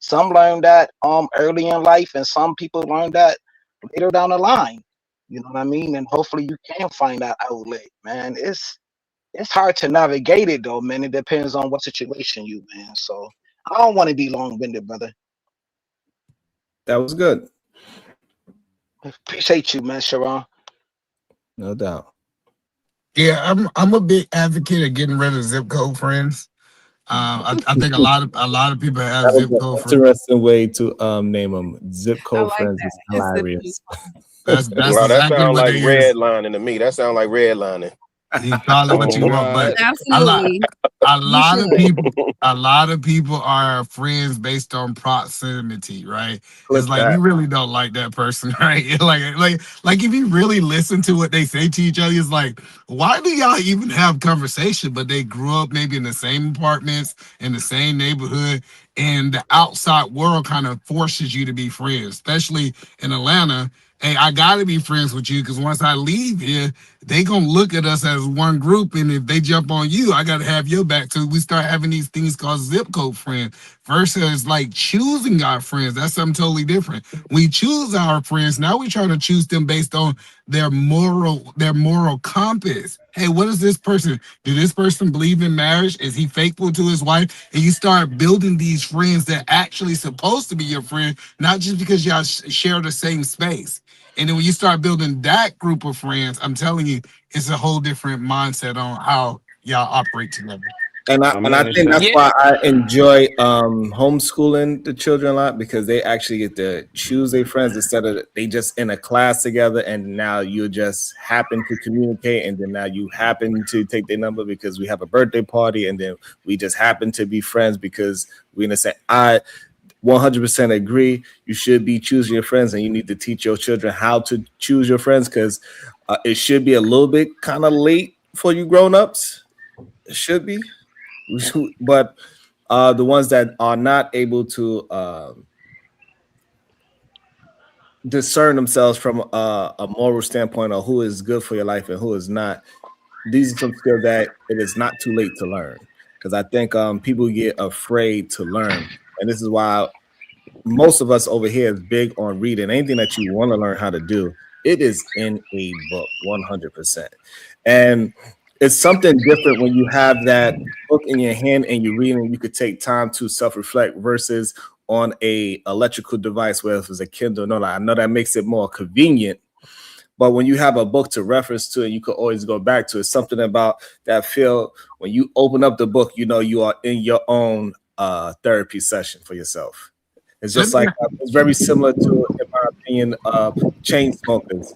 Some learn that early in life, and some people learn that later down the line. You know what I mean? And hopefully you can find that outlet, man. It's hard to navigate it though, man. It depends on what situation you in. So I don't want to be long-winded, brother. That was good. Appreciate you, man, Sharon. No doubt. Yeah, I'm a big advocate of getting rid of zip code friends. I think a lot of people have zip code friends. Interesting way to name them. Zip code friends is hilarious. That's Wow, that exactly sounds what like they is. redlining to me. That sounds like redlining. You call it what you want, but Absolutely. a lot of should. people are friends based on proximity, right? Clip It's like that. you really don't like that person, right? like if you really listen to what they say to each other, it's like, why do y'all even have conversation? But they grew up maybe in the same apartments, in the same neighborhood, and the outside world kind of forces you to be friends, especially in Atlanta. hey, I gotta be friends with you because once I leave here, they gonna look at us as one group, and if they jump on you, I gotta have your back too. We start having these things called zip code friends versus like choosing our friends. That's something totally different. We choose our friends. Now we're trying to choose them based on their moral compass. Hey, what is this person? Do this person believe in marriage? Is he faithful to his wife? And you start building these friends that actually supposed to be your friend, not just because y'all share the same space. And then when you start building that group of friends, I'm telling you, it's a whole different mindset on how y'all operate together. And I I mean, think it's that's Yeah. why I enjoy homeschooling the children a lot, because they actually get to choose their friends instead of they just in a class together, and now you just happen to communicate, and then now you happen to take their number because we have a birthday party, and then we just happen to be friends because we're gonna say I 100% agree. You should be choosing your friends, and you need to teach your children how to choose your friends, because it should be a little bit kind of late for you grown-ups. It should be. But the ones that are not able to discern themselves from a moral standpoint of who is good for your life and who is not, these are some skills that it is not too late to learn. Because I think people get afraid to learn, and this is why most of us over here is big on reading. Anything that you want to learn how to do, it is in a book 100%. And it's something different when you have that book in your hand and you read, and you could take time to self-reflect versus on a electrical device, whether it's a Kindle. No, I know that makes it more convenient, but when you have a book to reference to and you could always go back to, it's something about that feel when you open up the book, you know you are in your own therapy session for yourself. It's just like it's very similar to, in my opinion, chain smokers.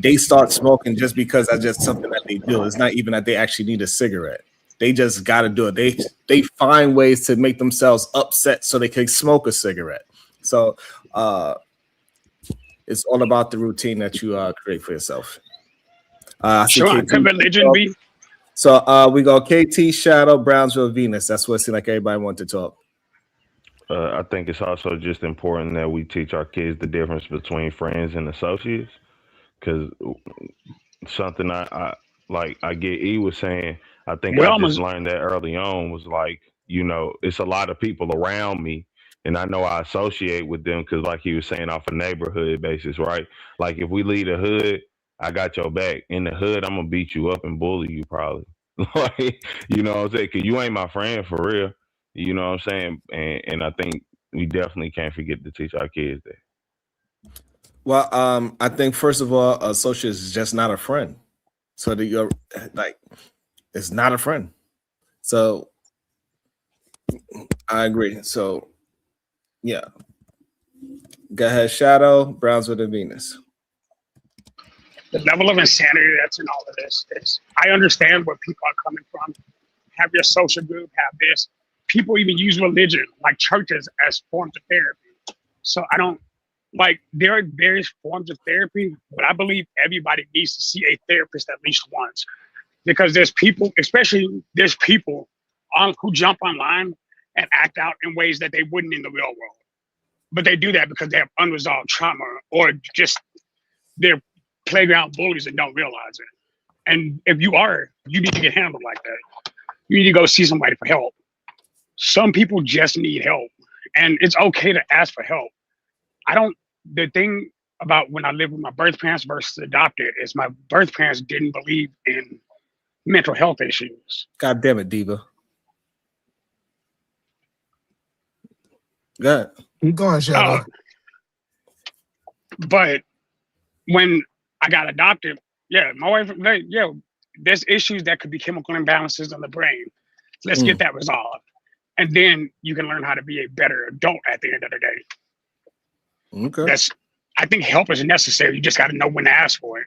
They start smoking just because that's just something that they do. It's not even that they actually need a cigarette. They just got to do it. They find ways to make themselves upset so they can smoke a cigarette. So it's all about the routine that you create for yourself. I see Sure, KT. could religion be? So we go KT, Shadow, Brownsville, Venus. That's what it seems like everybody wants to talk. I think it's also just important that we teach our kids the difference between friends and associates, because something I like I get E was saying, I think Well, I just almost. learned that early on, was like, it's a lot of people around me, and I know I associate with them because, like he was saying, off a neighborhood basis, right? Like if we leave the hood, I got your back. In the hood, I'm gonna beat you up and bully you probably. Like, you know what I'm saying? Cause you ain't my friend for real. You know what I'm saying? And I think we definitely can't forget to teach our kids that. Well, I think first of all, associate is just not a friend. So that you're like, it's not a friend. So I agree. So yeah, go ahead, Shadow, Brownswood, and Venus. The level of insanity that's in all of this is, I understand where people are coming from. Have your social group, have this. People even use religion, like churches, as forms of therapy. So I don't like, there are various forms of therapy, but I believe everybody needs to see a therapist at least once, because there's people, especially there's people who jump online and act out in ways that they wouldn't in the real world. But they do that because they have unresolved trauma, or just they're playground bullies and don't realize it. And if you are, you need to get handled like that. You need to go see somebody for help. Some people just need help, and it's okay to ask for help. I don't, the thing about when I lived with my birth parents versus adopted is my birth parents didn't believe in mental health issues. God damn it, Diva. Go ahead. Keep going, Shadow. But when I got adopted, yeah, my wife, there's issues that could be chemical imbalances in the brain. Let's get that resolved. And then you can learn how to be a better adult at the end of the day. Okay. I think help is necessary. You just got to know when to ask for it.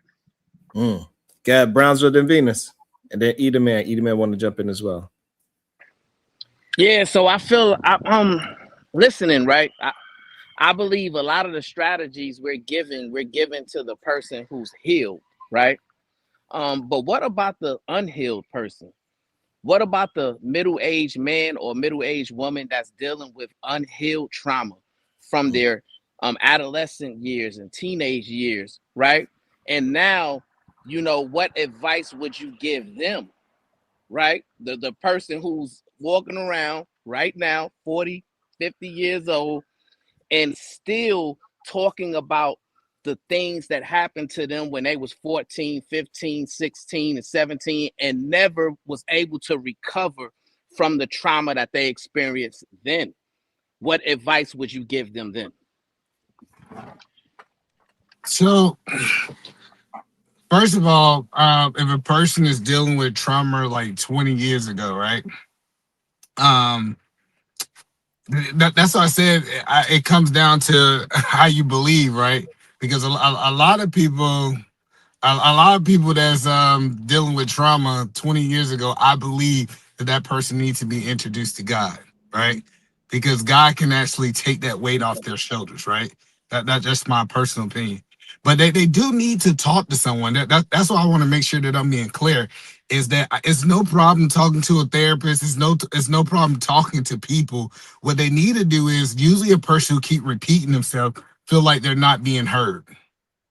Got Brownswood and Venus. And then Eda Man want to jump in as well. Yeah, so I feel listening, right? I believe a lot of the strategies we're given to the person who's healed, right? But what about the unhealed person? What about the middle-aged man or middle-aged woman that's dealing with unhealed trauma from their adolescent years and teenage years, right? And now, you know, what advice would you give them, right? The person who's walking around right now, 40, 50 years old, and still talking about the things that happened to them when they was 14, 15, 16, and 17, and never was able to recover from the trauma that they experienced then. What advice would you give them then? So, first of all, if a person is dealing with trauma like 20 years ago, right? That's why I said it comes down to how you believe, right? Because a lot of people, a lot of people that's dealing with trauma 20 years ago, I believe that person needs to be introduced to God, right? Because God can actually take that weight off their shoulders, right? That's just my personal opinion. But they do need to talk to someone. That's why I want to make sure that I'm being clear. Is that it's no problem talking to a therapist. It's no problem talking to people. What they need to do is usually a person who keep repeating themselves feel like they're not being heard.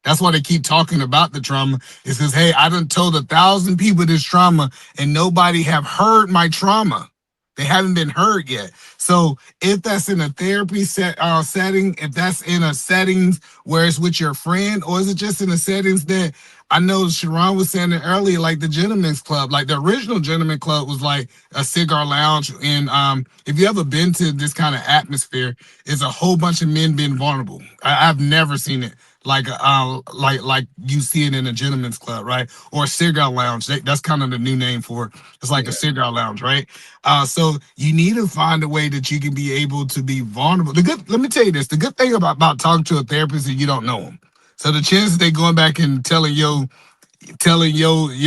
That's why they keep talking about the trauma. It says, hey, I done told 1,000 people this trauma and nobody have heard my trauma. They haven't been heard yet. So if that's in a therapy setting, if that's in a settings where it's with your friend, or is it just in the settings that I know Sharon was saying it earlier, like the Gentleman's Club, like the original Gentleman Club was like a cigar lounge. And if you ever been to this kind of atmosphere, it's a whole bunch of men being vulnerable. I've never seen it like you see it in a Gentleman's Club, right? Or a cigar lounge. That's kind of the new name for it. It's like a cigar lounge, right? So you need to find a way that you can be able to be vulnerable. Let me tell you this, the good thing about talking to a therapist is you don't know them. So the chances they going back and telling your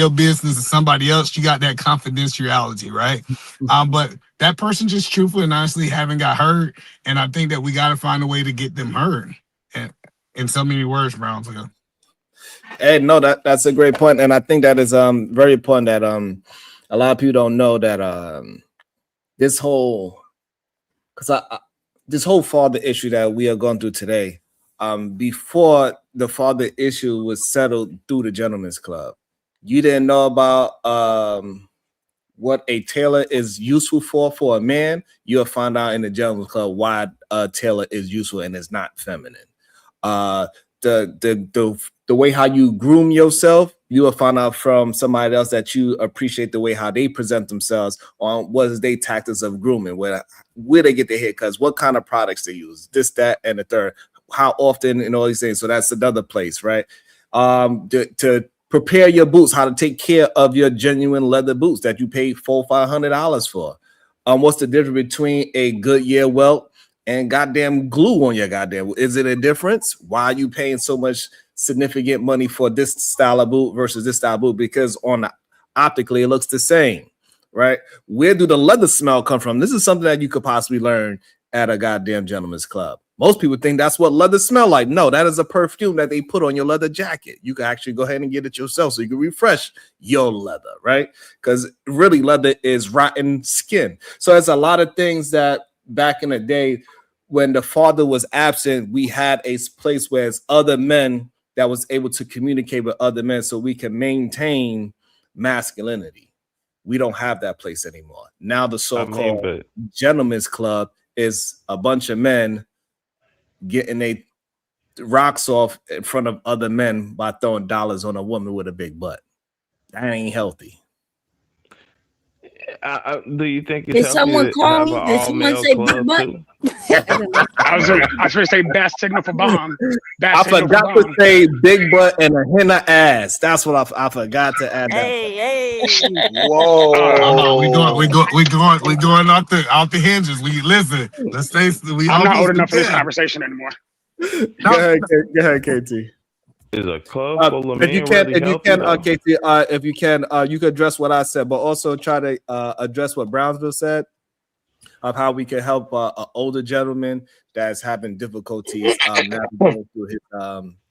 business to somebody else, you got that confidentiality, right? But that person just truthfully and honestly haven't got heard, and I think that we got to find a way to get them heard. And in so many words, Browns ago. Hey, no, that's a great point, and I think that is very important that a lot of people don't know that this whole this whole father issue that we are going through today, before the father issue was settled through the Gentleman's Club, you didn't know about what a tailor is useful for a man. You'll find out in the Gentleman's Club why a tailor is useful and is not feminine. The way how you groom yourself, you will find out from somebody else that you appreciate the way how they present themselves on what is their tactics of grooming, where they get their haircuts, what kind of products they use, this, that, and the third, how often, and all these things. So that's another place, right? To prepare your boots, how to take care of your genuine leather boots that you pay $400-500 for. What's the difference between a Goodyear welt and goddamn glue on your goddamn? Is it a difference? Why are you paying so much significant money for this style of boot versus this style of boot? Because optically it looks the same, right? Where do the leather smell come from? This is something that you could possibly learn at a goddamn Gentleman's Club. Most people think that's what leather smell like. No, that is a perfume that they put on your leather jacket. You can actually go ahead and get it yourself so you can refresh your leather, right? Because really leather is rotten skin. So there's a lot of things that back in the day when the father was absent, we had a place where it's other men that was able to communicate with other men so we can maintain masculinity. We don't have that place anymore. Now the so-called Gentleman's Club is a bunch of men getting their rocks off in front of other men by throwing dollars on a woman with a big butt. That ain't healthy. Do you think it's Did healthy someone to call have me? an Did someone all-male say big club butt? too? I was going to say best signal for bomb. I forgot to say big butt and a henna ass. That's what I forgot to add. Hey. Whoa. We going out the hinges. We listen. Let's stay. I'm not old enough for this conversation anymore. Go ahead, KT. Is a club full of men If you can, KT, if you can, you could address what I said, but also try to address what Brownsville said of how we can help an older gentleman that's having difficulties navigating through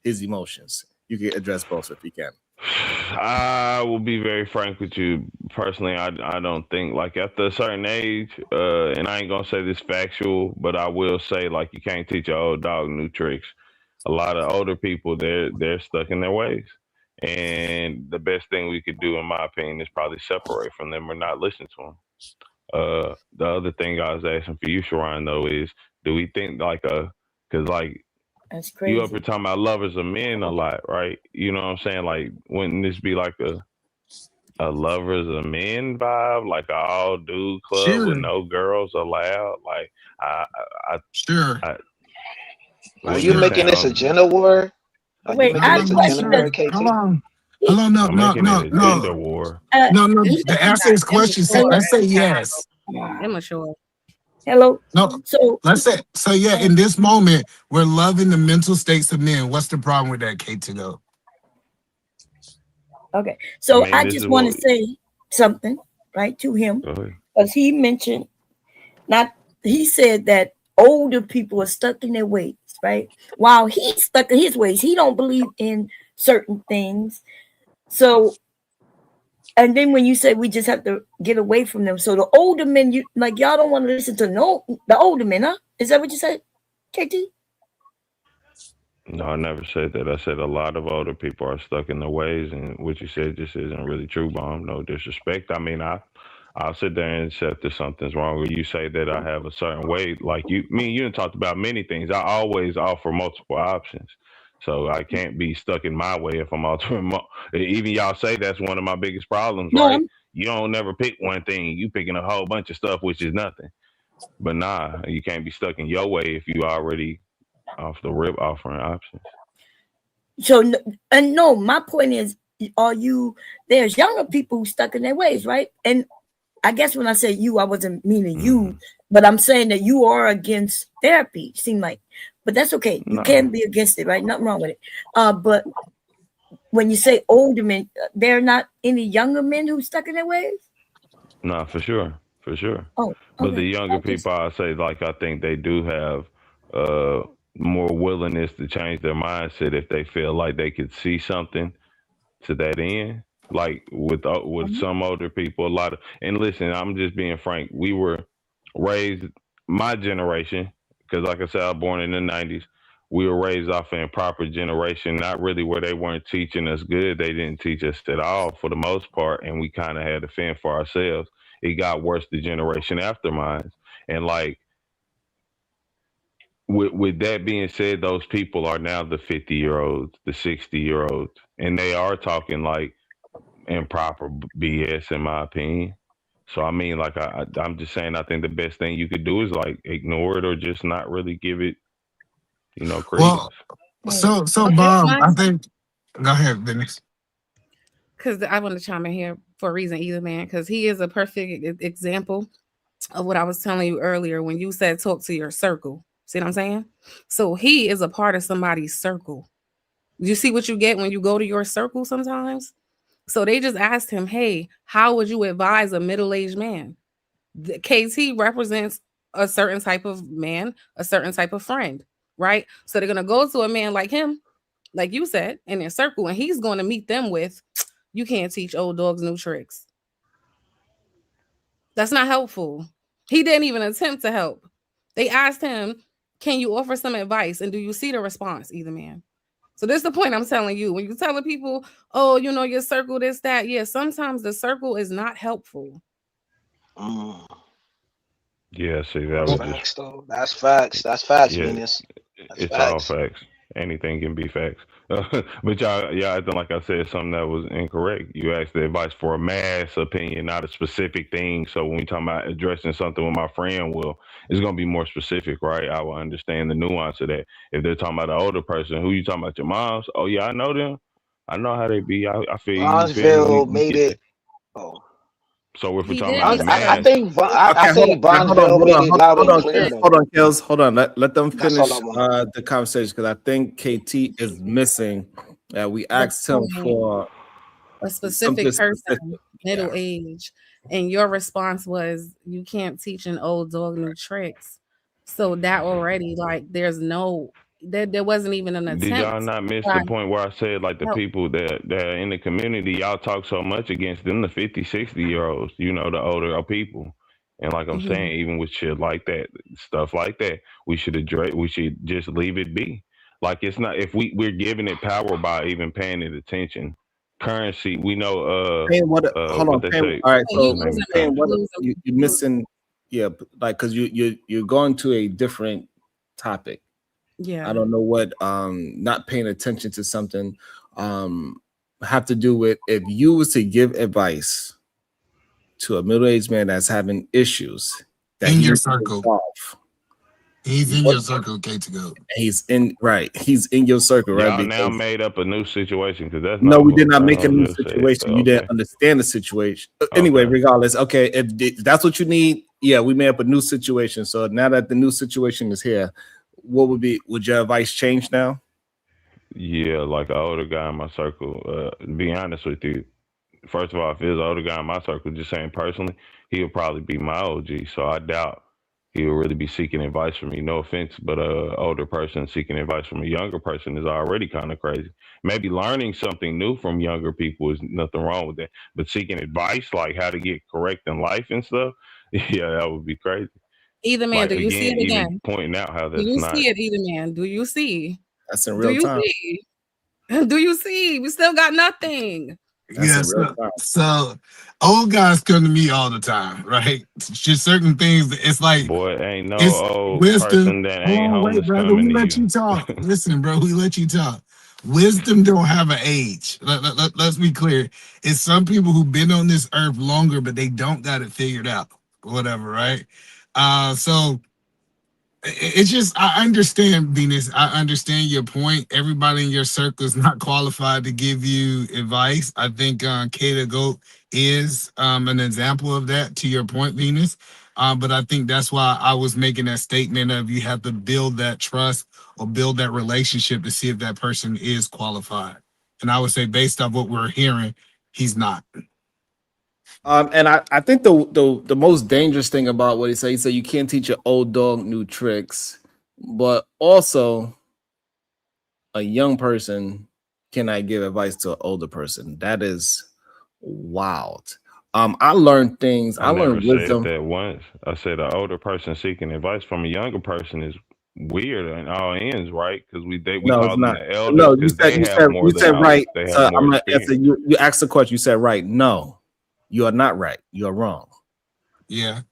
his emotions. You can address both if you can. I will be very frank with you. Personally, I don't think like after a certain age, and I ain't gonna say this factual, but I will say like you can't teach an old dog new tricks. A lot of older people they're stuck in their ways, and the best thing we could do, in my opinion, is probably separate from them or not listen to them. The other thing I was asking for you, Sharon, though, is do we think like because like That's you up here crazy. talking about lovers of men a lot, right? You know what I'm saying? Like, wouldn't this be like a lovers of men vibe, like a all dude club with Sure, no girls allowed? Like, I, I, sure. I Are what you you making saying? this a gender war? Are you Wait, making No, I no, this a no, gender question sure. war, the Hold KT? on. Hold on, no, I'm no, making it no, a no. gender war. No, no. This The is answer not is question. immature. Let's say That's yes. immature. hello. No, So let's say so. Yeah, in this moment, we're loving the mental states of men. What's the problem with that, Kate? To go. okay. I So mean, I this just is want what. to say something right to him Go ahead. because he mentioned not he said that older people are stuck in their ways, right? While he's stuck in his ways, he don't believe in certain things. So and then when you say we just have to get away from them, so the older men, you like y'all don't want to listen to no the older men, huh? Is that what you said, KT? No, I never said that. I said a lot of older people are stuck in their ways, and what you said just isn't really true, Bomb. No disrespect. I mean, I'll sit there and accept that something's wrong. Or you say that I have a certain way, like me and you done talked about many things. I always offer multiple options, so I can't be stuck in my way if I'm altering. Even y'all say that's one of my biggest problems, No, right? I'm You don't never pick one thing. You picking a whole bunch of stuff, which is nothing. But nah, you can't be stuck in your way if you already off the rip offering options. so and no, my point is, are you there's younger people who stuck in their ways, right? And I guess when I say you, I wasn't meaning Hmm. you, but I'm saying that you are against therapy, seem like. But that's okay. You No. can be against it, right? Nothing wrong with it. But when you say older men, there are not any younger men who stuck in their ways? No, for sure, for sure. Oh, But the okay. younger people, I say, like I think they do have uh more willingness to change their mindset if they feel like they could see something to that end. Like with Mhm. some older people, a lot of and listen, I'm just being frank. We were raised, my generation, because like I said, I was born in the '90s. We were raised off an improper generation, not really where they weren't teaching us good. They didn't teach us at all for the most part, and we kind of had to fend for ourselves. It got worse the generation after mine, and like with that being said, those people are now the 50-year-olds, the 60-year-olds, and they are talking like improper BS in my opinion. So I mean, like I'm just saying, I think the best thing you could do is like ignore it or just not really give it, credence. Well, so Okay, Bob, my I think. Go ahead, Dennis. because I want to chime in here for a reason, either man, because he is a perfect example of what I was telling you earlier when you said talk to your circle. See what I'm saying? So he is a part of somebody's circle. You see what you get when you go to your circle sometimes? So they just asked him, hey, how would you advise a middle-aged man? KT represents a certain type of man, a certain type of friend, right? So they're gonna go to a man like him, like you said, in their circle, and he's going to meet them with, you can't teach old dogs new tricks. That's not helpful. He didn't even attempt to help. They asked him, can you offer some advice? And do you see the response, either man? So this is the point I'm telling you. When you telling people, oh, your circle, this, that, yeah, sometimes the circle is not helpful. Mm. Yeah, see, that That's was just facts, though. That's facts. That's facts, yeah. Venus. That's It's all facts. facts. Anything can be facts. But y'all acting like I said something that was incorrect. You asked the advice for a mass opinion, not a specific thing. So when we talking about addressing something with my friend, well, it's gonna be more specific, right? I will understand the nuance of that. If they're talking about an older person, who you talking about? Your moms? Oh yeah, I know them. I know how they be. I feel you. You feel me? Bronzeville We made get that. it. Oh, So if we're He talking about the didn't I say mass, think I Okay, hold on, think hold on, Bronzeville hold made on, it hold loud on, and hold clear, on, though. hold on, Kels. Hold on. Let them That's all I finish wanted. the conversation because I think KT is missing. We the asked him point. for A something specific specific. person, middle Yeah. age, and your response was, you can't teach an old dog new tricks. So that already, like, there's no There wasn't even an Did y'all attempt. not miss Right. the point where I said like the No. people that are in the community, y'all talk so much against them, the 50, 60-year-olds, you know, the older people. And like I'm Mhm. saying, even with shit like that, stuff like that, we should address. We should just leave it be. Like it's not if we're giving it power by even paying it attention. Currency, we know. Paying what? Hold What on, they paying. say. All right, You so What's the name losing, of the paying you what? country? losing, You're you losing. missing. Yeah, like because you're going to a different topic. Yeah. I don't know what not paying attention to something have to do with if you was to give advice to a middle-aged man that's having issues that In he your needs to circle. resolve. He's in What your circle, K to go. he's in your circle, right? Y'all now Because made up a new situation because that's no, we did novel. not I make a was new just saying. situation. You didn't Okay. understand the situation. Anyway, Okay. regardless, okay, if that's what you need, yeah, we made up a new situation. So now that the new situation is here, would your advice change now? Yeah, like an older guy in my circle. To be honest with you, first of all, if it was an older guy in my circle, just saying personally, he would probably be my OG. So I doubt he would really be seeking advice from me. No offense, but a older person seeking advice from a younger person is already kind of crazy. Maybe learning something new from younger people is nothing wrong with that. But seeking advice, like how to get correct in life and stuff, yeah, that would be crazy. Either man, Like do you see again, it even again? pointing out how Do that's you not. see it, either man? Do you see? That's in Do real you time. see? Do you see? We still got nothing. That's Yeah, in real so, time. so old guys come to me all the time, right? Just certain things. It's like Boy, ain't no it's old wisdom. person that ain't Oh, wait, homeless brother, coming we to let you. you talk. Listen, bro, we let you talk. Wisdom don't have an age. Let's be clear. It's some people who've been on this earth longer, but they don't got it figured out. Whatever, right? So it's just I understand, Venus. I understand your point. Everybody in your circle is not qualified to give you advice. I think K the Goat is an example of that. To your point, Venus. But I think that's why I was making that statement of you have to build that trust or build that relationship to see if that person is qualified. And I would say, based off what we're hearing, he's not. And I think the most dangerous thing about what he said you can't teach an old dog new tricks, but also a young person cannot give advice to an older person. That is wild. I learned things. I I never learned said wisdom. that once. I said an older person seeking advice from a younger person is weird in all ends, right? Because we No, it's call them not. the elders No, because they have more you the said knowledge, right. they have So more I'm gonna answer experience. you. You asked the question. You said right. No, you are not right. You are wrong. Yeah,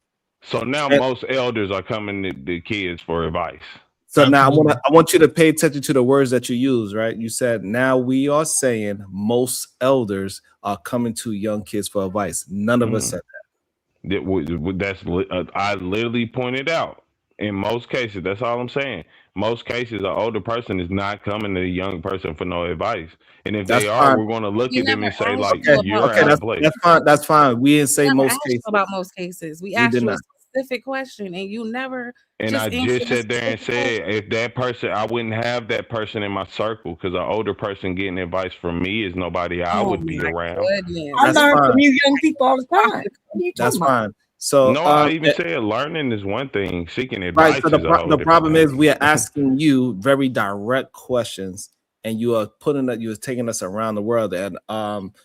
So now And most elders are coming to the kids for advice. so now absolutely. I want you to pay attention to the words that you use. Right? You said now we are saying most elders are coming to young kids for advice. None of us said I literally pointed out in most cases. That's all I'm saying. Most cases, an older person is not coming to a young person for no advice, and if that. they That's are, fine. we're going to look We at them never and say asked like, you Okay, about "You're okay, out most of place." that's fine. That's fine. We didn't We say never most asked you cases. about most cases. We We asked did you a not. specific question, and you never And just I answered just a sat there and specific question. said, if that person, I wouldn't have that person in my circle because an older person getting advice from me is nobody I Oh would be my around. I That's goodness. learn fine. from you young people all the time. What are you That's talking about? fine. So No, I even said learning is one thing. Seeking right. advice So is a whole the different problem is thing. we are asking you very direct questions, and you are putting that you are taking us around the world, and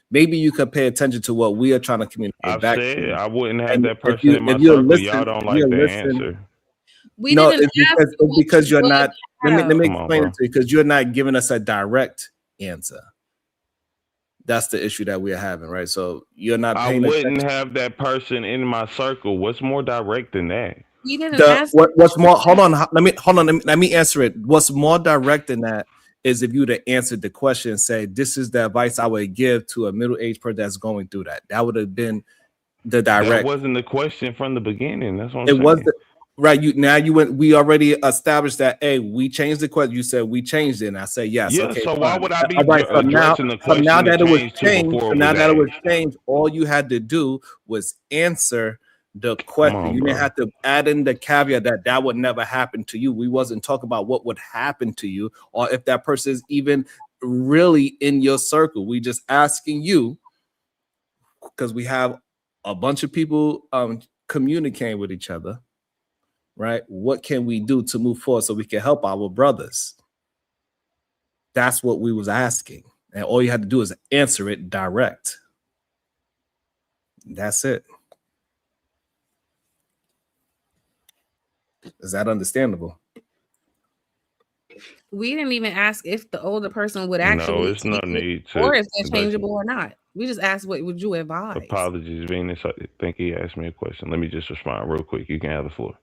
maybe you could pay attention to what we are trying to communicate I've back to said you. I wouldn't have And that person in my circle. Y'all don't like the answer. We no, didn't ask you it's what because you you're would not. Let have. me Come on, explain it bro. to you because you're not giving us a direct answer. That's the issue that we're having, right? So you're not I paying wouldn't attention. have that person in my circle. What's more direct than that? We didn't ask you What's what more? you Hold on. Let me answer it. What's more direct than that is if you'd have answered the question and say, "This is the advice I would give to a middle-aged person that's going through that." That would have been the That direct. wasn't the question from the beginning. That's what I'm It was saying. right. You went. We already established that. Hey, we changed the question. You said we changed it, and I said yes. Yeah, Okay, so why fine. would I be All right. addressing the So now question to that it was change to changed, before it was asked? all you had to do was answer the Come question. on, You didn't bro. have to add in the caveat that that would never happen to you. We wasn't talking about what would happen to you or if that person is even really in your circle. We just asking you because we have a bunch of people communicating with each other, right? What can we do to move forward so we can help our brothers? That's what we was asking. And all you had to do is answer it direct. That's it. Is that understandable? We didn't even ask if the older person would actually No, it's no take it need to. or if they're Listen, changeable or not. We just asked what would you advise? apologies, Venus. I think he asked me a question. Let me just respond real quick. You can have the floor.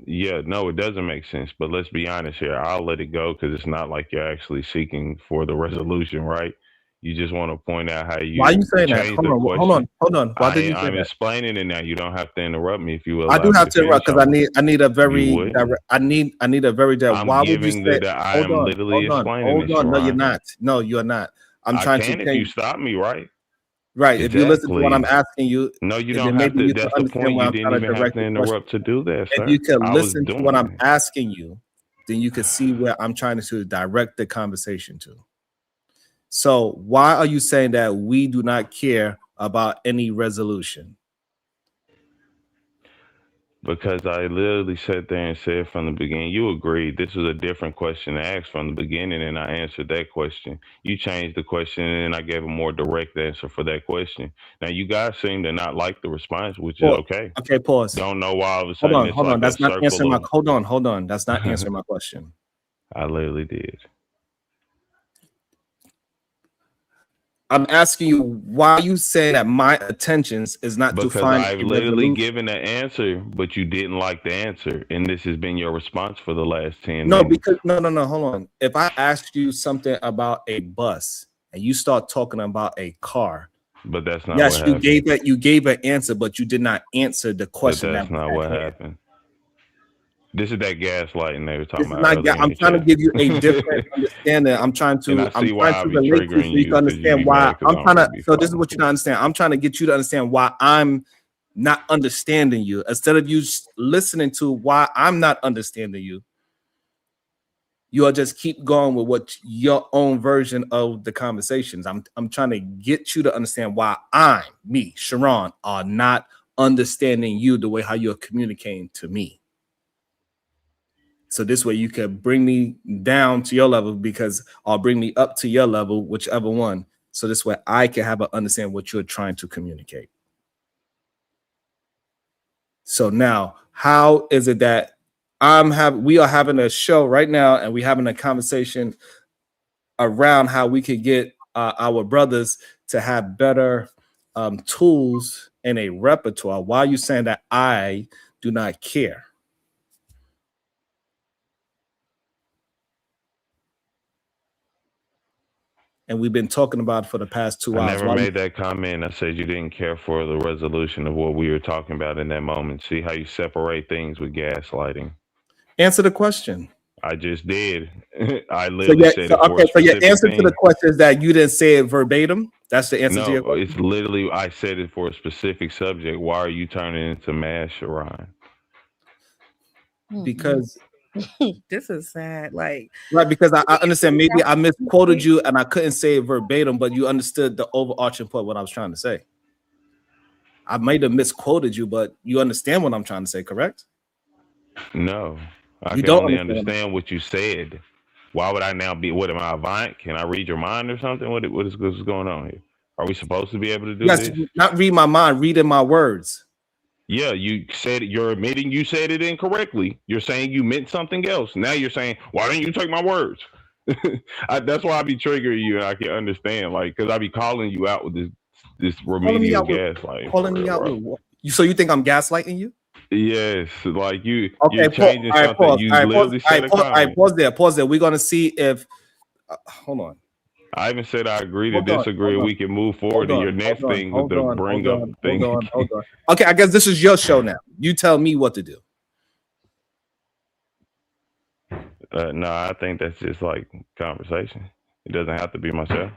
Yeah, no, it doesn't make sense. But let's be honest here. I'll let it go because it's not like you're actually seeking for the resolution, right? You just want to point out how Why are you you saying that? changed Hold the on, question. hold on. Why did you say I'm that? explaining it now. You don't have to interrupt me if you will I do allow me have to to interrupt finish. because I need a very You would. direct. I need a very direct. I'm Why would you giving say? I am literally explaining hold this, on. No, you're Sharon. not. No, you're not. I'm I trying to can if you change. stop me, right? Right. If you listen to what I'm Exactly. asking you, No, you then don't have maybe to. you can That's the understand point. why You I'm didn't trying to even have direct to the question. interrupt to do that, If sir. you can I was listen to doing what I'm it. asking you, then you can see where I'm trying to direct the conversation to. So why are you saying that we do not care about any resolution? Because I literally sat there and said from the beginning, you agreed this was a different question to ask from the beginning, and I answered that question. You changed the question, and I gave a more direct answer for that question. Now, you guys seem to not like the response, which is okay. Okay, pause. Don't know why all of a Hold sudden on, it's hold on. like a That's not answering circle my. of. Hold on. That's not answering my question. I literally did. I'm asking you why you saying that my attentions is not to Because find I've a literally resolution. given an answer, but you didn't like the answer, and this has been your response for the last 10 No, minutes. because no. Hold on. If I asked you something about a bus and you start talking about a car, But that's not yes, what you happened. gave an answer, but you did not answer the But question that that's was not at what hand. happened. This is that gaslighting they were This talking is about not. earlier in I'm the trying to chat. give you a different understanding. I'm trying And I to see why I be relate to you triggering so you you can because you understand be why mad because I I'm don't trying to. really be So this is following what you don't understand. I'm trying to get you to understand why I'm not understanding you instead of you listening to why I'm not understanding you. You'll just keep going with what your own version of the conversations. I'm trying to get you to understand why me, Sharon, are not understanding you the way how you're communicating to me. So this way you can bring me down to your level or bring me up to your level, whichever one. So this way I can have an understand what you're trying to communicate. So now, how is it that we are having a show right now and we're having a conversation around how we could get our brothers to have better tools and a repertoire? Why are you saying that I do not care? And we've been talking about it for the past 2 I hours. never made that comment. I said you didn't care for the resolution of what we were talking about in that moment. See how you separate things with gaslighting. Answer the question. I just did. I literally said it for a So your specific answer to the thing. question is that you didn't say it verbatim. That's the answer to your No, question. it's literally I said it for a specific subject. Why are you turning into mass, Sharon? Because this is sad. Like, right, because I understand maybe I misquoted you and I couldn't say it verbatim, but you understood the overarching point what I was trying to say. I might have misquoted you, but you understand what I'm trying to say, correct? No, I You can don't only understand. understand what you said. Why would I now be? What am I, a Vine? Can I read your mind or something? What is going on here? Are we supposed to be able to do Yes, this? not read my mind, read in my words. Yeah, you said you're admitting you said it incorrectly. You're saying you meant something else. Now you're saying, why don't you take my words? That's why I be triggering you, and I can understand, like, because I be calling you out with this remedial gaslighting. Calling me out with what? So you think I'm gaslighting you? Yes, like you're Okay, changing something. pause. You All right, literally said a comment. Pause there. We're gonna see if. Hold on. I even said I agree to Hold on, disagree. hold on. We can move forward. And your next thing was to bring up the thing. Hold on. Okay, I guess this is your show now. You tell me what to do. No, I think that's just like conversation. It doesn't have to be myself.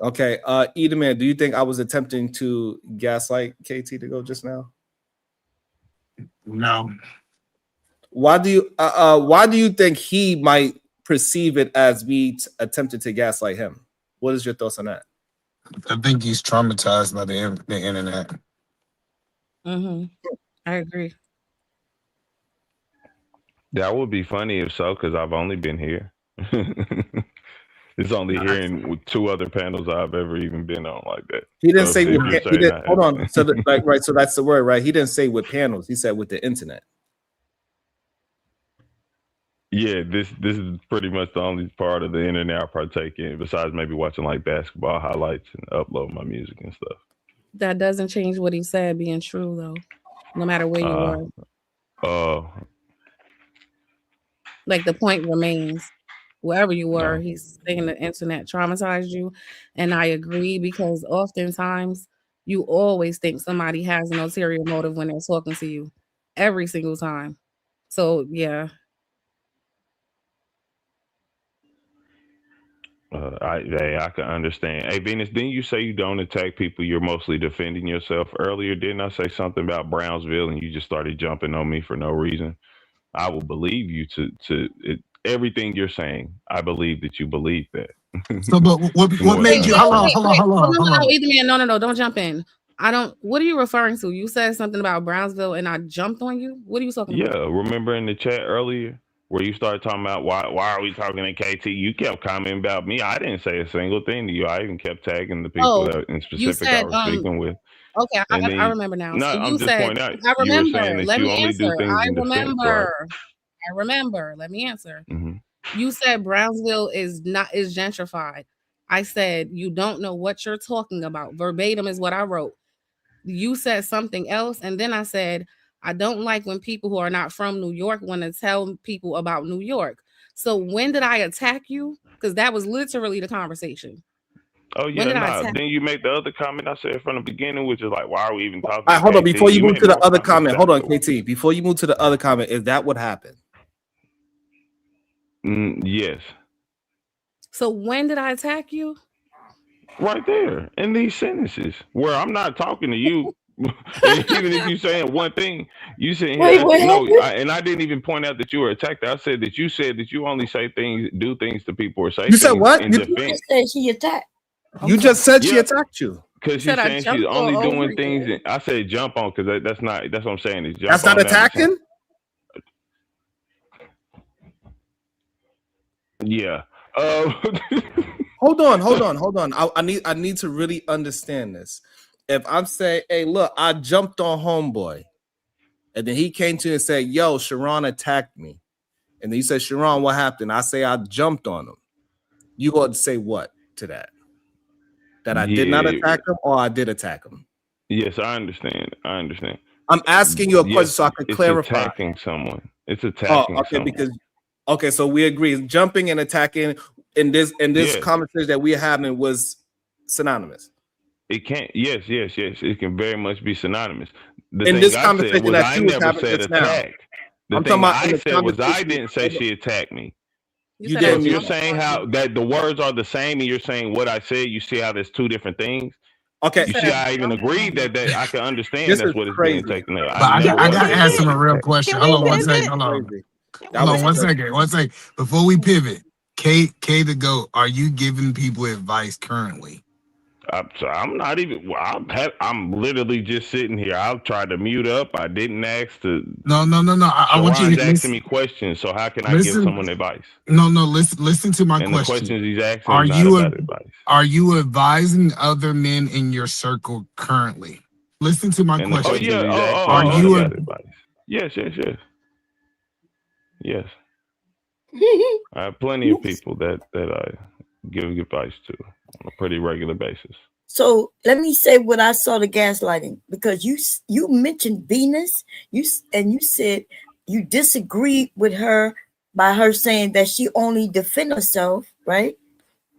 Okay, Edelman, do you think I was attempting to gaslight KT to go just now? No. Why do you think he might perceive it as me attempted to gaslight him? What is your thoughts on that? I think he's traumatized by the internet. I agree. That would be funny if so, because I've only been here. It's only hearing with 2 other panels I've ever even been on like that. He didn't So say if with. you're He saying didn't. I Hold on. haven't. So right. So that's the word, right? He didn't say with panels. He said with the internet. Yeah, this is pretty much the only part of the internet I partake in, besides maybe watching like basketball highlights and upload my music and stuff. That doesn't change what he said being true, though. No matter where you were, like the point remains. Wherever you were, he's saying the internet traumatized you, and I agree because oftentimes you always think somebody has an ulterior motive when they're talking to you, every single time. So yeah. I can understand. Hey, Venus, didn't you say you don't attack people? You're mostly defending yourself. Earlier, didn't I say something about Brownsville and you just started jumping on me for no reason? I will believe you everything you're saying. I believe that you believe that. So, but what made you? Hold on. No, don't jump in. I don't. What are you referring to? You said something about Brownsville, and I jumped on you. What are you talking about? Yeah, remember in the chat earlier where you started talking about why are we talking to KT? You kept commenting about me. I didn't say a single thing to you. I even kept tagging the people that in You specific said I was speaking with. Okay, And I then remember now. no, So I'm you just said, pointing out I you were remember. saying that Let you me only do answer. things in defense, right? I remember. Let me answer. Mm-hmm. You said Brownsville is gentrified. I said you don't know what you're talking about. Verbatim is what I wrote. You said something else, and then I said I don't like when people who are not from New York want to tell people about New York. So when did I attack you? Because that was literally the conversation. Oh When yeah, did I nah. attack? Then you make the other comment I said from the beginning, which is like, why are we even talking All right, to hold on. KT? Before you move made to the more other comments comment, hold on, afterwards. KT. Before you move to the other comment, is that what happened? Yes. So when did I attack you? Right there in these sentences where I'm not talking to you. And even if you're saying one thing, you saying and I didn't even point out that you were attacked. I said that you said that you only say things, do things to people, or say You said things what? in You defense. said she attacked. You just said she Yep. attacked you. Because she's saying she's only doing things. And I said jump on because that's what I'm saying is jump That's on not down the attacking? Yeah. Hold on. I need to really understand this. If I'm saying, hey, look, I jumped on homeboy, and then he came to you and said, yo, Sharon attacked me. And then you said, Sharon, what happened? I say I jumped on him. You going to say what to that? That I did not attack him or I did attack him? Yes, I understand. I'm asking you a question so I can clarify. It's attacking someone. It's attacking someone. So we agree. Jumping and attacking in this conversation that we're having was synonymous. It can't. Yes. It can very much be synonymous. The in thing this I conversation said was that I you was never having said just now. attack. The I'm thing talking about I in the said was I conversation. didn't say she attacked me. You So didn't. if you're saying how that the words are the same and you're saying what I said, you see how there's two different things. Okay. You see, I even agreed that I can understand This that's is what it's crazy. being taken at. But I never got was to ask him a saying real attack. question. Hold on one second. Hold on. One second. Before we pivot, K the GOAT, are you giving people advice currently? I'm not even. I'm literally just sitting here. I've tried to mute up. I didn't ask to. No. I want you to asking me questions. So how can I give someone advice? No. Listen to my question. And the questions he's asking Are is not you about advice. Are you advising other men in your circle currently? Listen to my question. The questions he's asking are not you about advice? Yes. I have plenty of people that I give advice to on a pretty regular basis. So let me say what I saw the gaslighting, because you mentioned Venus, you said you disagreed with her by her saying that she only defend herself, right?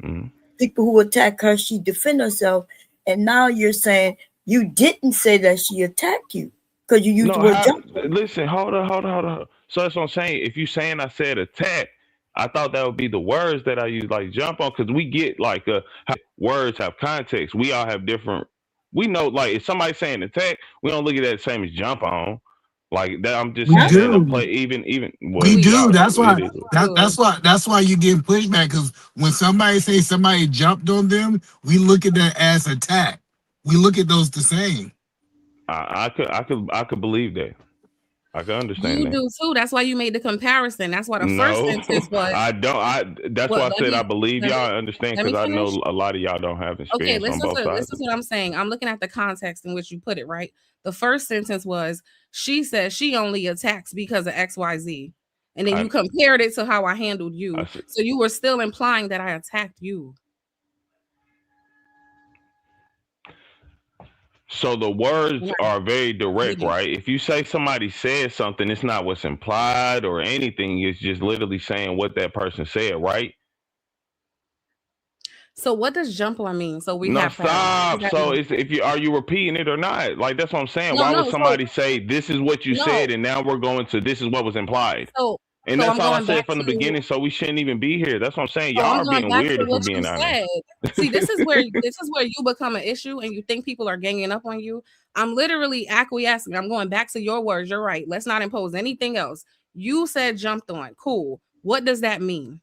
Mm-hmm. People who attack her, she defend herself, and now you're saying you didn't say that she attacked you because you used the word jump. Listen, hold on. So that's what I'm saying. If you saying I said attack, I thought that would be the words that I use, like jump on, because we get like how words have context. We all have different. We know, like if somebody's saying attack, we don't look at that the same as jump on. Like that, I'm just saying that to play even. We do. That's why. That's why you get pushback, because when somebody says somebody jumped on them, we look at that as attack. We look at those the same. I could believe that. I can understand You that. do too. That's why you made the comparison. That's why the first No, sentence was. I don't. That's Well, why I said I believe y'all understand, let me because I finish. know a lot of y'all don't have Okay, experience on listen both to sides. listen to what I'm saying. I'm looking at the context in which you put it, right? The first sentence was, she says she only attacks because of XYZ. And then you compared it to how I handled you. So you were still implying that I attacked you. So the words are very direct, right? If you say somebody said something, it's not what's implied or anything. It's just literally saying what that person said, right? So what does jump on mean? So we No, have clarity. stop. So it's are you repeating it or not? Like, that's what I'm saying. Why would somebody say this is what you said and now we're going to this is what was implied? And So that's I'm all I going said back from the to. beginning. So we shouldn't even be here. That's what I'm saying. So Y'all I'm are going being back weird to if we're what you being honest. said. See, this is where you become an issue and you think people are ganging up on you. I'm literally acquiescing. I'm going back to your words. You're right. Let's not impose anything else. You said jumped on. Cool. What does that mean?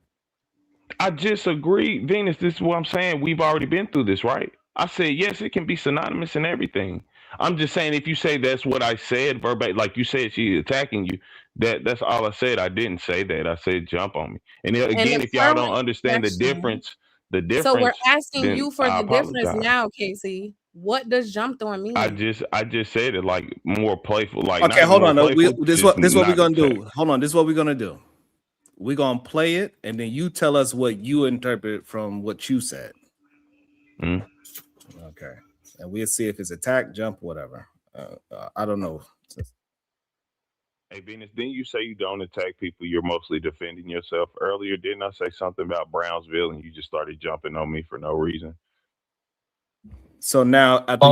I just agree, Venus. This is what I'm saying. We've already been through this, right? I said yes, it can be synonymous and everything. I'm just saying if you say that's what I said verbatim, like you said she's attacking you, that's all I said. I didn't say that. I said jump on me. And again, if y'all don't understand the difference, So we're asking then you for I the difference apologize. now, Casey. What does jumped on mean? I just said it like more playful, like Okay, not hold more on. playful. This just what we're not gonna attack. do. Hold on. This is what we're gonna do. We're gonna play it, and then you tell us what you interpret from what you said. Okay, and we'll see if it's attack, jump, whatever. I don't know. Hey, Venus, didn't you say you don't attack people? You're mostly defending yourself. Earlier, didn't I say something about Brownsville and you just started jumping on me for no reason? So now after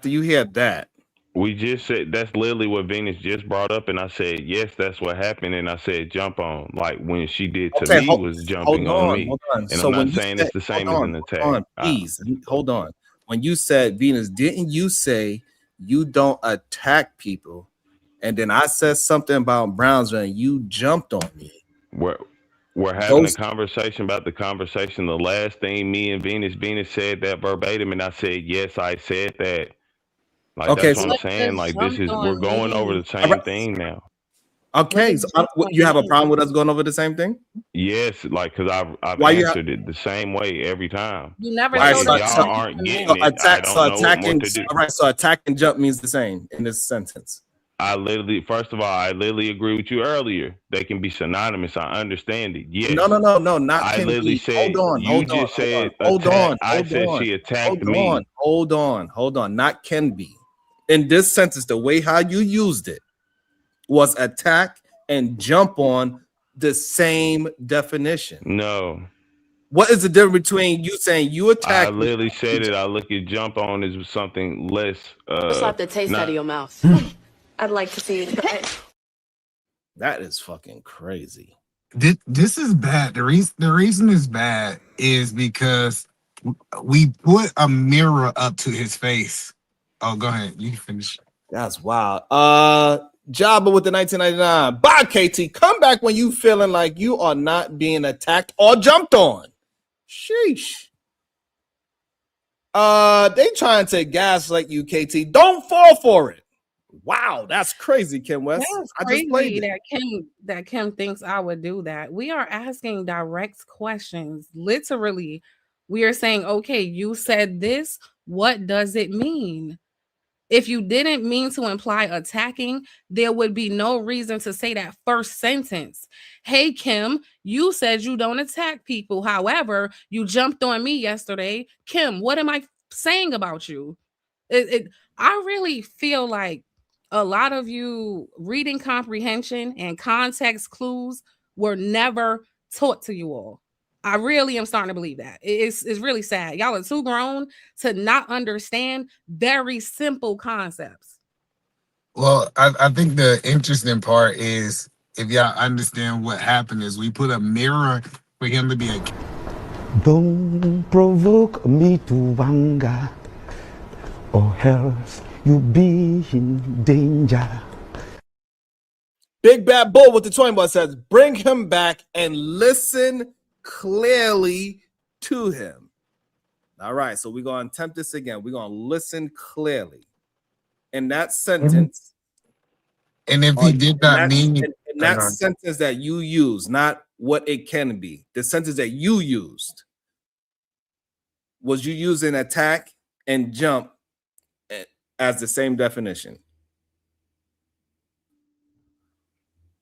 you hear that, we just said that's literally what Venus just brought up, and I said yes, that's what happened, and I said jump on, like when she did to me was jumping on me, and So I'm not when you saying said, it's the same as an attack. please hold on. When you said Venus, didn't you say you don't attack people? And then I said something about Brownsville, and you jumped on me. We're having a conversation about the conversation. The last thing me and Venus said that verbatim, and I said yes, I said that. Like that's what I'm saying. Like we're going over the same thing now. Okay, so you have a problem with us going over the same thing? Yes, like because I've Why you answered it the same way every time. You never like, told if us y'all aren't getting it, I don't know what more to do. All right, so attack and jump means the same in this sentence. First of all, I literally agree with you earlier. They can be synonymous. I understand it. Yes. No, not I can literally be. said Hold on. I said she attacked me. Hold on. Not can be. In this sentence, the way how you used it was attack and jump on the same definition. No. What is the difference between you saying you attack? I literally said it. I look at jump on as something less. Slap the taste out of your mouth. I'd like to see it. That is fucking crazy. This is bad. The reason it's bad is because we put a mirror up to his face. Oh, go ahead. You can finish. That's wild. Jabba with the 1999. Bye, KT. Come back when you feeling like you are not being attacked or jumped on. Sheesh. They trying to gaslight you, KT. Don't fall for it. Wow, that's crazy, Kim West. That's I just played crazy it. that Kim thinks I would do that. We are asking direct questions. Literally, we are saying, okay, you said this. What does it mean? If you didn't mean to imply attacking, there would be no reason to say that first sentence. Hey, Kim, you said you don't attack people. However, you jumped on me yesterday. Kim, what am I saying about you? I really feel like a lot of you reading comprehension and context clues were never taught to you all. I really am starting to believe that. It's really sad. Y'all are too grown to not understand very simple concepts. Well, I think the interesting part is if y'all understand what happened is we put a mirror for him to be a. Don't provoke me to anger, or else you'll be in danger. Big Bad Bull with the 20 ball says, bring him back and listen clearly to him. All right, so we're going to attempt this again. We're going to listen clearly. In that sentence, And if he did not mean in that sentence that you use, not what it can be, the sentence that you used, was you using attack and jump as the same definition?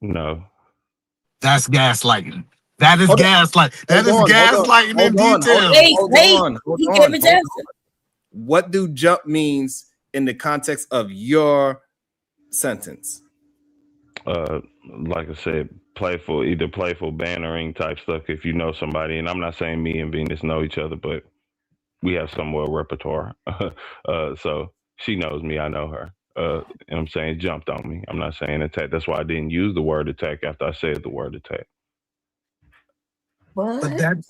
No. That's gaslighting. That is gaslight. That is gaslighting in detail. Hold on. What do jump means in the context of your sentence? Like I said, either playful bantering type stuff. If you know somebody, and I'm not saying me and Venus know each other, but we have somewhat repertoire. So she knows me, I know her. And I'm saying jumped on me. I'm not saying attack. That's why I didn't use the word attack after I said the word attack. But that's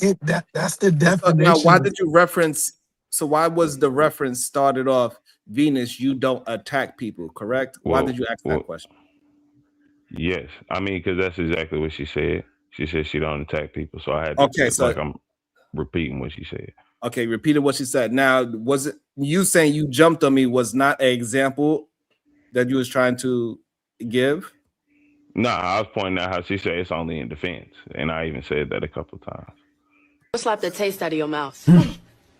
the definition. Now, why did you reference? So why was the reference started off? Venus, you don't attack people, correct? Why did you ask that question? Yes, I mean, because that's exactly what she said. She said she don't attack people, so I had to. Okay, so like I'm repeating what she said. Okay, repeated what she said. Now, was it you saying you jumped on me? Was not an example that you was trying to give? No, I was pointing out how she said it's only in defense, and I even said that a couple of times. Slap the taste out of your mouth.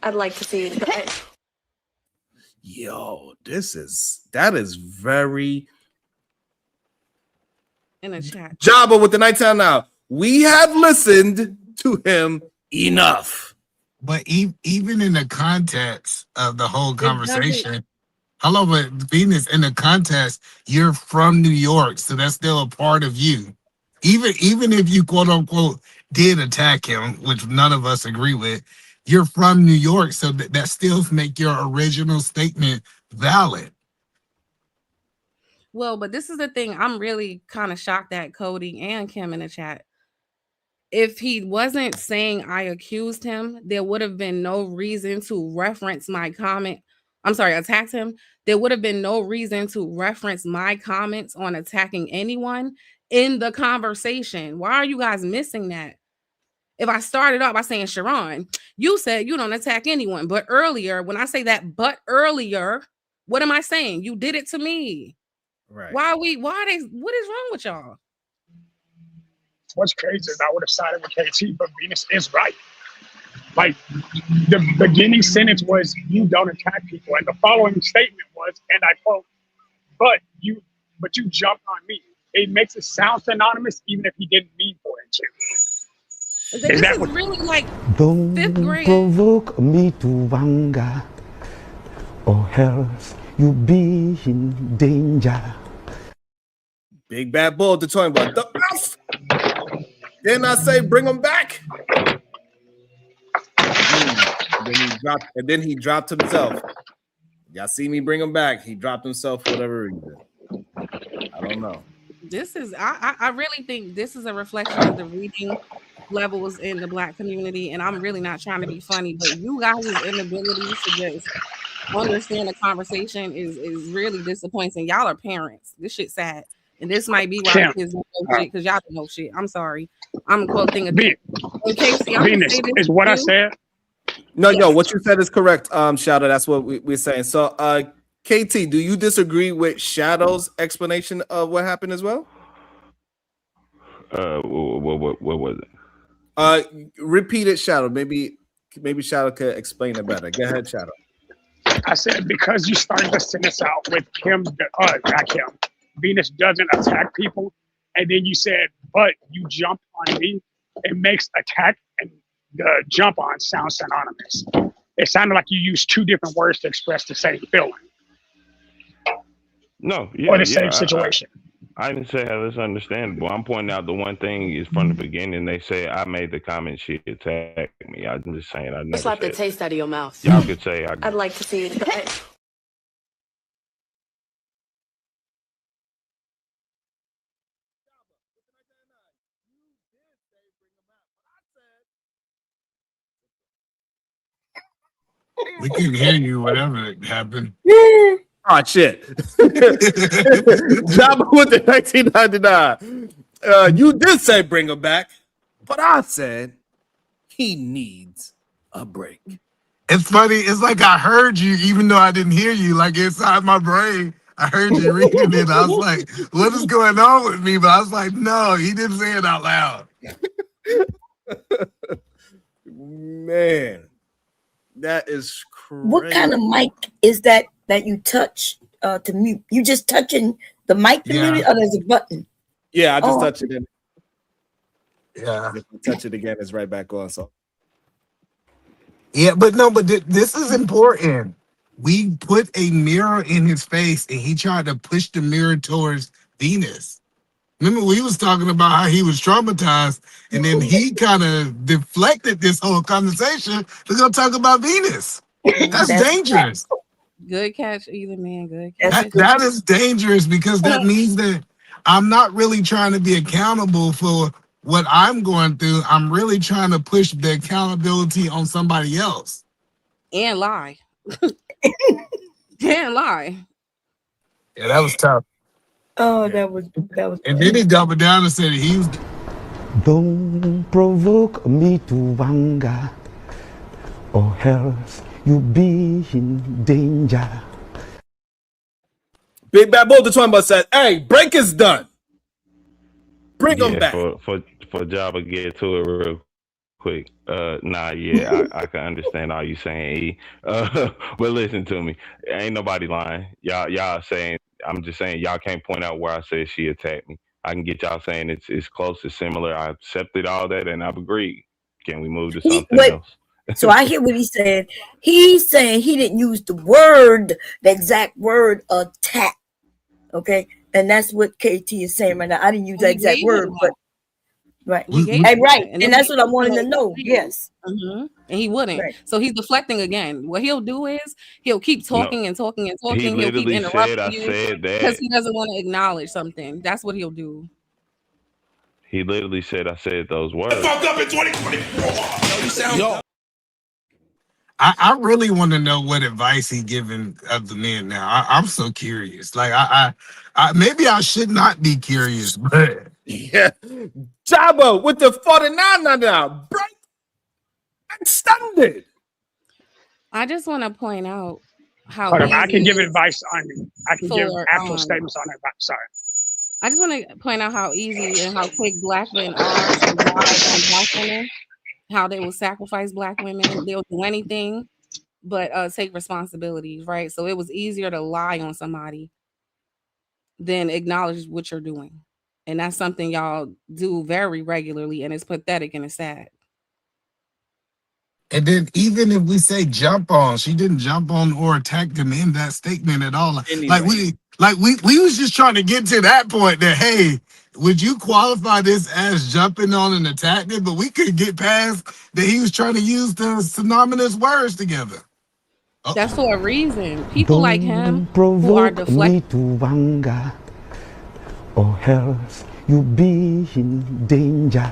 I'd like to see you try. Yo, that is very in a chat. Jabba with the nighttime now. We have listened to him enough. But even in the context of the whole conversation, hello, but Venus, in the context, you're from New York, so that's still a part of you. Even if you quote unquote did attack him, which none of us agree with, you're from New York, so that still make your original statement valid. Well, but this is the thing. I'm really kind of shocked at Cody and Kim in the chat. If he wasn't saying I accused him, there would have been no reason to reference my comment. I'm sorry, attacked him. There would have been no reason to reference my comments on attacking anyone in the conversation. Why are you guys missing that? If I started off by saying, Sharon, you said you don't attack anyone. But earlier, when I say that, but earlier, what am I saying? You did it to me. Right. What is wrong with y'all? What's crazy is I would have sided with KT, but Venus is right. Like, the beginning sentence was, you don't attack people. And the following statement was, and I quote, but you jumped on me. It makes it sound synonymous, even if he didn't mean for it to. This is really like Don't 5th grade. provoke me to anger, or else you be in danger. Big bad bull to talking about the mouth. Then I say bring him back. Then he dropped himself. Y'all see me bring him back. He dropped himself for whatever reason. I don't know. This is I really think this is a reflection of the reading levels in the Black community, and I'm really not trying to be funny, but you guys' inability to just understand the conversation is really disappointing. Y'all are parents. This shit's sad. And this might be why kids don't know shit, because y'all don't know shit. I'm sorry. I'm quoting a Venus is what I said. No, what you said is correct, Shadow. That's what we're saying. So, KT, do you disagree with Shadow's explanation of what happened as well? What was it? Repeat it, Shadow. Maybe Shadow could explain it better. Go ahead, Shadow. I said because you started the sentence out with Kim, not Kim. Venus doesn't attack people, and then you said, but you jumped on me. It makes attack and the jump on sound synonymous. It sounded like you used two different words to express the same feeling. No, or the same situation. I didn't say how that's understandable. I'm pointing out the one thing is from the beginning. They say I made the comment she attacked me. I'm just saying I never Slap the said taste out of your mouth. Y'all could say I'd like to see you try. We can hear you, whatever happened. Oh shit. Jabba with the 1999. You did say bring him back, but I said he needs a break. It's funny. It's like I heard you, even though I didn't hear you. Like inside my brain, I heard you reading it. I was like, what is going on with me? But I was like, no, he didn't say it out loud. Man, that is crazy. What kind of mic is that you touch to mute? You just touching the mic to mute it, or there's a button? Yeah, I just touch it in. Yeah. If I touch it again, it's right back on. So Yeah, but no, but this is important. We put a mirror in his face and he tried to push the mirror towards Venus. Remember, we was talking about how he was traumatized, and then he kind of deflected this whole conversation to go talk about Venus. That's dangerous. Good catch, either man. Good catch. That is dangerous because that means that I'm not really trying to be accountable for what I'm going through. I'm really trying to push the accountability on somebody else. And lie. And lie. Yeah, that was tough. Oh, that was. And then he doubled down and said he was. Don't provoke me to anger, or else you be in danger. Big Bad Bull the Twin Bus said, "Hey, break is done. Bring them back." For Jabba, get to it real quick. I can understand all you saying, E. But listen to me. Ain't nobody lying. Y'all saying, I'm just saying y'all can't point out where I said she attacked me. I can get y'all saying it's close, it's similar. I accepted all that and I've agreed. Can we move to something else? So I hear what he said. He's saying he didn't use the exact word attack. Okay, and that's what KT is saying right now. I didn't use that exact word, but right, and that's what I wanted to know. Yes, and he wouldn't. Right. So he's deflecting again. What he'll do is he'll keep talking and talking and talking. He'll keep interrupting you because he doesn't want to acknowledge something. That's what he'll do. He literally said I said those words. Fucked up in 2024. You sound. I really want to know what advice he giving other men now. I'm so curious. Like I maybe I should not be curious, but yeah. Jabba with the 49 now. Break extended. I just want to point out how I can give advice on it. I can give actual statements on it. Sorry. I just want to point out how easy and how quick black men are to lie on black women. How they will sacrifice black women. They'll do anything but take responsibilities, right? So it was easier to lie on somebody than acknowledge what you're doing. And that's something y'all do very regularly, and it's pathetic and it's sad. And then even if we say jump on, she didn't jump on or attack them in that statement at all. Anyway. We was just trying to get to that point that, hey, would you qualify this as jumping on and attacking? But we couldn't get past that he was trying to use the synonymous words together. That's for a reason. People like him who are deflecting. To anger, or else you be in danger.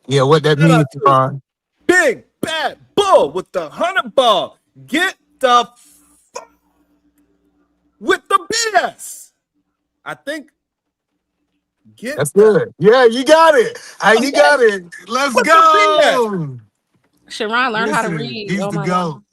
Yeah, what that means, Ron. Big Bad Bull with the 100 ball. Get the with the BS. I think. That's good. Yeah, you got it. You got it. Let's go. Sharon learned how to read. He's the GOAT.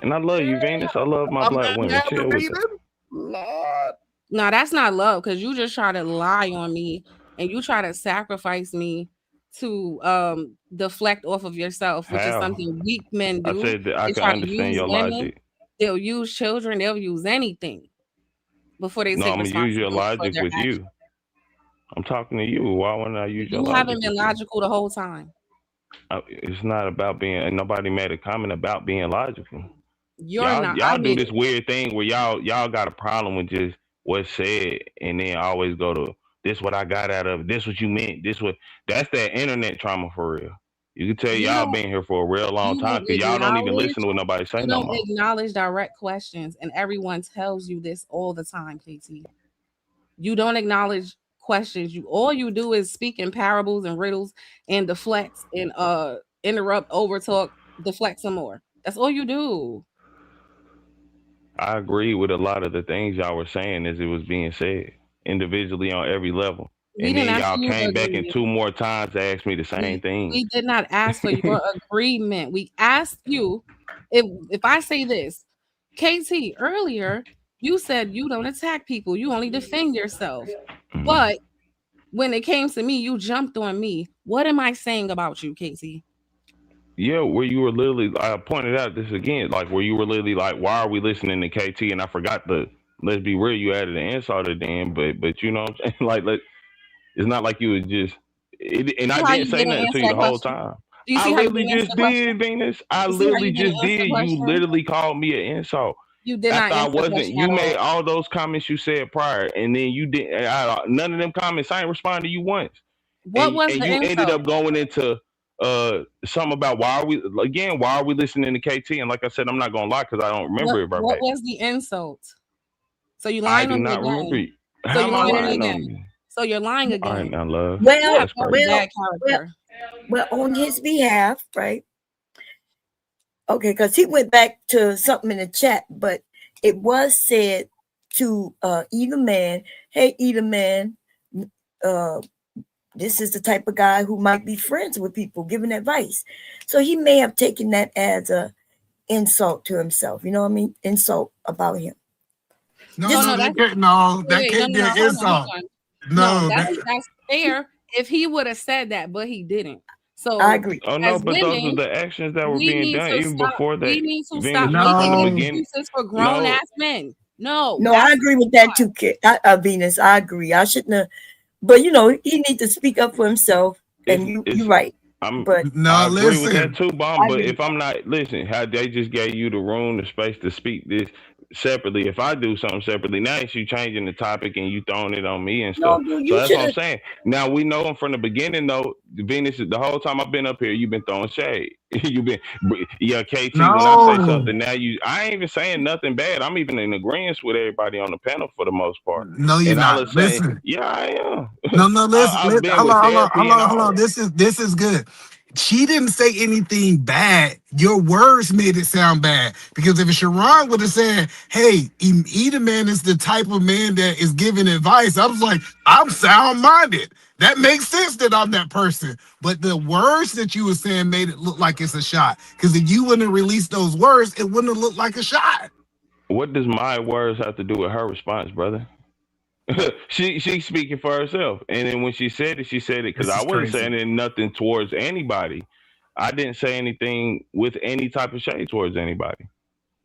And I love you, Venus. I love my black women. Chill with them. Lord. No, that's not love, because you just try to lie on me and you try to sacrifice me to deflect off of yourself, which is something weak men do. I said that I can understand your logic. They'll use children, they'll use anything before they take responsibility. I'm gonna use your logic with you. I'm talking to you. Why wouldn't I use your logic? You haven't been logical the whole time. It's not about being. Nobody made a comment about being logical. Y'all do this weird thing where y'all got a problem with just what's said, and then always go to this. What I got out of it. This what you meant. That's that internet trauma for real. You can tell y'all been here for a real long time because y'all don't even listen to what nobody say no more. You don't acknowledge direct questions, and everyone tells you this all the time, KT. You don't acknowledge questions. All you do is speak in parables and riddles and deflect and interrupt, overtalk, deflect some more. That's all you do. I agree with a lot of the things y'all were saying as it was being said individually on every level. And then y'all came back in 2 more times to ask me the same thing. We did not ask for your agreement. We asked you if I say this, KT, earlier you said you don't attack people, you only defend yourself. But when it came to me, you jumped on me. What am I saying about you, KT? Yeah, where you were literally, I pointed out this again, like where you were literally like, why are we listening to KT? And I forgot let's be real, you added an insult at the end, but you know what I'm saying? Like, it's not like you would just, and See I how didn't you say didn't nothing to answer you that the whole question? time. Do you I see how you literally didn't answer just the question? did, Venus. I You see how literally you didn't just answer the did. You question? literally called me an insult. You did not After I answer the wasn't, question you at made all. all those comments you said prior, and then you didn't. None of them comments. I ain't responded to you once, What was and the you ended insult? up going into something about why are we listening to KT? And like I said, I'm not gonna lie because I don't remember it What verbatim. was the insult? So you I lying do on me not remember again. it. So How you're am I lying on me lying on again. you? So you're lying All right, again. now, love. Well, That's Very crazy. bad well, character. well, on his behalf, right? Okay, because he went back to something in the chat, but it was said to Either Man, hey, Either Man, uh, this is the type of guy who might be friends with people, giving advice. So he may have taken that as a insult to himself. You know what I mean? Insult about him. No, So no, no, that that's can't. No, that wait, no, can't no, be no, an hold on, hold insult. on. No, No, that. that's fair if he would have said that, but he didn't. I So agree. Oh no, as but those were women, the actions that were we being need done to even stop. before that. We need to stop Venus, making from the No, beginning. excuses for grown No, ass men. No, No, I that's agree with that too, Venus. I agree. I shouldn't have, but you know, he needs to speak up for himself. And you're it's right. But no. I agree with that Listen, too, I Bomb. But agree with if I'm not, listen, how they just gave you the room, the space to speak this separately. If I do something separately, now it's you changing the topic and you throwing it on me and no, stuff. dude, So you that's should what I'm have. saying. Now we know from the beginning though, Venus, the whole time I've been up here, you've been throwing shade. You've been, yeah, KT. When I say no, something, now I ain't even saying nothing bad. I'm even in agreement with everybody on the panel for the most part. no, you're And all not. of a sudden, Listen. yeah, I am. No, no, listen, I've listen. been Hold with on, hold on, therapy hold and on, hold all on. that. This is good. She didn't say anything bad. Your words made it sound bad. Because if Sharon would have said, hey, Eda Man is the type of man that is giving advice, I was like, I'm sound-minded. That makes sense that I'm that person. But the words that you were saying made it look like it's a shot. Because if you wouldn't have released those words, it wouldn't have looked like a shot. What does my words have to do with her response, brother? She's speaking for herself, and then when she said it because This I is wasn't crazy. saying nothing towards anybody. I didn't say anything with any type of shade towards anybody.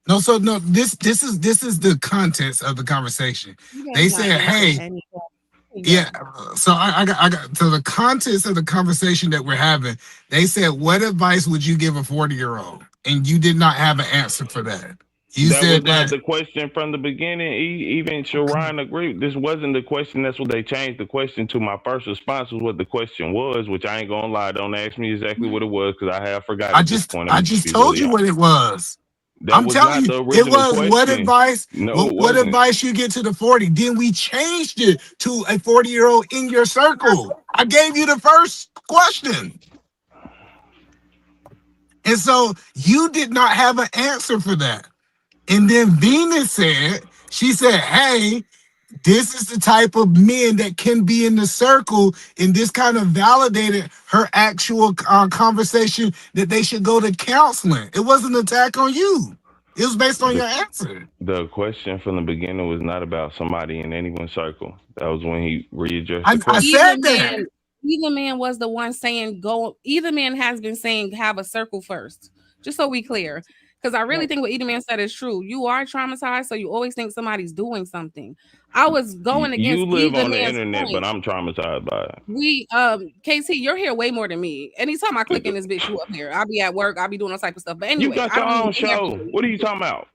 No, so no, this is the context of the conversation. you guys They not said, answering hey, any yeah. So I got so the context of the conversation that we're having. They said, what advice would you give a 40-year-old? And you did not have an answer for that. You That was said not that. the question from the beginning. Even Sharon agreed. This wasn't the question. That's what they changed the question to. My first response was what the question was, which I ain't gonna lie. Don't ask me exactly what it was because I have forgot I at this just point. I'm I gonna just just be told really you what honest. it was. That I'm was telling not you, the it original was what question. advice, No, it what wasn't. advice you get to the 40. Then we changed it to a 40-year-old in your circle. I gave you the first question. And so you did not have an answer for that. And then Venus said, she said, hey, this is the type of men that can be in the circle. And this kind of validated her actual conversation that they should go to counseling. It wasn't an attack on you. It was based on The your answer. the question from the beginning was not about somebody in anyone's circle. That was when he readdressed the question. said that. Either Man was the one saying go. Either Man has been saying have a circle first, just so we clear. Because I really think what Either Man said is true. You are traumatized, so you always think somebody's doing something. I was going You against live Either on the Man's internet, but point. I'm traumatized by it. We KT, you're here way more than me. Anytime I click in this bitch, you up here. I'll be at work, I'll be doing all type of stuff. But You anyway, got I your don't even own be show. here. What are you talking about?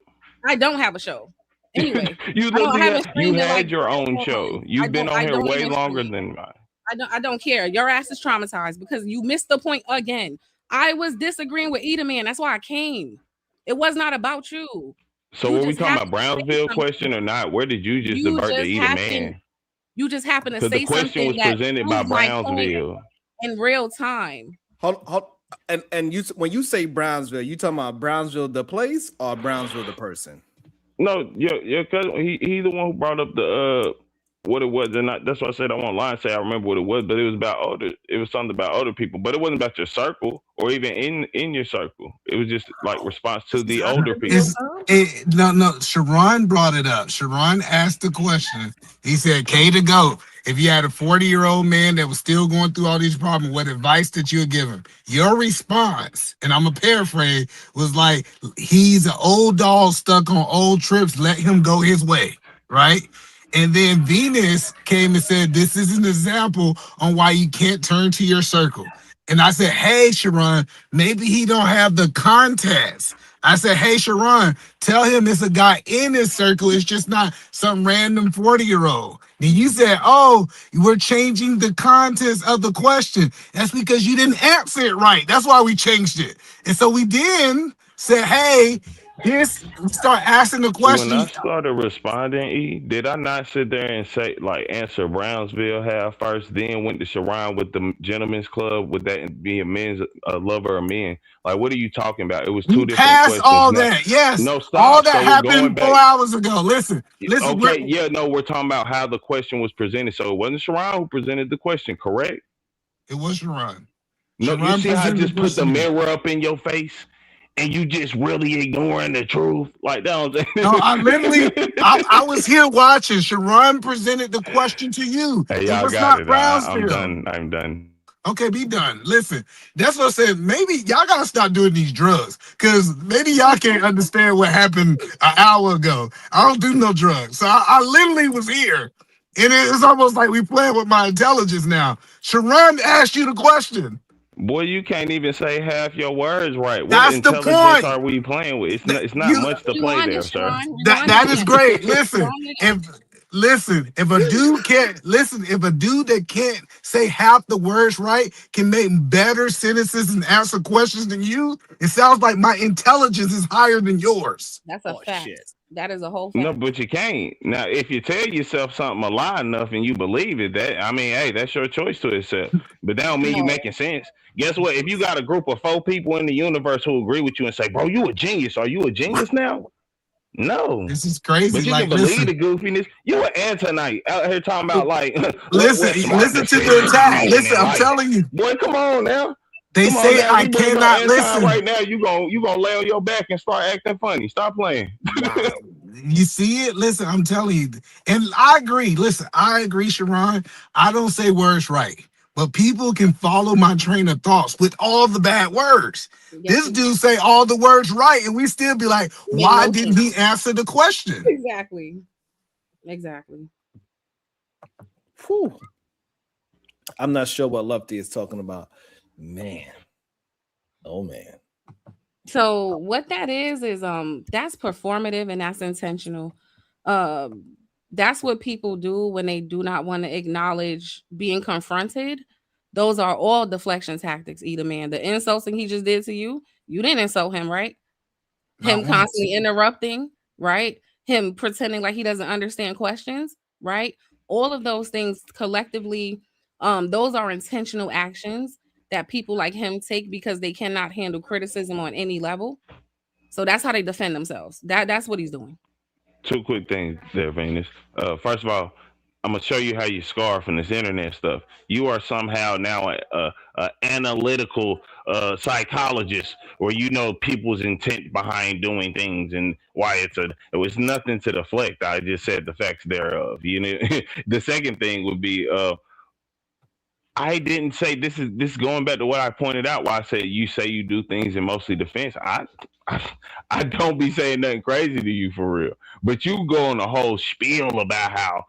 I don't have a show. Anyway, You I literally haven't you streamed in like had your own show. You've been on I here don't way even longer stream. than mine. I don't care. Your ass is traumatized because you missed the point again. I was disagreeing with Eda Man. That's why I came. It was not about you. So You were we just talking happened about to say Brownsville question something. or not? Where did you just You divert to just eat a happened. man? You just happened to Because the say question something was that presented by proved my point Brownsville. in real time. Hold, and you when you say Brownsville, you talking about Brownsville the place or Brownsville the person? No, your cousin, he the one who brought up the what it was, and that's why I said I won't lie and say I remember what it was, but it was about older. It was something about older people, but it wasn't about your circle or even in your circle. It was just like response to the older people. No. Sharon brought it up. Sharon asked the question. He said, "K to go. If you had a 40-year-old man that was still going through all these problems, what advice did you give him?" Your response, and I'm a paraphrase, was like, "He's an old dog stuck on old trips. Let him go his way." Right? And then Venus came and said, "This is an example on why you can't turn to your circle." And I said, "Hey, Sharon, maybe he don't have the contacts." I said, "Hey, Sharon, tell him it's a guy in his circle. It's just not some random 40-year-old." Then you said, "Oh, we're changing the context of the question." That's because you didn't answer it right. That's why we changed it. And so we then said, "Hey, start asking the When question." I started responding, did I not sit there and say like answer Brownsville half first, then went to Sharon with the gentlemen's club? Would that be a men's lover or men? Like, what are you talking about? It was We two different passed questions. all Now, that. Yes, no, all stop. that So we're going happened back. 4 hours ago. Listen. Okay, yeah, no, we're talking about how the question was presented. So it wasn't Sharon who presented the question, correct? It was Sharon. No, you Sharon see how I presented the just put the question. mirror up in your face and you just really ignoring the truth? Like that. No, I literally, I was here watching. Sharon presented the question to you. Hey, It y'all was got not it. I'm Brownsville. done. I'm done. Okay, be done. Listen, that's what I said. Maybe y'all gotta stop doing these drugs, because maybe y'all can't understand what happened an hour ago. I don't do no drugs, so I literally was here, and it's almost like we playing with my intelligence now. Sharon asked you the question. Boy, you can't even say half your words right. What That's the intelligence are point. we playing with? It's not You much to play Rewind it, there, sir. Sharon. Rewind it that is again. great. Listen, Rewind it again. if a dude can't listen, if a dude that can't say half the words right can make better sentences and answer questions than you, it sounds like my intelligence is higher than yours. That's a fact. That is a whole No, fact. but you can't. Now, if you tell yourself something a lie enough and you believe it, that I mean, hey, that's your choice to accept. But that don't mean you No. making sense. Guess what? If you got a group of 4 people in the universe who agree with you and say, "Bro, you a genius," are you a genius now? No. This is crazy. But you Like, can believe listen, the goofiness. You an Antonite out here talking about like what smart listen to the decisions you attack. making Listen, in I'm life. telling you, Boy, come on now. they Come on say now. I We bring up cannot Anton listen. right now. You gonna lay on your back and start acting funny. Stop playing. Wow. You see it? Listen, I'm telling you. And I agree. Listen, I agree, Sharon. I don't say words right. But people can follow my train of thoughts with all the bad words. Yes, This you dude say all the words right, and we still be like, get why no didn't sense. he answer the question? Exactly. Exactly. Whew. I'm not sure what Lefty is talking about. Man. Oh man. So what that is that's performative and that's intentional. That's what people do when they do not want to acknowledge being confronted. Those are all deflection tactics, either man. The insulting he just did to you, you didn't insult him, right? Not Him once. constantly interrupting, right? Him pretending like he doesn't understand questions, right? All of those things collectively, those are intentional actions that people like him take because they cannot handle criticism on any level. So that's how they defend themselves. That's what he's doing. 2 quick things there, Venus. First of all, I'm gonna show you how you scar from this internet stuff. You are somehow now a analytical psychologist, where you know people's intent behind doing things and why it was nothing to deflect. I just said the facts thereof. You know, the second thing would be I didn't say this is going back to what I pointed out. Why I said you say you do things in mostly defense. I don't be saying nothing crazy to you for real. But you go on a whole spiel about how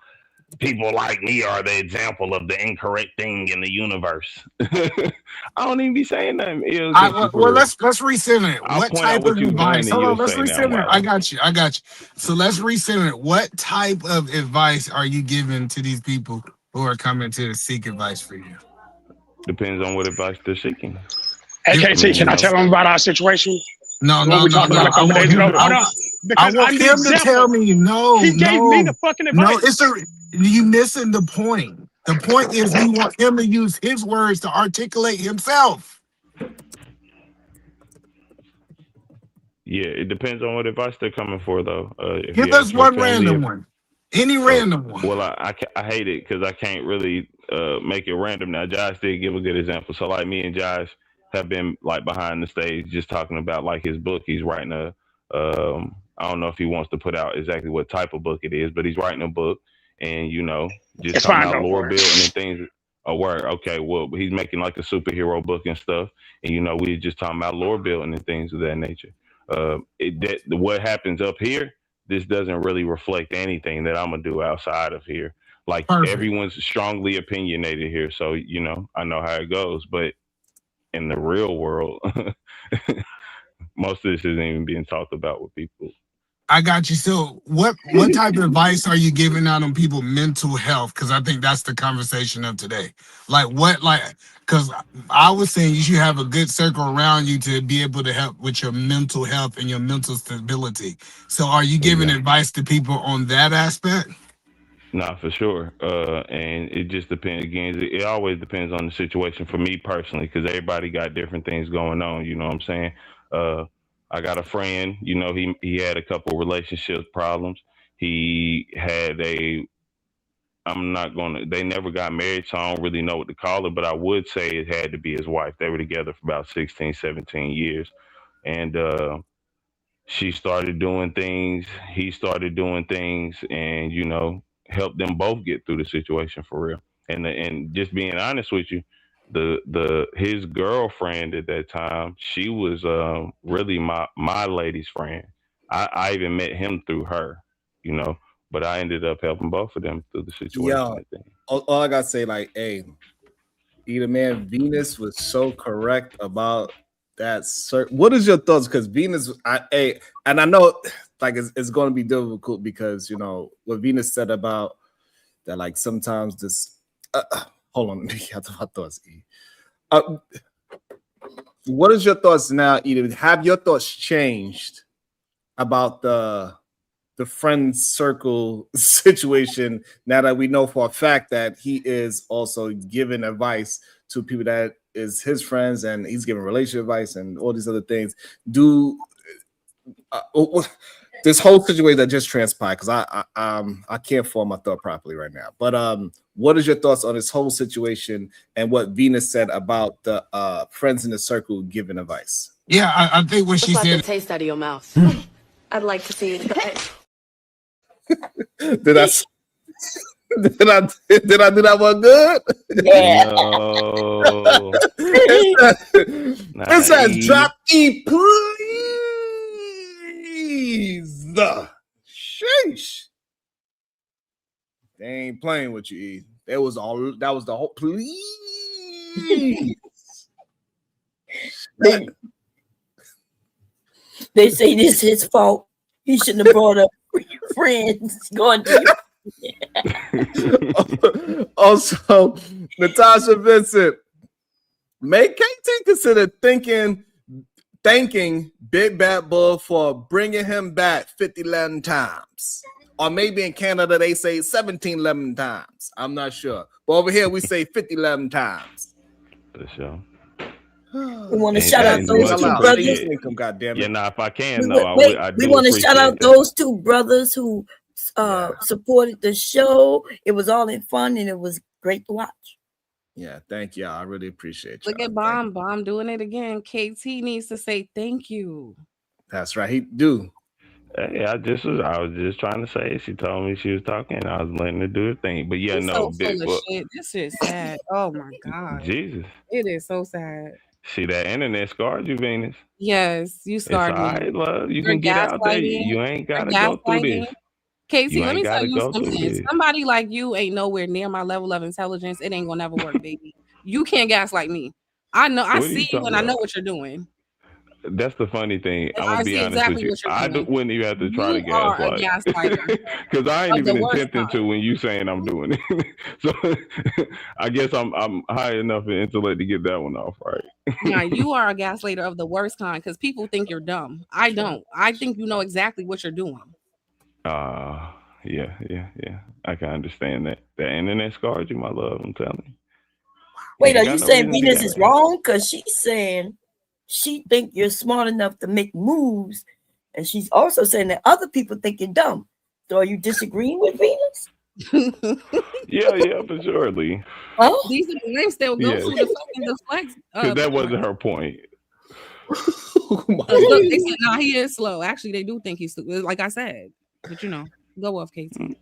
people like me are the example of the incorrect thing in the universe. I don't even be saying nothing ill against you Well, for real. let's recenter it. I'll What point out type of what you've done advice? and Hold on, you'll let's say, now recenter it. I wow. got you. I got you. So let's recenter it. What type of advice are you giving to these people who are coming to seek advice for you? Depends on what advice they're seeking. Hey, If, I mean, KT, you can I know. tell him about our situation? no, The one no, we no, talked no. about a I couple want days him. ago? Hold on. I Because want I'm the him to tell example. me. No, He gave me the no, fucking no. advice. You missing the point. The point is we want him to use his words to articulate himself. Yeah, it depends on what advice they're coming for, though. If Give you're us asking for one family, random one. Any random one. Well, I hate it because I can't really make it random. Now, Josh did give a good example. So, like, me and Josh have been like behind the stage just talking about like his book. He's writing I don't know if he wants to put out exactly what type of book it is, but he's writing a book, and just It's talking fine, about don't lore worry. building and things. Oh, word. Okay, well, he's making like a superhero book and stuff, and we just talking about lore building and things of that nature. What happens up here, this doesn't really reflect anything that I'm gonna do outside of here. Like Perfect. everyone's strongly opinionated here, so I know how it goes. But in the real world, most of this isn't even being talked about with people. I got you. So what type of advice are you giving out on people mental health? Because I think that's the conversation of today. Because I was saying you should have a good circle around you to be able to help with your mental health and your mental stability. So are you giving advice to people on that aspect? Nah, for sure. And it just depends. Again, it always depends on the situation for me personally, because everybody got different things going on. You know what I'm saying? I got a friend. He had a couple relationship problems. He had they never got married, so I don't really know what to call it, but I would say it had to be his wife. They were together for about 16, 17 years. And she started doing things, he started doing things, and helped them both get through the situation for real. And just being honest with you, his girlfriend at that time, she was really my lady's friend. I even met him through her, but I ended up helping both of them through the situation. Yo, all I gotta say, like, hey, either man, Venus was so correct about that. What is your thoughts? Because Venus, and I know, like, it's going to be difficult because what Venus said about that, like, sometimes this. Hold on, let me get my thoughts. What is your thoughts now, Edith? Have your thoughts changed about the friend circle situation now that we know for a fact that he is also giving advice to people that is his friends, and he's giving relationship advice and all these other things? This whole situation that just transpired, because I can't form my thought properly right now, but what is your thoughts on this whole situation and what Venus said about the friends in the circle giving advice? Yeah, I think what she Just like said. the taste out of your mouth. I'd like to see it. Did I do that one good? Yeah. No. It says drop E, please. Sheesh. They ain't playing with you, E. That was the whole please. They say this is his fault. He shouldn't have brought up friends going to Also, Natasha Vincent, may KT consider thanking Big Bad Bull for bringing him back 50-11 times. Or maybe in Canada they say 17-11 times. I'm not sure. But over here we say 50-11 times. For sure. We want to shout out those two brothers. Yeah, now if I can, We want to shout out those two brothers who supported the show. It was all in fun and it was great to watch. Yeah, thank you. I really appreciate you. Look at Bomb doing it again. KT needs to say thank you. That's right. He do. Hey, I was just trying to say. She told me she was talking. I was letting her do her thing. But yeah, He's no, so full of shit. This is sad. Oh my god. Jesus. It is so sad. See, that internet scarred you, Venus. Yes, you scarred me. It's all right, love. You You're can get out there. gaslighting. You ain't gotta You're go through gaslighting. this. Casey, You let ain't me tell gotta you go through something. this. Somebody like you ain't nowhere near my level of intelligence. It ain't gonna never work, baby. You can't gaslight me. I know. I What are you see you, talking and I know about? what you're doing. That's the funny thing. I'm I gonna be see honest exactly with what you. you're doing. Wouldn't even have to try to You are a gaslight. gaslighter. Because I ain't Of the even worst attempting to when you saying I'm doing it. So I guess I'm high enough in intellect to get that one off, right? Now you are a gaslighter of the worst kind because people think you're dumb. I don't. I think you know exactly what you're doing. Yeah. I can understand that. The internet scarred you, my love. I'm telling you. Wait, are got you no saying reason to Venus get is wrong? Because she's saying she think you're smart enough to make moves, and she's also saying that other people think you're dumb. So are you disagreeing with Venus? Yeah, for surely. Oh, These are the names that will go Yes, to the fucking deflex. because that wasn't her point. Look, they said, nah, he is slow. Actually, they do think he's slow, like I said. But you know, go off, KT.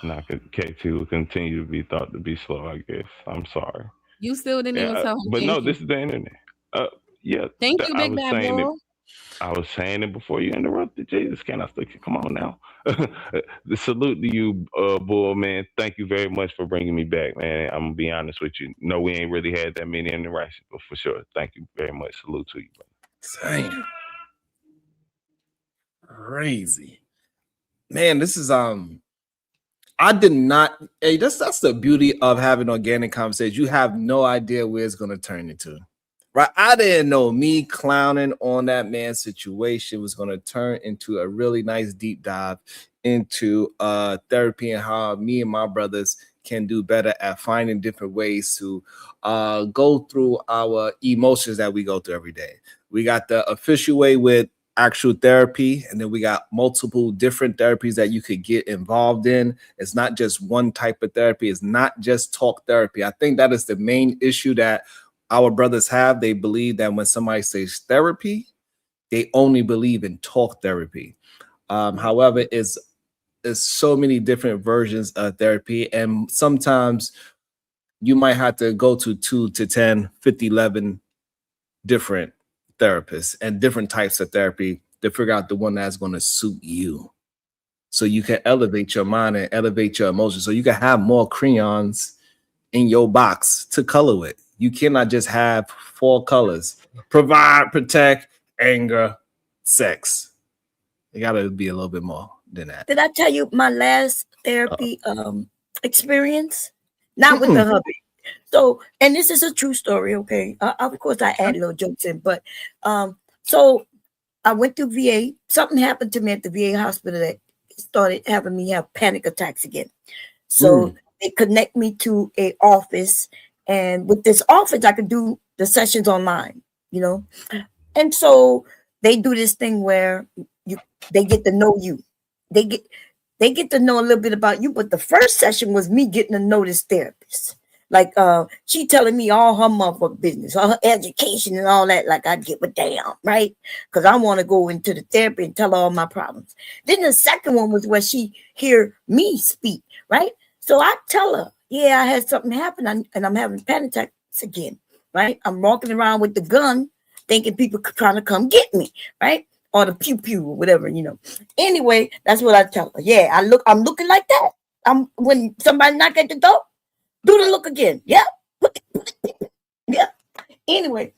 Not KT will continue to be thought to be slow, I guess. I'm sorry. You still didn't even tell him But no, thank this you. is the internet. Yeah, Thank you, I big was bad saying it. boy. I was saying it before you interrupted. Jesus, can I still come on now? The salute to you, Bull, man. Thank you very much for bringing me back, man. I'm gonna be honest with you. No, we ain't really had that many interactions, but for sure, thank you very much. Salute to you, brother. Damn. Crazy. Man, this is I did not. Hey, that's the beauty of having organic conversation. You have no idea where it's gonna turn into. Right? I didn't know me clowning on that man's situation was gonna turn into a really nice deep dive into therapy and how me and my brothers can do better at finding different ways to go through our emotions that we go through every day. We got the official way with actual therapy, and then we got multiple different therapies that you could get involved in. It's not just one type of therapy. It's not just talk therapy. I think that is the main issue that our brothers have. They believe that when somebody says therapy, they only believe in talk therapy. However, it's so many different versions of therapy, and sometimes you might have to go to 2 to 10, 50, 11 different therapists and different types of therapy to figure out the one that's going to suit you, so you can elevate your mind and elevate your emotions, so you can have more crayons in your box to color with. You cannot just have 4 colors: provide, protect, anger, sex. You got to be a little bit more than that. did I tell you my last therapy experience? Not with the hubby. So, and this is a true story, okay? Of course, I add little jokes in, but so I went to VA. Something happened to me at the VA hospital that started having me have panic attacks again. So they connect me to a office, and with this office, I could do the sessions online, you know. And so they do this thing where they get to know you. They get to know a little bit about you. But the first session was me getting to know this therapist. Like she telling me all her motherfucking business, all her education and all that. Like I'd give a damn, right? Because I want to go into the therapy and tell her all my problems. Then the second one was where she hear me speak, right? So I tell her, yeah, I had something happen and I'm having panic attacks again, right? I'm walking around with the gun, thinking people trying to come get me, right? Or the pew pew or whatever, you know. Anyway, that's what I tell her. Yeah, I'm looking like that. When somebody knock at the door, do the look again. Yeah. Yeah. Anyway,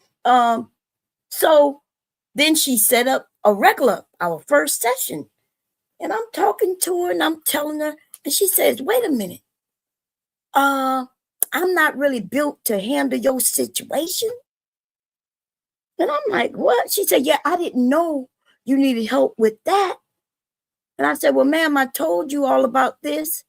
so then she set up our first session. And I'm talking to her and I'm telling her, and she says, wait a minute. I'm not really built to handle your situation. And I'm like, what? She said, yeah, I didn't know you needed help with that. And I said, well, ma'am, I told you all about this.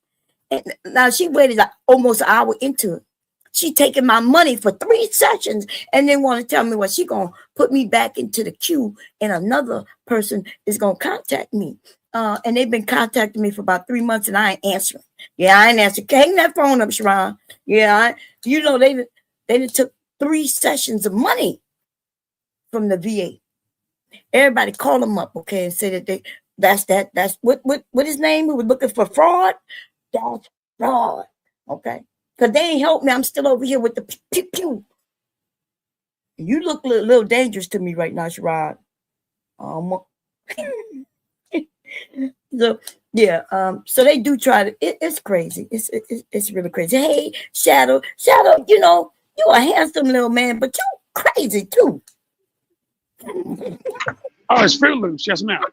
And now she waited like almost an hour into it. She taking my money for 3 sessions and then want to tell me, well, she going to put me back into the queue and another person is going to contact me. And they've been contacting me for about 3 months and I ain't answering. Yeah, I ain't answering. Hang that phone up, Sharon. Yeah, they took 3 sessions of money from the VA. Everybody call them up, okay, and say that that's what his name who was looking for fraud. That's fraud, okay? Because they ain't helped me. I'm still over here with the pew pew. You look a little dangerous to me right now, Sherrod. So yeah, so they do try to. It's crazy. It's really crazy. Hey, Shadow, you know you a handsome little man, but you crazy too. Oh, it's Fruit Loops, yes, ma'am.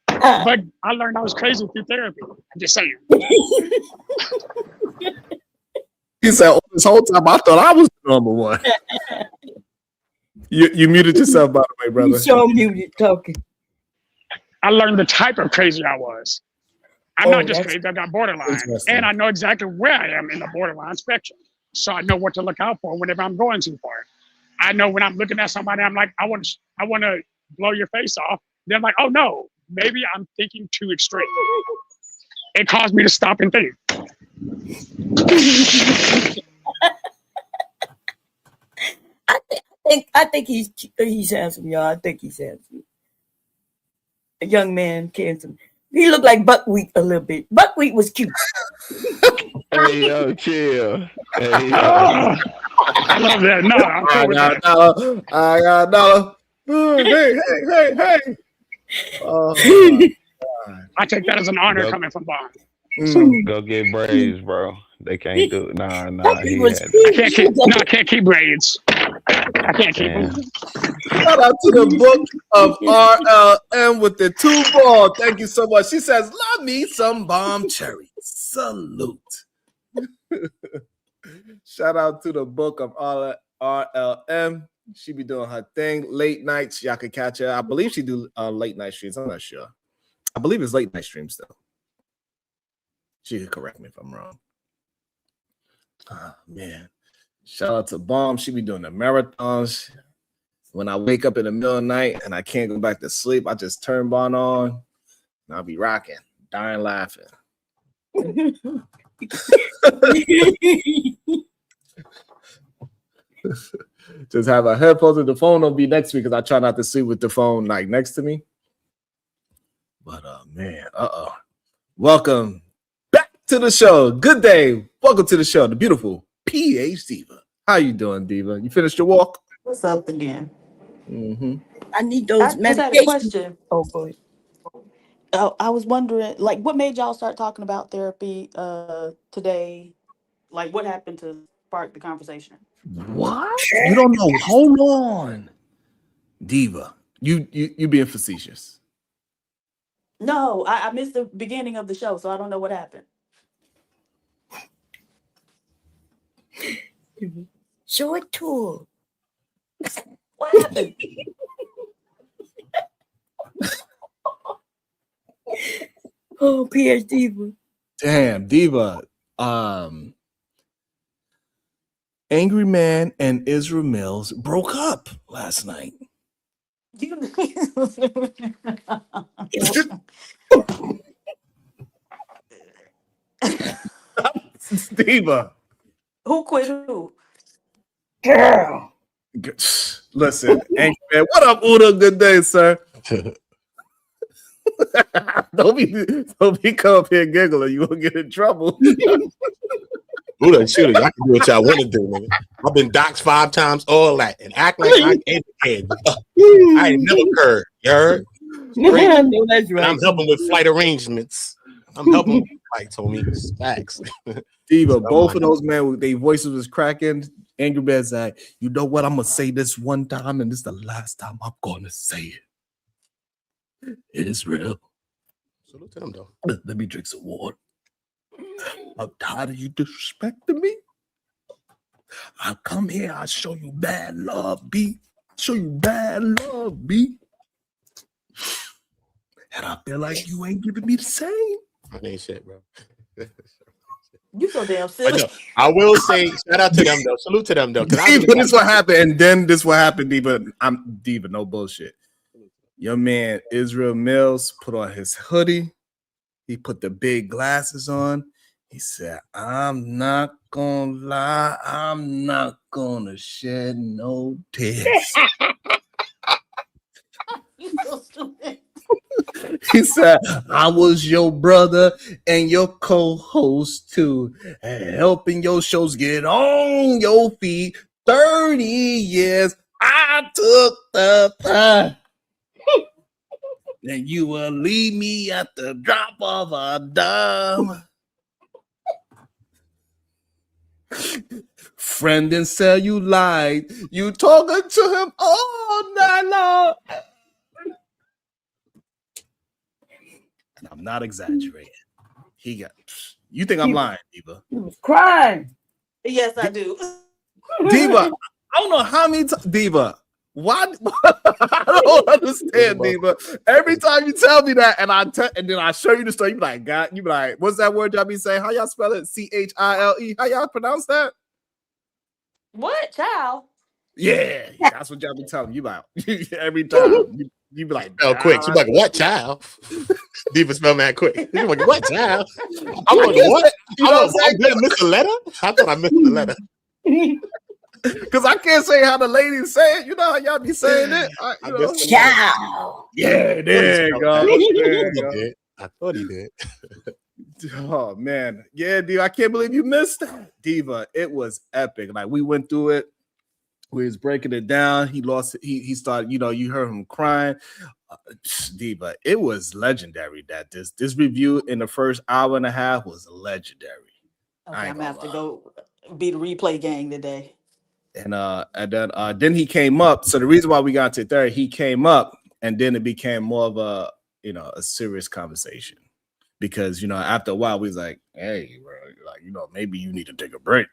But I learned I was crazy through therapy. I'm just saying. He said, oh, this whole time I thought I was the number one. You muted yourself, by the way, brother. You so muted talking. I learned the type of crazy I was. I'm not just crazy, I got borderline. And I know exactly where I am in the borderline spectrum. So I know what to look out for whenever I'm going too far. I know when I'm looking at somebody, I'm like, I want to blow your face off. They're like, oh no, maybe I'm thinking too extreme. It caused me to stop and think. I think he's handsome, y'all. I think he's handsome. A young man, handsome. He looked like Buckwheat a little bit. Buckwheat was cute. Hey, yo, chill. Hey, yo. I love that. No, I'm cool with that. I got no. Hey. Oh my God. I take that as an honor coming from Bond. Go get braids, bro. They can't do it. Nah. I can't keep braids. I can't keep them. Shout out to the book of RLM with the 2 ball. Thank you so much. She says, "Love me some bomb cherry." Salute. Shout out to the book of RLM. She be doing her thing. Late nights, y'all can catch her. I believe she do late night streams. I'm not sure. I believe it's late night streams though. She could correct me if I'm wrong. Oh, man. Shout out to Bomb. She be doing the marathons. When I wake up in the middle of the night and I can't go back to sleep, I just turn Bomb on and I'll be rocking, dying laughing. Just have a headphones and the phone will be next to me because I try not to sleep with the phone like next to me. But man, welcome back to the show. Good day. Welcome to the show. The beautiful PH Diva. How you doing, Diva? You finished your walk? What's up again? I need those I just had a medications. question. Oh boy. I was wondering, like, what made y'all start talking about therapy today? Like, what happened to spark the conversation? What? You don't know? Hold on, Diva. You being facetious. No, I missed the beginning of the show, so I don't know what happened. Show it to What happened? Oh, PH Diva. Damn, Diva. Angry Man and Israel Mills broke up last night. Diva. Who quit who? Girl. Listen, Angry Man. What up, Uda? Good day, sir. Don't be come up here giggling. You won't get in trouble. Buddha, shoot it. I can do what y'all want to do, nigga. I've been doxxed 5 times, all that, and act like I ain't educated. I ain't never heard. You heard? Yeah, no, that's right. And I'm helping with flight arrangements. I'm helping with flights, homie. Facts. Diva, both of those men, their voices was cracking. Angry Man's like, you know what? I'm gonna say this one time, and this is the last time I'm gonna say it. Israel. Salute to them, though. Let me drink some water. I'm tired of you disrespecting me. I come here, I show you bad love, B. Show you bad love, B. And I feel like you ain't giving me the same. I ain't shit, bro. You so damn silly. No, I will say, shout out to them, though. Salute to them, though. Diva, this what happened, and then this what happened, Diva. I'm Diva, no bullshit. Your man, Israel Mills, put on his hoodie. He put the big glasses on. He said, I'm not gonna lie, I'm not gonna shed no tears. You so stupid. He said, I was your brother and your co-host too, and helping your shows get on your feet. 30 years, I took the time. And you will leave me at the drop of a dime. Friend and cellulite, you talking to him all night long. And I'm not exaggerating. He got. You think I'm lying, Diva? He was crying. Yes, I do. Diva, I don't know how many times. Diva, why? I don't understand, Diva. Every time you tell me that, and then I show you the story, you be like, God, you be like, what's that word y'all be saying? How y'all spell it? Chile? How y'all pronounce that? What, child? Yeah, that's what y'all be telling you about every time. You'd be like, spell quick. She's like, what child? Diva spell that quick. She's like, what child? I'm like, what? I did I miss the letter? I thought I missed the letter. Because I can't say how the ladies say it. You know how y'all be saying it. Ciao. Yeah, there you go. There you go. I thought he did. Oh man, yeah, Diva. I can't believe you missed that, Diva. It was epic. Like we went through it. We was breaking it down. He lost. He started. You know, you heard him crying. Diva. It was legendary. That this review in the first hour and a half was legendary. Okay, I'm gonna have to go be the replay gang today. And then he came up. So the reason why we got to third, he came up, and then it became more of a a serious conversation. Because after a while we was like, hey, bro, like maybe you need to take a break.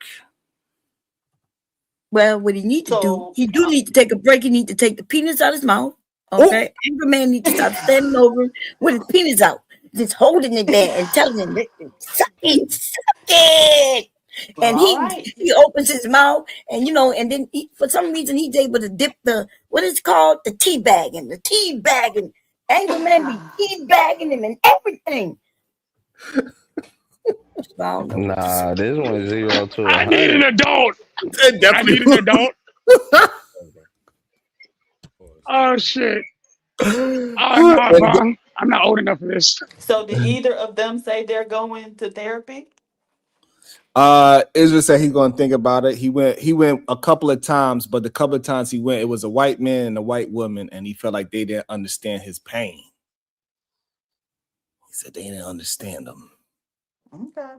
Well, what he need to do, he do need to take a break. He need to take the penis out of his mouth. Okay, Angry Man needs to stop standing over with his penis out, just holding it there and telling him, suck it. And he opens his mouth, and and then for some reason he's able to dip the what is it called, the tea bag, and Angry Man be tea bagging him and everything. Nah, this one is 0 to 100. I need an adult. I need an adult. Oh shit. Oh no, Vaughn. I'm not old enough for this. So did either of them say they're going to therapy? Israel said he's gonna think about it. He went a couple of times, but the couple of times he went, it was a white man and a white woman, and he felt like they didn't understand his pain. He said they didn't understand him. Okay.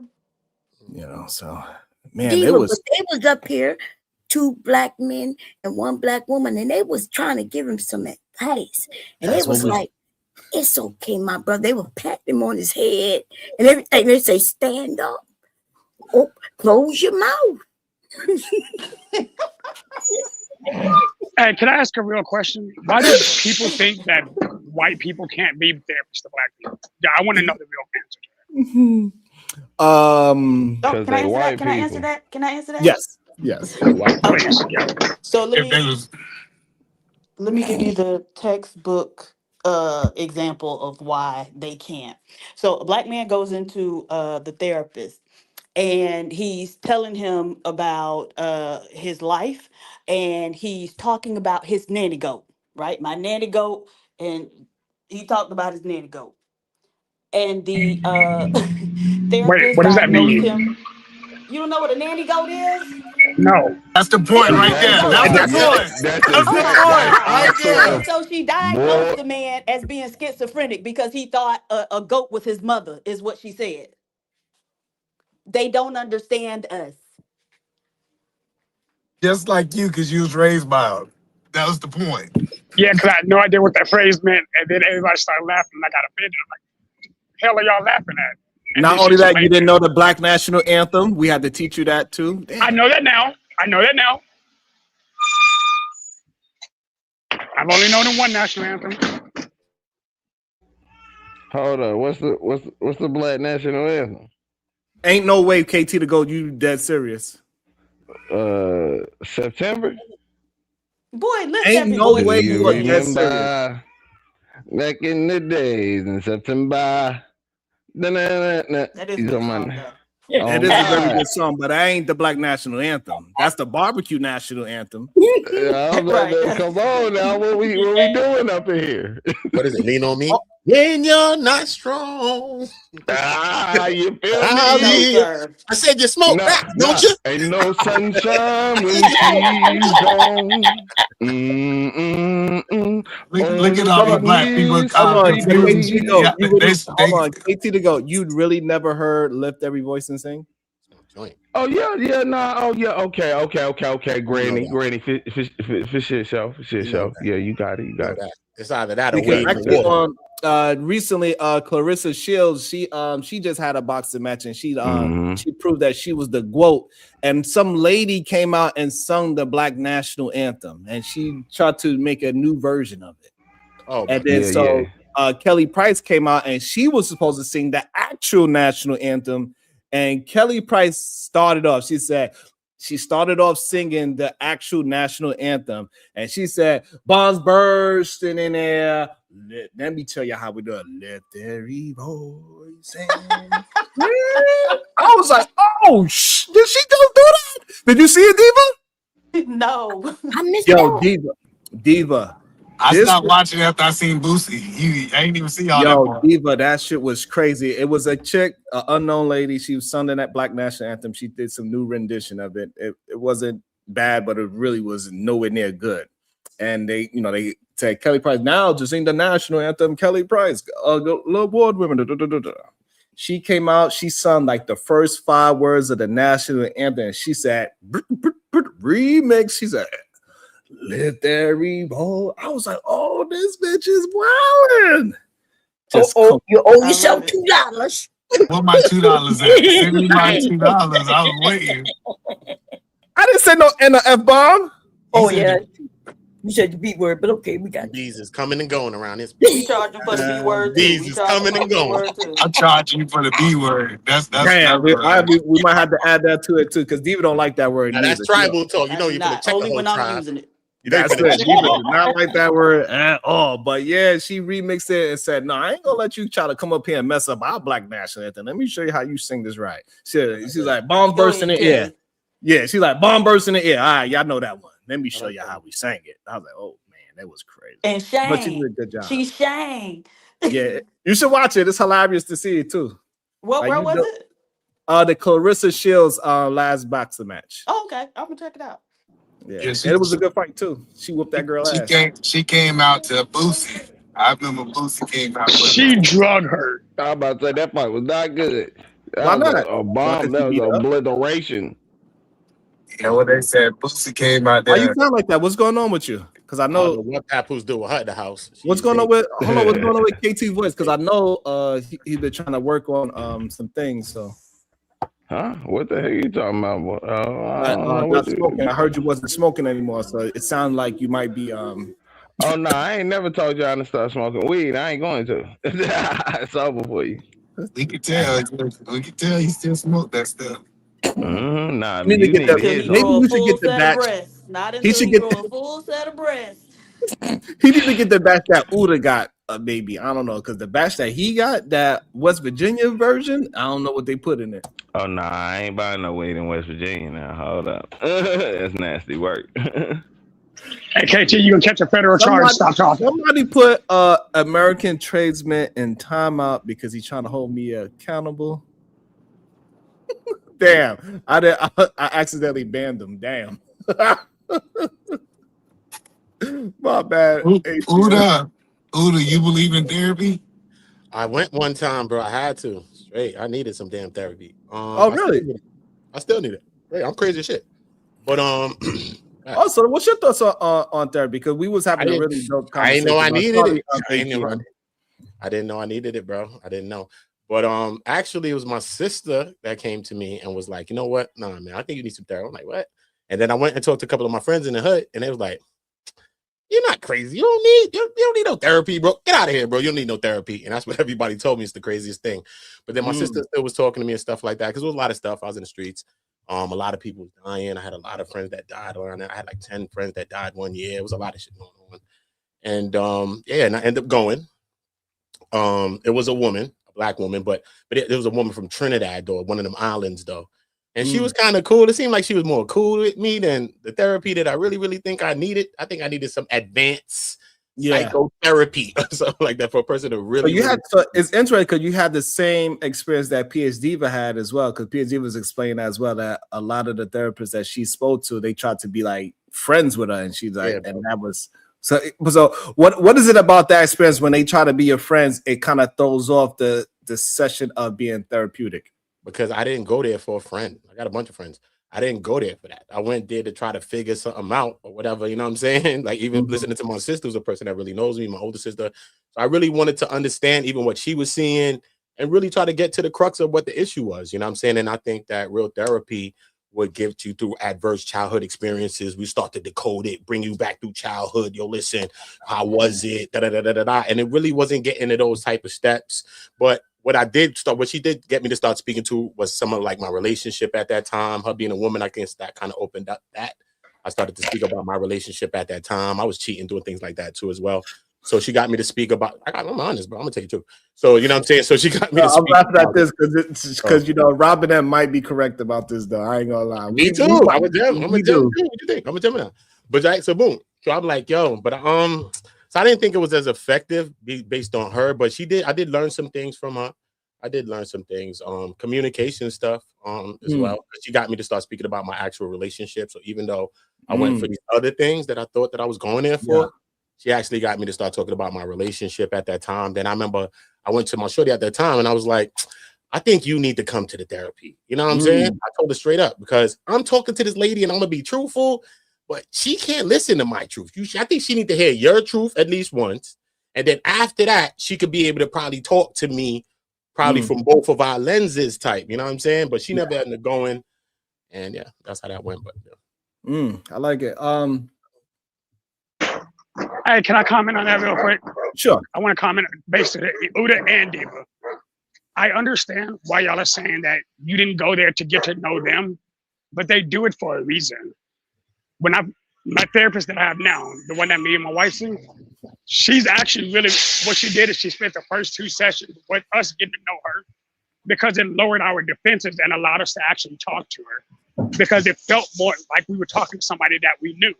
So man, Diva, it was. but they was up here, 2 black men and 1 black woman, and they was trying to give him some advice, and they was like, "It's okay, my brother." They were patting him on his head and everything. They say, "Stand up, close your mouth." Hey, can I ask a real question? Why do people think that white people can't be therapists to black people? Yeah, I want to know the real answer. Can I answer that? Can I answer that? Yes. Okay. So let me give you the textbook example of why they can't. So a black man goes into the therapist, and he's telling him about his life, and he's talking about his nanny goat, right? My nanny goat, and he talked about his nanny goat. And the therapist what does that diagnosed mean? him. You don't know what a nanny goat is? No. That's the point right there. That's the point. That's the point right there. So she diagnosed the man as being schizophrenic because he thought a goat was his mother, is what she said. They don't understand us. Just like you, because you was raised by him. That was the point. Yeah, because I had no idea what that phrase meant, and then everybody started laughing, and I got offended. I'm like, hell are y'all laughing at? And Not only that, you didn't know the Black National Anthem. We had to teach you that too. Damn. I know that now. I've only known one national anthem. Hold on, what's the Black National Anthem? Ain't no way, KT to go. You dead serious? September. Boy, listen. Ain't no way you you dead serious. Back in the days in September. That is a good song, though. It is a very good song, but that ain't the Black National Anthem. That's the barbecue national anthem. Come on now, what we doing up in here? What is it? Lean on me. When you're not strong. You feel me? I said you smoke back, don't you? Ain't no sunshime when she's gone. Look at all the black people. Hold on, KT to go. You really never heard "Lift Every Voice and Sing"? Oh yeah, nah. Oh yeah, okay. Granny, for shit show. Yeah, you got it. It's either that or because Wade actually, recently, Clarissa Shields, she just had a boxing match, and she proved that she was the GOAT. And some lady came out and sung the Black National Anthem, and she tried to make a new version of it. And then Kelly Price came out, and she was supposed to sing the actual national anthem. And Kelly Price started off. She said, she started off singing the actual national anthem, and she said, "Bombs bursting in air. Let me tell you how we do it. Let there be voice." I was like, "Oh, did she just do that? Did you see it, Diva?" No, I missed Yo, that. Diva. I This stopped watching after I seen Boosie. I ain't even see all that Yo, part. Diva, that shit was crazy. It was a chick, an unknown lady. She was sung that Black National Anthem. She did some new rendition of it. It wasn't bad, but it really was nowhere near good. And they said Kelly Price, now to sing the national anthem, Kelly Price, award women. She came out, she sung like the first 5 words of the national anthem. And she said, remix. She said, let there revolve. I was like, oh, this bitch is wildin'. You owe yourself $2. What my $2 at? Send me my $2. I was waiting. I didn't say no F-bomb. Oh, yeah. You said the B word, but okay, we got you. Bees is coming and going around this. We charge you for the B word too. Bees We is charge coming you for and the B going. word too. I'm charging you for the B word. That's Damn, we might have to add that to it too, because Diva don't like that word. Now, that's tribal talk. You know, you're gonna check Only the whole when I'm tribe. using it. That's it. Diva did not like that word at all. But yeah, she remixed it and said, "No, I ain't gonna let you try to come up here and mess up our Black national anthem. Let me show you how you sing this right." She's like, "Bomb burst in the air." Yeah, she's like, "Bomb burst in the air." All right, y'all know that one. Let me show you how we sang it. I was like, "Oh man, that was crazy." And But she Shane, did a good job. she sang. Yeah, you should watch it. It's hilarious to see it too. Where was it? The Clarissa Shields last boxing match. Oh, okay, I'm gonna check it out. Yeah, Yeah, and it was a good fight too. She whooped that girl ass. She came out to Boosie. I remember Boosie came out. She drug her. I was about to say that fight was not good. Why not? A bomb. That was obliteration. You know what they said? Boosie came out there. Why you sound like that? What's going on with you? Because I know what Papoose do with her at the house. What's going on with what's going on with KT voice? Because I know he's been trying to work on some things. So Huh? What the heck are you talking about? not smoking. I heard you wasn't smoking anymore, so it sounded like you might be Oh no, I ain't never told y'all to start smoking weed. I ain't going to. It's over for you. We can tell. We can tell you still smoke that stuff. Nah, you need to get Maybe you should get the batch. Not He until should you get grow a full set of breasts. He need to get the batch that Uda got, maybe. I don't know, because the batch that he got, that West Virginia version, I don't know what they put in it. Oh nah, I ain't buying no weed in West Virginia now. Hold up. That's nasty work. Hey, KT, you gonna catch a federal charge? Stop talking. Somebody put American tradesman in timeout because he's trying to hold me accountable. Damn, I accidentally banned him. Damn. My bad. Uda, you believe in therapy? I went one time, bro. I had to. Straight. I needed some damn therapy. Oh, really? I still need it. Wait, I'm crazy as shit. But so what's your thoughts on therapy? Because we was having a really dope I didn't conversation. know I needed it. I didn't know I needed it, bro. I didn't know. But actually, it was my sister that came to me and was like, you know what? Nah, man, I think you need some therapy. I'm like, what? And then I went and talked to a couple of my friends in the hood, and they was like, you're not crazy. You don't need no therapy, bro. Get out of here, bro. You don't need no therapy. And that's what everybody told me. It's the craziest thing. But then my sister still was talking to me and stuff like that, because there was a lot of stuff. I was in the streets. A lot of people was dying. I had a lot of friends that died around that. I had like 10 friends that died one year. It was a lot of shit going on. And and I ended up going. It was a woman, a black woman, but it was a woman from Trinidad, though, one of them islands, though. And she was kind of cool. It seemed like she was more cool with me than the therapy that I really, really think I needed. I think I needed some advanced psychotherapy or something like that for a person to really. So it's interesting because you had the same experience that PS Diva had as well. Because PS Diva was explaining as well that a lot of the therapists that she spoke to, they tried to be like friends with her, and she's like, and that was. So what is it about that experience when they try to be your friends? It kind of throws off the session of being therapeutic. Because I didn't go there for a friend. I got a bunch of friends. I didn't go there for that. I went there to try to figure something out or whatever. You know what I'm saying? Like even listening to my sister, who's a person that really knows me, my older sister. So I really wanted to understand even what she was seeing and really try to get to the crux of what the issue was. You know what I'm saying? And I think that real therapy would give you through adverse childhood experiences. We start to decode it, bring you back through childhood. Yo, listen, how was it? And it really wasn't getting to those type of steps. But what she did get me to start speaking to was some of like my relationship at that time. Her being a woman, I guess that kind of opened up that. I started to speak about my relationship at that time. I was cheating, doing things like that too as well. So she got me to speak about. I'm honest, bro. I'm gonna take it too. So you know what I'm saying. So she got me to speak. I'm laughing at this because you know Robin M might be correct about this though. I ain't gonna lie. Me too. I'm a Gemini. What do you think? I'm a Gemini. But right, so boom. So I'm like, yo, but so I didn't think it was as effective based on her, but I did learn some things from her. I did learn some things, communication stuff, as well. She got me to start speaking about my actual relationship. So even though I went for these other things that I thought that I was going there for, she actually got me to start talking about my relationship at that time. Then I remember I went to my shorty at that time and I was like, I think you need to come to the therapy. You know what I'm saying? I told her straight up because I'm talking to this lady and I'm gonna be truthful, but she can't listen to my truth. I think she need to hear your truth at least once. And then after that, she could be able to probably talk to me probably from both of our lenses type. You know what I'm saying? But she never ended up going. And yeah, that's how that went. But I like it. Hey, can I comment on that real quick? Sure. I want to comment basically Uda and Diva. I understand why y'all are saying that you didn't go there to get to know them, but they do it for a reason. When my therapist that I have now, the one that me and my wife see, she's actually really, what she did is she spent the first 2 sessions with us getting to know her because it lowered our defenses and allowed us to actually talk to her because it felt more like we were talking to somebody that we knew.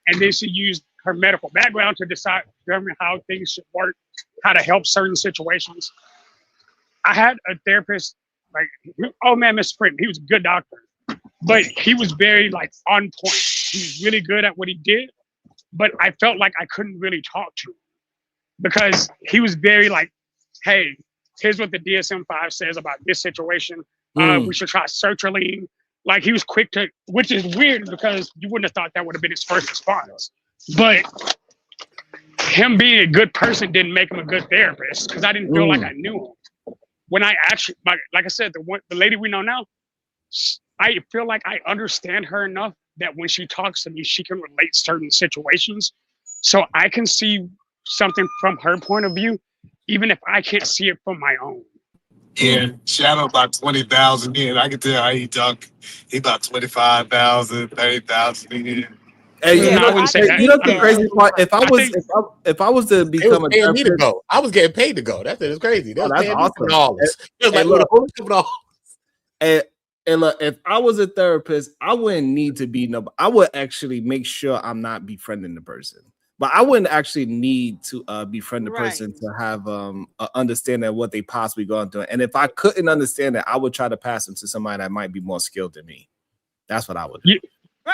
And then she used her medical background to determine how things should work, how to help certain situations. I had a therapist, like, oh man, Mr. Friend, he was a good doctor, but he was very like on point. He was really good at what he did, but I felt like I couldn't really talk to him because he was very like, hey, here's what the DSM-5 says about this situation. We should try sertraline. Like he was quick to, which is weird because you wouldn't have thought that would have been his first response. But him being a good person didn't make him a good therapist because I didn't feel like I knew him. When I actually, like I said, the lady we know now, I feel like I understand her enough that when she talks to me, she can relate certain situations. So I can see something from her point of view, even if I can't see it from my own. Yeah, Shadow about 20,000 in. I can tell how he talk. He about 25,000, 30,000 in. Hey, No, I wouldn't say that. You know the crazy part? If I was to become a paying me to therapist, go. I was getting paid to go. That's it. It's crazy. They was that's paying me awesome. $2. It was like, look, $2. and look, if I was a therapist, I wouldn't need to be I would actually make sure I'm not befriending the person. But I wouldn't actually need to befriend the person to have understanding of what they possibly going through. And if I couldn't understand it, I would try to pass them to somebody that might be more skilled than me. That's what I would do.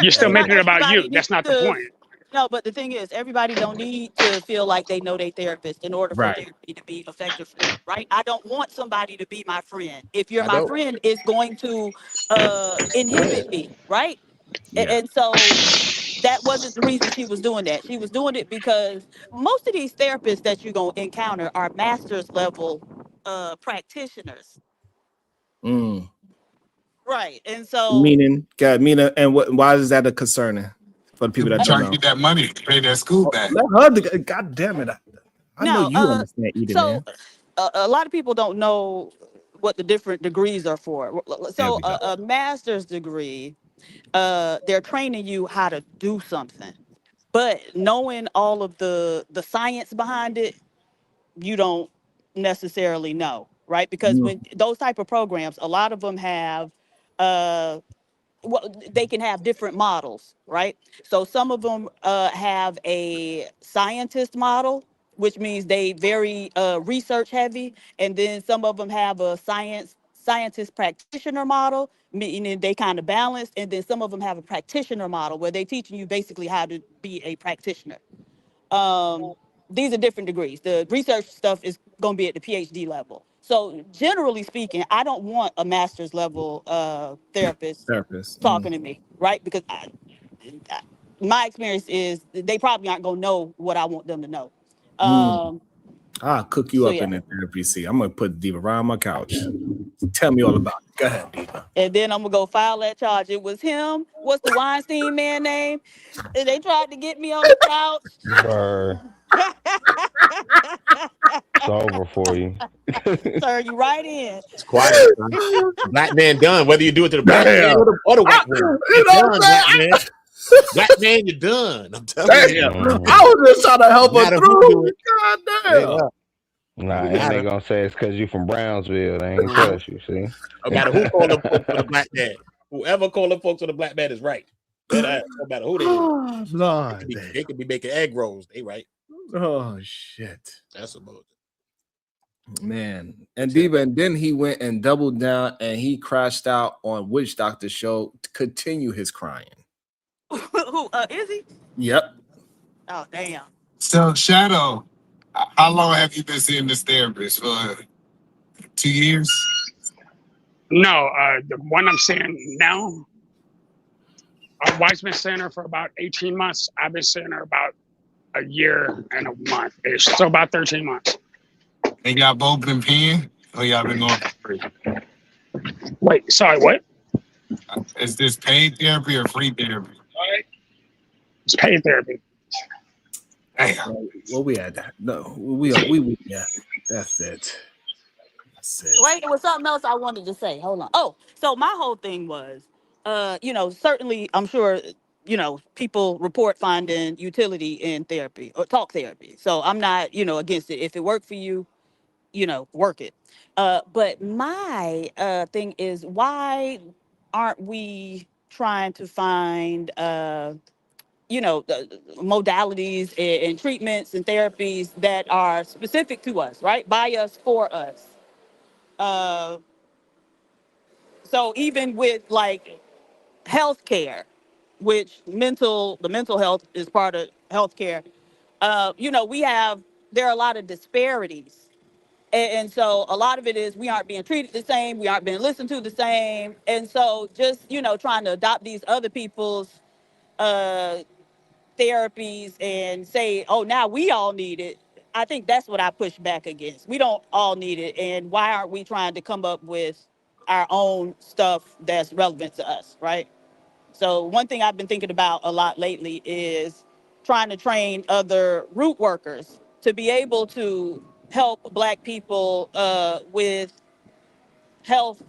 You're still making it about you. That's not the point. No, but the thing is, everybody don't need to feel like they know their therapist in order for Right. therapy to be effective, right? I don't want somebody to be my friend. If you're I my don't. friend, it's going to inhibit me, right? And so that wasn't the reason she was doing that. She was doing it because most of these therapists that you're going to encounter are master's level practitioners. Right. And so Meaning, and why is that a concern for the people that don't Trying know? to get that money, pay that school back. Let her, God damn it. I know you understand eating, so man. A lot of people don't know what the different degrees are for. So a master's degree, they're training you how to do something, but knowing all of the science behind it, you don't necessarily know, right? Because when those type of programs, a lot of them have well, they can have different models, right? So some of them have a scientist model, which means they very research heavy, and then some of them have a scientist practitioner model, meaning they kind of balance, and then some of them have a practitioner model where they're teaching you basically how to be a practitioner. These are different degrees. The research stuff is going to be at the PhD level. So generally speaking, I don't want a master's level therapist talking to me, right? Because my experience is they probably aren't going to know what I want them to know. I'll cook you up in the therapy seat. I'm going to put Diva right on my couch. Tell me all about it. Go ahead, Diva. And then I'm going to go file that charge. It was him. What's the Weinstein man name? And they tried to get me on the couch. It's over for you. Turn you right in. It's quiet. Son. Black man done. Whether you do it to the black man Damn. or the white man. You know what I'm Done, saying? black man, you're done. I'm telling you. Damn. I was just trying to help No her matter who do through. it. God Yeah. damn. Nah, No and they matter. gonna say it's because you from Brownsville. They ain't trust you, see? No matter who call them folks with a black man. Whoever call them folks with a black man is right. No matter who they is. Oh, Lord. They could be making egg rolls. They right. Oh, shit. That's about it. Man. And Diva, and then he went and doubled down and he crashed out on Witch Doctor show to continue his crying. Who is he? Yep. Oh, damn. So, Shadow, how long have you been seeing this therapist? For 2 years? No, the one I'm seeing now, Wife's been seeing her for about 18 months. I've been seeing her about a year and a month ish, so about 13 months. And y'all both been paying, or y'all been going for free? Wait, sorry, what? Is this paid therapy or free therapy? It's paid therapy. Damn. Well, we had that. No, we yeah. That's it. That's it. Wait, there was something else I wanted to say. Hold on. Oh, so my whole thing was, certainly I'm sure, people report finding utility in therapy or talk therapy. So I'm not, against it. If it worked for you, work it. But my thing is, why aren't we trying to find, modalities and treatments and therapies that are specific to us, right? By us, for us. So even with like healthcare, which the mental health is part of healthcare, there are a lot of disparities. And so a lot of it is we aren't being treated the same, we aren't being listened to the same. And so just, trying to adopt these other people's therapies and say, oh, now we all need it. I think that's what I push back against. We don't all need it. And why aren't we trying to come up with our own stuff that's relevant to us, right? So one thing I've been thinking about a lot lately is trying to train other root workers to be able to help Black people with health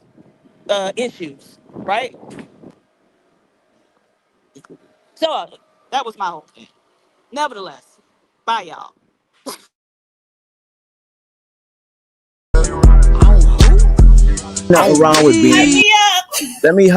issues, right? So that was my whole thing. Nevertheless, bye, y'all. Nothing wrong with being. Let me